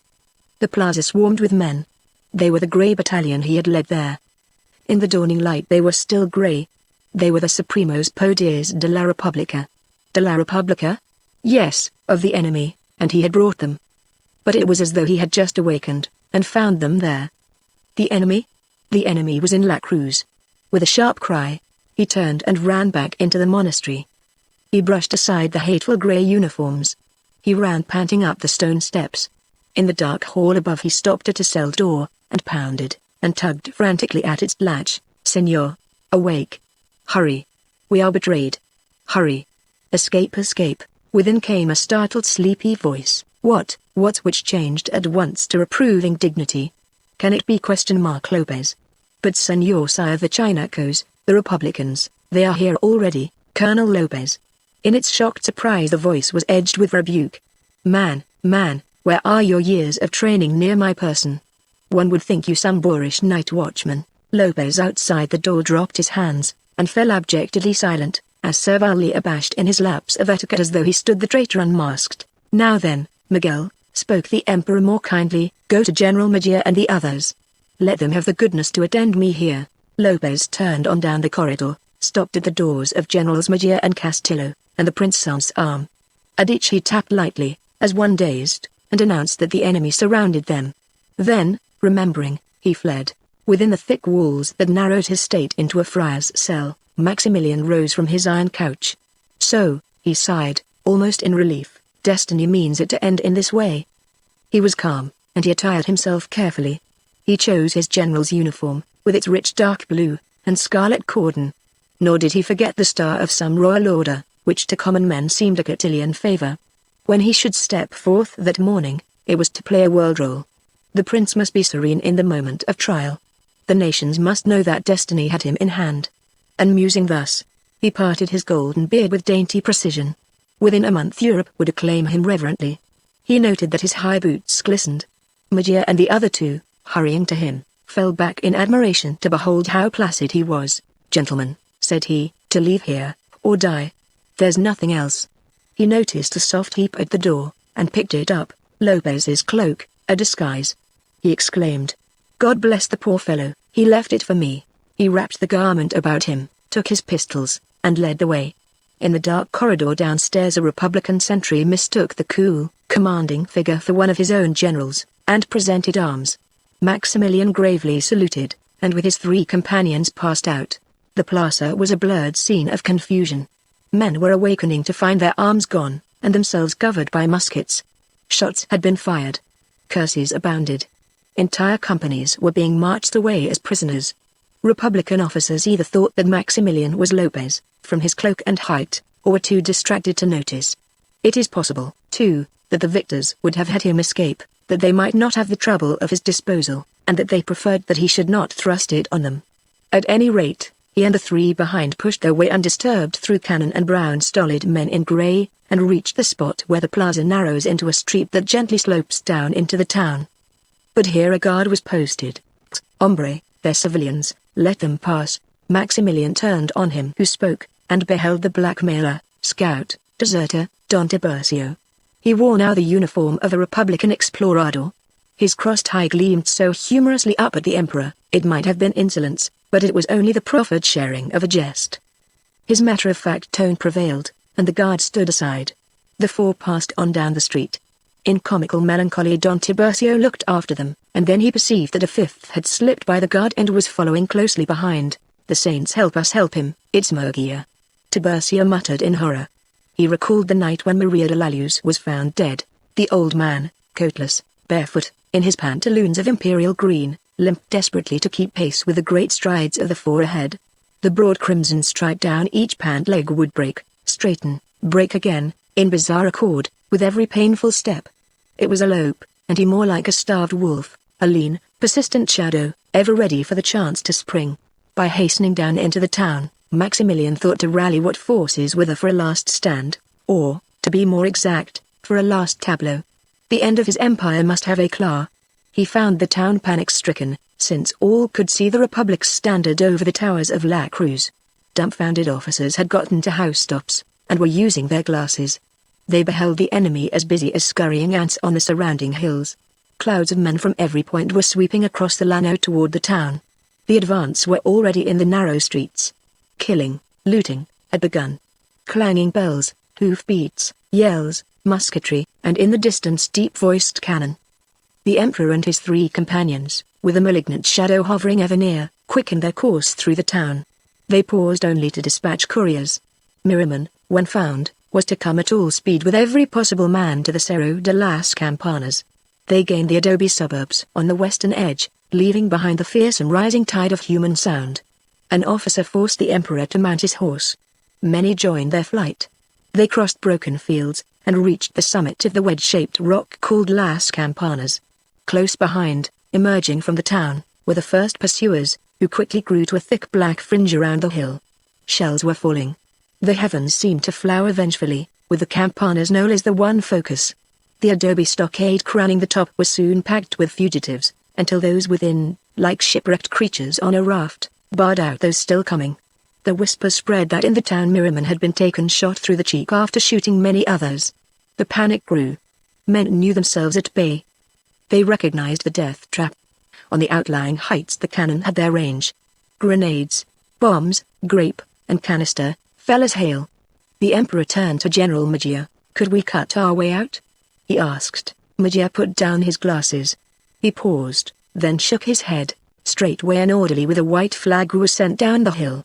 The plaza swarmed with men. They were the grey battalion he had led there. In the dawning light they were still grey. They were the Supremos Poderes de la República. De la República? Yes, of the enemy, and he had brought them. But it was as though he had just awakened, and found them there. The enemy? The enemy was in La Cruz. With a sharp cry, he turned and ran back into the monastery. He brushed aside the hateful grey uniforms. He ran panting up the stone steps. In the dark hall above he stopped at a cell door, and pounded, and tugged frantically at its latch. "Senor, awake. Hurry. We are betrayed. Hurry. Escape, escape." Within came a startled sleepy voice. What, which changed at once to reproving dignity. "Can it be Lopez? But Senor, sire, the Chinacos, the Republicans, they are here already, Colonel Lopez." In its shocked surprise the voice was edged with rebuke. Man, where are your years of training near my person? One would think you some boorish night watchman." Lopez outside the door dropped his hands, and fell abjectly silent, as servilely abashed in his lapse of etiquette as though he stood the traitor unmasked. "Now then, Miguel," spoke the Emperor more kindly, "go to General Mejia and the others. Let them have the goodness to attend me here." Lopez turned on down the corridor, stopped at the doors of Generals Mejia and Castillo, and the Prince's arm. At each he tapped lightly, as one dazed, and announced that the enemy surrounded them. Then, remembering, he fled. Within the thick walls that narrowed his state into a friar's cell, Maximilian rose from his iron couch. "So," he sighed, almost in relief, "destiny means it to end in this way." He was calm, and he attired himself carefully. He chose his general's uniform, with its rich dark blue, and scarlet cordon. Nor did he forget the star of some royal order, which to common men seemed a cotillion favor. When he should step forth that morning, it was to play a world role. The prince must be serene in the moment of trial. The nations must know that destiny had him in hand. And musing thus, he parted his golden beard with dainty precision. Within a month Europe would acclaim him reverently. He noted that his high boots glistened. Mejia and the other two, hurrying to him, fell back in admiration to behold how placid he was. "Gentlemen," said he, "to leave here, or die. There's nothing else." He noticed a soft heap at the door, and picked it up. Lopez's cloak, a disguise. He exclaimed, "God bless the poor fellow, he left it for me." He wrapped the garment about him, took his pistols, and led the way. In the dark corridor downstairs a Republican sentry mistook the cool, commanding figure for one of his own generals, and presented arms. Maximilian gravely saluted, and with his 3 companions passed out. The plaza was a blurred scene of confusion. Men were awakening to find their arms gone, and themselves covered by muskets. Shots had been fired. Curses abounded. Entire companies were being marched away as prisoners. Republican officers either thought that Maximilian was Lopez, from his cloak and height, or were too distracted to notice. It is possible, too, that the victors would have had him escape, that they might not have the trouble of his disposal, and that they preferred that he should not thrust it on them. At any rate, he and the 3 behind pushed their way undisturbed through cannon and brown stolid men in grey, and reached the spot where the plaza narrows into a street that gently slopes down into the town. But here a guard was posted. "Hombre, they're civilians, let them pass." Maximilian turned on him who spoke, and beheld the blackmailer, scout, deserter, Don Tiburcio. He wore now the uniform of a Republican explorador. His crossed tie gleamed so humorously up at the Emperor, it might have been insolence, but it was only the proffered sharing of a jest. His matter-of-fact tone prevailed, and the guard stood aside. The 4 passed on down the street. In comical melancholy Don Tiburcio looked after them, and then he perceived that a fifth had slipped by the guard and was following closely behind. "The saints help us help him, it's Murgia," Tiburcio muttered in horror. He recalled the night when Maria de la Luz was found dead. The old man, coatless, barefoot, in his pantaloons of imperial green, limped desperately to keep pace with the great strides of the four ahead. The broad crimson stripe down each pant leg would break, straighten, break again, in bizarre accord, with every painful step. It was a lope, and he more like a starved wolf, a lean, persistent shadow, ever ready for the chance to spring. By hastening down into the town, Maximilian thought to rally what forces were there for a last stand, or, to be more exact, for a last tableau. The end of his empire must have éclat. He found the town panic-stricken, since all could see the Republic's standard over the towers of La Cruz. Dumbfounded officers had gotten to housetops, and were using their glasses. They beheld the enemy as busy as scurrying ants on the surrounding hills. Clouds of men from every point were sweeping across the Llano toward the town. The advance were already in the narrow streets. Killing, looting, had begun. Clanging bells, hoofbeats, yells, musketry, and in the distance deep-voiced cannon. The Emperor and his three companions, with a malignant shadow hovering ever near, quickened their course through the town. They paused only to dispatch couriers. Miriam, when found, was to come at all speed with every possible man to the Cerro de las Campanas. They gained the adobe suburbs on the western edge, leaving behind the fearsome rising tide of human sound. An officer forced the Emperor to mount his horse. Many joined their flight. They crossed broken fields, and reached the summit of the wedge-shaped rock called Las Campanas. Close behind, emerging from the town, were the first pursuers, who quickly grew to a thick black fringe around the hill. Shells were falling. The heavens seemed to flower vengefully, with the Campanas known as the one focus. The adobe stockade crowning the top was soon packed with fugitives, until those within, like shipwrecked creatures on a raft, barred out those still coming. The whisper spread that in the town Miriam had been taken shot through the cheek after shooting many others. The panic grew. Men knew themselves at bay. They recognized the death trap. On the outlying heights the cannon had their range. Grenades, bombs, grape, and canister fell as hail. The Emperor turned to General Mejia. "Could we cut our way out?" he asked. Mejia put down his glasses. He paused, then shook his head. Straightway an orderly with a white flag was sent down the hill.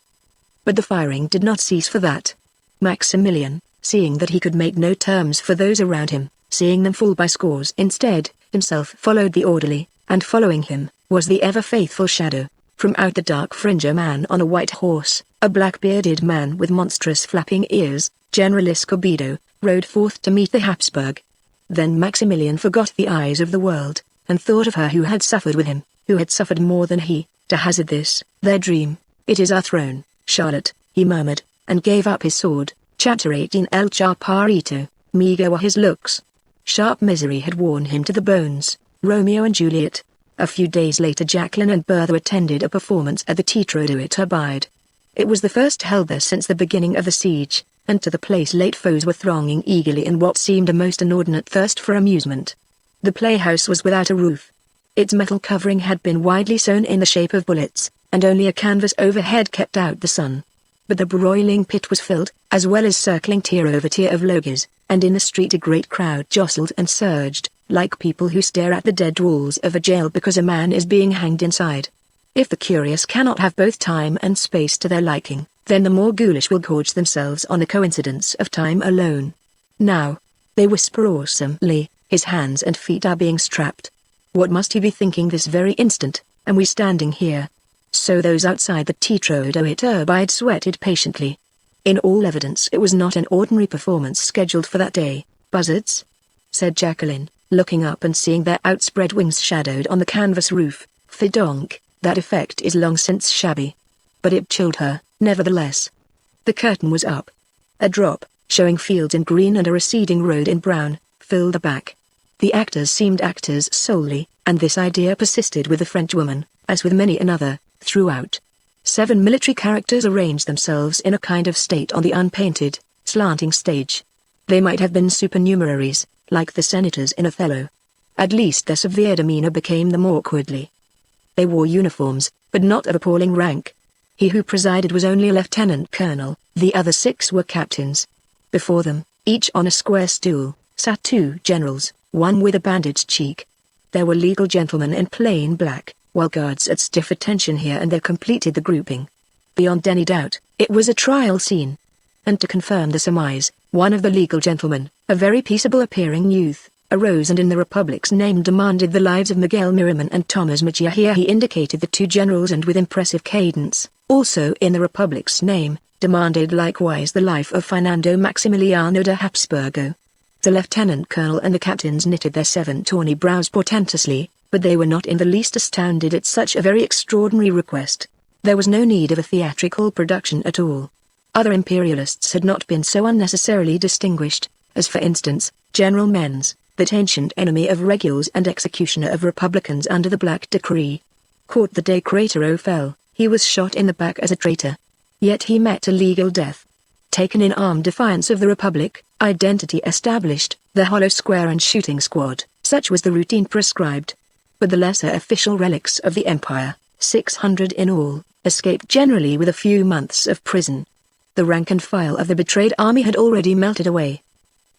But the firing did not cease for that. Maximilian, seeing that he could make no terms for those around him, seeing them fall by scores instead, himself followed the orderly, and following him, was the ever-faithful shadow. From out the dark fringe a man on a white horse, a black-bearded man with monstrous flapping ears, General Escobedo, rode forth to meet the Habsburg. Then Maximilian forgot the eyes of the world, and thought of her who had suffered with him, who had suffered more than he, to hazard this, their dream. "It is our throne, Charlotte," he murmured, and gave up his sword. Chapter 18 El Chaparrito, meager were his looks. Sharp misery had worn him to the bones. Romeo and Juliet. A few days later Jacqueline and Bertha attended a performance at the Teatro de Iturbide. It was the first held there since the beginning of the siege, and to the place late foes were thronging eagerly in what seemed a most inordinate thirst for amusement. The playhouse was without a roof. Its metal covering had been widely sewn in the shape of bullets, and only a canvas overhead kept out the sun. But the broiling pit was filled, as well as circling tier over tier of logis, and in the street a great crowd jostled and surged, like people who stare at the dead walls of a jail because a man is being hanged inside. If the curious cannot have both time and space to their liking, then the more ghoulish will gorge themselves on the coincidence of time alone. Now, they whisper awesomely, his hands and feet are being strapped. What must he be thinking this very instant, and we standing here? So those outside the Teatro de Iturbide sweated patiently. In all evidence it was not an ordinary performance scheduled for that day. "Buzzards?" said Jacqueline, looking up and seeing their outspread wings shadowed on the canvas roof. "Fidonk, that effect is long since shabby." But it chilled her, nevertheless. The curtain was up. A drop, showing fields in green and a receding road in brown, filled the back. The actors seemed actors solely, and this idea persisted with the Frenchwoman, as with many another, throughout. 7 military characters arranged themselves in a kind of state on the unpainted, slanting stage. They might have been supernumeraries, like the senators in Othello. At least their severe demeanor became them awkwardly. They wore uniforms, but not of appalling rank. He who presided was only a lieutenant colonel, the other 6 were captains. Before them, each on a square stool, sat 2 generals, one with a bandaged cheek. There were legal gentlemen in plain black, while guards at stiff attention here and there completed the grouping. Beyond any doubt, it was a trial scene. And to confirm the surmise, one of the legal gentlemen, a very peaceable-appearing youth, arose and in the Republic's name demanded the lives of Miguel Miriam and Thomas Mejia. Here he indicated the two generals and with impressive cadence, also in the Republic's name, demanded likewise the life of Fernando Maximiliano de Habsburgo. The lieutenant colonel and the captains knitted their 7 tawny brows portentously, but they were not in the least astounded at such a very extraordinary request. There was no need of a theatrical production at all. Other imperialists had not been so unnecessarily distinguished, as for instance, General Menz, that ancient enemy of regulars and executioner of republicans under the Black Decree. Caught the day Cratero fell, he was shot in the back as a traitor. Yet he met a legal death. Taken in armed defiance of the Republic, identity established, the hollow square and shooting squad, such was the routine prescribed. But the lesser official relics of the Empire, 600 in all, escaped generally with a few months of prison. The rank and file of the betrayed army had already melted away.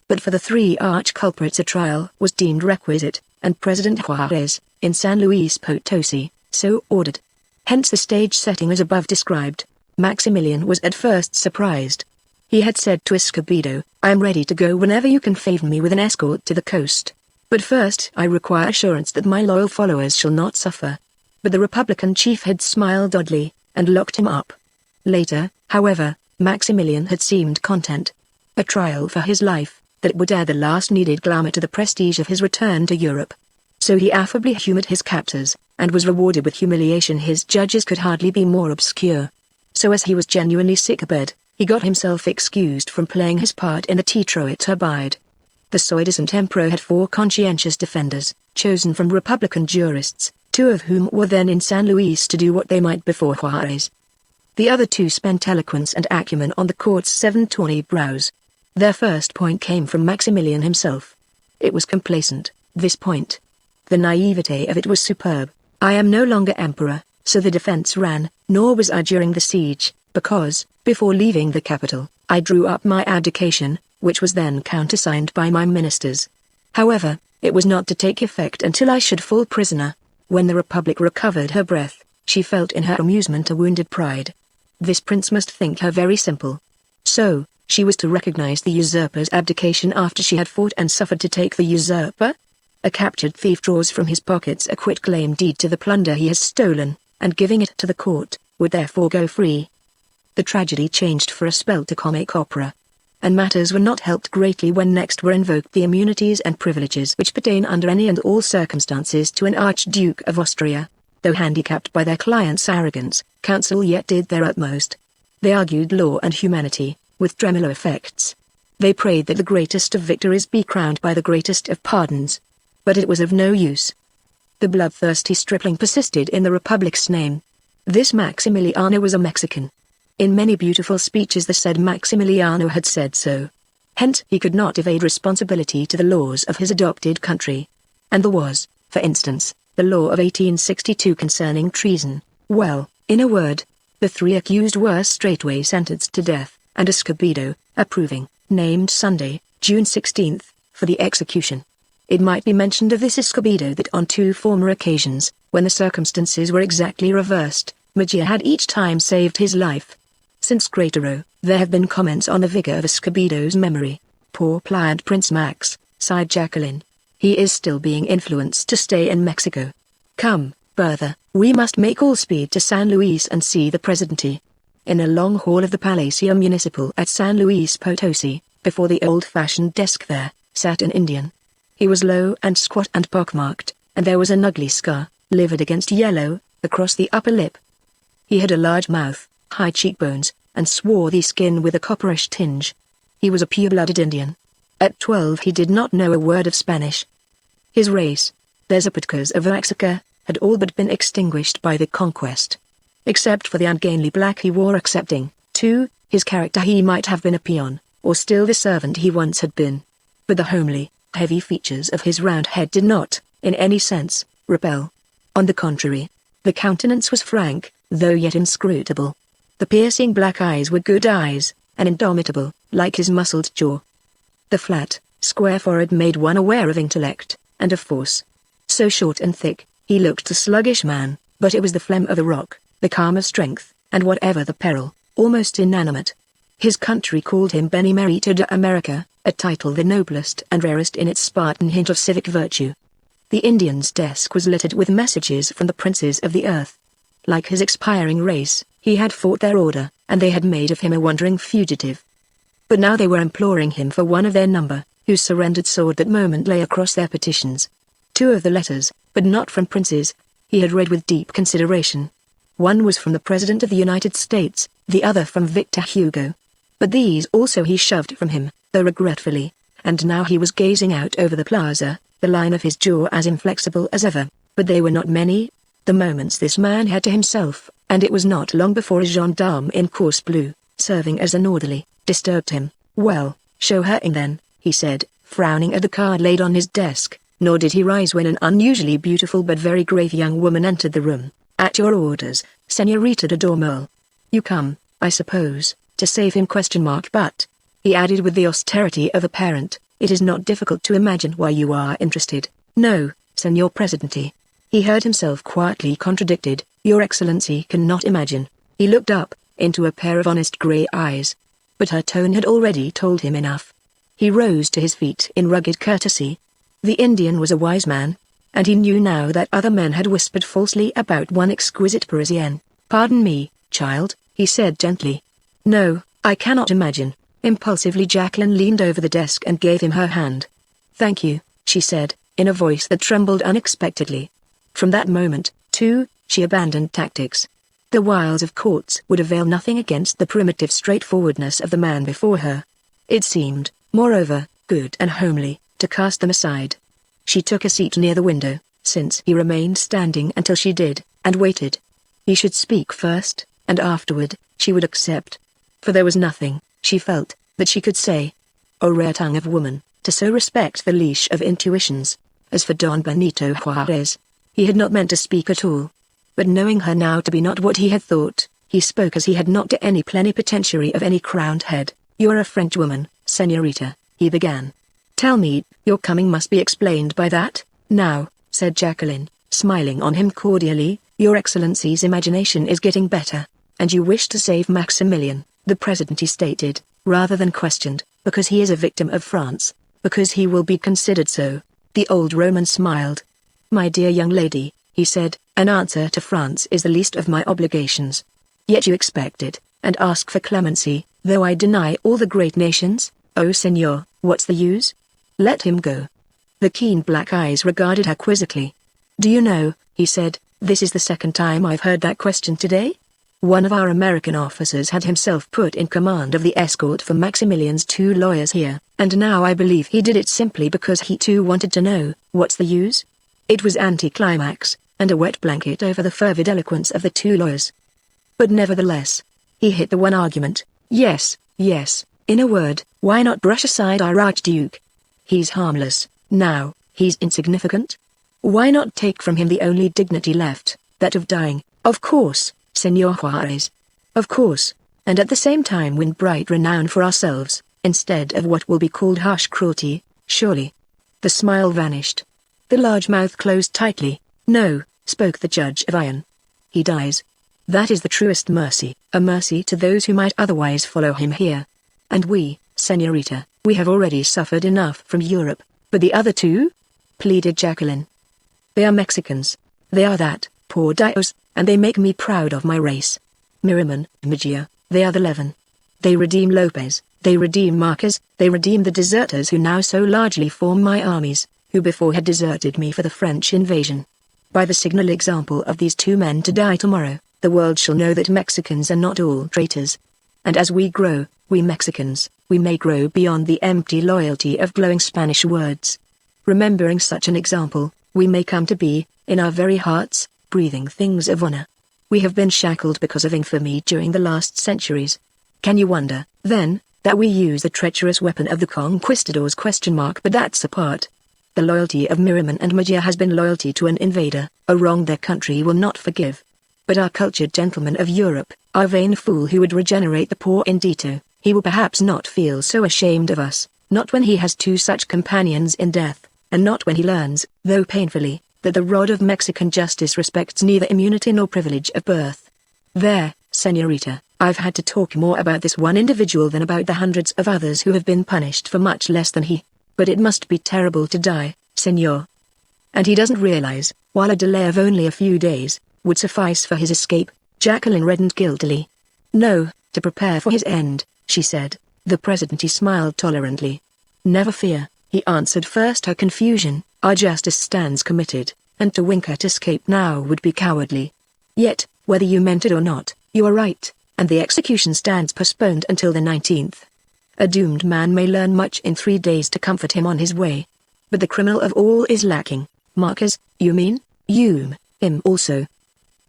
But for the 3 arch-culprits a trial was deemed requisite, and President Juarez, in San Luis Potosi, so ordered. Hence the stage setting as above described. Maximilian was at first surprised. He had said to Escobedo, "I am ready to go whenever you can favor me with an escort to the coast. But first I require assurance that my loyal followers shall not suffer." But the Republican chief had smiled oddly, and locked him up. Later, however, Maximilian had seemed content. A trial for his life, that would add the last needed glamour to the prestige of his return to Europe. So he affably humored his captors, and was rewarded with humiliation his judges could hardly be more obscure. So as he was genuinely sick abed, he got himself excused from playing his part in the Teatro Iturbide. The soidescent emperor had 4 conscientious defenders, chosen from Republican jurists, 2 of whom were then in San Luis to do what they might before Juarez. The other 2 spent eloquence and acumen on the court's 7 tawny brows. Their first point came from Maximilian himself. It was complacent, this point. The naivete of it was superb. "I am no longer emperor," so the defense ran, "nor was I during the siege, because, before leaving the capital, I drew up my abdication, which was then countersigned by my ministers. However, it was not to take effect until I should fall prisoner." When the Republic recovered her breath, she felt in her amusement a wounded pride. This prince must think her very simple. So, she was to recognize the usurper's abdication after she had fought and suffered to take the usurper? A captured thief draws from his pockets a quitclaim deed to the plunder he has stolen, and giving it to the court, would therefore go free. The tragedy changed for a spell to comic opera. And matters were not helped greatly when next were invoked the immunities and privileges which pertain under any and all circumstances to an Archduke of Austria. Though handicapped by their client's arrogance, counsel yet did their utmost. They argued law and humanity, with tremolo effects. They prayed that the greatest of victories be crowned by the greatest of pardons. But it was of no use. The bloodthirsty stripling persisted in the Republic's name. This Maximiliano was a Mexican. In many beautiful speeches the said Maximiliano had said so. Hence he could not evade responsibility to the laws of his adopted country. And there was, for instance, the law of 1862 concerning treason. Well, in a word, the 3 accused were straightway sentenced to death, and Escobedo, approving, named Sunday, June 16, for the execution. It might be mentioned of this Escobedo that on 2 former occasions, when the circumstances were exactly reversed, Mejia had each time saved his life. Since Cratero, there have been comments on the vigor of Escobedo's memory. "Poor pliant Prince Max," sighed Jacqueline. "He is still being influenced to stay in Mexico. Come, Bertha, we must make all speed to San Luis and see the Presidente." In a long hall of the Palacio Municipal at San Luis Potosi, before the old-fashioned desk there, sat an Indian. He was low and squat and pockmarked, and there was an ugly scar, livid against yellow, across the upper lip. He had a large mouth, high cheekbones, and swarthy skin with a copperish tinge. He was a pure-blooded Indian. At 12 he did not know a word of Spanish. His race, the Zapoticas of Oaxaca, had all but been extinguished by the conquest. Except for the ungainly black he wore excepting, too, his character he might have been a peon, or still the servant he once had been. But the homely, heavy features of his round head did not, in any sense, repel. On the contrary, the countenance was frank, though yet inscrutable. The piercing black eyes were good eyes, and indomitable, like his muscled jaw. The flat, square forehead made one aware of intellect, and of force. So short and thick, he looked a sluggish man, but it was the phlegm of the rock, the calmer strength, and whatever the peril, almost inanimate. His country called him Benemerito de America, a title the noblest and rarest in its Spartan hint of civic virtue. The Indian's desk was littered with messages from the princes of the earth. Like his expiring race, he had fought their order, and they had made of him a wandering fugitive. But now they were imploring him for one of their number, whose surrendered sword that moment lay across their petitions. 2 of the letters, but not from princes, he had read with deep consideration. One was from the President of the United States, the other from Victor Hugo. But these also he shoved from him, though regretfully, and now he was gazing out over the plaza, the line of his jaw as inflexible as ever, but they were not many. The moments this man had to himself, and it was not long before a gendarme in coarse blue, serving as an orderly, disturbed him. "Well, show her in then," he said, frowning at the card laid on his desk, nor did he rise when an unusually beautiful but very grave young woman entered the room. "At your orders, Señorita de Dormol. You come, I suppose, to save him ? But," he added with the austerity of a parent, "it is not difficult to imagine why you are interested." "No, Señor Presidente." He heard himself quietly contradicted. "Your Excellency cannot imagine." He looked up, into a pair of honest grey eyes. But her tone had already told him enough. He rose to his feet in rugged courtesy. The Indian was a wise man, and he knew now that other men had whispered falsely about one exquisite Parisienne. "Pardon me, child," he said gently. "No, I cannot imagine." Impulsively Jacqueline leaned over the desk and gave him her hand. "Thank you," she said, in a voice that trembled unexpectedly. From that moment, too, she abandoned tactics. The wiles of courts would avail nothing against the primitive straightforwardness of the man before her. It seemed, moreover, good and homely, to cast them aside. She took a seat near the window, since he remained standing until she did, and waited. He should speak first, and afterward, she would accept. For there was nothing, she felt, that she could say. O rare tongue of woman, to so respect the leash of intuitions. As for Don Benito Juarez, he had not meant to speak at all. But knowing her now to be not what he had thought, he spoke as he had not to any plenipotentiary of any crowned head. "You're a French woman, Señorita," he began. "Tell me, your coming must be explained by that." "Now," said Jacqueline, smiling on him cordially, "Your Excellency's imagination is getting better, and you wish to save Maximilian," the President stated, rather than questioned, "because he is a victim of France, because he will be considered so." The old Roman smiled. "My dear young lady," he said, "an answer to France is the least of my obligations. Yet you expect it, and ask for clemency, though I deny all the great nations? Oh Señor, what's the use? Let him go." The keen black eyes regarded her quizzically. "Do you know," he said, "this is the second time I've heard that question today? One of our American officers had himself put in command of the escort for Maximilian's 2 lawyers here, and now I believe he did it simply because he too wanted to know, what's the use?" It was anticlimax, and a wet blanket over the fervid eloquence of the 2 lawyers. But nevertheless, he hit the one argument. Yes, in a word, why not brush aside our Archduke? He's harmless, now, he's insignificant? Why not take from him the only dignity left, that of dying? Of course, Señor Juarez. Of course, and at the same time win bright renown for ourselves, instead of what will be called harsh cruelty, surely. The smile vanished. The large mouth closed tightly. "No," spoke the judge of iron. "He dies. That is the truest mercy, a mercy to those who might otherwise follow him here. And we, Señorita, we have already suffered enough from Europe." "But the other 2? pleaded Jacqueline. "They are Mexicans. They are that, poor Dios, and they make me proud of my race. Miriam, Mejia, they are the leaven. They redeem Lopez, they redeem Marquez, they redeem the deserters who now so largely form my armies, who before had deserted me for the French invasion. By the signal example of these 2 men to die tomorrow, the world shall know that Mexicans are not all traitors. And as we grow, we Mexicans, we may grow beyond the empty loyalty of glowing Spanish words. Remembering such an example, we may come to be, in our very hearts, breathing things of honor. We have been shackled because of infamy during the last centuries. Can you wonder, then, that we use the treacherous weapon of the conquistadors? But that's apart. The loyalty of Miriam and Mejia has been loyalty to an invader, a wrong their country will not forgive. But our cultured gentleman of Europe, our vain fool who would regenerate the poor Indito, he will perhaps not feel so ashamed of us, Not when he has two such companions in death, and not when he learns, though painfully, that the rod of Mexican justice respects neither immunity nor privilege of birth. There, señorita, I've had to talk more about this one individual than about the hundreds of others who have been punished for much less than he. But it must be terrible to die, señor. And he doesn't realize, while a delay of only a few days would suffice for his escape. Jacqueline reddened guiltily. No, to prepare for his end, she said. The president smiled tolerantly. Never fear, he answered. First her confusion, our justice stands committed, and to wink at escape now would be cowardly. Yet, whether you meant it or not, you are right, and the execution stands postponed until the 19th. A doomed man may learn much in 3 days to comfort him on his way. But the criminal of all is lacking. Marquez, you mean? Him also.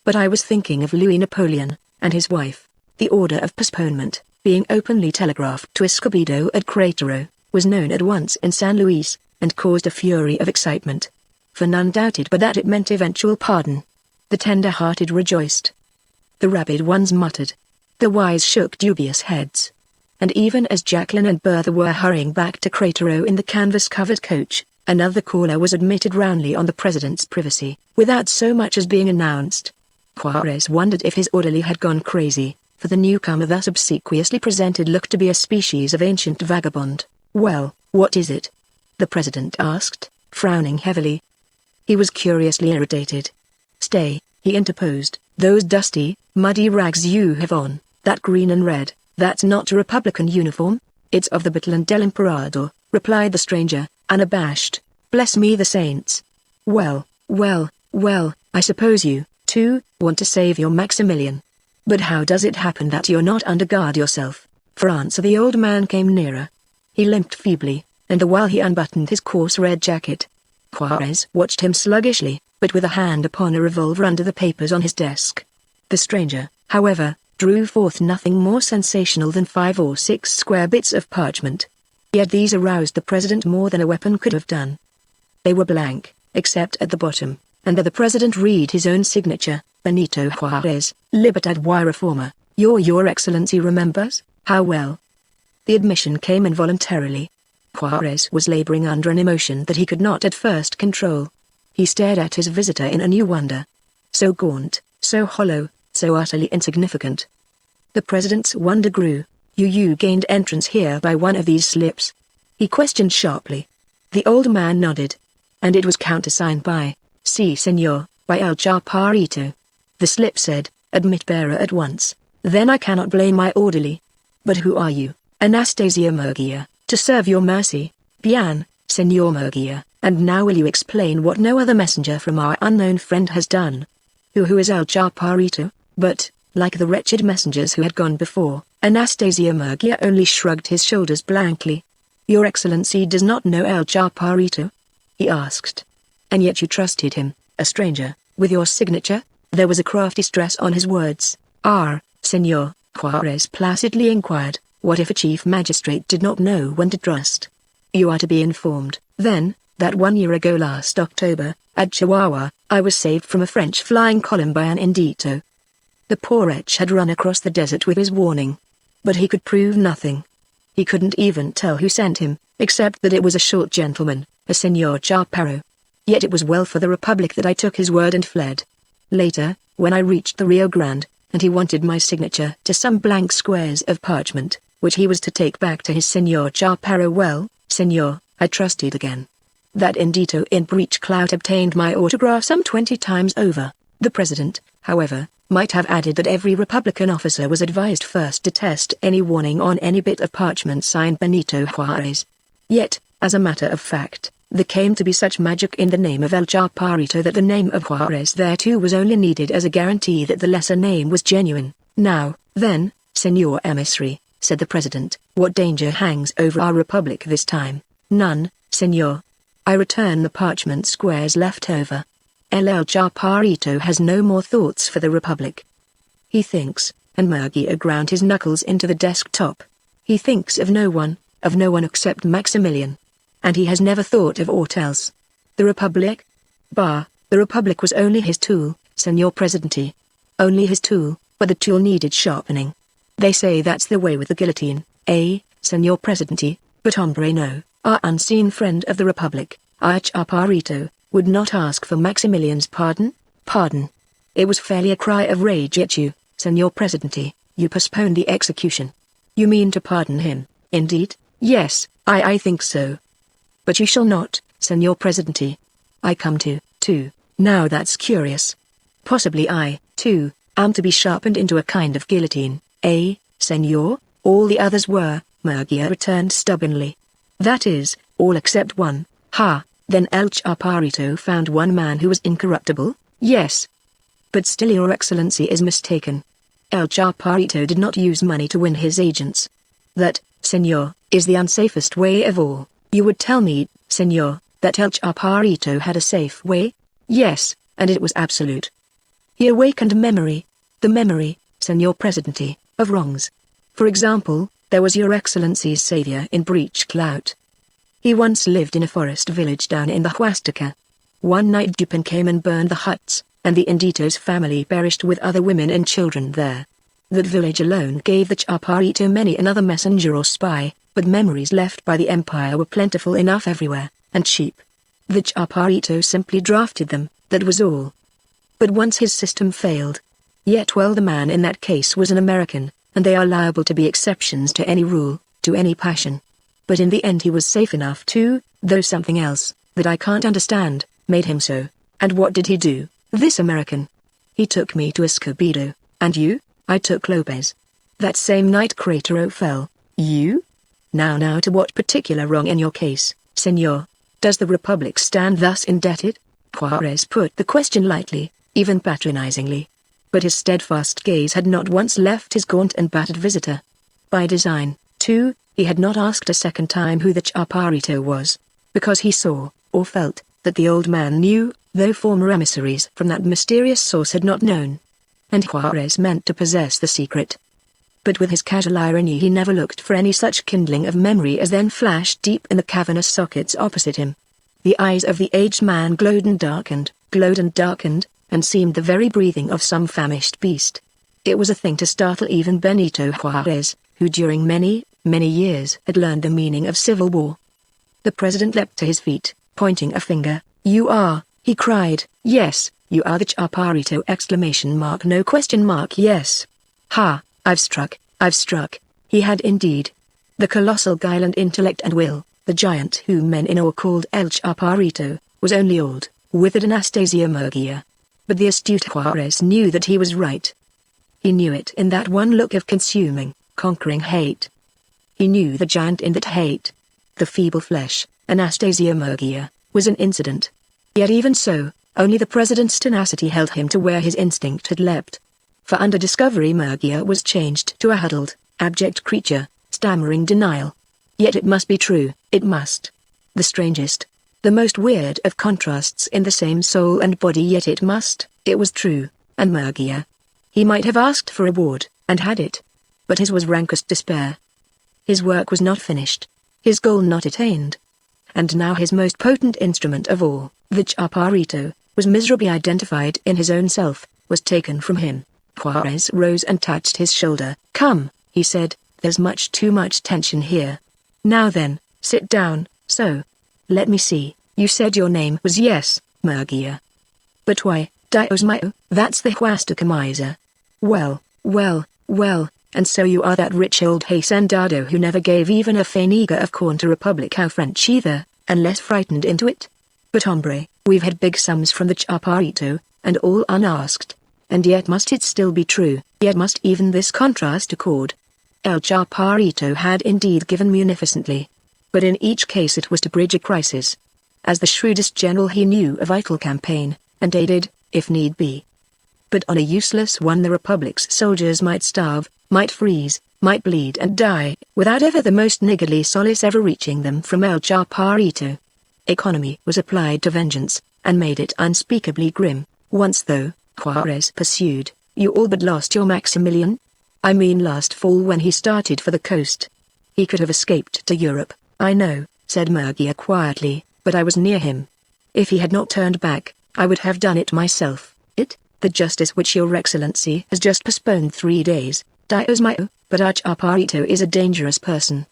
But I was thinking of Louis Napoleon, and his wife. The order of postponement, being openly telegraphed to Escobedo at Querétaro, was known at once in San Luis, and caused a fury of excitement. For none doubted but that it meant eventual pardon. The tender-hearted rejoiced. The rabid ones muttered. The wise shook dubious heads. And even as Jacqueline and Bertha were hurrying back to Querétaro in the canvas-covered coach, another caller was admitted roundly on the president's privacy, without so much as being announced. Juarez wondered if his orderly had gone crazy, for the newcomer thus obsequiously presented looked to be a species of ancient vagabond. Well, what is it? The president asked, frowning heavily. He was curiously irritated. Stay, he interposed, those dusty, muddy rags you have on, that green and red, that's not a Republican uniform? It's of the Battalion del Emperador, replied the stranger, unabashed. Bless me the saints. Well, I suppose you, too, want to save your Maximilian. But how does it happen that you're not under guard yourself? For answer the old man came nearer. He limped feebly, and the while he unbuttoned his coarse red jacket. Juarez watched him sluggishly, but with a hand upon a revolver under the papers on his desk. The stranger, however, drew forth nothing more sensational than 5 or 6 square bits of parchment. Yet these aroused the president more than a weapon could have done. They were blank, except at the bottom, and there the president read his own signature, Benito Juarez, Libertad y Reforma. Your Excellency remembers? How well? The admission came involuntarily. Juarez was laboring under an emotion that he could not at first control. He stared at his visitor in a new wonder. So gaunt, so hollow, so utterly insignificant. The president's wonder grew. You gained entrance here by one of these slips? He questioned sharply. The old man nodded. And it was countersigned by, Si senor, by El Chaparrito. The slip said, admit bearer at once. Then I cannot blame my orderly. But who are you? Anastasia Murguia, to serve your mercy. Bien, Senor Murguia, and now will you explain what no other messenger from our unknown friend has done? Who is El Chaparrito? But, like the wretched messengers who had gone before, Anastasia Murguia only shrugged his shoulders blankly. Your Excellency does not know El Chaparrito? He asked. And yet you trusted him, a stranger, with your signature? There was a crafty stress on his words. Senor, Juarez placidly inquired, what if a chief magistrate did not know when to trust? You are to be informed, then, that 1 year ago last October, at Chihuahua, I was saved from a French flying column by an Indito. The poor wretch had run across the desert with his warning. But he could prove nothing. He couldn't even tell who sent him, except that it was a short gentleman, a Senor Chaparro. Yet it was well for the Republic that I took his word and fled. Later, when I reached the Rio Grande, and he wanted my signature to some blank squares of parchment, which he was to take back to his Senor Chaparro, well, senor, I trusted again. That Indito in breech clout obtained my autograph some 20 times over. The president, however, might have added that every Republican officer was advised first to test any warning on any bit of parchment signed Benito Juarez. Yet, as a matter of fact, there came to be such magic in the name of El Chaparrito that the name of Juarez thereto was only needed as a guarantee that the lesser name was genuine. Now, then, Senor Emissary, said the president, what danger hangs over our republic this time? None, senor. I return the parchment squares left over. El Chaparrito has no more thoughts for the republic. He thinks, and Murguia ground his knuckles into the desktop. He thinks of no one except Maximilian. And he has never thought of aught else. The republic? Bah, the republic was only his tool, Senor Presidente. Only his tool, but the tool needed sharpening. They say that's the way with the guillotine, eh, Senor Presidente? But hombre no, our unseen friend of the Republic, our Chaparrito, would not ask for Maximilian's pardon? Pardon. It was fairly a cry of rage at you, Senor Presidente. You postponed the execution. You mean to pardon him, indeed? Yes, I think so. But you shall not, Senor Presidente. I come to, now that's curious. Possibly I, too, am to be sharpened into a kind of guillotine, eh, Senor? All the others were, Murgia returned stubbornly. That is, all except one. Ha, then El Chaparrito found one man who was incorruptible? Yes. But still your excellency is mistaken. El Chaparrito did not use money to win his agents. That, senor, is the unsafest way of all. You would tell me, senor, that El Chaparrito had a safe way? Yes, and it was absolute. He awakened memory. The memory, Senor Presidente, of wrongs. For example, there was your excellency's savior in Breech Clout. He once lived in a forest village down in the Huasteca. One night Dupin came and burned the huts, and the Indito's family perished with other women and children there. That village alone gave the Chaparrito many another messenger or spy, but memories left by the Empire were plentiful enough everywhere, and cheap. The Chaparrito simply drafted them, that was all. But once his system failed. Yet well, the man in that case was an American, and they are liable to be exceptions to any rule, to any passion. But in the end he was safe enough too, though something else, that I can't understand, made him so. And what did he do, this American? He took me to Escobedo, and you? I took Lopez. That same night Cratero fell. You? Now to what particular wrong in your case, senor? Does the Republic stand thus indebted? Juarez put the question lightly, even patronizingly. But his steadfast gaze had not once left his gaunt and battered visitor. By design, too, he had not asked a second time who the Chaparrito was, because he saw, or felt, that the old man knew, though former emissaries from that mysterious source had not known. And Juarez meant to possess the secret. But with his casual irony he never looked for any such kindling of memory as then flashed deep in the cavernous sockets opposite him. The eyes of the aged man glowed and darkened, and seemed the very breathing of some famished beast. It was a thing to startle even Benito Juarez, who during many years had learned the meaning of civil war. The president leapt to his feet, pointing a finger. You are, he cried. Yes, you are the Chaparrito! No question mark. Yes. Ha, I've struck. He had indeed. The colossal guile and intellect and will, the giant whom men in awe called El Chaparrito, was only old, withered Anastasia Murgia. But the astute Juarez knew that he was right. He knew it in that one look of consuming, conquering hate. He knew the giant in that hate. The feeble flesh, Anastasia Murgia, was an incident. Yet even so, only the president's tenacity held him to where his instinct had leapt. For under discovery Murgia was changed to a huddled, abject creature, stammering denial. Yet it must be true, it must. The strangest, the most weird of contrasts in the same soul and body, yet it was true, and Murgia. He might have asked for reward, and had it. But his was rankest despair. His work was not finished. His goal not attained. And now his most potent instrument of all, the Chaparrito, was miserably identified in his own self, was taken from him. Juarez rose and touched his shoulder. Come, he said, there's much too much tension here. Now then, sit down, so. Let me see, you said your name was yes, Murgia. But why, Dios mío, that's the Huasteca miser. Well, and so you are that rich old hacendado who never gave even a fainiga of corn to Republican French either, unless frightened into it. But hombre, we've had big sums from the Chaparrito, and all unasked. And yet must it still be true, yet must even this contrast accord. El Chaparrito had indeed given munificently. But in each case it was to bridge a crisis. As the shrewdest general he knew a vital campaign, and aided, if need be. But on a useless one the Republic's soldiers might starve, might freeze, might bleed and die, without ever the most niggardly solace ever reaching them from El Chaparrito. Economy was applied to vengeance, and made it unspeakably grim. Once though, Juarez pursued, you all but lost your Maximilian? I mean last fall when he started for the coast. He could have escaped to Europe, I know, said Murgia quietly, but I was near him. If he had not turned back, I would have done it myself. The justice which your excellency has just postponed 3 days, Dios mío, but our Chaparrito is a dangerous person.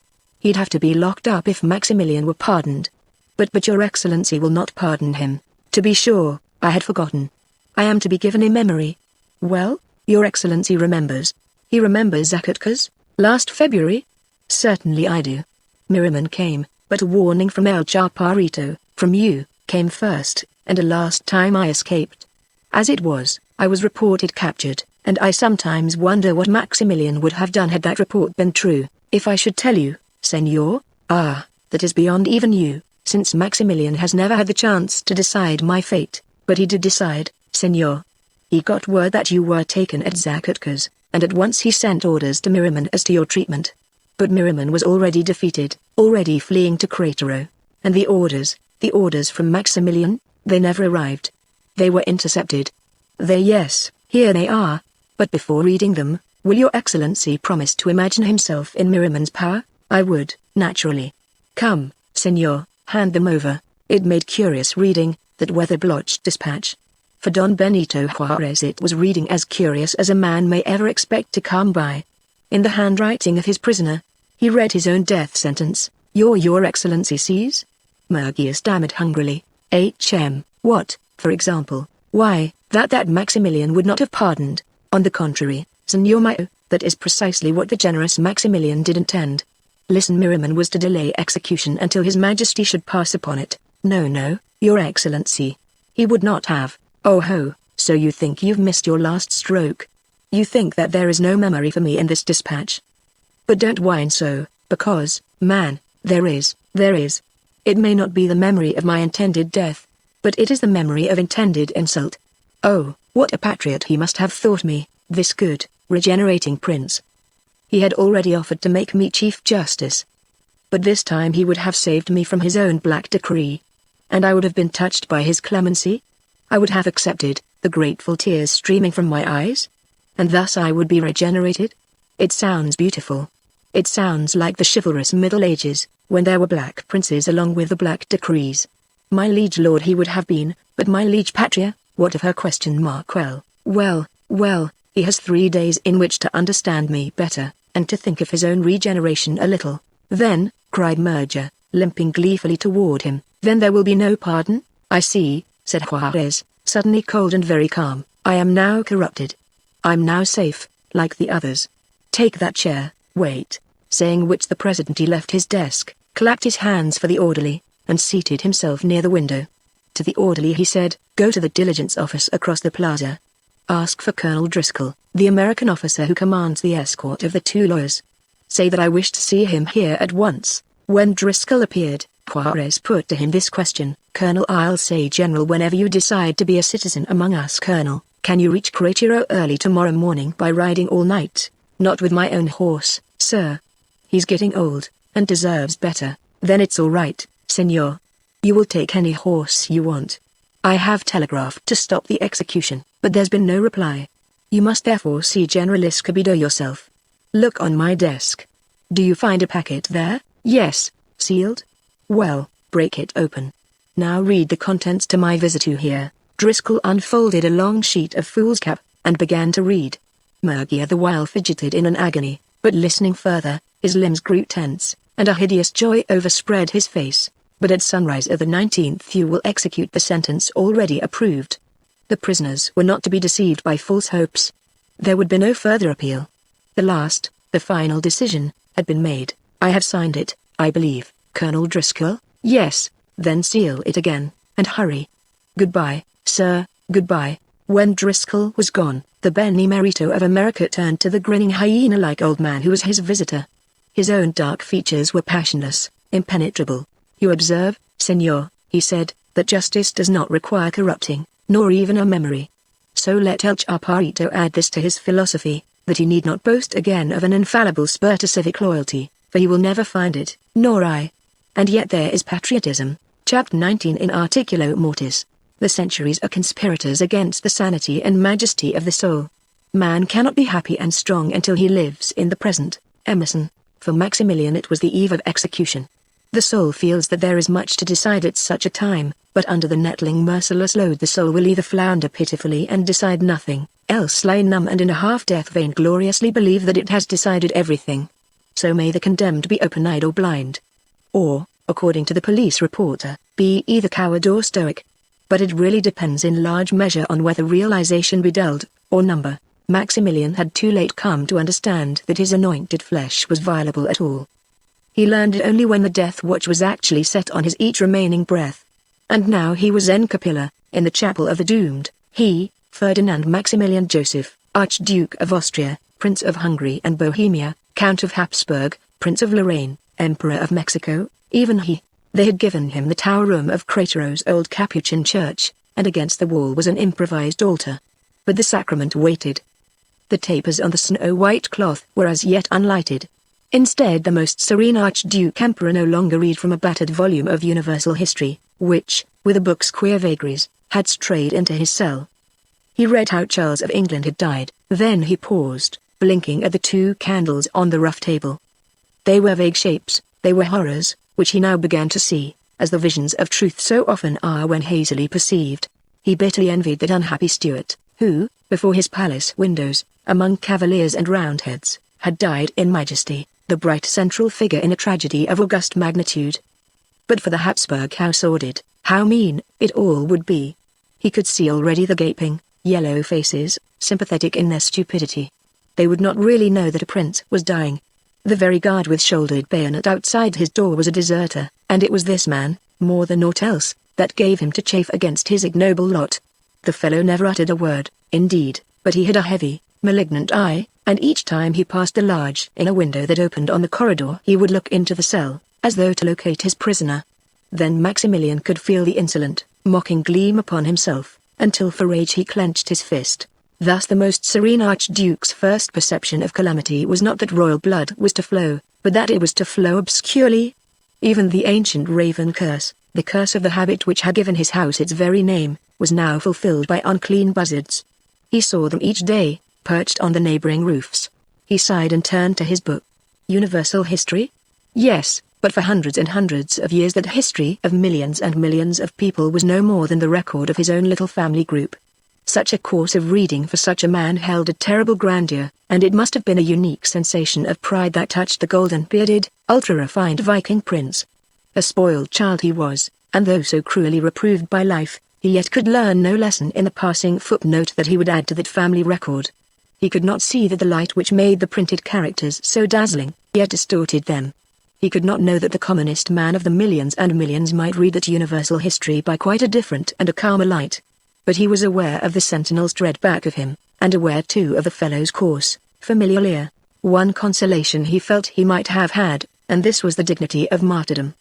He'd have to be locked up if Maximilian were pardoned. But your excellency will not pardon him. To be sure, I had forgotten. I am to be given a memory. Well, your excellency remembers. He remembers Zakatkas, last February? Certainly I do. Miriman came, but a warning from El Chaparrito, from you, came first, and a last time I escaped. As it was, I was reported captured, and I sometimes wonder what Maximilian would have done had that report been true. If I should tell you, Senor, that is beyond even you, since Maximilian has never had the chance to decide my fate, but he did decide, Senor. He got word that you were taken at Zakatkas, and at once he sent orders to Miriman as to your treatment. But Miriman was already defeated, already fleeing to Cratero. And the orders from Maximilian, they never arrived. They were intercepted. Yes, here they are. But before reading them, will your excellency promise to imagine himself in Miriman's power? I would, naturally. Come, senor, hand them over. It made curious reading, that weather-blotched dispatch. For Don Benito Juarez it was reading as curious as a man may ever expect to come by. In the handwriting of his prisoner, he read his own death sentence. Your excellency sees? Murgia stammered hungrily. What, for example? Why, that Maximilian would not have pardoned. On the contrary, Senor Mayo, that is precisely what the generous Maximilian did intend. Listen, Miriman was to delay execution until His Majesty should pass upon it. No, your excellency. He would not have. Oh ho, so you think you've missed your last stroke? You think that there is no memory for me in this dispatch? But don't whine so, because, man, there is. It may not be the memory of my intended death, but it is the memory of intended insult. Oh, what a patriot he must have thought me, this good, regenerating prince. He had already offered to make me Chief Justice. But this time he would have saved me from his own black decree. And I would have been touched by his clemency. I would have accepted, the grateful tears streaming from my eyes. And thus I would be regenerated. It sounds beautiful. It sounds like the chivalrous Middle Ages, when there were black princes along with the black decrees. My liege lord he would have been, but my liege Patria, what of her ? Well, he has 3 days in which to understand me better, and to think of his own regeneration a little. Then, cried Murgia, limping gleefully toward him, then there will be no pardon? I see, said Juarez, suddenly cold and very calm. I am now corrupted. I'm now safe, like the others. Take that chair, wait. Saying which the president he left his desk, clapped his hands for the orderly, and seated himself near the window. To the orderly he said, go to the diligence office across the plaza. Ask for Colonel Driscoll, the American officer who commands the escort of the 2 lawyers. Say that I wish to see him here at once. When Driscoll appeared, Juarez put to him this question, Colonel, I'll say General, whenever you decide to be a citizen among us, Colonel, can you reach Cratero early tomorrow morning by riding all night? Not with my own horse, sir. He's getting old, and deserves better. Then it's all right, senor. You will take any horse you want. I have telegraphed to stop the execution, but there's been no reply. You must therefore see General Escobedo yourself. Look on my desk. Do you find a packet there? Yes, sealed? Well, break it open. Now read the contents to my visitor here. Driscoll unfolded a long sheet of foolscap, and began to read. Murgia the while fidgeted in an agony, but listening further, his limbs grew tense, and a hideous joy overspread his face. But at sunrise of the 19th you will execute the sentence already approved. The prisoners were not to be deceived by false hopes. There would be no further appeal. The final decision, had been made. I have signed it, I believe, Colonel Driscoll? Yes, then seal it again, and hurry. Goodbye, sir, goodbye. When Driscoll was gone, the Benemerito of America turned to the grinning hyena-like old man who was his visitor. His own dark features were passionless, impenetrable. You observe, senor, he said, that justice does not require corrupting, nor even a memory. So let El Chaparrito add this to his philosophy, that he need not boast again of an infallible spur to civic loyalty, for he will never find it, nor I. And yet there is patriotism, chapter 19 in Articulo Mortis. The centuries are conspirators against the sanity and majesty of the soul. Man cannot be happy and strong until he lives in the present. Emerson. For Maximilian it was the eve of execution. The soul feels that there is much to decide at such a time, but under the nettling merciless load the soul will either flounder pitifully and decide nothing, else lie numb and in a half-death vaingloriously believe that it has decided everything. so may the condemned be open-eyed or blind. Or, according to the police reporter, be either coward or stoic. But it really depends in large measure on whether realization be dealt, or number. Maximilian had too late come to understand that his anointed flesh was viable at all. He learned it only when the death watch was actually set on his each remaining breath. And now he was en capilla, in the chapel of the doomed, he, Ferdinand Maximilian Joseph, Archduke of Austria, Prince of Hungary and Bohemia, Count of Habsburg, Prince of Lorraine, Emperor of Mexico, even he. They had given him the tower room of Cratero's old Capuchin church, and against the wall was an improvised altar. But the sacrament waited. The tapers on the snow-white cloth were as yet unlighted. Instead, the most serene Archduke Emperor no longer read from a battered volume of universal history, which, with a book's queer vagaries, had strayed into his cell. He read how Charles of England had died, then he paused, blinking at the 2 candles on the rough table. They were vague shapes, they were horrors, which he now began to see, as the visions of truth so often are when hazily perceived. He bitterly envied that unhappy Stuart, who, before his palace windows, among cavaliers and roundheads, had died in majesty, the bright central figure in a tragedy of august magnitude. But for the Habsburg how sordid, how mean, it all would be. He could see already the gaping, yellow faces, sympathetic in their stupidity. They would not really know that a prince was dying. The very guard with shouldered bayonet outside his door was a deserter, and it was this man, more than aught else, that gave him to chafe against his ignoble lot. The fellow never uttered a word, indeed, but he had a heavy, malignant eye, and each time he passed a large inner window that opened on the corridor he would look into the cell, as though to locate his prisoner. Then Maximilian could feel the insolent, mocking gleam upon himself, until for rage he clenched his fist. Thus the most serene Archduke's first perception of calamity was not that royal blood was to flow, but that it was to flow obscurely. Even the ancient raven curse, the curse of the habit which had given his house its very name, was now fulfilled by unclean buzzards. He saw them each day, perched on the neighboring roofs. He sighed and turned to his book. Universal history? Yes, but for hundreds and hundreds of years that history of millions and millions of people was no more than the record of his own little family group. Such a course of reading for such a man held a terrible grandeur, and it must have been a unique sensation of pride that touched the golden-bearded, ultra-refined Viking prince. A spoiled child he was, and though so cruelly reproved by life, he yet could learn no lesson in the passing footnote that he would add to that family record. He could not see that the light which made the printed characters so dazzling, yet distorted them. He could not know that the commonest man of the millions and millions might read that universal history by quite a different and a calmer light. But he was aware of the sentinel's dread back of him, and aware too of the fellow's coarse, familiar leer. One consolation he felt he might have had, and this was the dignity of martyrdom.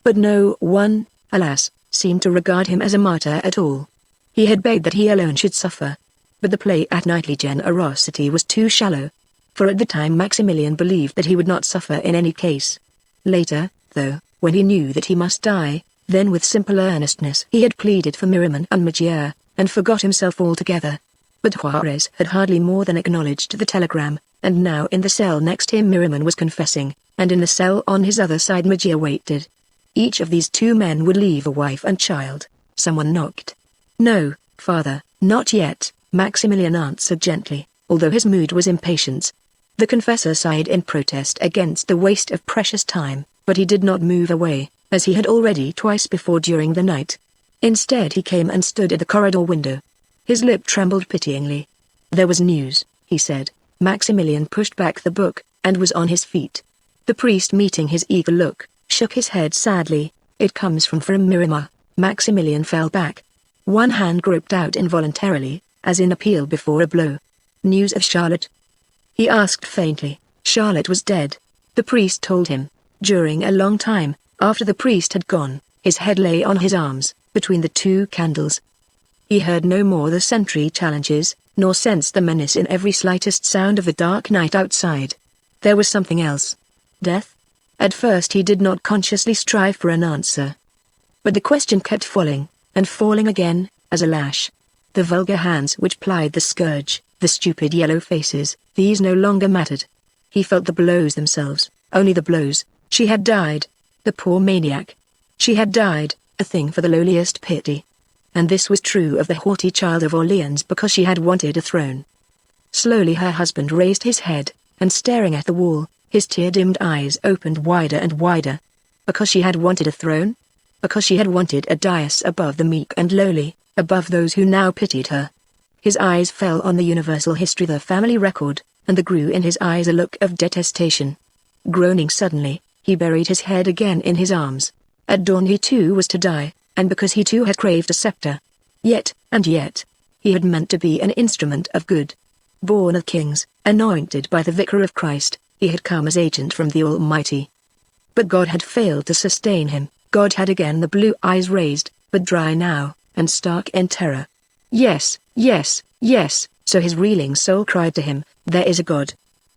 But no one, alas, seemed to regard him as a martyr at all. He had begged that he alone should suffer. But the play at knightly generosity was too shallow. For at the time Maximilian believed that he would not suffer in any case. Later, though, when he knew that he must die, then with simple earnestness he had pleaded for Miriam and Magier, and forgot himself altogether. But Juarez had hardly more than acknowledged the telegram, and now in the cell next him Miriam was confessing, and in the cell on his other side Magier waited. Each of these 2 men would leave a wife and child. Someone knocked. "No, father, not yet," Maximilian answered gently, although his mood was impatience. The confessor sighed in protest against the waste of precious time, but he did not move away, as he had already twice before during the night. Instead he came and stood at the corridor window. His lip trembled pityingly. "There was news," he said. Maximilian pushed back the book, and was on his feet. The priest, meeting his eager look, shook his head sadly. "It comes from Miriam." Maximilian fell back. One hand groped out involuntarily, as in appeal before a blow. "News of Charlotte?" he asked faintly. Charlotte was dead. The priest told him. During a long time, after the priest had gone, his head lay on his arms, between the 2 candles. He heard no more the sentry challenges, nor sensed the menace in every slightest sound of the dark night outside. There was something else. Death? At first he did not consciously strive for an answer. But the question kept falling, and falling again, as a lash. The vulgar hands which plied the scourge, the stupid yellow faces, these no longer mattered. He felt the blows themselves, only the blows. She had died. The poor maniac. She had died, a thing for the lowliest pity. And this was true of the haughty child of Orleans because she had wanted a throne. Slowly her husband raised his head, and staring at the wall, His tear-dimmed eyes opened wider and wider. Because she had wanted a throne? Because she had wanted a dais above the meek and lowly, above those who now pitied her. His eyes fell on the universal history, the family record, and there grew in his eyes a look of detestation. Groaning suddenly, he buried his head again in his arms. At dawn he too was to die, and because he too had craved a scepter. Yet, he had meant to be an instrument of good. Born of kings, anointed by the Vicar of Christ, he had come as agent from the Almighty. But God had failed to sustain him. God had again the blue eyes raised, but dry now, and stark in terror. Yes, yes, yes, so his reeling soul cried to him, there is a God.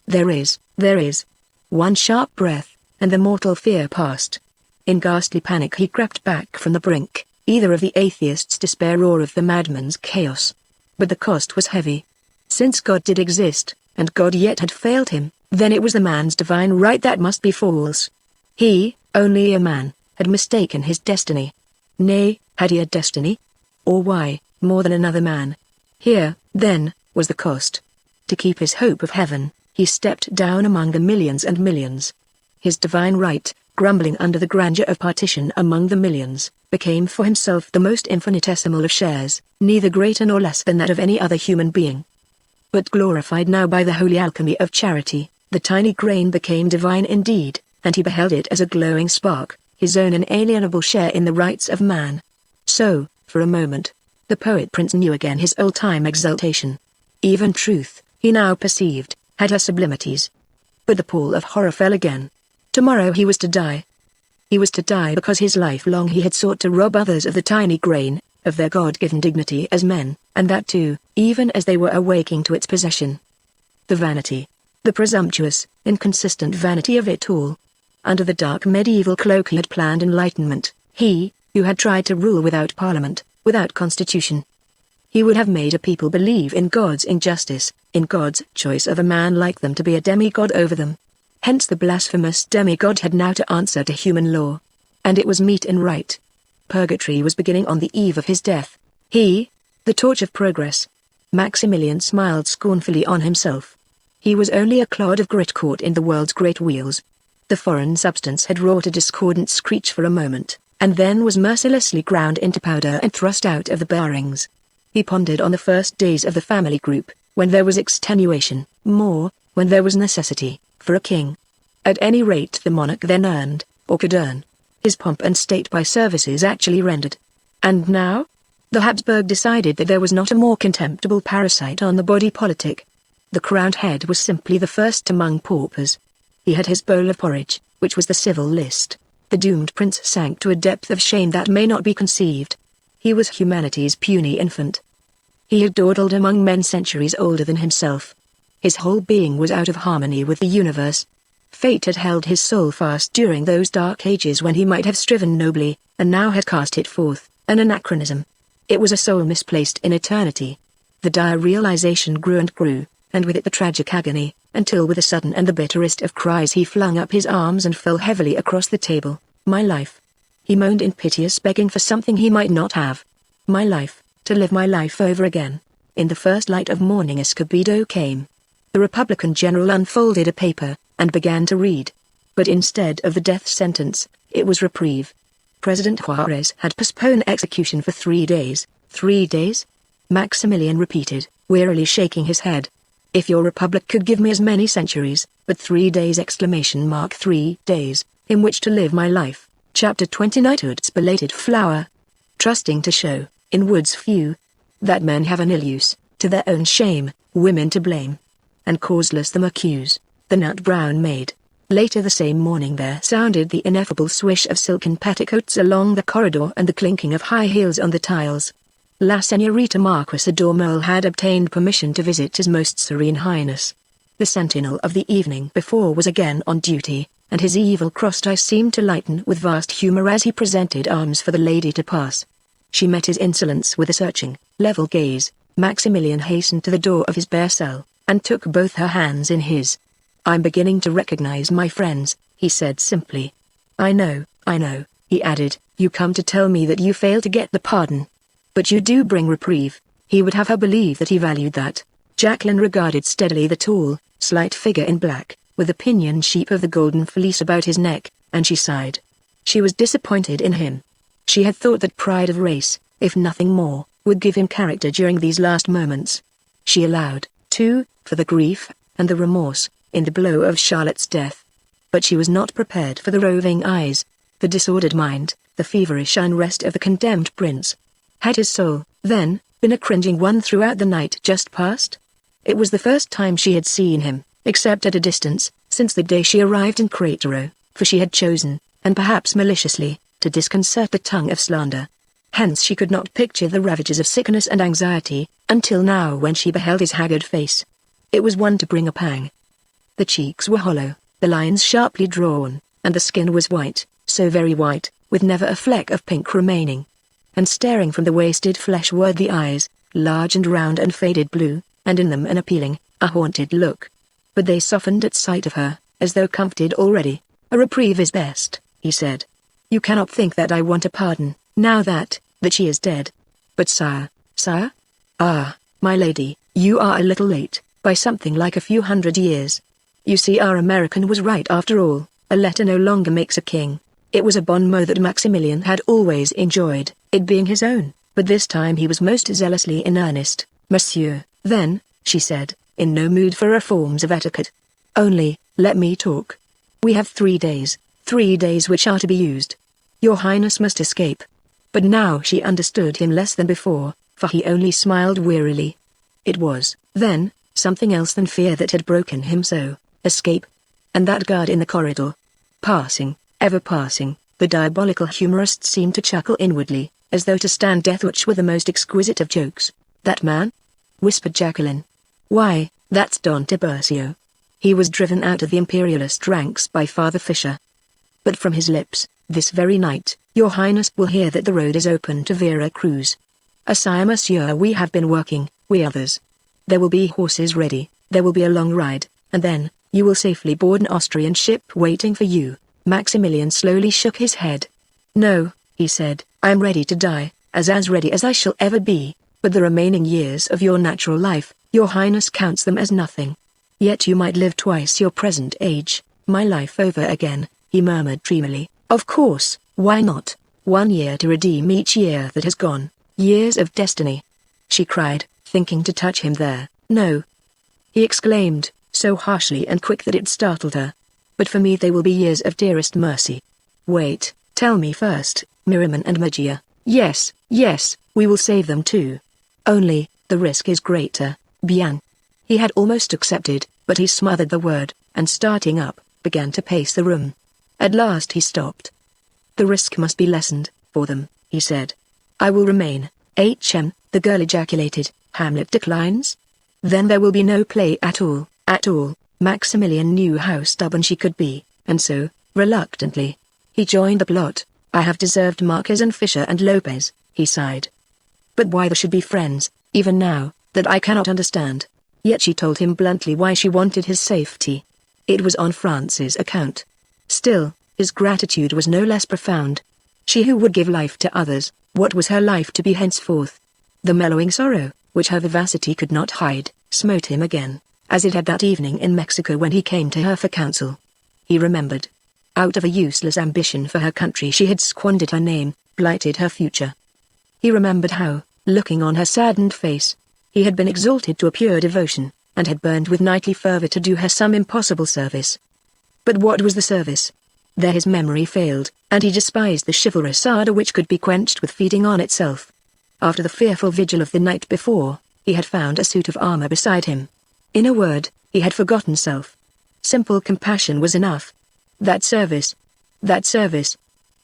There is. One sharp breath, and the mortal fear passed. In ghastly panic he crept back from the brink, either of the atheist's despair or of the madman's chaos. But the cost was heavy. Since God did exist, and God yet had failed him, then it was the man's divine right that must be false. He, only a man, had mistaken his destiny. Nay, had he a destiny? Or why, more than another man? Here, then, was the cost. To keep his hope of heaven, he stepped down among the millions and millions. His divine right, grumbling under the grandeur of partition among the millions, became for himself the most infinitesimal of shares, neither greater nor less than that of any other human being. But glorified now by the holy alchemy of charity, the tiny grain became divine indeed, and he beheld it as a glowing spark, his own inalienable share in the rights of man. So, for a moment, the poet prince knew again his old-time exultation. Even truth, he now perceived, had her sublimities. But the pall of horror fell again. Tomorrow he was to die. He was to die because his life long he had sought to rob others of the tiny grain, of their God-given dignity as men, and that too, even as they were awaking to its possession. The vanity, the presumptuous, inconsistent vanity of it all. Under the dark medieval cloak he had planned enlightenment, he, who had tried to rule without parliament, without constitution. He would have made a people believe in God's injustice, in God's choice of a man like them to be a demigod over them. Hence the blasphemous demigod had now to answer to human law. And it was meet and right. Purgatory was beginning on the eve of his death. He, the torch of progress. Maximilian smiled scornfully on himself. He was only a clod of grit caught in the world's great wheels. The foreign substance had wrought a discordant screech for a moment, and then was mercilessly ground into powder and thrust out of the bearings. He pondered on the first days of the family group, when there was extenuation, more, when there was necessity, for a king. At any rate the monarch then earned, or could earn, his pomp and state by services actually rendered. And now? The Habsburg decided that there was not a more contemptible parasite on the body politic. The crowned head was simply the first among paupers. He had his bowl of porridge, which was the civil list. The doomed prince sank to a depth of shame that may not be conceived. He was humanity's puny infant. He had dawdled among men centuries older than himself. His whole being was out of harmony with the universe. Fate had held his soul fast during those dark ages when he might have striven nobly, and now had cast it forth, an anachronism. It was a soul misplaced in eternity. The dire realization grew and grew, and with it the tragic agony, until with a sudden and the bitterest of cries he flung up his arms and fell heavily across the table. My life. He moaned in piteous begging for something he might not have. My life, to live my life over again. In the first light of morning Escobedo came. The Republican general unfolded a paper, and began to read. But instead of the death sentence, it was reprieve. President Juarez had postponed execution for 3 days. 3 days? Maximilian repeated, wearily shaking his head. If your republic could give me as many centuries, but 3 days! 3 days, in which to live my life. Chapter 20 Knighthood's belated flower. Trusting to show, in woods few, that men have an ill use, to their own shame, women to blame. And causeless them accuse, the nut-brown maid. Later the same morning there sounded the ineffable swish of silken petticoats along the corridor and the clinking of high heels on the tiles. La Señorita Marquesa Dormol had obtained permission to visit His Most Serene Highness. The sentinel of the evening before was again on duty, and his evil crossed eyes seemed to lighten with vast humor as he presented arms for the lady to pass. She met his insolence with a searching, level gaze. Maximilian hastened to the door of his bare cell, and took both her hands in his. I'm beginning to recognize my friends, he said simply. I know, he added, you come to tell me that you failed to get the pardon. But you do bring reprieve. He would have her believe that he valued that. Jacqueline regarded steadily the tall, slight figure in black. with a pinioned sheep of the golden fleece about his neck, and she sighed. She was disappointed in him. She had thought that pride of race, if nothing more, would give him character during these last moments. She allowed, too, for the grief, and the remorse, in the blow of Charlotte's death. But she was not prepared for the roving eyes, the disordered mind, the feverish unrest of the condemned prince. Had his soul, then, been a cringing one throughout the night just past? It was the first time she had seen him, except at a distance, since the day she arrived in Cratero, for she had chosen, and perhaps maliciously, to disconcert the tongue of slander. Hence she could not picture the ravages of sickness and anxiety, until now when she beheld his haggard face. It was one to bring a pang. The cheeks were hollow, the lines sharply drawn, and the skin was white, so very white, with never a fleck of pink remaining. And staring from the wasted flesh were the eyes, large and round and faded blue, and in them an appealing, a haunted look. But they softened at sight of her, as though comforted already. "A reprieve is best," he said. "You cannot think that I want a pardon, now that she is dead. But sire. Ah, my lady, you are a little late, by something like a few hundred years. You see, our American was right after all, a letter no longer makes a king." It was a bon mot that Maximilian had always enjoyed, it being his own, but this time he was most zealously in earnest. "Monsieur, then," she said, in no mood for reforms of etiquette. "Only, let me talk. We have 3 days which are to be used. Your Highness must escape." But now she understood him less than before, for he only smiled wearily. It was, then, something else than fear that had broken him so. Escape? And that guard in the corridor? Passing, ever passing, the diabolical humorist seemed to chuckle inwardly, as though to stand death, which were the most exquisite of jokes. "That man?" whispered Jacqueline. "Why, that's Don Tiburcio. He was driven out of the imperialist ranks by Father Fisher. But from his lips, this very night, your Highness will hear that the road is open to Vera Cruz. Sire, monsieur, we have been working, we others. There will be horses ready, there will be a long ride, and then, you will safely board an Austrian ship waiting for you." Maximilian slowly shook his head. "No," he said, "I am ready to die, as ready as I shall ever be, but the remaining years of your natural life, your Highness counts them as nothing. Yet you might live twice your present age, my life over again," he murmured dreamily. "Of course, why not? 1 year to redeem each year that has gone, years of destiny." She cried, thinking to touch him there. "No," he exclaimed, so harshly and quick that it startled her. "But for me they will be years of dearest mercy." "Wait, tell me first, Miriam and Magia." Yes, we will save them too. Only, the risk is greater, bien." He had almost accepted, but he smothered the word, and starting up, began to pace the room. At last he stopped. "The risk must be lessened, for them," he said. "I will remain." The girl ejaculated. "Hamlet declines? Then there will be no play at all, at all." Maximilian knew how stubborn she could be, and so, reluctantly, he joined the plot. "I have deserved Marquez and Fisher and Lopez," he sighed. "But why they should be friends, even now, that I cannot understand." Yet she told him bluntly why she wanted his safety. It was on France's account. Still, his gratitude was no less profound. She who would give life to others, what was her life to be henceforth? The mellowing sorrow, which her vivacity could not hide, smote him again, as it had that evening in Mexico when he came to her for counsel. He remembered. Out of a useless ambition for her country she had squandered her name, blighted her future. He remembered how, looking on her saddened face, he had been exalted to a pure devotion, and had burned with nightly fervor to do her some impossible service. But what was the service? There his memory failed, and he despised the chivalrous ardor which could be quenched with feeding on itself. After the fearful vigil of the night before, he had found a suit of armor beside him. In a word, he had forgotten self. Simple compassion was enough. That service,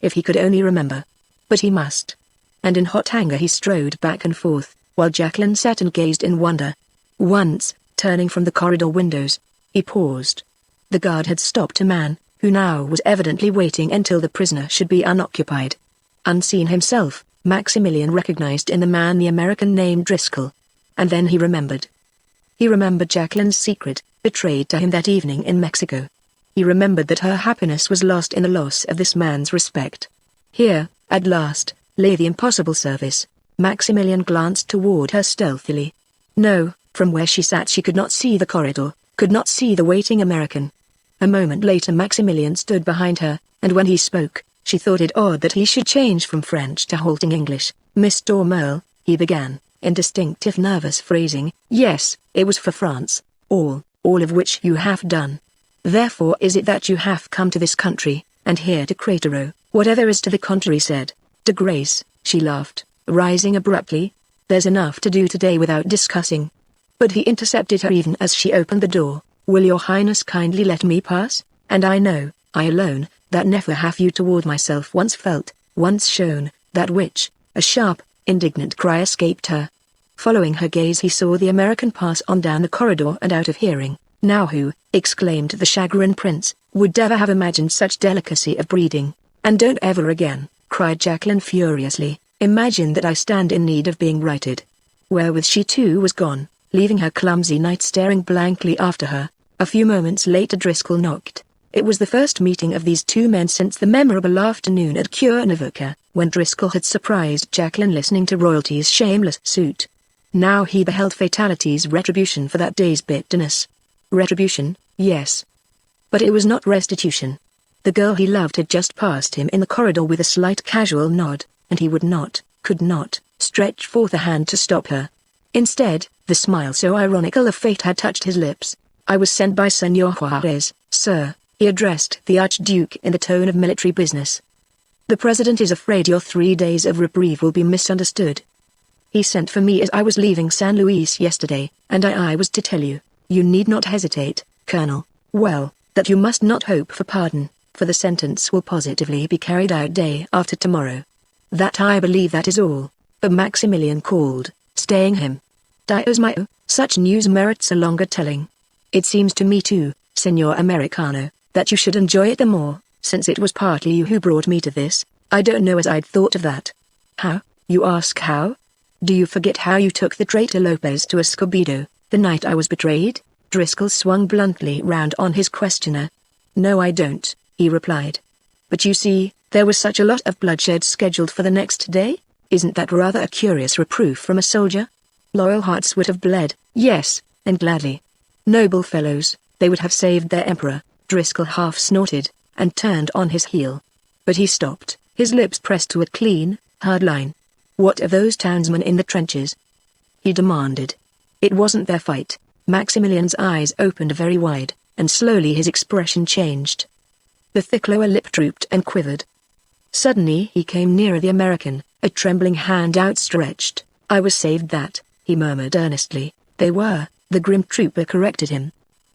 if he could only remember. But he must. And in hot anger he strode back and forth, while Jacqueline sat and gazed in wonder. Once, turning from the corridor windows, he paused. The guard had stopped a man, who now was evidently waiting until the prisoner should be unoccupied. Unseen himself, Maximilian recognized in the man the American named Driscoll. And then he remembered. He remembered Jacqueline's secret, betrayed to him that evening in Mexico. He remembered that her happiness was lost in the loss of this man's respect. Here, at last, lay the impossible service. Maximilian glanced toward her stealthily. No, from where she sat she could not see the corridor, could not see the waiting American. A moment later Maximilian stood behind her, and when he spoke, she thought it odd that he should change from French to halting English. "Mr. Merle," he began, in distinctive nervous phrasing. "Yes, it was for France. All of which you have done. Therefore is it that you have come to this country, and here to Cratero, whatever is to the contrary said. De Grace," she laughed, rising abruptly. "There's enough to do today without discussing." But he intercepted her even as she opened the door. "Will your highness kindly let me pass? And I know, I alone, that never have you toward myself once felt, once shown, that which." A sharp, indignant cry escaped her. Following her gaze he saw the American pass on down the corridor and out of hearing. "Now who," exclaimed the chagrined prince, "would ever have imagined such delicacy of breeding? And don't ever again," cried Jacqueline furiously, "imagine that I stand in need of being righted." Wherewith she too was gone, leaving her clumsy knight staring blankly after her. A few moments later Driscoll knocked. It was the first meeting of these two men since the memorable afternoon at Cuernavaca, when Driscoll had surprised Jacqueline listening to royalty's shameless suit. Now he beheld fatality's retribution for that day's bitterness. Retribution, yes. But it was not restitution. The girl he loved had just passed him in the corridor with a slight casual nod, and he would not, could not, stretch forth a hand to stop her. Instead, the smile so ironical of fate had touched his lips. "I was sent by Senor Juarez, sir," he addressed the Archduke in the tone of military business. "The President is afraid your 3 days of reprieve will be misunderstood. He sent for me as I was leaving San Luis yesterday, and I was to tell you. You need not hesitate, Colonel. Well, that you must not hope for pardon, for the sentence will positively be carried out day after tomorrow. That I believe that is all." But Maximilian called, staying him. "Dios mio, such news merits a longer telling. It seems to me too, Senor Americano, that you should enjoy it the more, since it was partly you who brought me to this. I don't know as I'd thought of that." "How, you ask how? Do you forget how you took the traitor Lopez to Escobedo, the night I was betrayed?" Driscoll swung bluntly round on his questioner. "No I don't," he replied. "But you see, there was such a lot of bloodshed scheduled for the next day? Isn't that rather a curious reproof from a soldier? Loyal hearts would have bled, yes, and gladly. Noble fellows, they would have saved their emperor." Driscoll half snorted, and turned on his heel. But he stopped, his lips pressed to a clean, hard line. "What of those townsmen in the trenches?" he demanded. "It wasn't their fight." Maximilian's eyes opened very wide, and slowly his expression changed. The thick lower lip drooped and quivered. Suddenly he came nearer the American, a trembling hand outstretched. "I was saved that," he murmured earnestly. "They were," the grim trooper corrected him.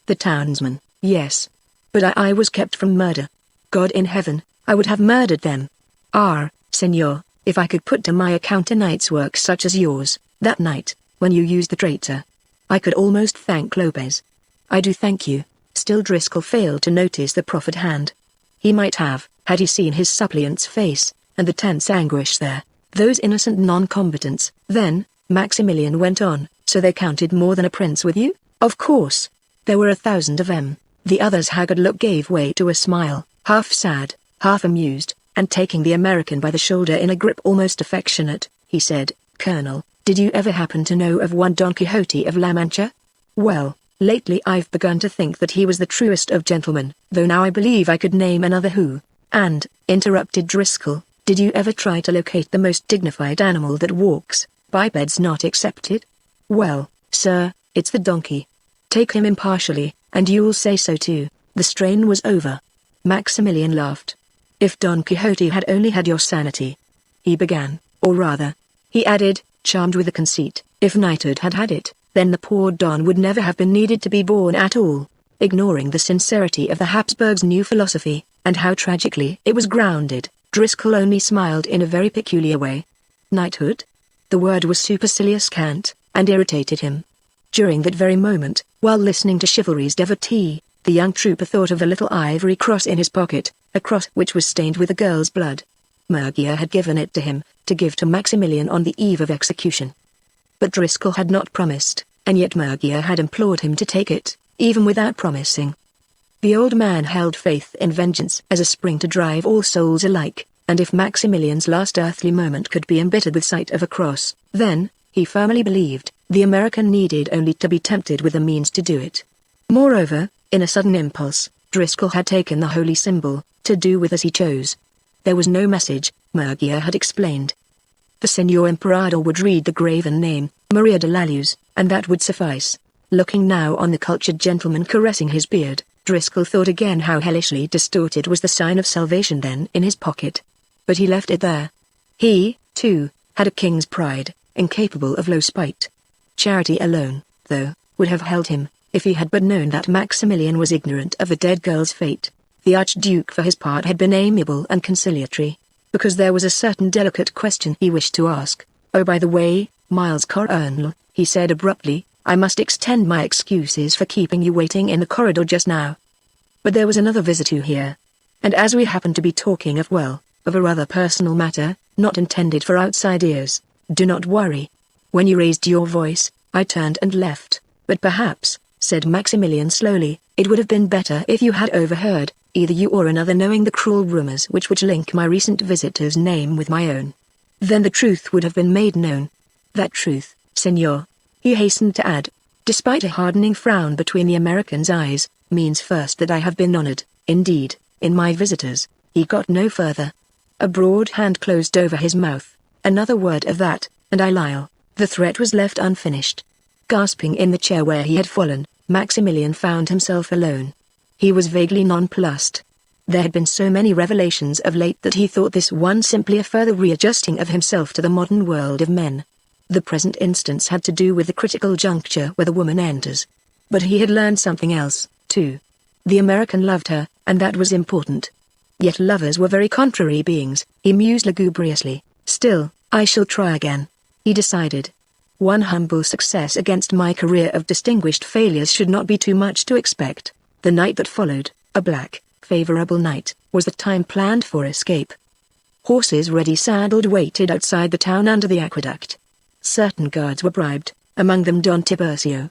"The townsmen, yes. But I was kept from murder. God in heaven, I would have murdered them. Senor, if I could put to my account a night's work such as yours, that night, when you used the traitor, I could almost thank Lopez. I do thank you." Still Driscoll failed to notice the proffered hand. He might have, had he seen his suppliant's face, and the tense anguish there, those innocent non-combatants. "Then," Maximilian went on, "so they counted more than a prince with you?" "Of course. There were 1,000 of them." The other's haggard look gave way to a smile, half sad, half amused, and taking the American by the shoulder in a grip almost affectionate, he said, "Colonel, did you ever happen to know of one Don Quixote of La Mancha? Well, lately I've begun to think that he was the truest of gentlemen, though now I believe I could name another who." "And," interrupted Driscoll, "did you ever try to locate the most dignified animal that walks, bipeds not excepted?" "Well, sir, it's the donkey. Take him impartially, and you'll say so too." The strain was over. Maximilian laughed. "If Don Quixote had only had your sanity," he began, "or rather," he added, charmed with the conceit, "if knighthood had had it, then the poor Don would never have been needed to be born at all." Ignoring the sincerity of the Habsburg's new philosophy, and how tragically it was grounded, Driscoll only smiled in a very peculiar way. Knighthood? The word was supercilious cant, and irritated him. During that very moment, while listening to chivalry's devotee, the young trooper thought of the little ivory cross in his pocket, a cross which was stained with a girl's blood. Murgia had given it to him, to give to Maximilian on the eve of execution. But Driscoll had not promised, and yet Murgia had implored him to take it, even without promising. The old man held faith in vengeance as a spring to drive all souls alike, and if Maximilian's last earthly moment could be embittered with sight of a cross, then, he firmly believed, the American needed only to be tempted with the means to do it. Moreover, in a sudden impulse, Driscoll had taken the holy symbol, to do with as he chose. There was no message, Magneon had explained. The Senor Emperador would read the graven name, Maria de la Luz, and that would suffice. Looking now on the cultured gentleman caressing his beard, Driscoll thought again how hellishly distorted was the sign of salvation then in his pocket. But he left it there. He, too, had a king's pride, incapable of low spite. Charity alone, though, would have held him, if he had but known that Maximilian was ignorant of the dead girl's fate. The Archduke for his part had been amiable and conciliatory, because there was a certain delicate question he wished to ask. "Oh, by the way, Miles Colonel," he said abruptly, "I must extend my excuses for keeping you waiting in the corridor just now. But there was another visitor here. And as we happen to be talking of a rather personal matter, not intended for outside ears, do not worry. When you raised your voice, I turned and left, but perhaps," said Maximilian slowly, "it would have been better if you had overheard, either you or another knowing the cruel rumors which would link my recent visitor's name with my own. Then the truth would have been made known. That truth, senor," he hastened to add, despite a hardening frown between the American's eyes, "means first that I have been honored, indeed, in my visitors." He got no further. A broad hand closed over his mouth. Another word of that, and Lyle. The threat was left unfinished. Gasping in the chair where he had fallen, Maximilian found himself alone. He was vaguely nonplussed. There had been so many revelations of late that he thought this one simply a further readjusting of himself to the modern world of men. The present instance had to do with the critical juncture where the woman enters. But he had learned something else, too. The American loved her, and that was important. Yet lovers were very contrary beings, he mused lugubriously. Still, I shall try again, he decided. One humble success against my career of distinguished failures should not be too much to expect. The night that followed, a black, favorable night, was the time planned for escape. Horses ready saddled waited outside the town under the aqueduct. Certain guards were bribed, among them Don Tiburcio.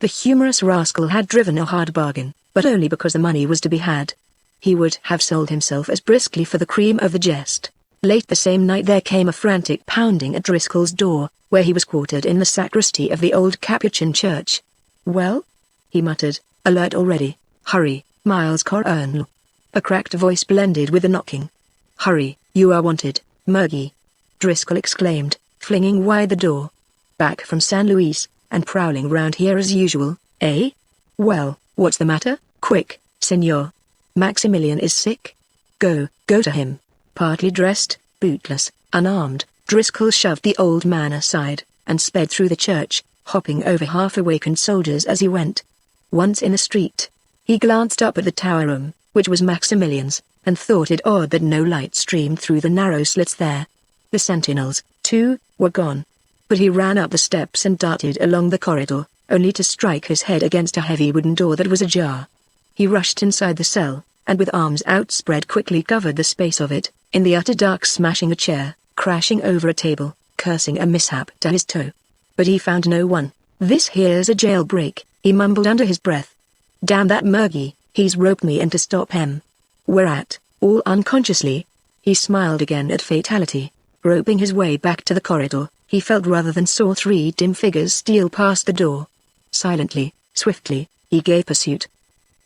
The humorous rascal had driven a hard bargain, but only because the money was to be had. He would have sold himself as briskly for the cream of the jest. Late the same night there came a frantic pounding at Driscoll's door, where he was quartered in the sacristy of the old Capuchin church. "Well?" he muttered, alert already. "Hurry, Miles Colonel." A cracked voice blended with the knocking. "Hurry, you are wanted, Murgy," Driscoll exclaimed, flinging wide the door. "Back from San Luis, and prowling round here as usual, eh? Well, what's the matter? Quick, senor. Maximilian is sick? Go to him." Partly dressed, bootless, unarmed, Driscoll shoved the old man aside, and sped through the church, hopping over half-awakened soldiers as he went. Once in the street, he glanced up at the tower room, which was Maximilian's, and thought it odd that no light streamed through the narrow slits there. The sentinels, too, were gone. But he ran up the steps and darted along the corridor, only to strike his head against a heavy wooden door that was ajar. He rushed inside the cell, and with arms outspread quickly covered the space of it, in the utter dark, smashing a chair, crashing over a table, cursing a mishap to his toe. But he found no one. "This here's a jailbreak," he mumbled under his breath. "Damn that Murgy, he's roped me in to stop him." Whereat, all unconsciously, he smiled again at fatality. Groping his way back to the corridor, he felt rather than saw three dim figures steal past the door. Silently, swiftly, he gave pursuit.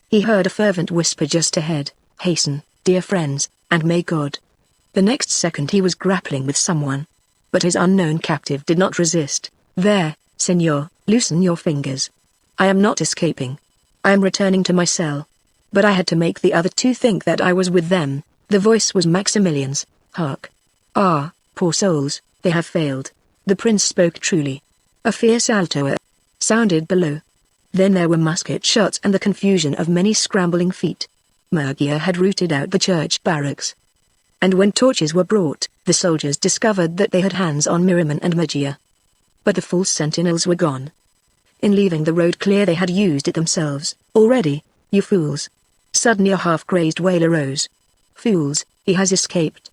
He heard a fervent whisper just ahead, "Hasten, dear friends, and may God." The next second he was grappling with someone. But his unknown captive did not resist. "There, senor, loosen your fingers. I am not escaping. I am returning to my cell." But I had to make the other two think that I was with them. The voice was Maximilian's. "Hark. Ah, poor souls, they have failed." The prince spoke truly. A fierce alto sounded below. Then there were musket shots and the confusion of many scrambling feet. Magneon had rooted out the church barracks. And when torches were brought, the soldiers discovered that they had hands on Miriam and Magia. But the false sentinels were gone. In leaving the road clear they had used it themselves, already. "You fools." Suddenly a half-crazed wail arose. "Fools, he has escaped."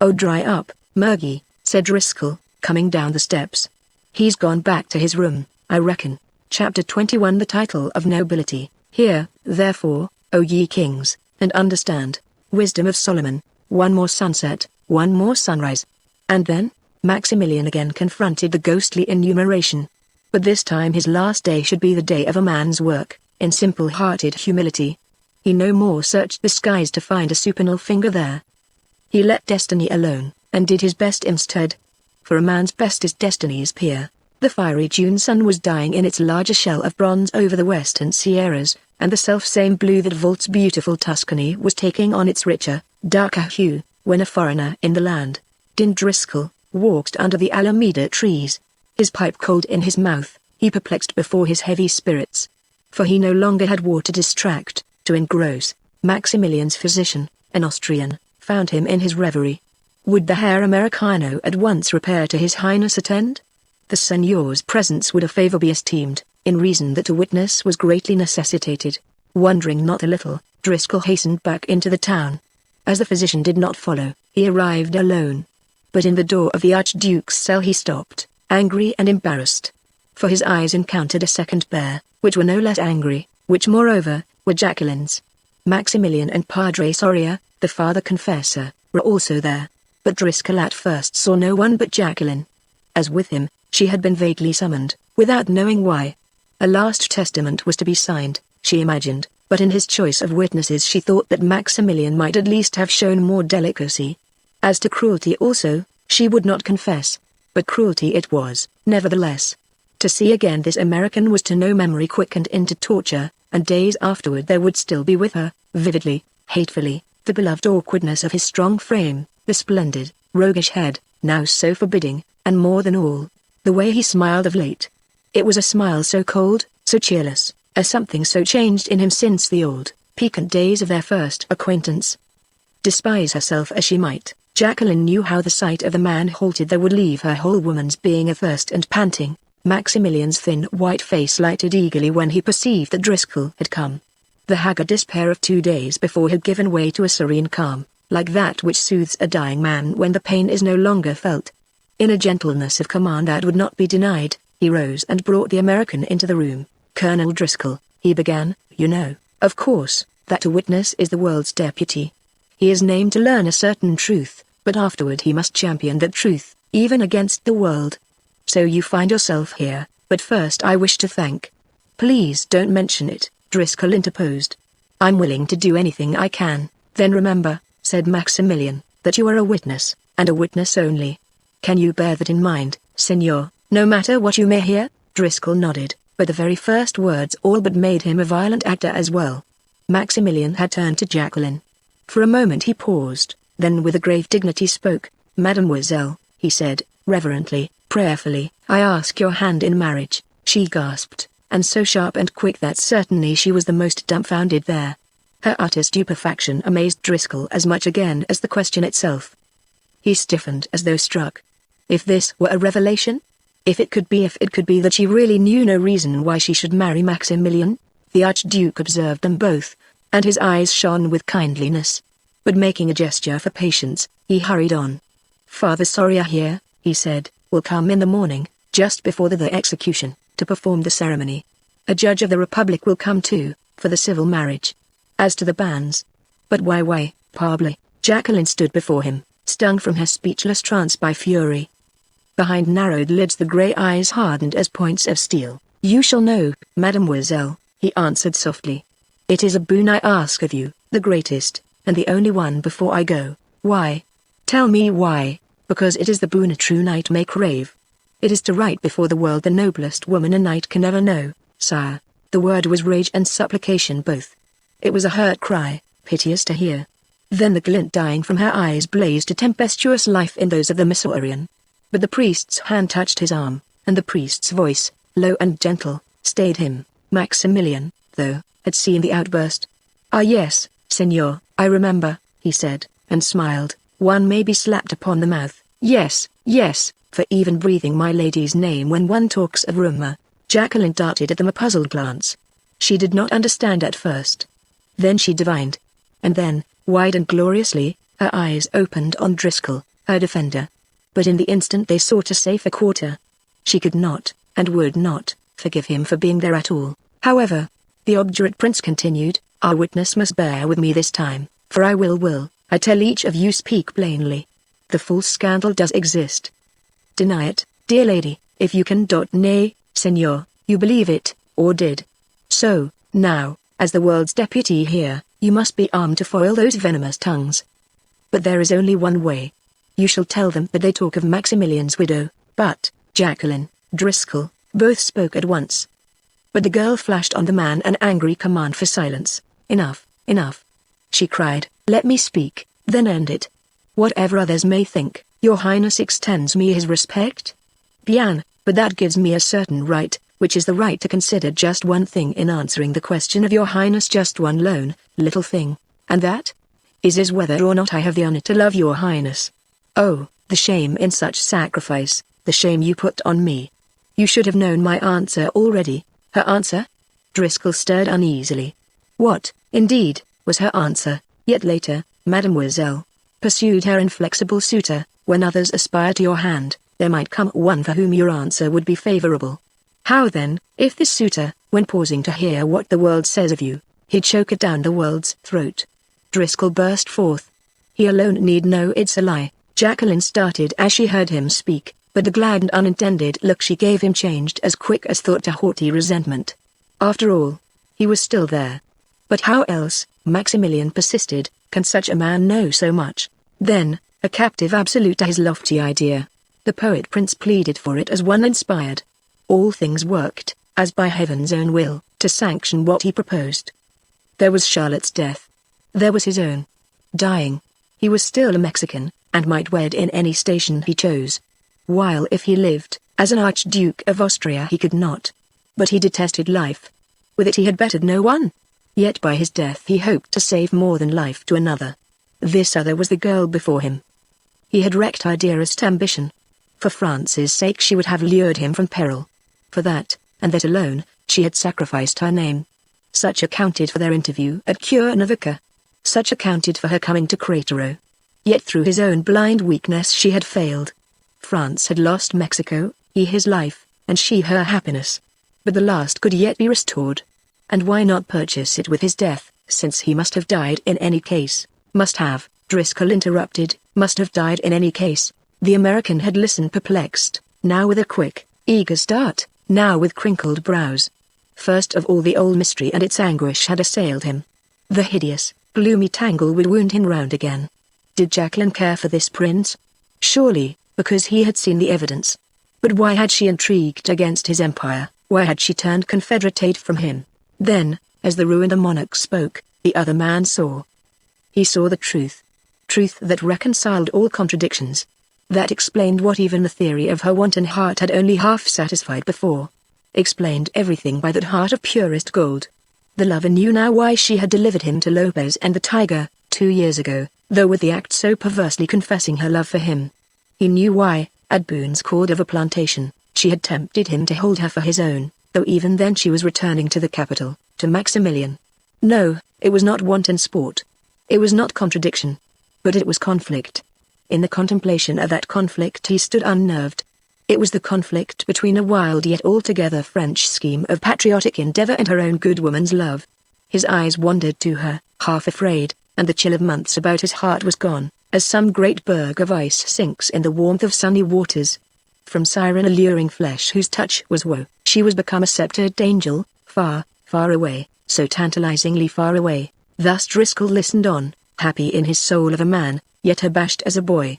"Oh, dry up, Murgy," said Driscoll, coming down the steps. "He's gone back to his room, I reckon." Chapter 21. The title of nobility. "Hear, therefore, O ye kings, and understand. Wisdom of Solomon, one more sunset, one more sunrise." And then, Maximilian again confronted the ghostly enumeration. But this time his last day should be the day of a man's work, in simple-hearted humility. He no more searched the skies to find a supernal finger there. He let destiny alone, and did his best instead. For a man's best is destiny's peer. The fiery June sun was dying in its larger shell of bronze over the western Sierras, and the self-same blue that vaults beautiful Tuscany was taking on its richer, darker hue, when a foreigner in the land, Din Driscoll, walked under the Alameda trees. His pipe cold in his mouth, he perplexed before his heavy spirits. For he no longer had war to distract, to engross. Maximilian's physician, an Austrian, found him in his reverie. Would the Herr Americano at once repair to his Highness attend? The Seigneur's presence would a favor be esteemed, in reason that a witness was greatly necessitated. Wondering not a little, Driscoll hastened back into the town. As the physician did not follow, he arrived alone. But in the door of the Archduke's cell he stopped, angry and embarrassed. For his eyes encountered a second pair, which were no less angry, which moreover, were Jacqueline's. Maximilian and Padre Soria, the father confessor, were also there. But Driscoll at first saw no one but Jacqueline. As with him, she had been vaguely summoned, without knowing why. A last testament was to be signed, she imagined, but in his choice of witnesses she thought that Maximilian might at least have shown more delicacy. As to cruelty also, she would not confess. But cruelty it was, nevertheless. To see again this American was to know memory quickened into torture, and days afterward there would still be with her, vividly, hatefully, the beloved awkwardness of his strong frame, the splendid, roguish head, now so forbidding, and more than all, the way he smiled of late. It was a smile so cold, so cheerless, as something so changed in him since the old, piquant days of their first acquaintance. Despise herself as she might, Jacqueline knew how the sight of the man halted there would leave her whole woman's being athirst and panting. Maximilian's thin white face lighted eagerly when he perceived that Driscoll had come. The haggard despair of 2 days before had given way to a serene calm, like that which soothes a dying man when the pain is no longer felt. In a gentleness of command that would not be denied, he rose and brought the American into the room. "Colonel Driscoll," he began, "you know, of course, that a witness is the world's deputy. He is named to learn a certain truth, but afterward he must champion that truth, even against the world. So you find yourself here, but first I wish to thank—" "Please don't mention it," Driscoll interposed. "I'm willing to do anything I can." "Then remember," said Maximilian, "that you are a witness, and a witness only. Can you bear that in mind, Senor, no matter what you may hear?" Driscoll nodded, but the very first words all but made him a violent actor as well. Maximilian had turned to Jacqueline. For a moment he paused, then with a grave dignity spoke. "Mademoiselle," he said, reverently, prayerfully, "I ask your hand in marriage." She gasped, and so sharp and quick that certainly she was the most dumbfounded there. Her utter stupefaction amazed Driscoll as much again as the question itself. He stiffened as though struck. If this were a revelation? If it could be that she really knew no reason why she should marry Maximilian? The Archduke observed them both, and his eyes shone with kindliness. But making a gesture for patience, he hurried on. "Father Soria here," he said, "will come in the morning, just before the execution, to perform the ceremony. A judge of the Republic will come too, for the civil marriage. As to the banns—" "But why, parbleu?" Jacqueline stood before him, stung from her speechless trance by fury. Behind narrowed lids the grey eyes hardened as points of steel. "You shall know, mademoiselle," he answered softly. "It is a boon I ask of you, the greatest, and the only one before I go." "Why? Tell me why." "Because it is the boon a true knight may crave. It is to write before the world the noblest woman a knight can ever know, sire." The word was rage and supplication both. It was a hurt cry, piteous to hear. Then the glint dying from her eyes blazed a tempestuous life in those of the Missourian. But the priest's hand touched his arm, and the priest's voice, low and gentle, stayed him. Maximilian, though, had seen the outburst. "Ah yes, Senor, I remember," he said, and smiled. "One may be slapped upon the mouth. Yes, for even breathing my lady's name when one talks of rumor." Jacqueline darted at them a puzzled glance. She did not understand at first. Then she divined. And then, wide and gloriously, her eyes opened on Driscoll, her defender. But in the instant they sought a safer quarter. She could not, and would not, forgive him for being there at all. "However," the obdurate prince continued, "our witness must bear with me this time, for I will, I tell each of you speak plainly. The false scandal does exist. Deny it, dear lady, if you can. Nay, Senor, you believe it, or did. So, now, as the world's deputy here, You must be armed to foil those venomous tongues. But there is only one way. You shall tell them that they talk of Maximilian's widow, but, Jacqueline, Driscoll, both spoke at once. But the girl flashed on the man an angry command for silence. Enough, enough. She cried, let me speak, then end it. Whatever others may think, your highness extends me his respect? Bien, but that gives me a certain right, which is the right to consider just one thing in answering the question of your highness, just one lone, little thing. And that is whether or not I have the honor to love your highness. Oh, the shame in such sacrifice, the shame you put on me. You should have known my answer already. Her answer? Driscoll stirred uneasily. What, indeed, was her answer? Yet later, mademoiselle, pursued her inflexible suitor, when others aspire to your hand, there might come one for whom your answer would be favorable. How then, if this suitor, when pausing to hear what the world says of you, he'd choke it down the world's throat? Driscoll burst forth. He alone need know it's a lie. Jacqueline started as she heard him speak, but the glad and unintended look she gave him changed as quick as thought to haughty resentment. After all, he was still there. But how else, Maximilian persisted, can such a man know so much? Then, a captive absolute to his lofty idea. The poet prince pleaded for it as one inspired. All things worked, as by heaven's own will, to sanction what he proposed. There was Charlotte's death. There was his own. Dying. He was still a Mexican, and might wed in any station he chose. While if he lived, as an Archduke of Austria he could not. But he detested life. With it he had bettered no one. Yet by his death he hoped to save more than life to another. This other was the girl before him. He had wrecked her dearest ambition. For France's sake she would have lured him from peril. For that, and that alone, she had sacrificed her name. Such accounted for their interview at Cuernavaca. Such accounted for her coming to Cratero. Yet through his own blind weakness she had failed. France had lost Mexico, he his life, and she her happiness. But the last could yet be restored. And why not purchase it with his death, since he must have died in any case? Must have, Driscoll interrupted, must have died in any case. The American had listened perplexed, now with a quick, eager start, now with crinkled brows. First of all the old mystery and its anguish had assailed him. The hideous, gloomy tangle would wound him round again. Did Jacqueline care for this prince? Surely, because he had seen the evidence. But why had she intrigued against his empire? Why had she turned confederate from him? Then, as the ruined monarch spoke, the other man saw. He saw the truth. Truth that reconciled all contradictions. That explained what even the theory of her wanton heart had only half satisfied before. Explained everything by that heart of purest gold. The lover knew now why she had delivered him to Lopez and the tiger, 2 years ago, though with the act so perversely confessing her love for him. He knew why, at Boone's Cordova plantation, she had tempted him to hold her for his own, though even then she was returning to the capital, to Maximilian. No, it was not wanton sport. It was not contradiction. But it was conflict. In the contemplation of that conflict he stood unnerved. It was the conflict between a wild yet altogether French scheme of patriotic endeavor and her own good woman's love. His eyes wandered to her, half afraid, and the chill of months about his heart was gone, as some great berg of ice sinks in the warmth of sunny waters. From siren alluring flesh whose touch was woe, she was become a sceptred angel, far, far away, so tantalizingly far away. Thus Driscoll listened on, happy in his soul of a man, yet abashed as a boy.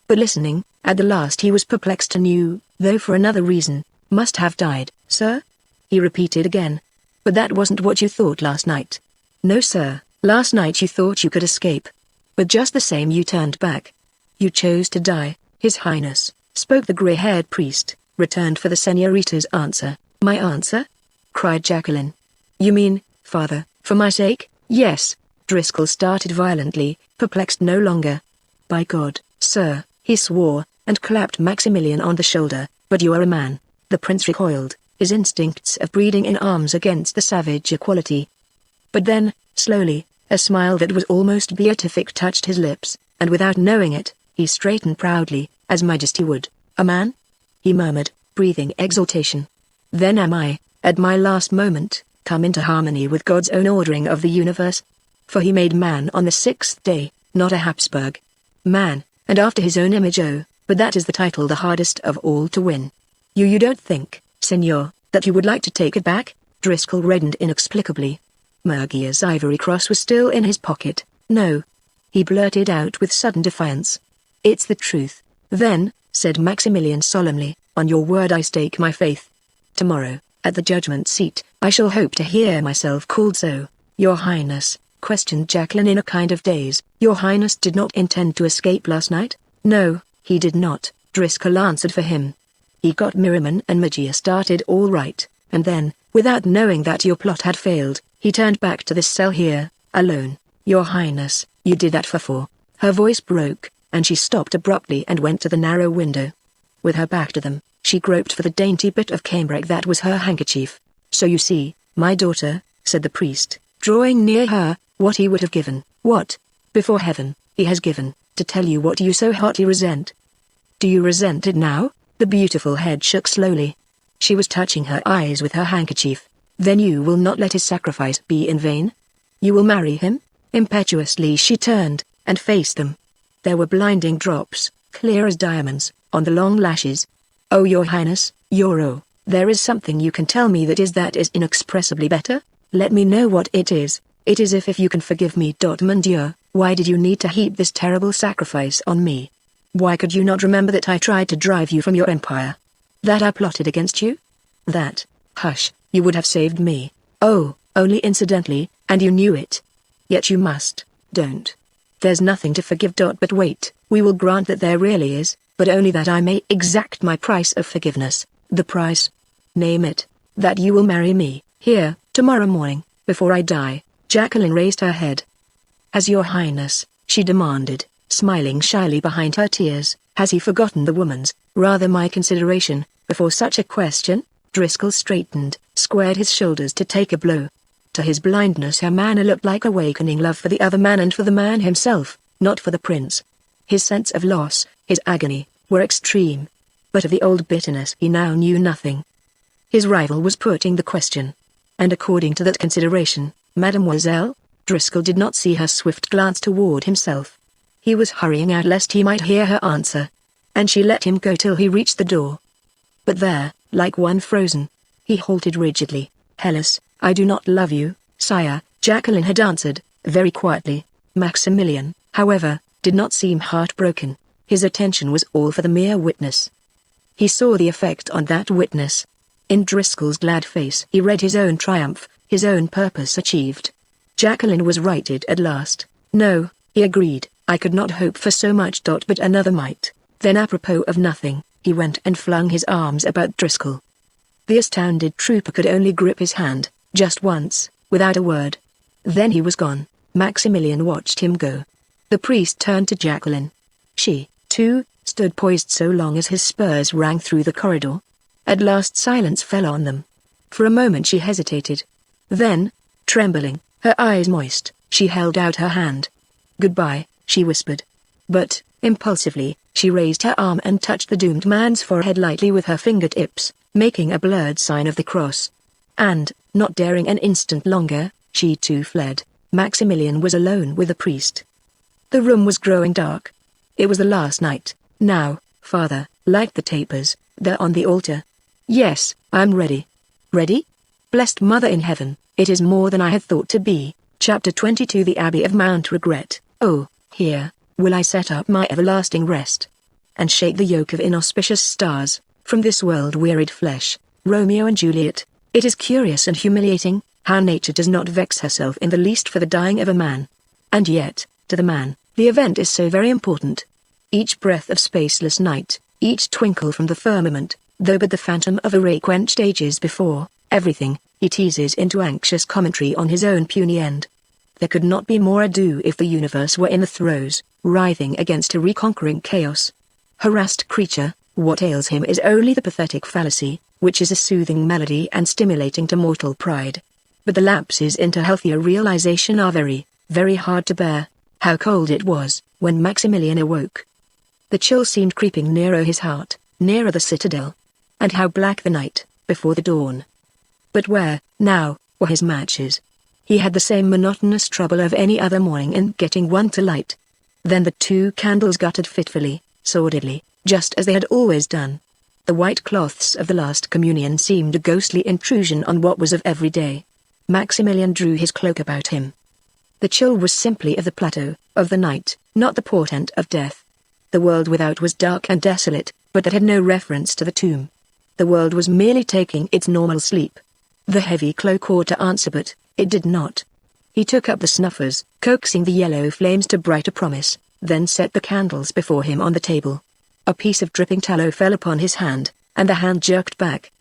But listening, at the last he was perplexed anew, though for another reason. Must have died, sir? He repeated again. But that wasn't what you thought last night. No, sir, last night you thought you could escape. But just the same you turned back. You chose to die, His Highness, spoke the grey-haired priest, returned for the señorita's answer. My answer? Cried Jacqueline. You mean, father, for my sake? Yes. Driscoll started violently, perplexed no longer. By God, sir, he swore, and clapped Maximilian on the shoulder, but you are a man. The prince recoiled, his instincts of breeding in arms against the savage equality. But then, slowly, a smile that was almost beatific touched his lips, and without knowing it, he straightened proudly, as majesty would. A man? He murmured, breathing exultation. Then am I, at my last moment, come into harmony with God's own ordering of the universe? For he made man on the 6th day, not a Habsburg. Man, and after his own image. Oh, but that is the title the hardest of all to win. You don't think, senor, that you would like to take it back? Driscoll reddened inexplicably. Murgia's ivory cross was still in his pocket. "No," he blurted out with sudden defiance. "It's the truth." "Then," said Maximilian solemnly, "on your word I stake my faith. Tomorrow, at the judgment seat, I shall hope to hear myself called so." "Your Highness," questioned Jacqueline in a kind of daze, "Your Highness did not intend to escape last night?" "No, he did not," Driscoll answered for him. "He got Miriam and Magia started all right, and then, without knowing that your plot had failed, he turned back to this cell here, alone." "Your Highness, you did that for..." Her voice broke, and she stopped abruptly and went to the narrow window. With her back to them, she groped for the dainty bit of cambric that was her handkerchief. "So you see, my daughter," said the priest, drawing near her, "what he would have given, what, before heaven, he has given, to tell you what you so hotly resent. Do you resent it now?" The beautiful head shook slowly. She was touching her eyes with her handkerchief. "Then you will not let his sacrifice be in vain? You will marry him?" Impetuously she turned, and faced them. There were blinding drops, clear as diamonds, on the long lashes. "Oh, Your Highness, there is something you can tell me that is inexpressibly better? Let me know what it is. It is if you can forgive me. Mon Dieu, why did you need to heap this terrible sacrifice on me? Why could you not remember that I tried to drive you from your empire? That I plotted against you? That, hush, you would have saved me. Oh, only incidentally, and you knew it. Yet you must, don't. There's nothing to forgive. But wait, we will grant that there really is, but only that I may exact my price of forgiveness." "The price? Name it." "That you will marry me, here, tomorrow morning, before I die." Jacqueline raised her head. "Has Your Highness," she demanded, smiling shyly behind her tears, "has he forgotten the woman's, rather my consideration, before such a question?" Driscoll straightened, squared his shoulders to take a blow. To his blindness her manner looked like awakening love for the other man and for the man himself, not for the prince. His sense of loss, his agony, were extreme. But of the old bitterness he now knew nothing. His rival was putting the question. "And according to that consideration, Mademoiselle?" Driscoll did not see her swift glance toward himself. He was hurrying out lest he might hear her answer. And she let him go till he reached the door. But there, like one frozen, he halted rigidly. "Hellas, I do not love you, sire," Jacqueline had answered, very quietly. Maximilian, however, did not seem heartbroken. His attention was all for the mere witness. He saw the effect on that witness. In Driscoll's glad face he read his own triumph, his own purpose achieved. Jacqueline was righted at last. "No," he agreed, "I could not hope for so much. But another might." Then apropos of nothing, he went and flung his arms about Driscoll. The astounded trooper could only grip his hand, just once, without a word. Then he was gone. Maximilian watched him go. The priest turned to Jacqueline. She, too, stood poised so long as his spurs rang through the corridor. At last silence fell on them. For a moment she hesitated. Then, trembling, her eyes moist, she held out her hand. "Goodbye," she whispered. But, impulsively, she raised her arm and touched the doomed man's forehead lightly with her fingertips, making a blurred sign of the cross. And, not daring an instant longer, she too fled. Maximilian was alone with the priest. The room was growing dark. It was the last night. "Now, Father, light the tapers, they're on the altar." "Yes, I'm ready." "Ready? Blessed Mother in heaven, it is more than I had thought to be." Chapter 22 The Abbey of Mount Regret. "Oh, here, will I set up my everlasting rest, and shake the yoke of inauspicious stars, from this world-wearied flesh." Romeo and Juliet. It is curious and humiliating, how nature does not vex herself in the least for the dying of a man. And yet, to the man, the event is so very important. Each breath of spaceless night, each twinkle from the firmament, though but the phantom of a ray quenched ages before, everything, he teases into anxious commentary on his own puny end. There could not be more ado if the universe were in the throes, writhing against a reconquering chaos. Harassed creature, what ails him is only the pathetic fallacy, which is a soothing melody and stimulating to mortal pride. But the lapses into healthier realization are very, very hard to bear. How cold it was, when Maximilian awoke. The chill seemed creeping nearer his heart, nearer the citadel. And how black the night, before the dawn. But where, now, were his matches? He had the same monotonous trouble of any other morning in getting one to light. Then the two candles guttered fitfully, sordidly, just as they had always done. The white cloths of the last communion seemed a ghostly intrusion on what was of every day. Maximilian drew his cloak about him. The chill was simply of the plateau, of the night, not the portent of death. The world without was dark and desolate, but that had no reference to the tomb. The world was merely taking its normal sleep. The heavy cloak ought to answer, but it did not. He took up the snuffers, coaxing the yellow flames to brighter promise, then set the candles before him on the table. A piece of dripping tallow fell upon his hand, and the hand jerked back.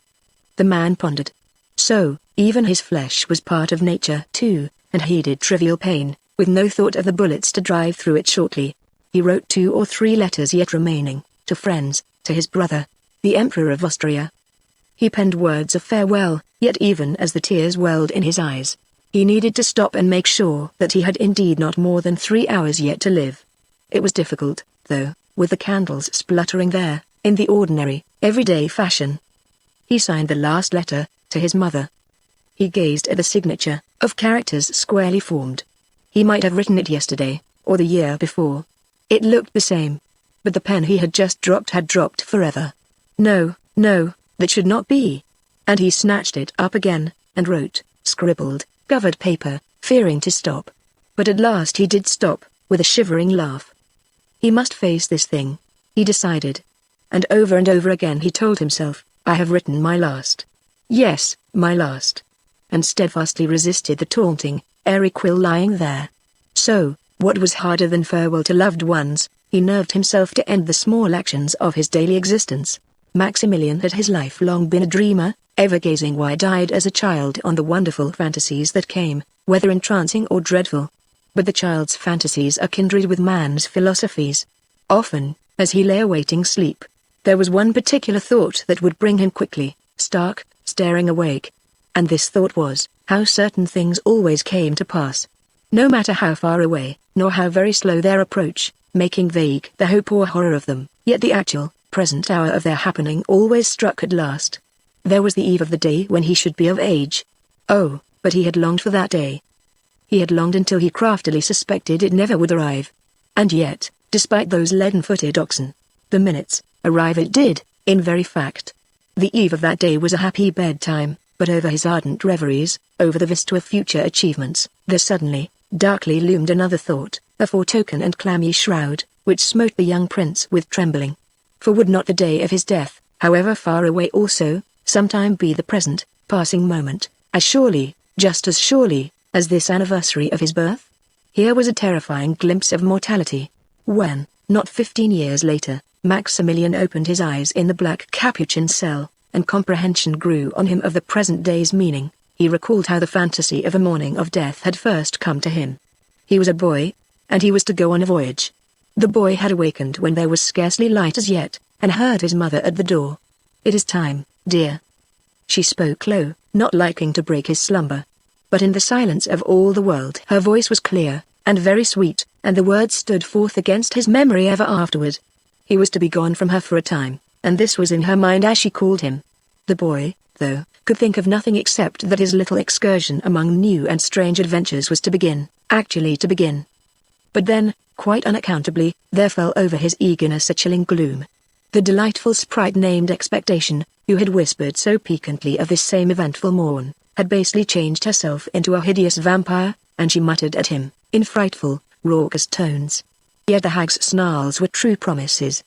The man pondered. So, even his flesh was part of nature too, and heeded trivial pain, with no thought of the bullets to drive through it shortly. He wrote 2 or 3 letters yet remaining, to friends, to his brother, the Emperor of Austria. He penned words of farewell, yet even as the tears welled in his eyes, he needed to stop and make sure that he had indeed not more than 3 hours yet to live. It was difficult, though, with the candles spluttering there, in the ordinary, everyday fashion. He signed the last letter, to his mother. He gazed at the signature, of characters squarely formed. He might have written it yesterday, or the year before. It looked the same. But the pen he had just dropped had dropped forever. No, no, that should not be. And he snatched it up again, and wrote, scribbled, covered paper, fearing to stop. But at last he did stop, with a shivering laugh. He must face this thing, he decided. And over again he told himself, I have written my last. Yes, my last. And steadfastly resisted the taunting, airy quill lying there. So, what was harder than farewell to loved ones? He nerved himself to end the small actions of his daily existence. Maximilian had his life long been a dreamer, ever gazing wide-eyed as a child on the wonderful fantasies that came, whether entrancing or dreadful. But the child's fantasies are kindred with man's philosophies. Often, as he lay awaiting sleep, there was one particular thought that would bring him quickly, stark, staring awake. And this thought was, how certain things always came to pass. No matter how far away, nor how very slow their approach, making vague the hope or horror of them, yet the actual, present hour of their happening always struck at last. There was the eve of the day when he should be of age. Oh, but he had longed for that day. He had longed until he craftily suspected it never would arrive. And yet, despite those leaden-footed oxen, the minutes, arrive it did, in very fact. The eve of that day was a happy bedtime, but over his ardent reveries, over the vista of future achievements, there suddenly, darkly loomed another thought, a foretoken and clammy shroud, which smote the young prince with trembling. For would not the day of his death, however far away also, sometime be the present, passing moment, as surely, just as surely, as this anniversary of his birth? Here was a terrifying glimpse of mortality. When, not 15 years later, Maximilian opened his eyes in the black capuchin cell, and comprehension grew on him of the present day's meaning, he recalled how the fantasy of a morning of death had first come to him. He was a boy, and he was to go on a voyage. The boy had awakened when there was scarcely light as yet, and heard his mother at the door. It is time, dear. She spoke low, not liking to break his slumber. But in the silence of all the world her voice was clear, and very sweet, and the words stood forth against his memory ever afterward. He was to be gone from her for a time, and this was in her mind as she called him. The boy, though, could think of nothing except that his little excursion among new and strange adventures was to begin, actually to begin. But then, quite unaccountably, there fell over his eagerness a chilling gloom. The delightful sprite named Expectation, who had whispered so piquantly of this same eventful morn, had basely changed herself into a hideous vampire, and she muttered at him, in frightful, raucous tones. Yet the hag's snarls were true promises.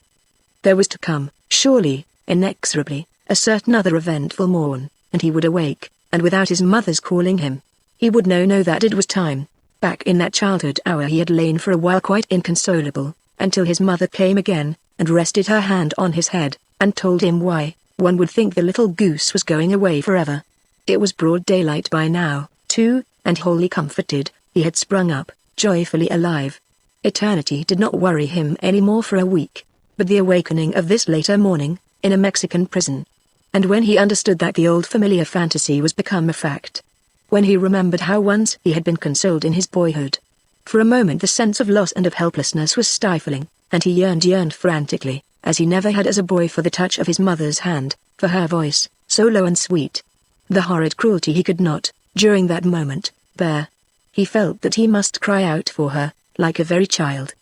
There was to come, surely, inexorably, a certain other eventful morn, and he would awake, and without his mother's calling him, he would know that it was time. Back in that childhood hour he had lain for a while quite inconsolable, until his mother came again, and rested her hand on his head, and told him why, one would think the little goose was going away forever. It was broad daylight by now, too, and wholly comforted, he had sprung up, joyfully alive. Eternity did not worry him any more for a week, but the awakening of this later morning, in a Mexican prison. And when he understood that the old familiar fantasy was become a fact. When he remembered how once he had been consoled in his boyhood. For a moment the sense of loss and of helplessness was stifling, and he yearned frantically, as he never had as a boy, for the touch of his mother's hand, for her voice, so low and sweet. The horrid cruelty he could not, during that moment, bear. He felt that he must cry out for her, like a very child.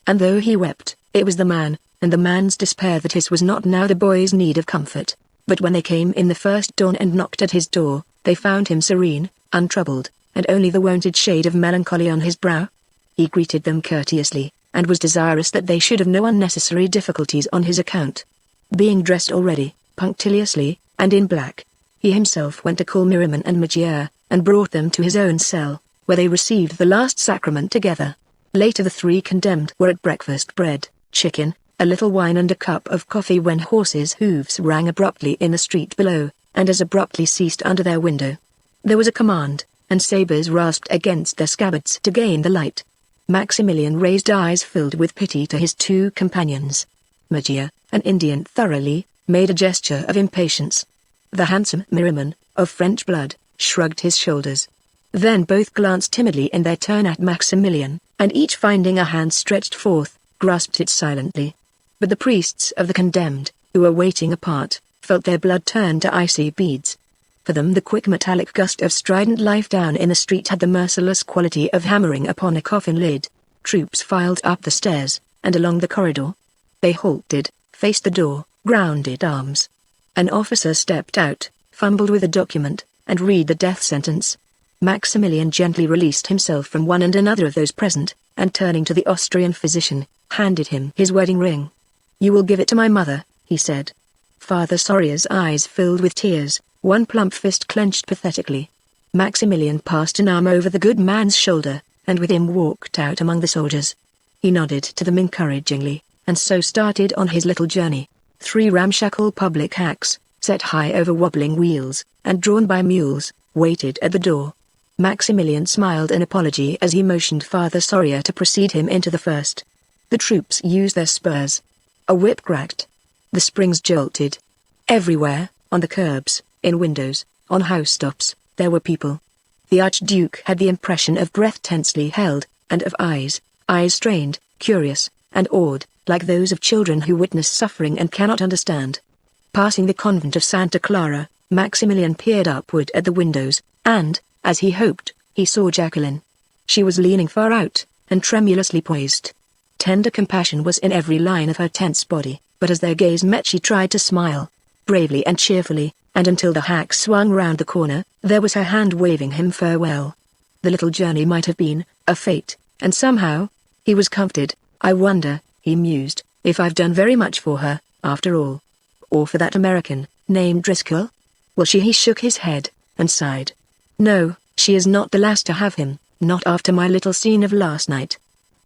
And though he wept, it was the man, and the man's despair that his was not now the boy's need of comfort. But when they came in the first dawn and knocked at his door, they found him serene, untroubled, and only the wonted shade of melancholy on his brow. He greeted them courteously, and was desirous that they should have no unnecessary difficulties on his account. Being dressed already, punctiliously, and in black, he himself went to call Miriam and Magia, and brought them to his own cell, where they received the last sacrament together. Later the three condemned were at breakfast: bread, chicken, a little wine and a cup of coffee, when horses' hooves rang abruptly in the street below, and as abruptly ceased under their window. There was a command, and sabers rasped against their scabbards to gain the light. Maximilian raised eyes filled with pity to his two companions. Magia, an Indian thoroughly, made a gesture of impatience. The handsome Miriam, of French blood, shrugged his shoulders. Then both glanced timidly in their turn at Maximilian, and each finding a hand stretched forth, grasped it silently. But the priests of the condemned, who were waiting apart, felt their blood turn to icy beads. For them the quick metallic gust of strident life down in the street had the merciless quality of hammering upon a coffin lid. Troops filed up the stairs, and along the corridor. They halted, faced the door, grounded arms. An officer stepped out, fumbled with a document, and read the death sentence. Maximilian gently released himself from one and another of those present, and turning to the Austrian physician, handed him his wedding ring. "You will give it to my mother," he said. Father Soria's eyes filled with tears, one plump fist clenched pathetically. Maximilian passed an arm over the good man's shoulder, and with him walked out among the soldiers. He nodded to them encouragingly, and so started on his little journey. 3 ramshackle public hacks, set high over wobbling wheels, and drawn by mules, waited at the door. Maximilian smiled an apology as he motioned Father Soria to precede him into the first. The troops used their spurs. A whip cracked. The springs jolted. Everywhere, on the curbs, in windows, on housetops, there were people. The Archduke had the impression of breath tensely held, and of eyes strained, curious, and awed, like those of children who witness suffering and cannot understand. Passing the convent of Santa Clara, Maximilian peered upward at the windows, and, as he hoped, he saw Jacqueline. She was leaning far out, and tremulously poised. Tender compassion was in every line of her tense body, but as their gaze met she tried to smile, bravely and cheerfully, and until the hack swung round the corner, there was her hand waving him farewell. The little journey might have been a fate, and somehow, he was comforted. "I wonder," he mused, "if I've done very much for her, after all. Or for that American, named Driscoll? Will she?" He shook his head, and sighed. "No, she is not the last to have him, not after my little scene of last night.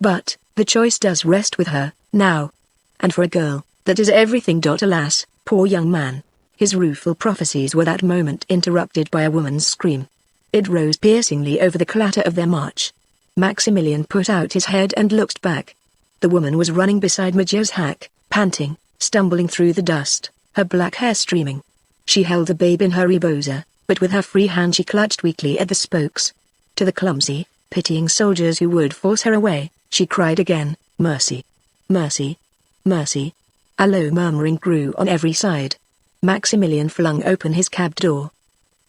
But, the choice does rest with her, now. And for a girl, that is everything. Alas, poor young man." His rueful prophecies were that moment interrupted by a woman's scream. It rose piercingly over the clatter of their march. Maximilian put out his head and looked back. The woman was running beside Magia's hack, panting, stumbling through the dust, her black hair streaming. She held the babe in her rebosa, but with her free hand she clutched weakly at the spokes. To the clumsy, pitying soldiers who would force her away, she cried again, "Mercy! Mercy! Mercy!" A low murmuring grew on every side. Maximilian flung open his cab door.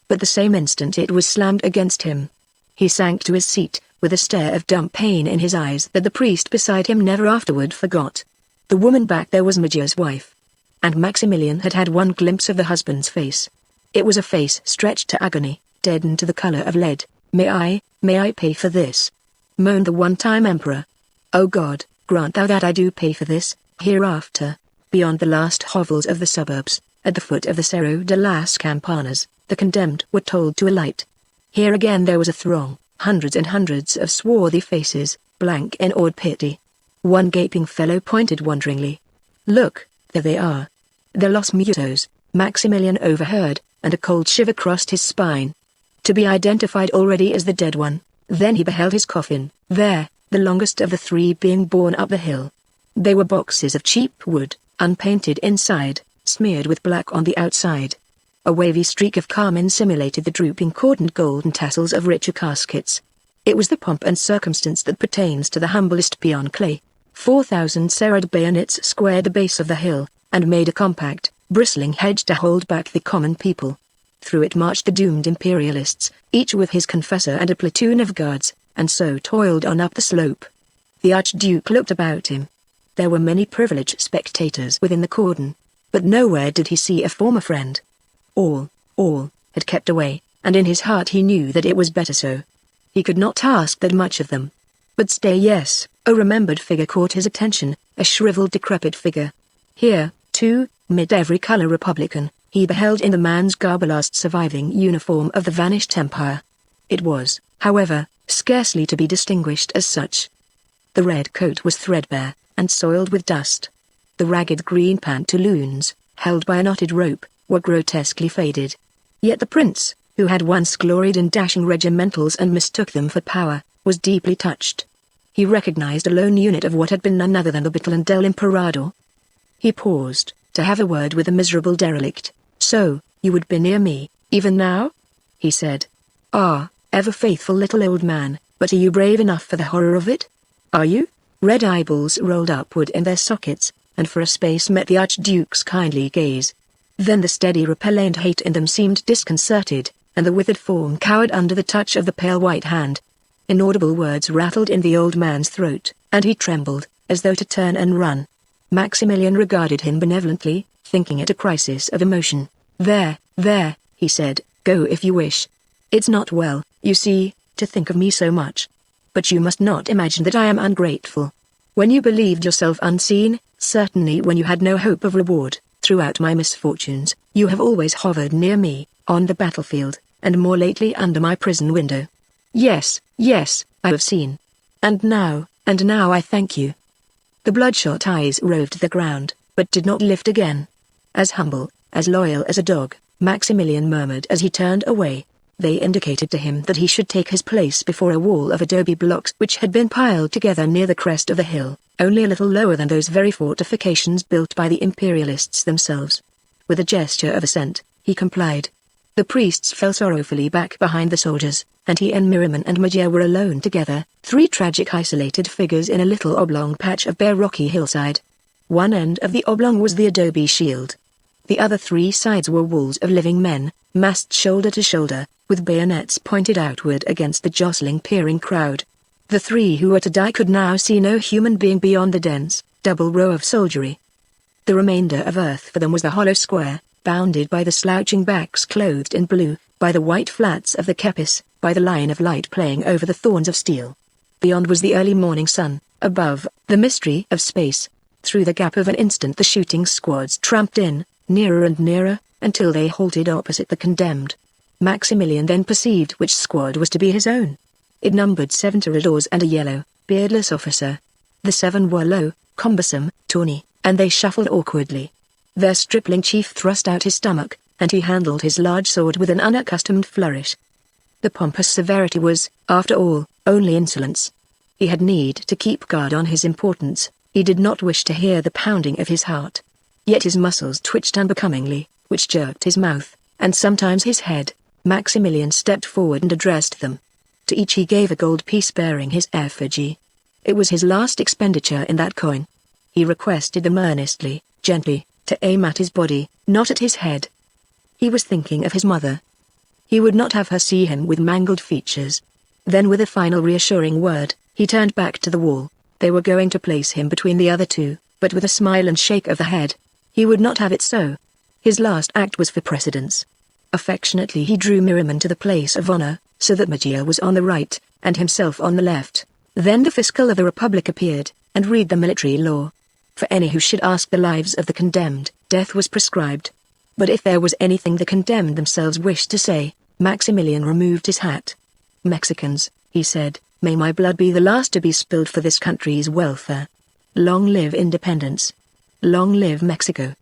But the same instant it was slammed against him. He sank to his seat, with a stare of dumb pain in his eyes that the priest beside him never afterward forgot. The woman back there was Magia's wife. And Maximilian had had one glimpse of the husband's face. It was a face stretched to agony, deadened to the color of lead. May I pay for this?" moaned the one-time emperor. "O God, grant thou that I do pay for this, hereafter." Beyond the last hovels of the suburbs, at the foot of the Cerro de las Campanas, the condemned were told to alight. Here again there was a throng, hundreds and hundreds of swarthy faces, blank in awed pity. One gaping fellow pointed wonderingly. "Look, there they are. They're Los Muertos," Maximilian overheard, and a cold shiver crossed his spine. To be identified already as the dead one, then he beheld his coffin, there, the longest of the 3 being borne up the hill. They were boxes of cheap wood, unpainted inside, smeared with black on the outside. A wavy streak of carmine simulated the drooping cordoned golden tassels of richer caskets. It was the pomp and circumstance that pertains to the humblest peon clay. 4,000 serried bayonets squared the base of the hill, and made a compact, bristling hedge to hold back the common people. Through it marched the doomed imperialists, each with his confessor and a platoon of guards, and so toiled on up the slope. The Archduke looked about him. There were many privileged spectators within the cordon, but nowhere did he see a former friend. All had kept away, and in his heart he knew that it was better so. He could not ask that much of them. But stay, yes, a remembered figure caught his attention, a shriveled decrepit figure. Here, too, mid every color Republican, he beheld in the man's garb a last surviving uniform of the vanished empire. It was, however, scarcely to be distinguished as such. The red coat was threadbare, and soiled with dust. The ragged green pantaloons, held by a knotted rope, were grotesquely faded. Yet the prince, who had once gloried in dashing regimentals and mistook them for power, was deeply touched. He recognized a lone unit of what had been none other than the Battle del Emperador. He paused, to have a word with the miserable derelict. "So, you would be near me, even now?" he said. "Ah, ever faithful little old man, but are you brave enough for the horror of it? Are you?" Red eyeballs rolled upward in their sockets, and for a space met the Archduke's kindly gaze. Then the steady repellent hate in them seemed disconcerted, and the withered form cowered under the touch of the pale white hand. Inaudible words rattled in the old man's throat, and he trembled, as though to turn and run. Maximilian regarded him benevolently, thinking it a crisis of emotion. There, he said, "go if you wish. It's not well, you see, to think of me so much. But you must not imagine that I am ungrateful. When you believed yourself unseen, certainly when you had no hope of reward, throughout my misfortunes, you have always hovered near me, on the battlefield, and more lately under my prison window. Yes, I have seen. And now I thank you." The bloodshot eyes roved the ground, but did not lift again. "As humble, as loyal as a dog," Maximilian murmured as he turned away. They indicated to him that he should take his place before a wall of adobe blocks which had been piled together near the crest of the hill, only a little lower than those very fortifications built by the imperialists themselves. With a gesture of assent, he complied. The priests fell sorrowfully back behind the soldiers, and he and Miriam and Magia were alone together, three tragic isolated figures in a little oblong patch of bare rocky hillside. One end of the oblong was the adobe shield. The other three sides were walls of living men, massed shoulder to shoulder, with bayonets pointed outward against the jostling peering crowd. The three who were to die could now see no human being beyond the dense, double row of soldiery. The remainder of earth for them was the hollow square, bounded by the slouching backs clothed in blue, by the white flats of the kepis, by the line of light playing over the thorns of steel. Beyond was the early morning sun, above, the mystery of space. Through the gap of an instant the shooting squads tramped in, nearer and nearer, until they halted opposite the condemned. Maximilian then perceived which squad was to be his own. It numbered 7 toreadors and a yellow, beardless officer. The 7 were low, cumbersome, tawny, and they shuffled awkwardly. Their stripling chief thrust out his stomach, and he handled his large sword with an unaccustomed flourish. The pompous severity was, after all, only insolence. He had need to keep guard on his importance. He did not wish to hear the pounding of his heart. Yet his muscles twitched unbecomingly, which jerked his mouth, and sometimes his head. Maximilian stepped forward and addressed them. To each he gave a gold piece bearing his effigy. It was his last expenditure in that coin. He requested them earnestly, gently, to aim at his body, not at his head. He was thinking of his mother. He would not have her see him with mangled features. Then with a final reassuring word, he turned back to the wall. They were going to place him between the other two, but with a smile and shake of the head. He would not have it so. His last act was for precedence. Affectionately he drew Miriam to the place of honor, so that Magia was on the right, and himself on the left. Then the fiscal of the Republic appeared, and read the military law. For any who should ask the lives of the condemned, death was prescribed. But if there was anything the condemned themselves wished to say, Maximilian removed his hat. "Mexicans," he said, "may my blood be the last to be spilled for this country's welfare. Long live independence. Long live Mexico."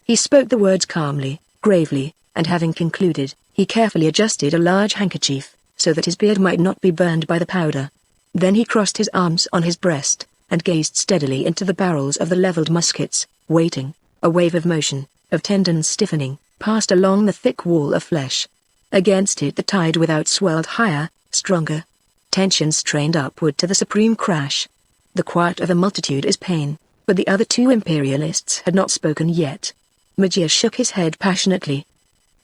He spoke the words calmly, gravely, and having concluded, he carefully adjusted a large handkerchief, so that his beard might not be burned by the powder. Then he crossed his arms on his breast, and gazed steadily into the barrels of the leveled muskets, waiting. A wave of motion, of tendons stiffening, passed along the thick wall of flesh. Against it the tide without swelled higher, stronger. Tension strained upward to the supreme crash. The quiet of a multitude is pain, but the other two imperialists had not spoken yet. Magia shook his head passionately.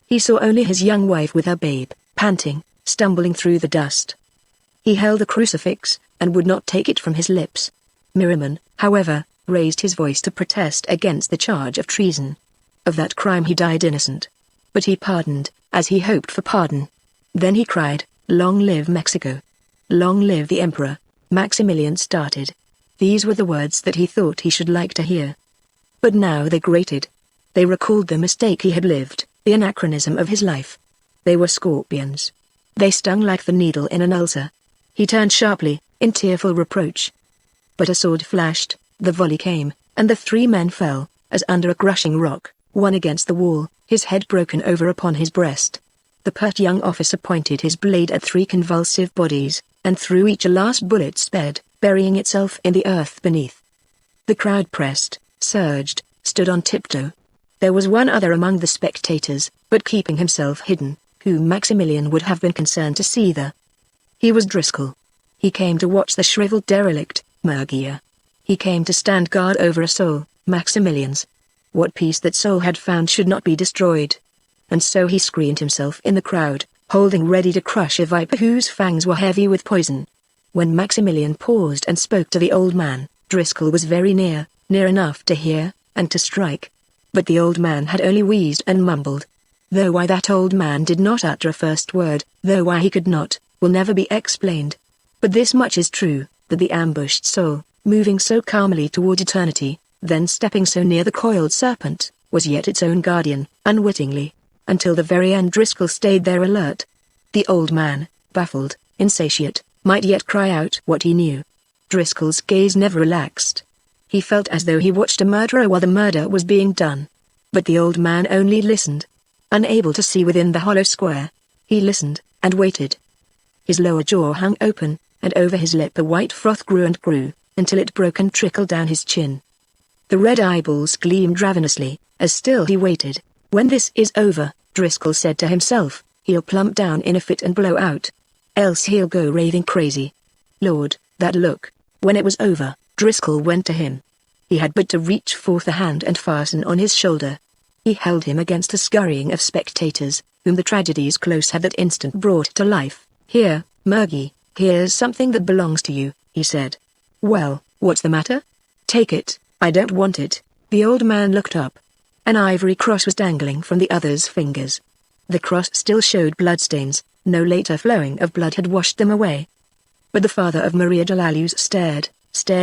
He saw only his young wife with her babe, panting, stumbling through the dust. He held a crucifix, and would not take it from his lips. Miriam, however, raised his voice to protest against the charge of treason. Of that crime he died innocent. But he pardoned, as he hoped for pardon. Then he cried, "Long live Mexico! Long live the Emperor!" Maximilian started. These were the words that he thought he should like to hear. But now they grated. They recalled the mistake he had lived, the anachronism of his life. They were scorpions. They stung like the needle in an ulcer. He turned sharply, in tearful reproach. But a sword flashed, the volley came, and the three men fell, as under a crushing rock, one against the wall, his head broken over upon his breast. The pert young officer pointed his blade at three convulsive bodies, and through each a last bullet sped, burying itself in the earth beneath. The crowd pressed, surged, stood on tiptoe. There was one other among the spectators, but keeping himself hidden, who Maximilian would have been concerned to see there. He was Driscoll. He came to watch the shriveled derelict, Murgia. He came to stand guard over a soul, Maximilian's. What peace that soul had found should not be destroyed. And so he screened himself in the crowd, holding ready to crush a viper whose fangs were heavy with poison. When Maximilian paused and spoke to the old man, Driscoll was very near, near enough to hear, and to strike. But the old man had only wheezed and mumbled. Though why that old man did not utter a first word, though why he could not, will never be explained. But this much is true, that the ambushed soul, moving so calmly toward eternity, then stepping so near the coiled serpent, was yet its own guardian, unwittingly. Until the very end Driscoll stayed there alert. The old man, baffled, insatiate, might yet cry out what he knew. Driscoll's gaze never relaxed. He felt as though he watched a murderer while the murder was being done. But the old man only listened. Unable to see within the hollow square, he listened, and waited. His lower jaw hung open, and over his lip a white froth grew and grew, until it broke and trickled down his chin. The red eyeballs gleamed ravenously, as still he waited. When this is over, Driscoll said to himself, he'll plump down in a fit and blow out. Else he'll go raving crazy. Lord, that look. When it was over, Driscoll went to him. He had but to reach forth a hand and fasten on his shoulder. He held him against a scurrying of spectators, whom the tragedies close had that instant brought to life. "Here, Murgy, here's something that belongs to you," he said. "Well, what's the matter?" "Take it." "I don't want it." The old man looked up. An ivory cross was dangling from the other's fingers. The cross still showed bloodstains, no later flowing of blood had washed them away. But the father of Maria de la Luz stared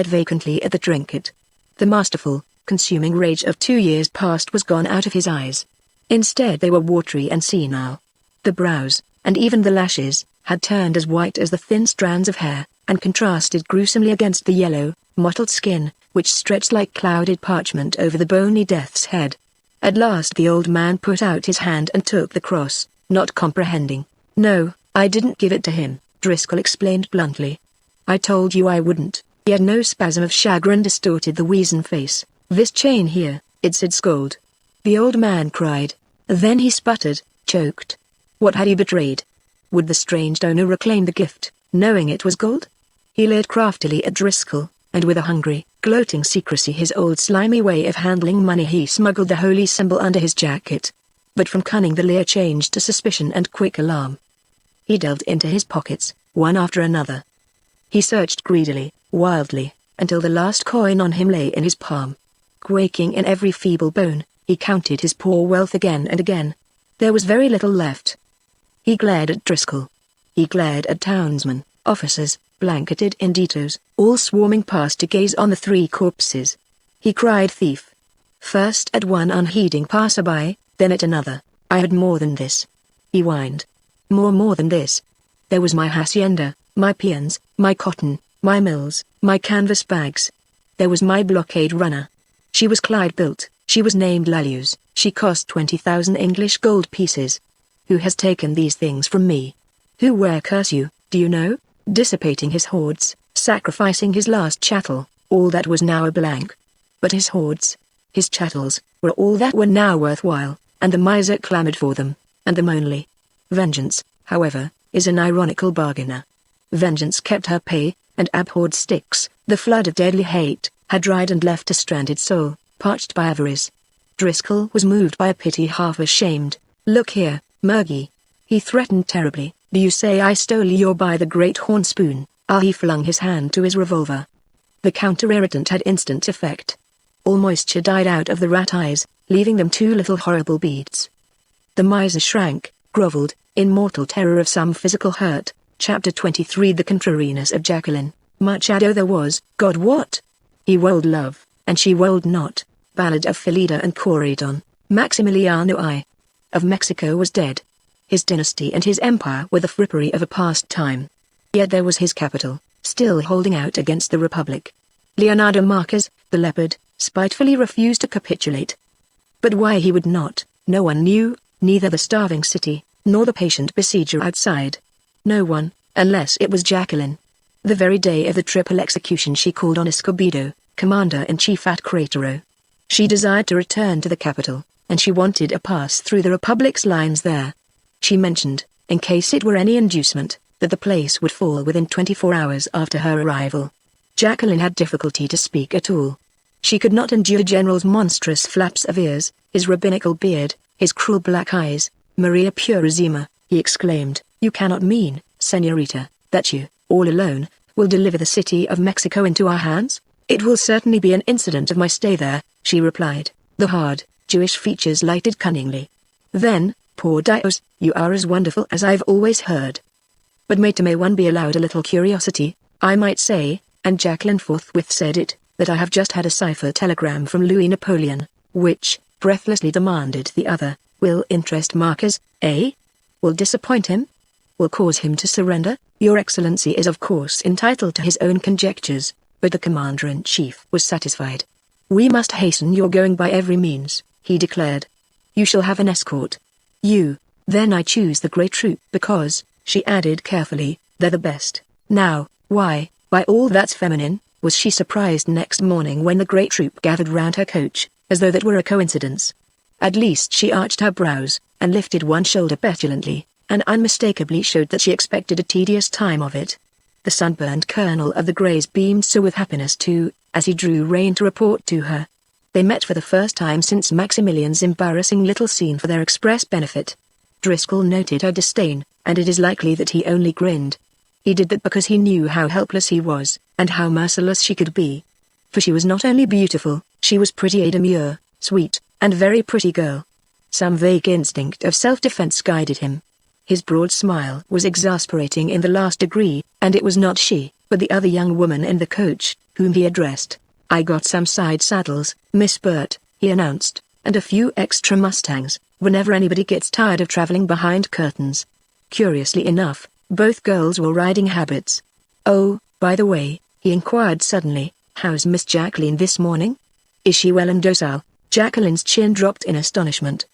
vacantly at the trinket. The masterful, consuming rage of 2 years past was gone out of his eyes. Instead they were watery and senile. The brows, and even the lashes, had turned as white as the thin strands of hair, and contrasted gruesomely against the yellow, mottled skin, which stretched like clouded parchment over the bony death's head. At last the old man put out his hand and took the cross, not comprehending. "No, I didn't give it to him," Driscoll explained bluntly. "I told you I wouldn't." Yet no spasm of chagrin distorted the weazen face. "This chain here, it said gold." The old man cried. Then he sputtered, choked. What had he betrayed? Would the strange donor reclaim the gift, knowing it was gold? He leered craftily at Driscoll, and with a hungry, gloating secrecy his old slimy way of handling money he smuggled the holy symbol under his jacket. But from cunning the leer changed to suspicion and quick alarm. He delved into his pockets, one after another. He searched greedily, wildly, until the last coin on him lay in his palm. Quaking in every feeble bone, he counted his poor wealth again and again. There was very little left. He glared at Driscoll. He glared at townsmen, officers, blanketed in ditos, all swarming past to gaze on the three corpses. He cried thief. First at one unheeding passerby, then at another. "I had more than this," he whined. More than this. There was my hacienda, my peons, my cotton, my mills, my canvas bags. There was my blockade runner. She was Clyde built, she was named Laluz, she cost 20,000 English gold pieces. Who has taken these things from me? Who, where, curse you, do you know? Dissipating his hoards, sacrificing his last chattel, all that was now a blank. But his hoards, his chattels, were all that were now worthwhile, and the miser clamored for them, and them only. Vengeance, however, is an ironical bargainer. Vengeance kept her pay, and abhorred Styx, the flood of deadly hate, had dried and left a stranded soul, parched by avarice. Driscoll was moved by a pity half ashamed. "Look here, Murgy," he threatened terribly, "do you say I stole your by the great horn spoon?" He flung his hand to his revolver. The counter-irritant had instant effect. All moisture died out of the rat eyes, leaving them two little horrible beads. The miser shrank, grovelled, in mortal terror of some physical hurt. Chapter 23 The Contrariness of Jacqueline. Much ado there was, God what? He wold love, and she wold not. Ballad of Philida and Corydon. Maximiliano I of Mexico was dead. His dynasty and his empire were the frippery of a past time. Yet there was his capital, still holding out against the Republic. Leonardo Marquez, the leopard, spitefully refused to capitulate. But why he would not, no one knew, neither the starving city, nor the patient besieger outside. No one, unless it was Jacqueline. The very day of the triple execution she called on Escobedo, commander-in-chief at Cratero. She desired to return to the capital, and she wanted a pass through the Republic's lines there. She mentioned, in case it were any inducement, that the place would fall within 24 hours after her arrival. Jacqueline had difficulty to speak at all. She could not endure General's monstrous flaps of ears, his rabbinical beard, his cruel black eyes. Maria Purisima, he exclaimed, you cannot mean, Senorita, that you, all alone, will deliver the city of Mexico into our hands? It will certainly be an incident of my stay there, she replied, the hard, Jewish features lighted cunningly. Then, poor Dios, you are as wonderful as I've always heard. But may one be allowed a little curiosity, I might say, and Jacqueline forthwith said it, that I have just had a cipher telegram from Louis Napoleon, which, breathlessly demanded the other, will interest Marquez, eh? Will disappoint him? Will cause him to surrender? Your Excellency is of course entitled to his own conjectures, but the Commander-in-Chief was satisfied. We must hasten your going by every means, he declared. You shall have an escort. You, then I choose the grey troop because, she added carefully, they're the best. Now, why, by all that's feminine, was she surprised next morning when the great troop gathered round her coach, as though that were a coincidence. At least she arched her brows, and lifted one shoulder petulantly, and unmistakably showed that she expected a tedious time of it. The sunburned colonel of the Greys beamed so with happiness too, as he drew rein to report to her. They met for the first time since Maximilian's embarrassing little scene for their express benefit. Driscoll noted her disdain, and it is likely that he only grinned. He did that because he knew how helpless he was, and how merciless she could be. For she was not only beautiful, she was pretty et demure, sweet, and very pretty girl. Some vague instinct of self-defense guided him. His broad smile was exasperating in the last degree, and it was not she, but the other young woman in the coach, whom he addressed. I got some side saddles, Miss Burt, he announced, and a few extra mustangs, whenever anybody gets tired of traveling behind curtains. Curiously enough, both girls wore riding habits. Oh, by the way, he inquired suddenly, how's Miss Jacqueline this morning? Is she well and docile? Jacqueline's chin dropped in astonishment.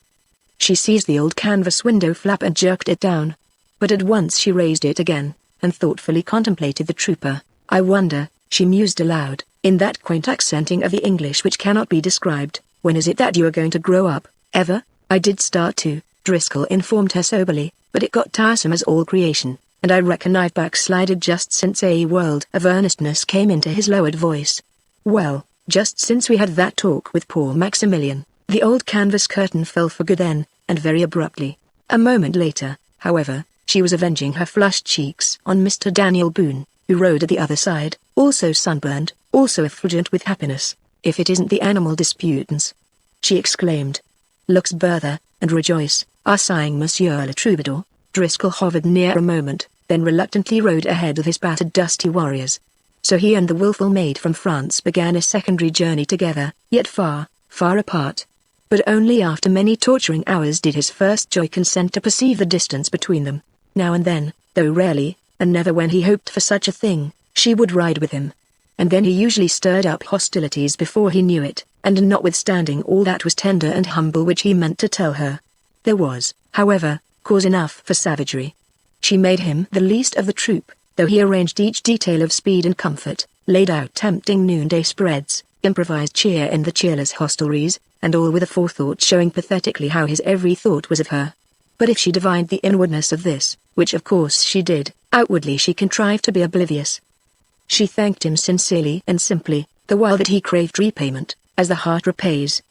She seized the old canvas window flap and jerked it down. But at once she raised it again, and thoughtfully contemplated the trooper. I wonder, she mused aloud, in that quaint accenting of the English which cannot be described, when is it that you are going to grow up, ever? I did start to, Driscoll informed her soberly, but it got tiresome as all creation, and I reckon I've backslided just since a world of earnestness came into his lowered voice. Well, just since we had that talk with poor Maximilian, the old canvas curtain fell for good then, and very abruptly. A moment later, however, she was avenging her flushed cheeks on Mr. Daniel Boone, who rode at the other side, also sunburned, also effulgent with happiness. If it isn't the animal disputants, she exclaimed. Looks Bertha, and rejoice, are sighing Monsieur le Troubadour. Driscoll hovered near a moment, then reluctantly rode ahead of his battered dusty warriors. So he and the wilful maid from France began a secondary journey together, yet far, far apart. But only after many torturing hours did his first joy consent to perceive the distance between them. Now and then, though rarely, and never when he hoped for such a thing, she would ride with him. And then he usually stirred up hostilities before he knew it, and notwithstanding all that was tender and humble which he meant to tell her, there was, however, cause enough for savagery. She made him the least of the troop, though he arranged each detail of speed and comfort, laid out tempting noonday spreads, improvised cheer in the cheerless hostelries, and all with a forethought showing pathetically how his every thought was of her. But if she divined the inwardness of this, which of course she did, outwardly she contrived to be oblivious. She thanked him sincerely and simply, the while that he craved repayment, as the heart repays.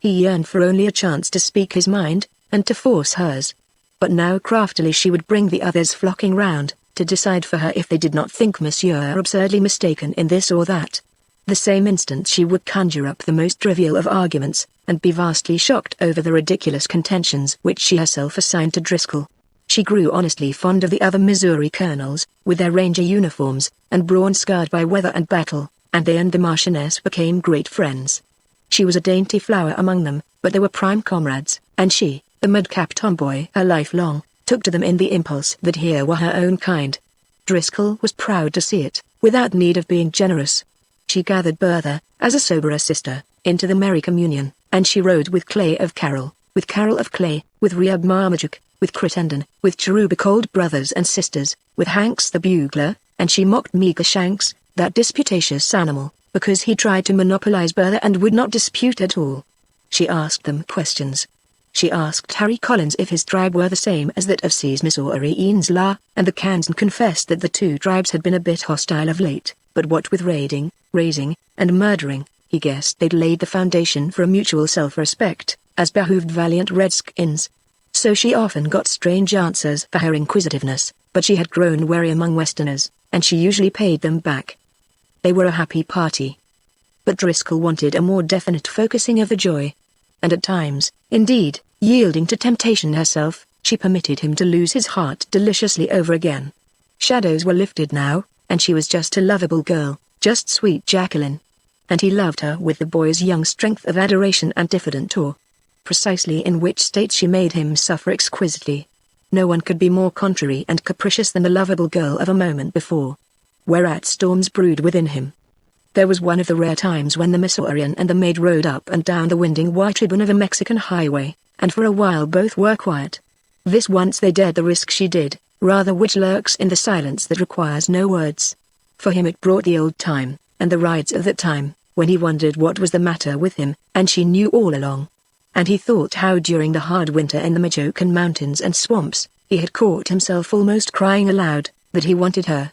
He yearned for only a chance to speak his mind, and to force hers. But now craftily she would bring the others flocking round, to decide for her if they did not think Monsieur absurdly mistaken in this or that. The same instant she would conjure up the most trivial of arguments, and be vastly shocked over the ridiculous contentions which she herself assigned to Driscoll. She grew honestly fond of the other Missouri colonels, with their ranger uniforms, and brawn scarred by weather and battle, and they and the Marchioness became great friends. She was a dainty flower among them, but they were prime comrades, and she, the madcap tomboy her life long, took to them in the impulse that here were her own kind. Driscoll was proud to see it, without need of being generous. She gathered Bertha, as a soberer sister, into the merry communion, and she rode with Clay of Carroll, with Carroll of Clay, with Rhea Marmaduke, with Crittenden, with cherubic old brothers and sisters, with Hanks the bugler, and she mocked Meagher Shanks, that disputatious animal, because he tried to monopolize Bertha and would not dispute at all. She asked them questions. She asked Harry Collins if his tribe were the same as that of C's Missourians La, and the Kansan confessed that the two tribes had been a bit hostile of late, but what with raiding, razing, and murdering, he guessed they'd laid the foundation for a mutual self-respect, as behooved valiant redskins. So she often got strange answers for her inquisitiveness, but she had grown wary among Westerners, and she usually paid them back. They were a happy party. But Driscoll wanted a more definite focusing of the joy. And at times, indeed, yielding to temptation herself, she permitted him to lose his heart deliciously over again. Shadows were lifted now, and she was just a lovable girl, just sweet Jacqueline. And he loved her with the boy's young strength of adoration and diffident awe. Precisely in which state she made him suffer exquisitely. No one could be more contrary and capricious than the lovable girl of a moment before. Whereat storms brewed within him. There was one of the rare times when the Missourian and the maid rode up and down the winding white ribbon of a Mexican highway, and for a while both were quiet. This once they dared the risk she did, rather which lurks in the silence that requires no words. For him it brought the old time, and the rides of that time, when he wondered what was the matter with him, and she knew all along. And he thought how during the hard winter in the Michoacan mountains and swamps, he had caught himself almost crying aloud, that he wanted her,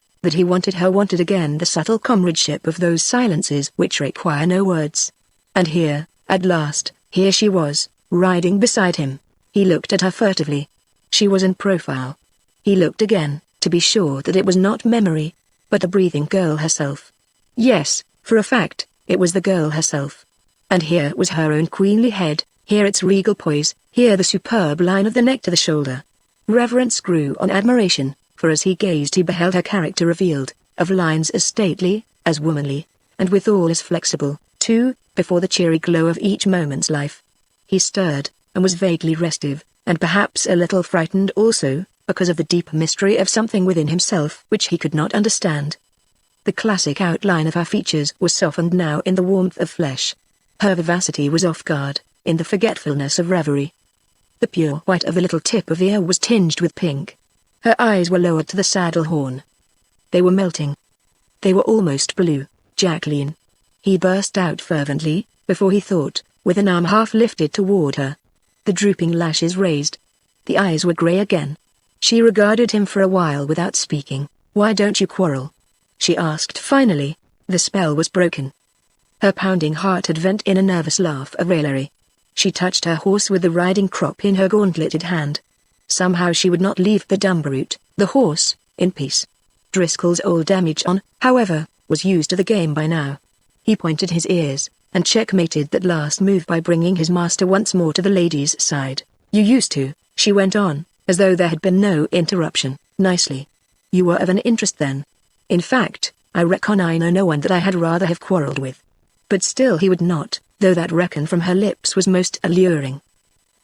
wanted again the subtle comradeship of those silences which require no words. And here, at last, here she was, riding beside him. He looked at her furtively. She was in profile. He looked again, to be sure that it was not memory, but the breathing girl herself. Yes, for a fact, it was the girl herself. And here was her own queenly head, here its regal poise, here the superb line of the neck to the shoulder. Reverence grew on admiration, for as he gazed he beheld her character revealed, of lines as stately, as womanly, and withal as flexible, too, before the cheery glow of each moment's life. He stirred, and was vaguely restive, and perhaps a little frightened also, because of the deep mystery of something within himself which he could not understand. The classic outline of her features was softened now in the warmth of flesh. Her vivacity was off guard, in the forgetfulness of reverie. The pure white of the little tip of the ear was tinged with pink. Her eyes were lowered to the saddle horn. They were melting. They were almost blue, Jacqueline. He burst out fervently, before he thought, with an arm half lifted toward her. The drooping lashes raised. The eyes were grey again. She regarded him for a while without speaking. "Why don't you quarrel?" she asked finally. The spell was broken. Her pounding heart had vent in a nervous laugh of raillery. She touched her horse with the riding crop in her gauntleted hand. Somehow she would not leave the dumb brute, the horse, in peace. Driscoll's old demijohn, however, was used to the game by now. He pointed his ears, and checkmated that last move by bringing his master once more to the lady's side. "You used to," she went on, as though there had been no interruption, nicely. "You were of an interest then. In fact, I reckon I know no one that I had rather have quarreled with." But still he would not, though that reckon from her lips was most alluring.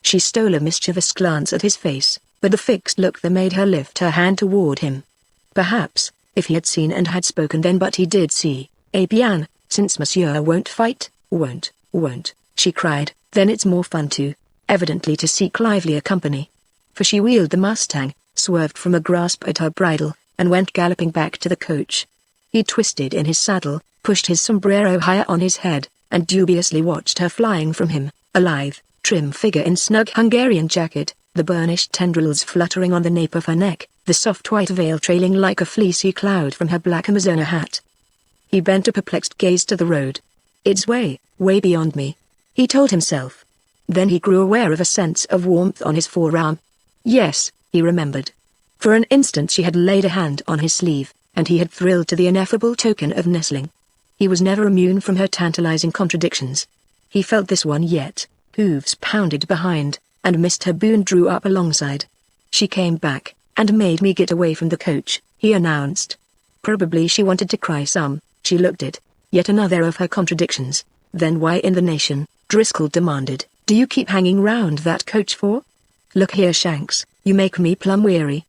She stole a mischievous glance at his face, but the fixed look that made her lift her hand toward him. Perhaps, if he had seen and had spoken then, but he did see. "Eh bien, since monsieur won't fight, won't, she cried, "then it's more fun to, evidently to seek livelier company." For she wheeled the mustang, swerved from a grasp at her bridle, and went galloping back to the coach. He twisted in his saddle, pushed his sombrero higher on his head, and dubiously watched her flying from him, a lithe, trim figure in snug Hungarian jacket, the burnished tendrils fluttering on the nape of her neck, the soft white veil trailing like a fleecy cloud from her black Amazona hat. He bent a perplexed gaze to the road. "It's way beyond me," he told himself. Then he grew aware of a sense of warmth on his forearm. Yes, he remembered. For an instant she had laid a hand on his sleeve, and he had thrilled to the ineffable token of nestling. He was never immune from her tantalizing contradictions. He felt this one yet. Hooves pounded behind, and Mr. Boone drew up alongside. "She came back, and made me get away from the coach," he announced. Probably she wanted to cry some, she looked it. Yet another of her contradictions. "Then why in the nation," Driscoll demanded, "do you keep hanging round that coach for? Look here, Shanks, you make me plumb weary.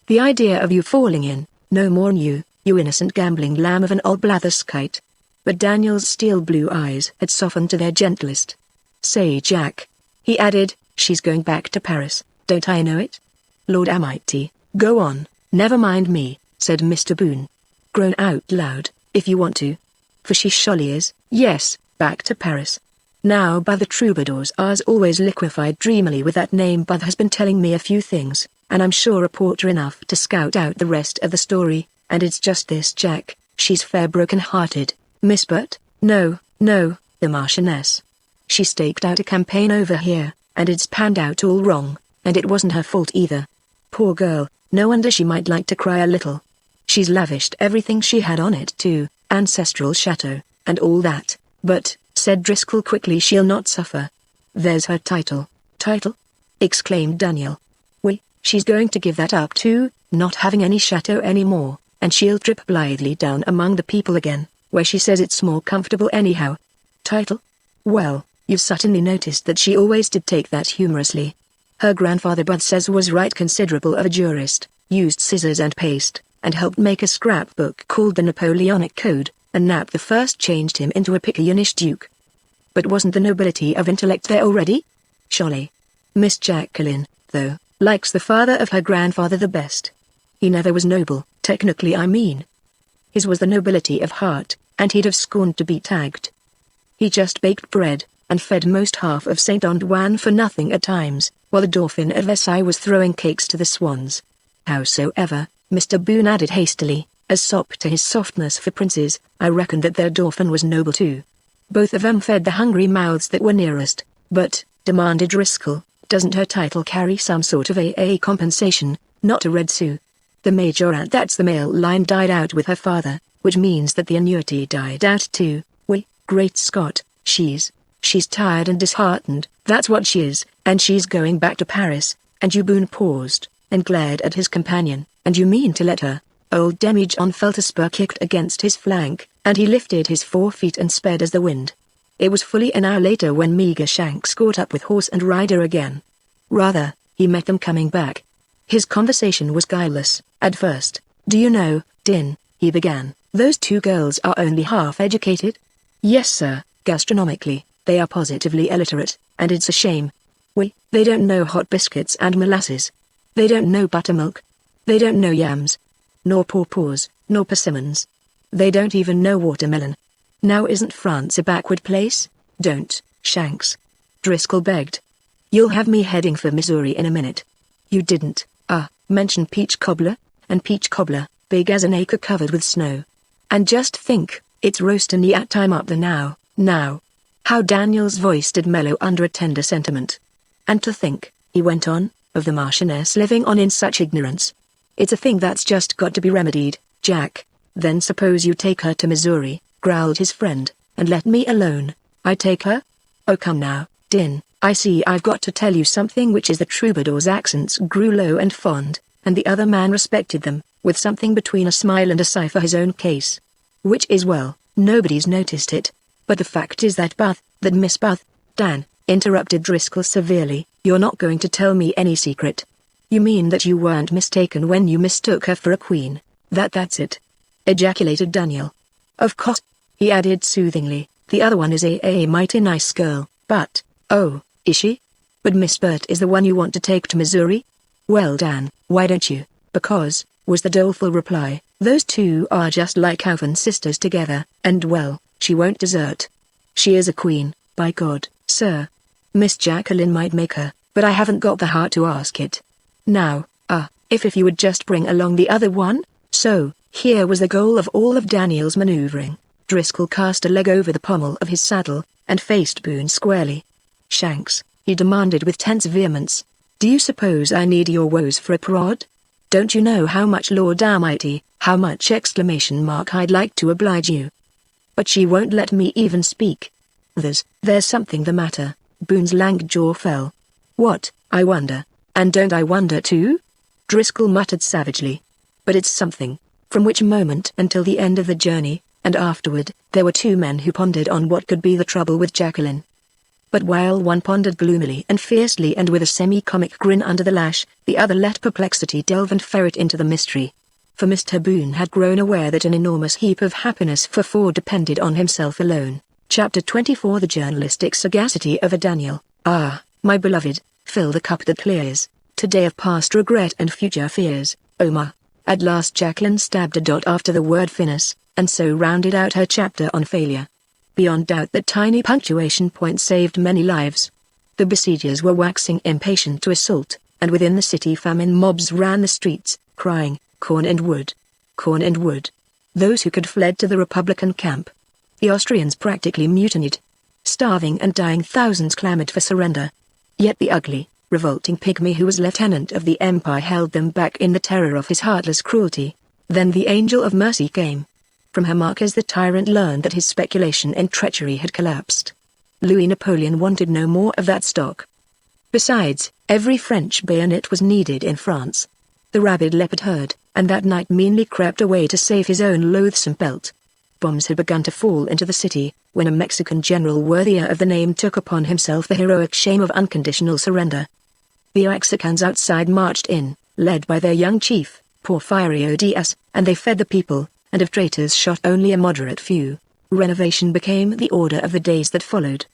The idea of you falling in, no more'n you innocent gambling lamb of an old blatherskite." But Daniel's steel blue eyes had softened to their gentlest. "Say, Jack," he added, "she's going back to Paris, don't I know it?" "Lord Almighty, go on, never mind me," said Mr. Boone. "Groan out loud, if you want to. For she surely is, yes, back to Paris. Now by the troubadours R's always liquefied dreamily with that name, but has been telling me a few things, and I'm sure a porter enough to scout out the rest of the story, and it's just this, Jack, she's fair broken-hearted, Miss Burt, no, the Marchioness. She staked out a campaign over here, and it's panned out all wrong, and it wasn't her fault either. Poor girl, no wonder she might like to cry a little. She's lavished everything she had on it too, ancestral chateau, and all that, but," said Driscoll quickly, "she'll not suffer. There's her title." "Title?" exclaimed Daniel. She's going to give that up too, not having any chateau anymore, and she'll trip blithely down among the people again, where she says it's more comfortable anyhow. Title? Well, you've certainly noticed that she always did take that humorously. Her grandfather Bud says was right considerable of a jurist, used scissors and paste, and helped make a scrapbook called the Napoleonic Code, and Nap the First changed him into a picayunish duke. But wasn't the nobility of intellect there already? Surely. Miss Jacqueline, though, likes the father of her grandfather the best. He never was noble, technically I mean. His was the nobility of heart, and he'd have scorned to be tagged. He just baked bread, and fed most half of Saint Antoine for nothing at times, while the Dauphin at Versailles was throwing cakes to the swans. Howsoever, Mr. Boone added hastily, as sop to his softness for princes, I reckon that their Dauphin was noble too. Both of 'em fed the hungry mouths that were nearest, but, demanded Driscoll, doesn't her title carry some sort of AA compensation, not a red sou? The majorette, that's the male line, died out with her father, which means that the annuity died out too. Great Scott, she's tired and disheartened, that's what she is, and she's going back to Paris, and you." Boone paused, and glared at his companion. "And you mean to let her?" Old Demijohn felt a spur kicked against his flank, and he lifted his 4 feet and sped as the wind. It was fully an hour later when Meager Shanks caught up with horse and rider again. Rather, he met them coming back. His conversation was guileless, at first. "Do you know, Din," he began, "those 2 girls are only half-educated?" "Yes sir, gastronomically, they are positively illiterate, and it's a shame. They don't know hot biscuits and molasses. They don't know buttermilk. They don't know yams. Nor pawpaws, nor persimmons. They don't even know watermelon. Now isn't France a backward place? Don't, Shanks," Driscoll begged. "You'll have me heading for Missouri in a minute. You didn't, mention peach cobbler, and peach cobbler, big as an acre covered with snow. And just think, it's roastin' yat time up there now. How Daniel's voice did mellow under a tender sentiment. "And to think," he went on, "of the Marchioness living on in such ignorance. It's a thing that's just got to be remedied, Jack." "Then suppose you take her to Missouri," growled his friend, "and let me alone." "I take her? Oh come now, Din, I see I've got to tell you something." Which is the troubadour's accents grew low and fond, and the other man respected them, with something between a smile and a sigh for his own case. "Which is, well, nobody's noticed it. But the fact is that Miss Buth," "Dan," interrupted Driscoll severely, "you're not going to tell me any secret. You mean that you weren't mistaken when you mistook her for a queen? That's it?" ejaculated Daniel. "Of course," he added soothingly, "the other one is a mighty nice girl, but..." "Oh, is she? But Miss Burt is the one you want to take to Missouri?" "Well Dan, why don't you?" "Because," was the doleful reply, "those 2 are just like elfin sisters together, and well, she won't desert. She is a queen, by God, sir. Miss Jacqueline might make her, but I haven't got the heart to ask it. Now, if you would just bring along the other one." So, here was the goal of all of Daniel's maneuvering. Driscoll cast a leg over the pommel of his saddle, and faced Boone squarely. "Shanks," he demanded with tense vehemence, "do you suppose I need your woes for a prod? Don't you know how much Lord Almighty, how much ! I'd like to oblige you." but she won't let me even speak. There's something the matter. Boone's lank jaw fell. What, I wonder? And don't I wonder too? Driscoll muttered savagely. But it's something. From which moment until the end of the journey, and afterward, there were two men who pondered on what could be the trouble with Jacqueline. But while one pondered gloomily and fiercely and with a semi-comic grin under the lash, the other let perplexity delve and ferret into the mystery. For Mr. Boone had grown aware that an enormous heap of happiness for four depended on himself alone. Chapter 24 The Journalistic Sagacity of a Daniel. Ah, my beloved, fill the cup that clears, today of past regret and future fears, Omar. At last Jacqueline stabbed a dot after the word finis, and so rounded out her chapter on failure. Beyond doubt that tiny punctuation point saved many lives. The besiegers were waxing impatient to assault, and within the city famine mobs ran the streets, crying, "Corn and wood! Corn and wood!" Those who could fled to the Republican camp. The Austrians practically mutinied. Starving and dying thousands clamored for surrender. Yet the ugly, revolting pygmy who was lieutenant of the Empire held them back in the terror of his heartless cruelty. Then the angel of mercy came. From her markers the tyrant learned that his speculation and treachery had collapsed. Louis Napoleon wanted no more of that stock. Besides, every French bayonet was needed in France. The rabid leopard herd, and that night meanly crept away to save his own loathsome pelt. Bombs had begun to fall into the city, when a Mexican general worthier of the name took upon himself the heroic shame of unconditional surrender. The Mexicans outside marched in, led by their young chief, Porfirio Diaz, and they fed the people, and of traitors shot only a moderate few. Renovation became the order of the days that followed.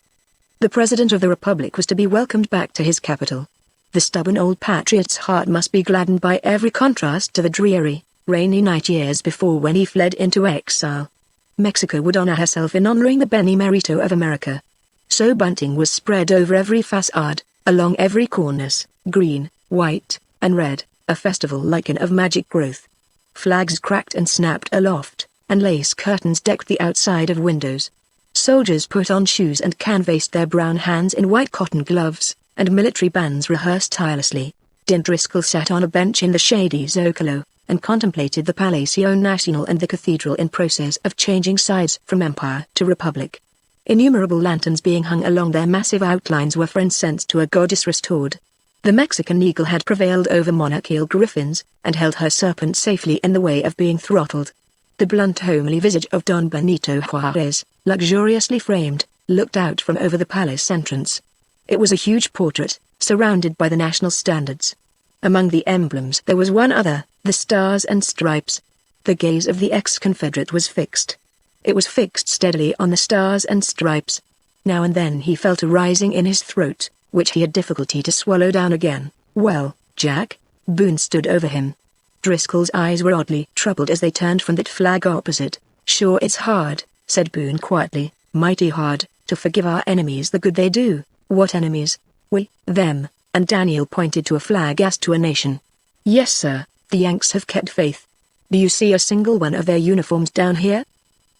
The President of the Republic was to be welcomed back to his capital. The stubborn old patriot's heart must be gladdened by every contrast to the dreary, rainy night years before when he fled into exile. Mexico would honor herself in honoring the Benemerito of America. So bunting was spread over every facade, along every cornice, green, white, and red, a festival lichen of magic growth. Flags cracked and snapped aloft, and lace curtains decked the outside of windows. Soldiers put on shoes and canvassed their brown hands in white cotton gloves, and military bands rehearsed tirelessly. Din Driscoll sat on a bench in the shady Zocalo, and contemplated the Palacio Nacional and the cathedral in process of changing sides from empire to republic. Innumerable lanterns being hung along their massive outlines were for incense to a goddess restored. The Mexican eagle had prevailed over monarchical griffins, and held her serpent safely in the way of being throttled. The blunt homely visage of Don Benito Juarez, luxuriously framed, looked out from over the palace entrance. It was a huge portrait, surrounded by the national standards. Among the emblems there was one other, the Stars and Stripes. The gaze of the ex-Confederate was fixed. It was fixed steadily on the Stars and Stripes. Now and then he felt a rising in his throat, which he had difficulty to swallow down again. "Well, Jack?" Boone stood over him. Driscoll's eyes were oddly troubled as they turned from that flag opposite. "Sure it's hard," said Boone quietly, "mighty hard, to forgive our enemies the good they do." "What enemies?" "We, them," and Daniel pointed to a flag as to a nation. "Yes sir, the Yanks have kept faith. Do you see a single one of their uniforms down here?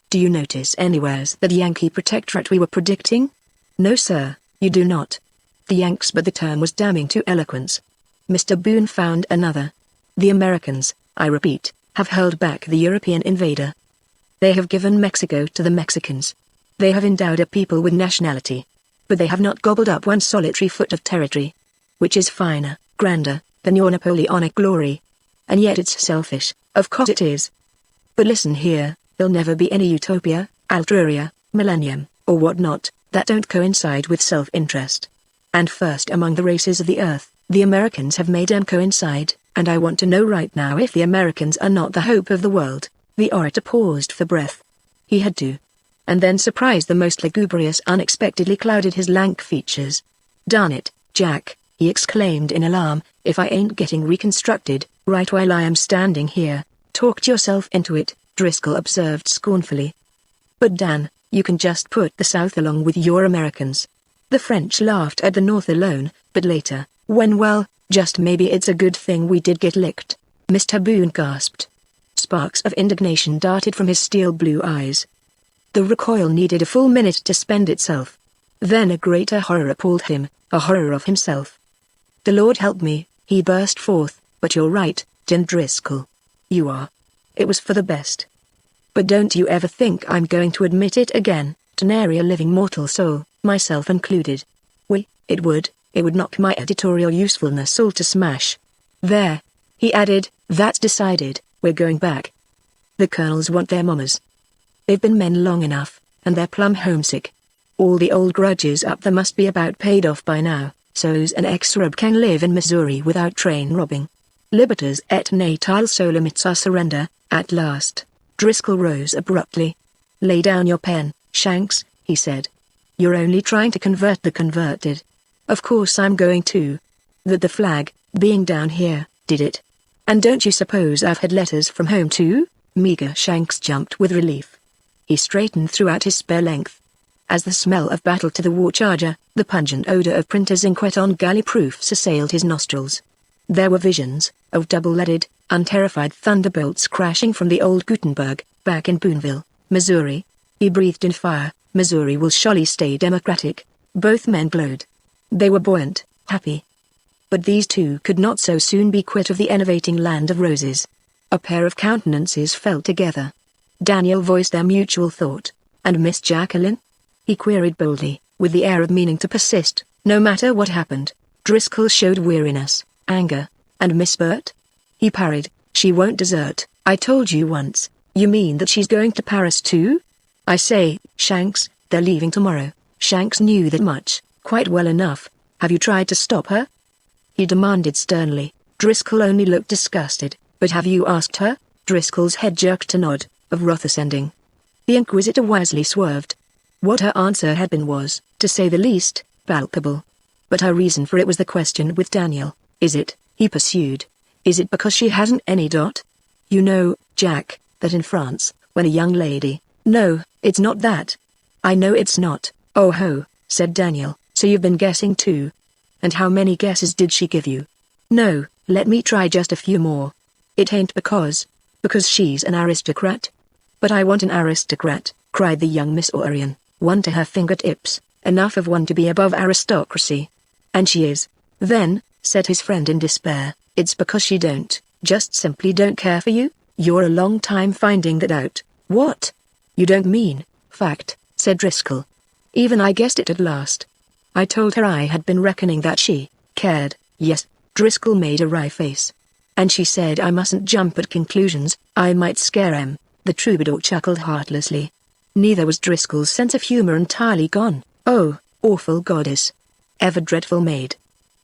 Do you notice anywheres that Yankee protectorate we were predicting?" "No sir, you do not." The Yanks, but the term was damning to eloquence. Mr. Boone found another. "The Americans, I repeat, have held back the European invader. They have given Mexico to the Mexicans. They have endowed a people with nationality. But they have not gobbled up one solitary foot of territory. Which is finer, grander, than your Napoleonic glory. And yet it's selfish, of course it is. But listen here, there'll never be any utopia, Altruria, millennium, or what not, that don't coincide with self-interest. And first among the races of the earth, the Americans have made them coincide, and I want to know right now if the Americans are not the hope of the world." The orator paused for breath. He had to. And then surprise the most lugubrious unexpectedly clouded his lank features. "Darn it, Jack," he exclaimed in alarm, "if I ain't getting reconstructed, right while I am standing here." "Talked yourself into it," Driscoll observed scornfully. "But Dan, you can just put the South along with your Americans. The French laughed at the North alone, but later, when well, just maybe it's a good thing we did get licked." Mr. Boone gasped. Sparks of indignation darted from his steel blue eyes. The recoil needed a full minute to spend itself. Then a greater horror appalled him, a horror of himself. "The Lord help me," he burst forth, "but you're right, Din Driscoll. You are. It was for the best." But don't you ever think I'm going to admit it again, to nary a living mortal soul, myself included. It would knock my editorial usefulness all to smash. There," he added, "that's decided, we're going back. The colonels want their mamas. They've been men long enough, and they're plumb homesick. All the old grudges up there must be about paid off by now, so's an ex-rub can live in Missouri without train robbing. Libertas et natile solemnits our surrender, at last." Driscoll rose abruptly. "Lay down your pen, Shanks," he said. "You're only trying to convert the converted." "Of course I'm going to. The flag, being down here, did it. And don't you suppose I've had letters from home too?" Meager Shanks jumped with relief. He straightened throughout his spare length. As the smell of battle to the war charger, the pungent odor of printer's ink on galley proofs assailed his nostrils. There were visions of double-leaded, unterrified thunderbolts crashing from the old Gutenberg, back in Boonville, Missouri. He breathed in fire. Missouri will surely stay Democratic. Both men glowed. They were buoyant, happy. But these two could not so soon be quit of the enervating land of roses. A pair of countenances fell together. Daniel voiced their mutual thought. "And Miss Jacqueline?" he queried boldly, with the air of meaning to persist, no matter what happened. Driscoll showed weariness, anger. "And Miss Burt?" he parried. "She won't desert, I told you once." "You mean that she's going to Paris too?" "I say, Shanks, they're leaving tomorrow." Shanks knew that much, quite well enough. "Have you tried to stop her?" he demanded sternly. Driscoll only looked disgusted. "But have you asked her?" Driscoll's head jerked a nod, of wrath ascending. The Inquisitor wisely swerved. What her answer had been was, to say the least, palpable. But her reason for it was the question with Daniel. "Is it," he pursued, "is it because she hasn't any dot? You know, Jack, that in France, when a young lady—" "No, it's not that." "I know it's not." "Oh ho," said Daniel, "so you've been guessing too. And how many guesses did she give you?" "No, let me try just a few more." "It ain't because she's an aristocrat?" "But I want an aristocrat," cried the young Missourian, one to her fingertips, enough of one to be above aristocracy. "And she is." "Then," said his friend in despair, "it's because she just simply don't care for you? You're a long time finding that out." "What? You don't mean?" "Fact," said Driscoll. "Even I guessed it at last. I told her I had been reckoning that she cared." "Yes." Driscoll made a wry face. "And she said I mustn't jump at conclusions, I might scare 'em." The troubadour chuckled heartlessly. Neither was Driscoll's sense of humor entirely gone. "Oh, awful goddess. Ever dreadful maid."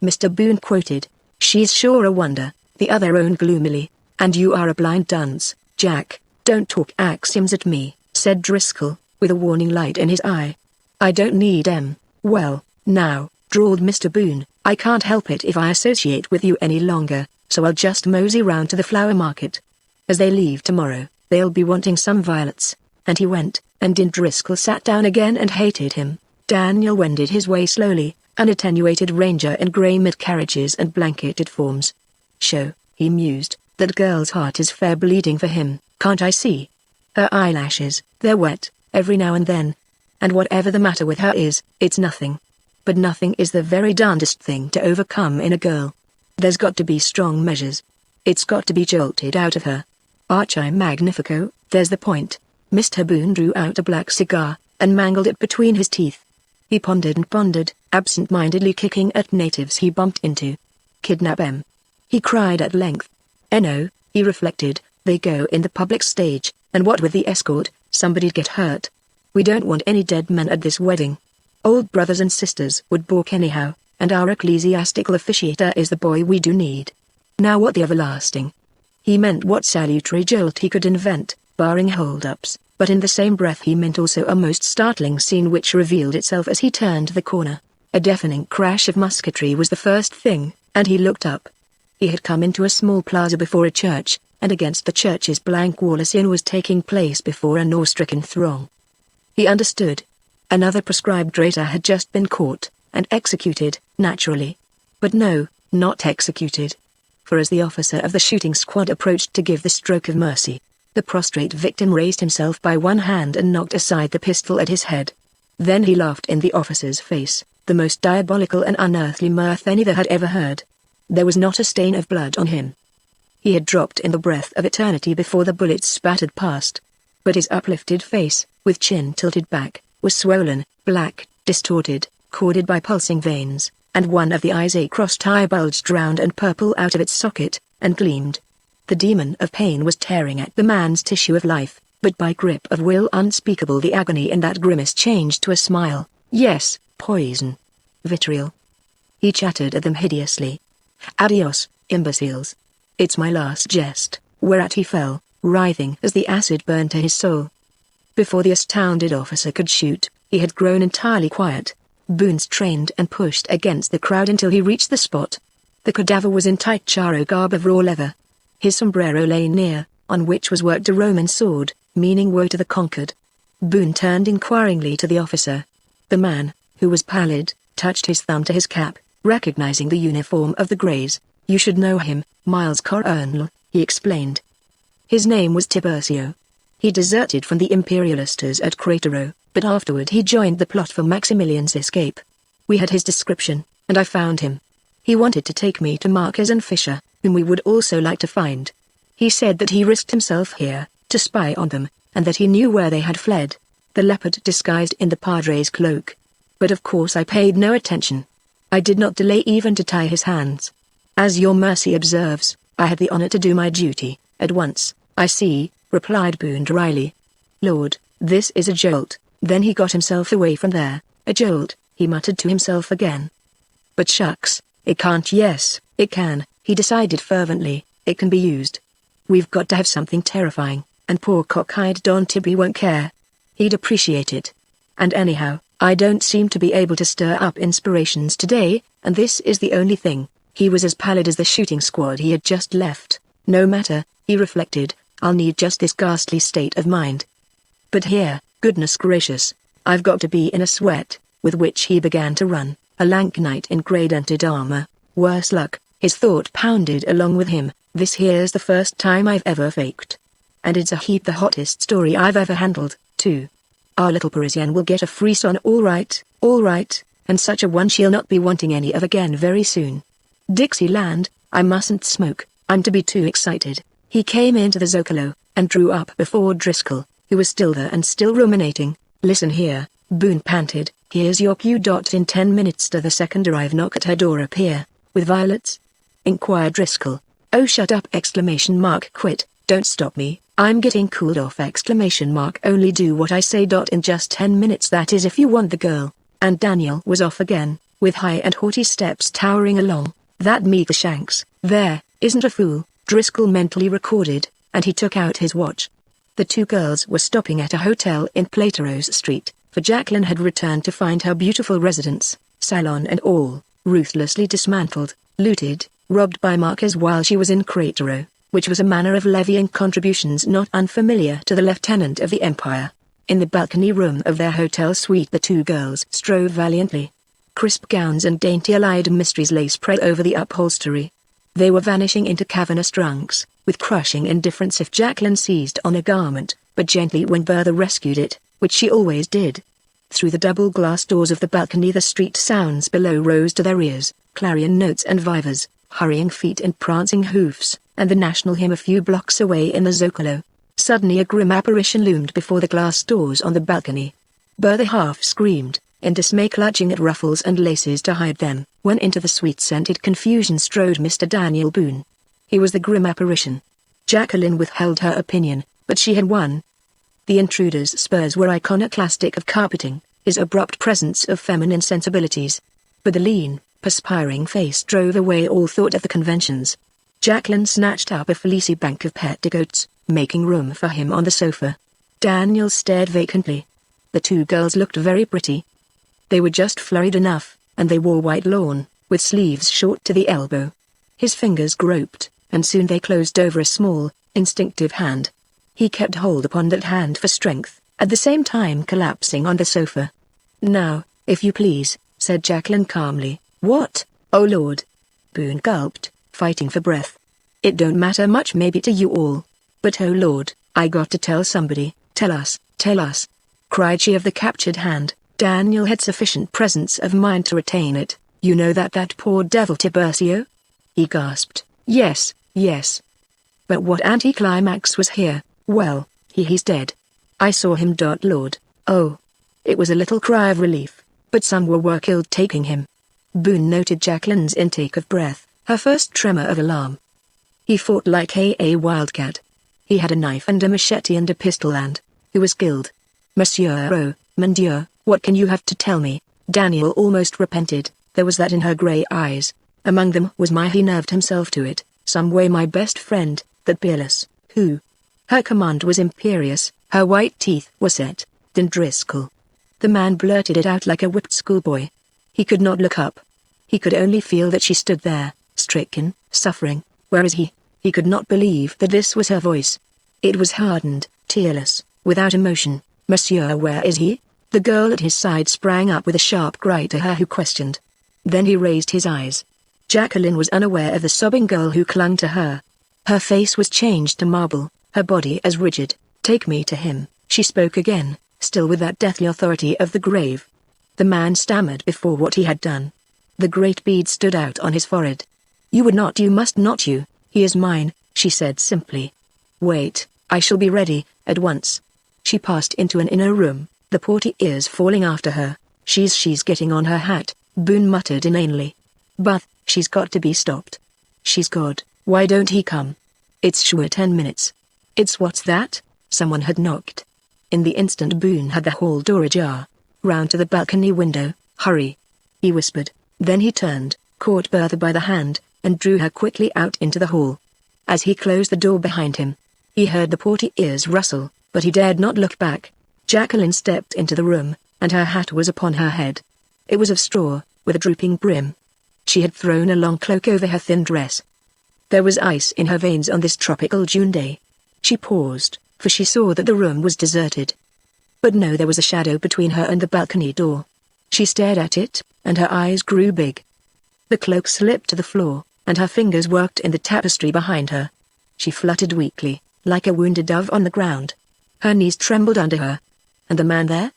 Mr. Boone quoted. "She's sure a wonder," the other owned gloomily. "And you are a blind dunce, Jack." "Don't talk axioms at me," said Driscoll, with a warning light in his eye. "I don't need 'em." "Well, now," drawled Mr. Boone, "I can't help it if I associate with you any longer, so I'll just mosey round to the flower market. As they leave tomorrow, they'll be wanting some violets." And he went, and Driscoll sat down again and hated him. Daniel wended his way slowly, an attenuated ranger in grey mid-carriages and blanketed forms. "Show," he mused, "that girl's heart is fair bleeding for him, can't I see? Her eyelashes, they're wet, every now and then. And whatever the matter with her is, it's nothing. But nothing is the very darndest thing to overcome in a girl. There's got to be strong measures. It's got to be jolted out of her. Archi Magnifico, there's the point." Mr. Boone drew out a black cigar, and mangled it between his teeth. He pondered and pondered, absent-mindedly kicking at natives he bumped into. "Kidnap 'em," he cried at length. "No," he reflected, "they go in the public stage, and what with the escort, somebody'd get hurt. We don't want any dead men at this wedding. Old brothers and sisters would balk anyhow, and our ecclesiastical officiator is the boy we do need. Now what the everlasting—" He meant what salutary jolt he could invent, barring hold-ups, but in the same breath he meant also a most startling scene which revealed itself as he turned the corner. A deafening crash of musketry was the first thing, and he looked up. He had come into a small plaza before a church, and against the church's blank wall a scene was taking place before an awe-stricken throng. He understood. Another proscribed traitor had just been caught, and executed, naturally. But no, not executed. For as the officer of the shooting squad approached to give the stroke of mercy, the prostrate victim raised himself by one hand and knocked aside the pistol at his head. Then he laughed in the officer's face, the most diabolical and unearthly mirth any there had ever heard. There was not a stain of blood on him. He had dropped in the breath of eternity before the bullets spattered past. but his uplifted face, with chin tilted back, was swollen, black, distorted, corded by pulsing veins, and one of the eyes a crossed eye bulged round and purple out of its socket, and gleamed. The demon of pain was tearing at the man's tissue of life, but by grip of will unspeakable the agony in that grimace changed to a smile. Yes, poison. Vitriol. He chattered at them hideously. Adios, imbeciles. It's my last jest, whereat he fell, writhing as the acid burned to his soul. Before the astounded officer could shoot, he had grown entirely quiet. Boone strained and pushed against the crowd until he reached the spot. The cadaver was in tight charro garb of raw leather. His sombrero lay near, on which was worked a Roman sword, meaning woe to the conquered. Boone turned inquiringly to the officer. The man, who was pallid, touched his thumb to his cap, recognizing the uniform of the Greys. You should know him, Miles Coronel, he explained. His name was Tiburcio. He deserted from the Imperialistas at Cratero, but afterward he joined the plot for Maximilian's escape. We had his description, and I found him. He wanted to take me to Marquez and Fisher, whom we would also like to find. He said that he risked himself here, to spy on them, and that he knew where they had fled. The leopard disguised in the padre's cloak. But of course I paid no attention. I did not delay even to tie his hands. As your mercy observes, I had the honor to do my duty, at once. I see, replied Boone dryly. Lord, this is a jolt. Then he got himself away from there. A jolt, he muttered to himself again. But shucks, it can't. Yes, it can, he decided fervently. It can be used. We've got to have something terrifying, and poor cockeyed Don Tibby won't care. He'd appreciate it. And anyhow, I don't seem to be able to stir up inspirations today, and this is the only thing. He was as pallid as the shooting squad he had just left. No matter, he reflected, I'll need just this ghastly state of mind. But here, goodness gracious, I've got to be in a sweat, with which he began to run, a lank knight in grey dented armor. Worse luck, his thought pounded along with him, this here's the first time I've ever faked. And it's a heap the hottest story I've ever handled, too. Our little Parisienne will get a frisson all right, and such a one she'll not be wanting any of again very soon. Dixieland, I mustn't smoke, I'm to be too excited. He came into the Zocalo, and drew up before Driscoll, who was still there and still ruminating. Listen here, Boone panted, here's your cue. In 10 minutes to the second arrive knock at her door appear, with violets? Inquired Driscoll. Oh shut up! Quit, don't stop me, I'm getting cooled off! Only do what I say. In just 10 minutes, that is if you want the girl. And Daniel was off again, with high and haughty steps towering along. That meager Shanks, there, isn't a fool, Driscoll mentally recorded, and he took out his watch. The two girls were stopping at a hotel in Platerose Street, for Jacqueline had returned to find her beautiful residence, salon and all, ruthlessly dismantled, looted, robbed by Marquez while she was in Cratero, which was a manner of levying contributions not unfamiliar to the lieutenant of the Empire. In the balcony room of their hotel suite the two girls strove valiantly. Crisp gowns and dainty allied mysteries lay spread over the upholstery. They were vanishing into cavernous trunks, with crushing indifference if Jacqueline seized on a garment, but gently when Bertha rescued it, which she always did. Through the double glass doors of the balcony the street sounds below rose to their ears, clarion notes and vivas, hurrying feet and prancing hoofs, and the national hymn a few blocks away in the Zocalo. Suddenly a grim apparition loomed before the glass doors on the balcony. Bertha half screamed, in dismay clutching at ruffles and laces to hide them, when into the sweet-scented confusion strode Mr. Daniel Boone. He was the grim apparition. Jacqueline withheld her opinion, but she had won. The intruder's spurs were iconoclastic of carpeting, his abrupt presence of feminine sensibilities. But the lean, perspiring face drove away all thought of the conventions. Jacqueline snatched up a fleecy bank of petticoats, making room for him on the sofa. Daniel stared vacantly. The two girls looked very pretty. They were just flurried enough, and they wore white lawn, with sleeves short to the elbow. His fingers groped, and soon they closed over a small, instinctive hand. He kept hold upon that hand for strength, at the same time collapsing on the sofa. Now, if you please, said Jacqueline calmly. What? Oh Lord! Boone gulped, fighting for breath. It don't matter much maybe to you all. But oh Lord, I got to tell somebody. Tell us, cried she of the captured hand. Daniel had sufficient presence of mind to retain it. You know that poor devil Tiburcio? He gasped. Yes. But what anticlimax was here? Well, he's dead. I saw him. Lord. Oh. It was a little cry of relief, but some were killed taking him. Boone noted Jacqueline's intake of breath, her first tremor of alarm. He fought like a wildcat. He had a knife and a machete and a pistol and he was killed. Monsieur, oh, mon Dieu, what can you have to tell me? Daniel almost repented. There was that in her grey eyes. Among them was he nerved himself to it, some way my best friend, that peerless, who? Her command was imperious, her white teeth were set. Driscoll. The man blurted it out like a whipped schoolboy. He could not look up. He could only feel that she stood there, stricken, suffering. Where is he? He could not believe that this was her voice. It was hardened, tearless, without emotion. Monsieur, where is he? The girl at his side sprang up with a sharp cry to her who questioned. Then he raised his eyes. Jacqueline was unaware of the sobbing girl who clung to her. Her face was changed to marble, her body as rigid. Take me to him, she spoke again, still with that deathly authority of the grave. The man stammered before what he had done. The great bead stood out on his forehead. You would not, you must not, he is mine, she said simply. Wait, I shall be ready, at once. She passed into an inner room, the portieres falling after her. She's getting on her hat, Boone muttered inanely. But, she's got to be stopped. She's God, why don't he come? It's sure 10 minutes. It's what's that? Someone had knocked. In the instant Boone had the hall door ajar. Round to the balcony window, hurry. He whispered, then he turned, caught Bertha by the hand, and drew her quickly out into the hall. As he closed the door behind him, he heard the portieres rustle, but he dared not look back. Jacqueline stepped into the room, and her hat was upon her head. It was of straw, with a drooping brim. She had thrown a long cloak over her thin dress. There was ice in her veins on this tropical June day. She paused, for she saw that the room was deserted. But no, there was a shadow between her and the balcony door. She stared at it, and her eyes grew big. The cloak slipped to the floor, and her fingers worked in the tapestry behind her. She fluttered weakly, like a wounded dove on the ground. Her knees trembled under her. And the man there?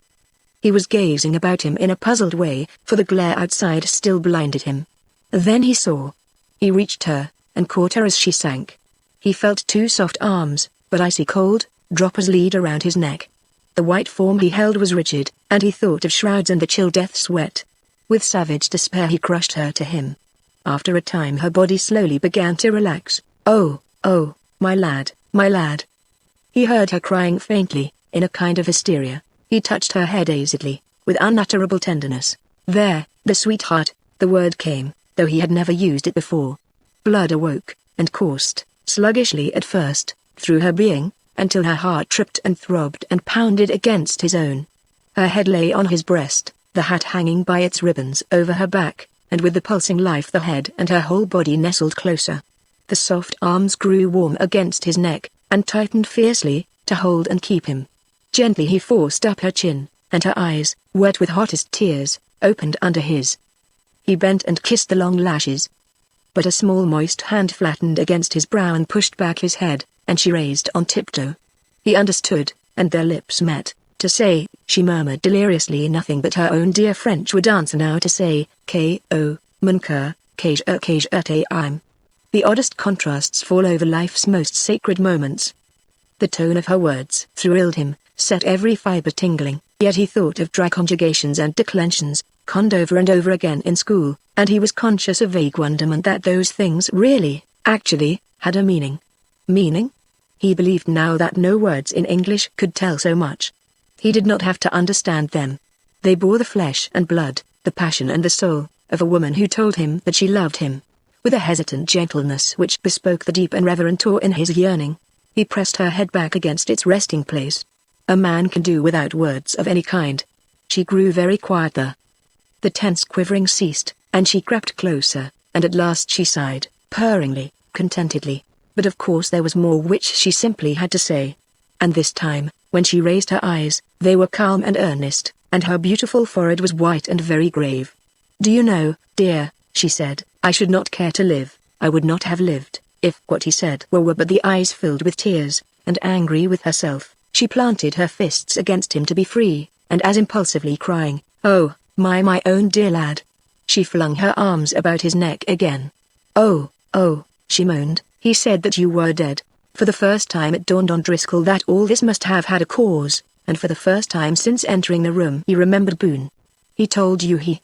He was gazing about him in a puzzled way, for the glare outside still blinded him. Then he saw. He reached her, and caught her as she sank. He felt two soft arms, but icy cold, drop his lead around his neck. The white form he held was rigid, and he thought of shrouds and the chill death sweat. With savage despair he crushed her to him. After a time her body slowly began to relax. Oh, my lad, my lad. He heard her crying faintly, in a kind of hysteria. He touched her head dazedly, with unutterable tenderness. There, the sweetheart, the word came, though he had never used it before. Blood awoke, and coursed, sluggishly at first, through her being, until her heart tripped and throbbed and pounded against his own. Her head lay on his breast, the hat hanging by its ribbons over her back, and with the pulsing life the head and her whole body nestled closer. The soft arms grew warm against his neck, and tightened fiercely, to hold and keep him. Gently he forced up her chin, and her eyes, wet with hottest tears, opened under his. He bent and kissed the long lashes. But a small moist hand flattened against his brow and pushed back his head, and she raised on tiptoe. He understood, and their lips met. To say, she murmured deliriously nothing but her own dear French would answer now to say, K.O., mon cœur, que I'm. The oddest contrasts fall over life's most sacred moments. The tone of her words thrilled him, set every fiber tingling, yet he thought of dry conjugations and declensions, conned over and over again in school, and he was conscious of vague wonderment that those things really, actually, had a meaning. Meaning? He believed now that no words in English could tell so much. He did not have to understand them. They bore the flesh and blood, the passion and the soul, of a woman who told him that she loved him. With a hesitant gentleness which bespoke the deep and reverent awe in his yearning, he pressed her head back against its resting place. A man can do without words of any kind. She grew very quiet there. The tense quivering ceased, and she crept closer, and at last she sighed, purringly, contentedly. But of course there was more which she simply had to say. And this time, when she raised her eyes, they were calm and earnest, and her beautiful forehead was white and very grave. Do you know, dear, she said, I should not care to live, I would not have lived, if what he said were but the eyes filled with tears, and angry with herself, she planted her fists against him to be free, and as impulsively crying, oh, my own dear lad. She flung her arms about his neck again. Oh, she moaned, he said that you were dead. For the first time it dawned on Driscoll that all this must have had a cause, and for the first time since entering the room he remembered Boone. He told you he...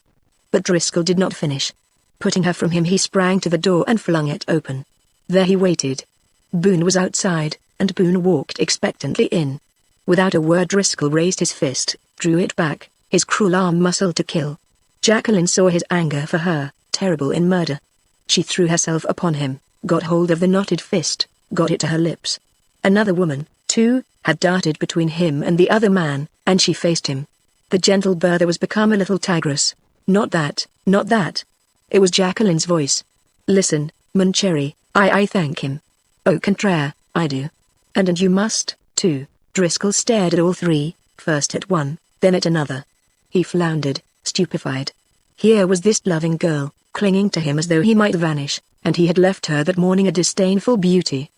But Driscoll did not finish. Putting her from him, he sprang to the door and flung it open. There he waited. Boone was outside, and Boone walked expectantly in. Without a word, Driscoll raised his fist, drew it back, his cruel arm muscle to kill. Jacqueline saw his anger for her, terrible in murder. She threw herself upon him, got hold of the knotted fist, got it to her lips. Another woman, too, had darted between him and the other man, and she faced him. The gentle Bertha was become a little tigress. Not that, not that. It was Jacqueline's voice. Listen, Mancherry, I thank him. Au contraire, I do. And you must, too. Driscoll stared at all three, first at one, then at another. He floundered, stupefied. Here was this loving girl, clinging to him as though he might vanish, and he had left her that morning a disdainful beauty.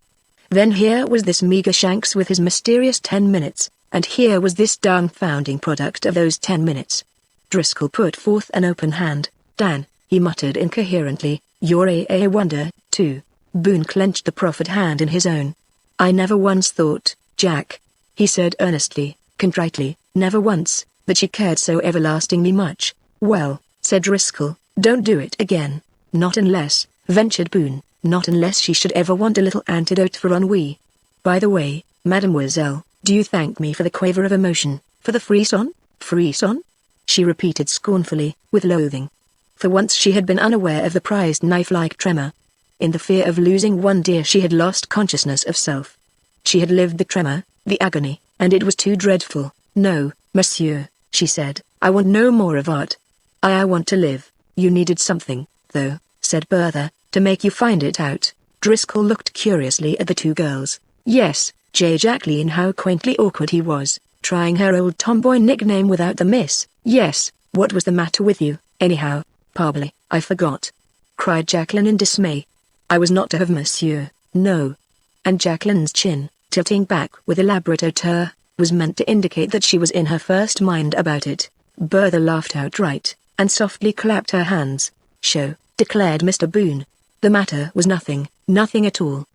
Then here was this meager Shanks with his mysterious 10 minutes, and here was this dumbfounding product of those 10 minutes. Driscoll put forth an open hand. Dan, he muttered incoherently, you're a wonder, too. Boone clenched the proffered hand in his own. I never once thought, Jack, he said earnestly, contritely, never once, that she cared so everlastingly much. Well, said Driscoll, don't do it again. Not unless, ventured Boone, not unless she should ever want a little antidote for ennui. By the way, mademoiselle, do you thank me for the quaver of emotion, for the frisson? Frisson? She repeated scornfully, with loathing. For once she had been unaware of the prized knife-like tremor. In the fear of losing one dear she had lost consciousness of self. She had lived the tremor, the agony, and it was too dreadful. No, monsieur, she said, I want no more of art. I want to live. You needed something, though, said Bertha, to make you find it out. Driscoll looked curiously at the two girls. Yes, Jacqueline, how quaintly awkward he was, trying her old tomboy nickname without the miss. Yes, what was the matter with you, anyhow? Parbleu, I forgot, cried Jacqueline in dismay. I was not to have, monsieur, no. And Jacqueline's chin, tilting back with elaborate hauteur, was meant to indicate that she was in her first mind about it. Bertha laughed outright, and softly clapped her hands. Show, declared Mr. Boone. The matter was nothing, nothing at all.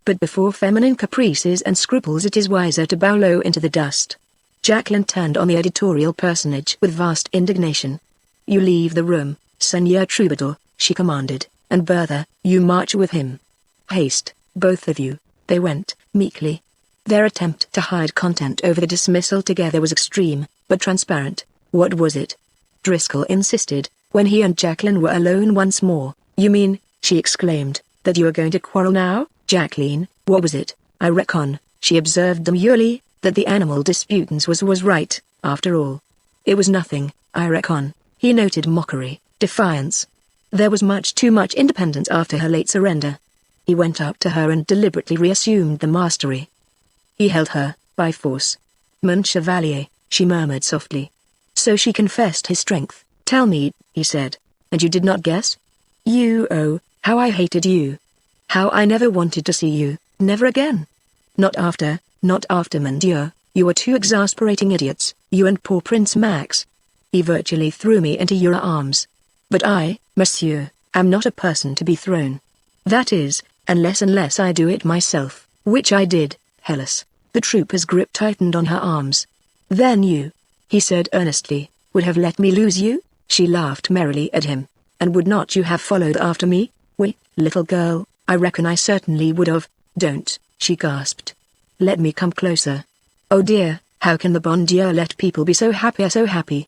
But before feminine caprices and scruples it is wiser to bow low into the dust. Jacqueline turned on the editorial personage with vast indignation. You leave the room, Seigneur Troubadour, she commanded, and Bertha, you march with him. Haste, both of you. They went, meekly. Their attempt to hide content over the dismissal together was extreme, but transparent. What was it? Driscoll insisted, when he and Jacqueline were alone once more. You mean, she exclaimed, that you are going to quarrel now, Jacqueline? What was it? I reckon, she observed demurely, that the animal disputants was right, after all. It was nothing, I reckon, he noted mockery, defiance. There was much too much independence after her late surrender. He went up to her and deliberately reassumed the mastery. He held her, by force. Mon chevalier, she murmured softly. So she confessed his strength. Tell me, he said. And you did not guess? You, oh, how I hated you. How I never wanted to see you, never again. Not after, mon Dieu, you were two exasperating idiots, you and poor Prince Max. He virtually threw me into your arms. But I, monsieur, am not a person to be thrown. That is, unless I do it myself, which I did, Hellas. The trooper's grip tightened on her arms. Then you, he said earnestly, would have let me lose you? She laughed merrily at him. And would not you have followed after me? We, little girl, I reckon I certainly would have. Don't, she gasped. Let me come closer. Oh dear, how can the bon Dieu let people be so happy,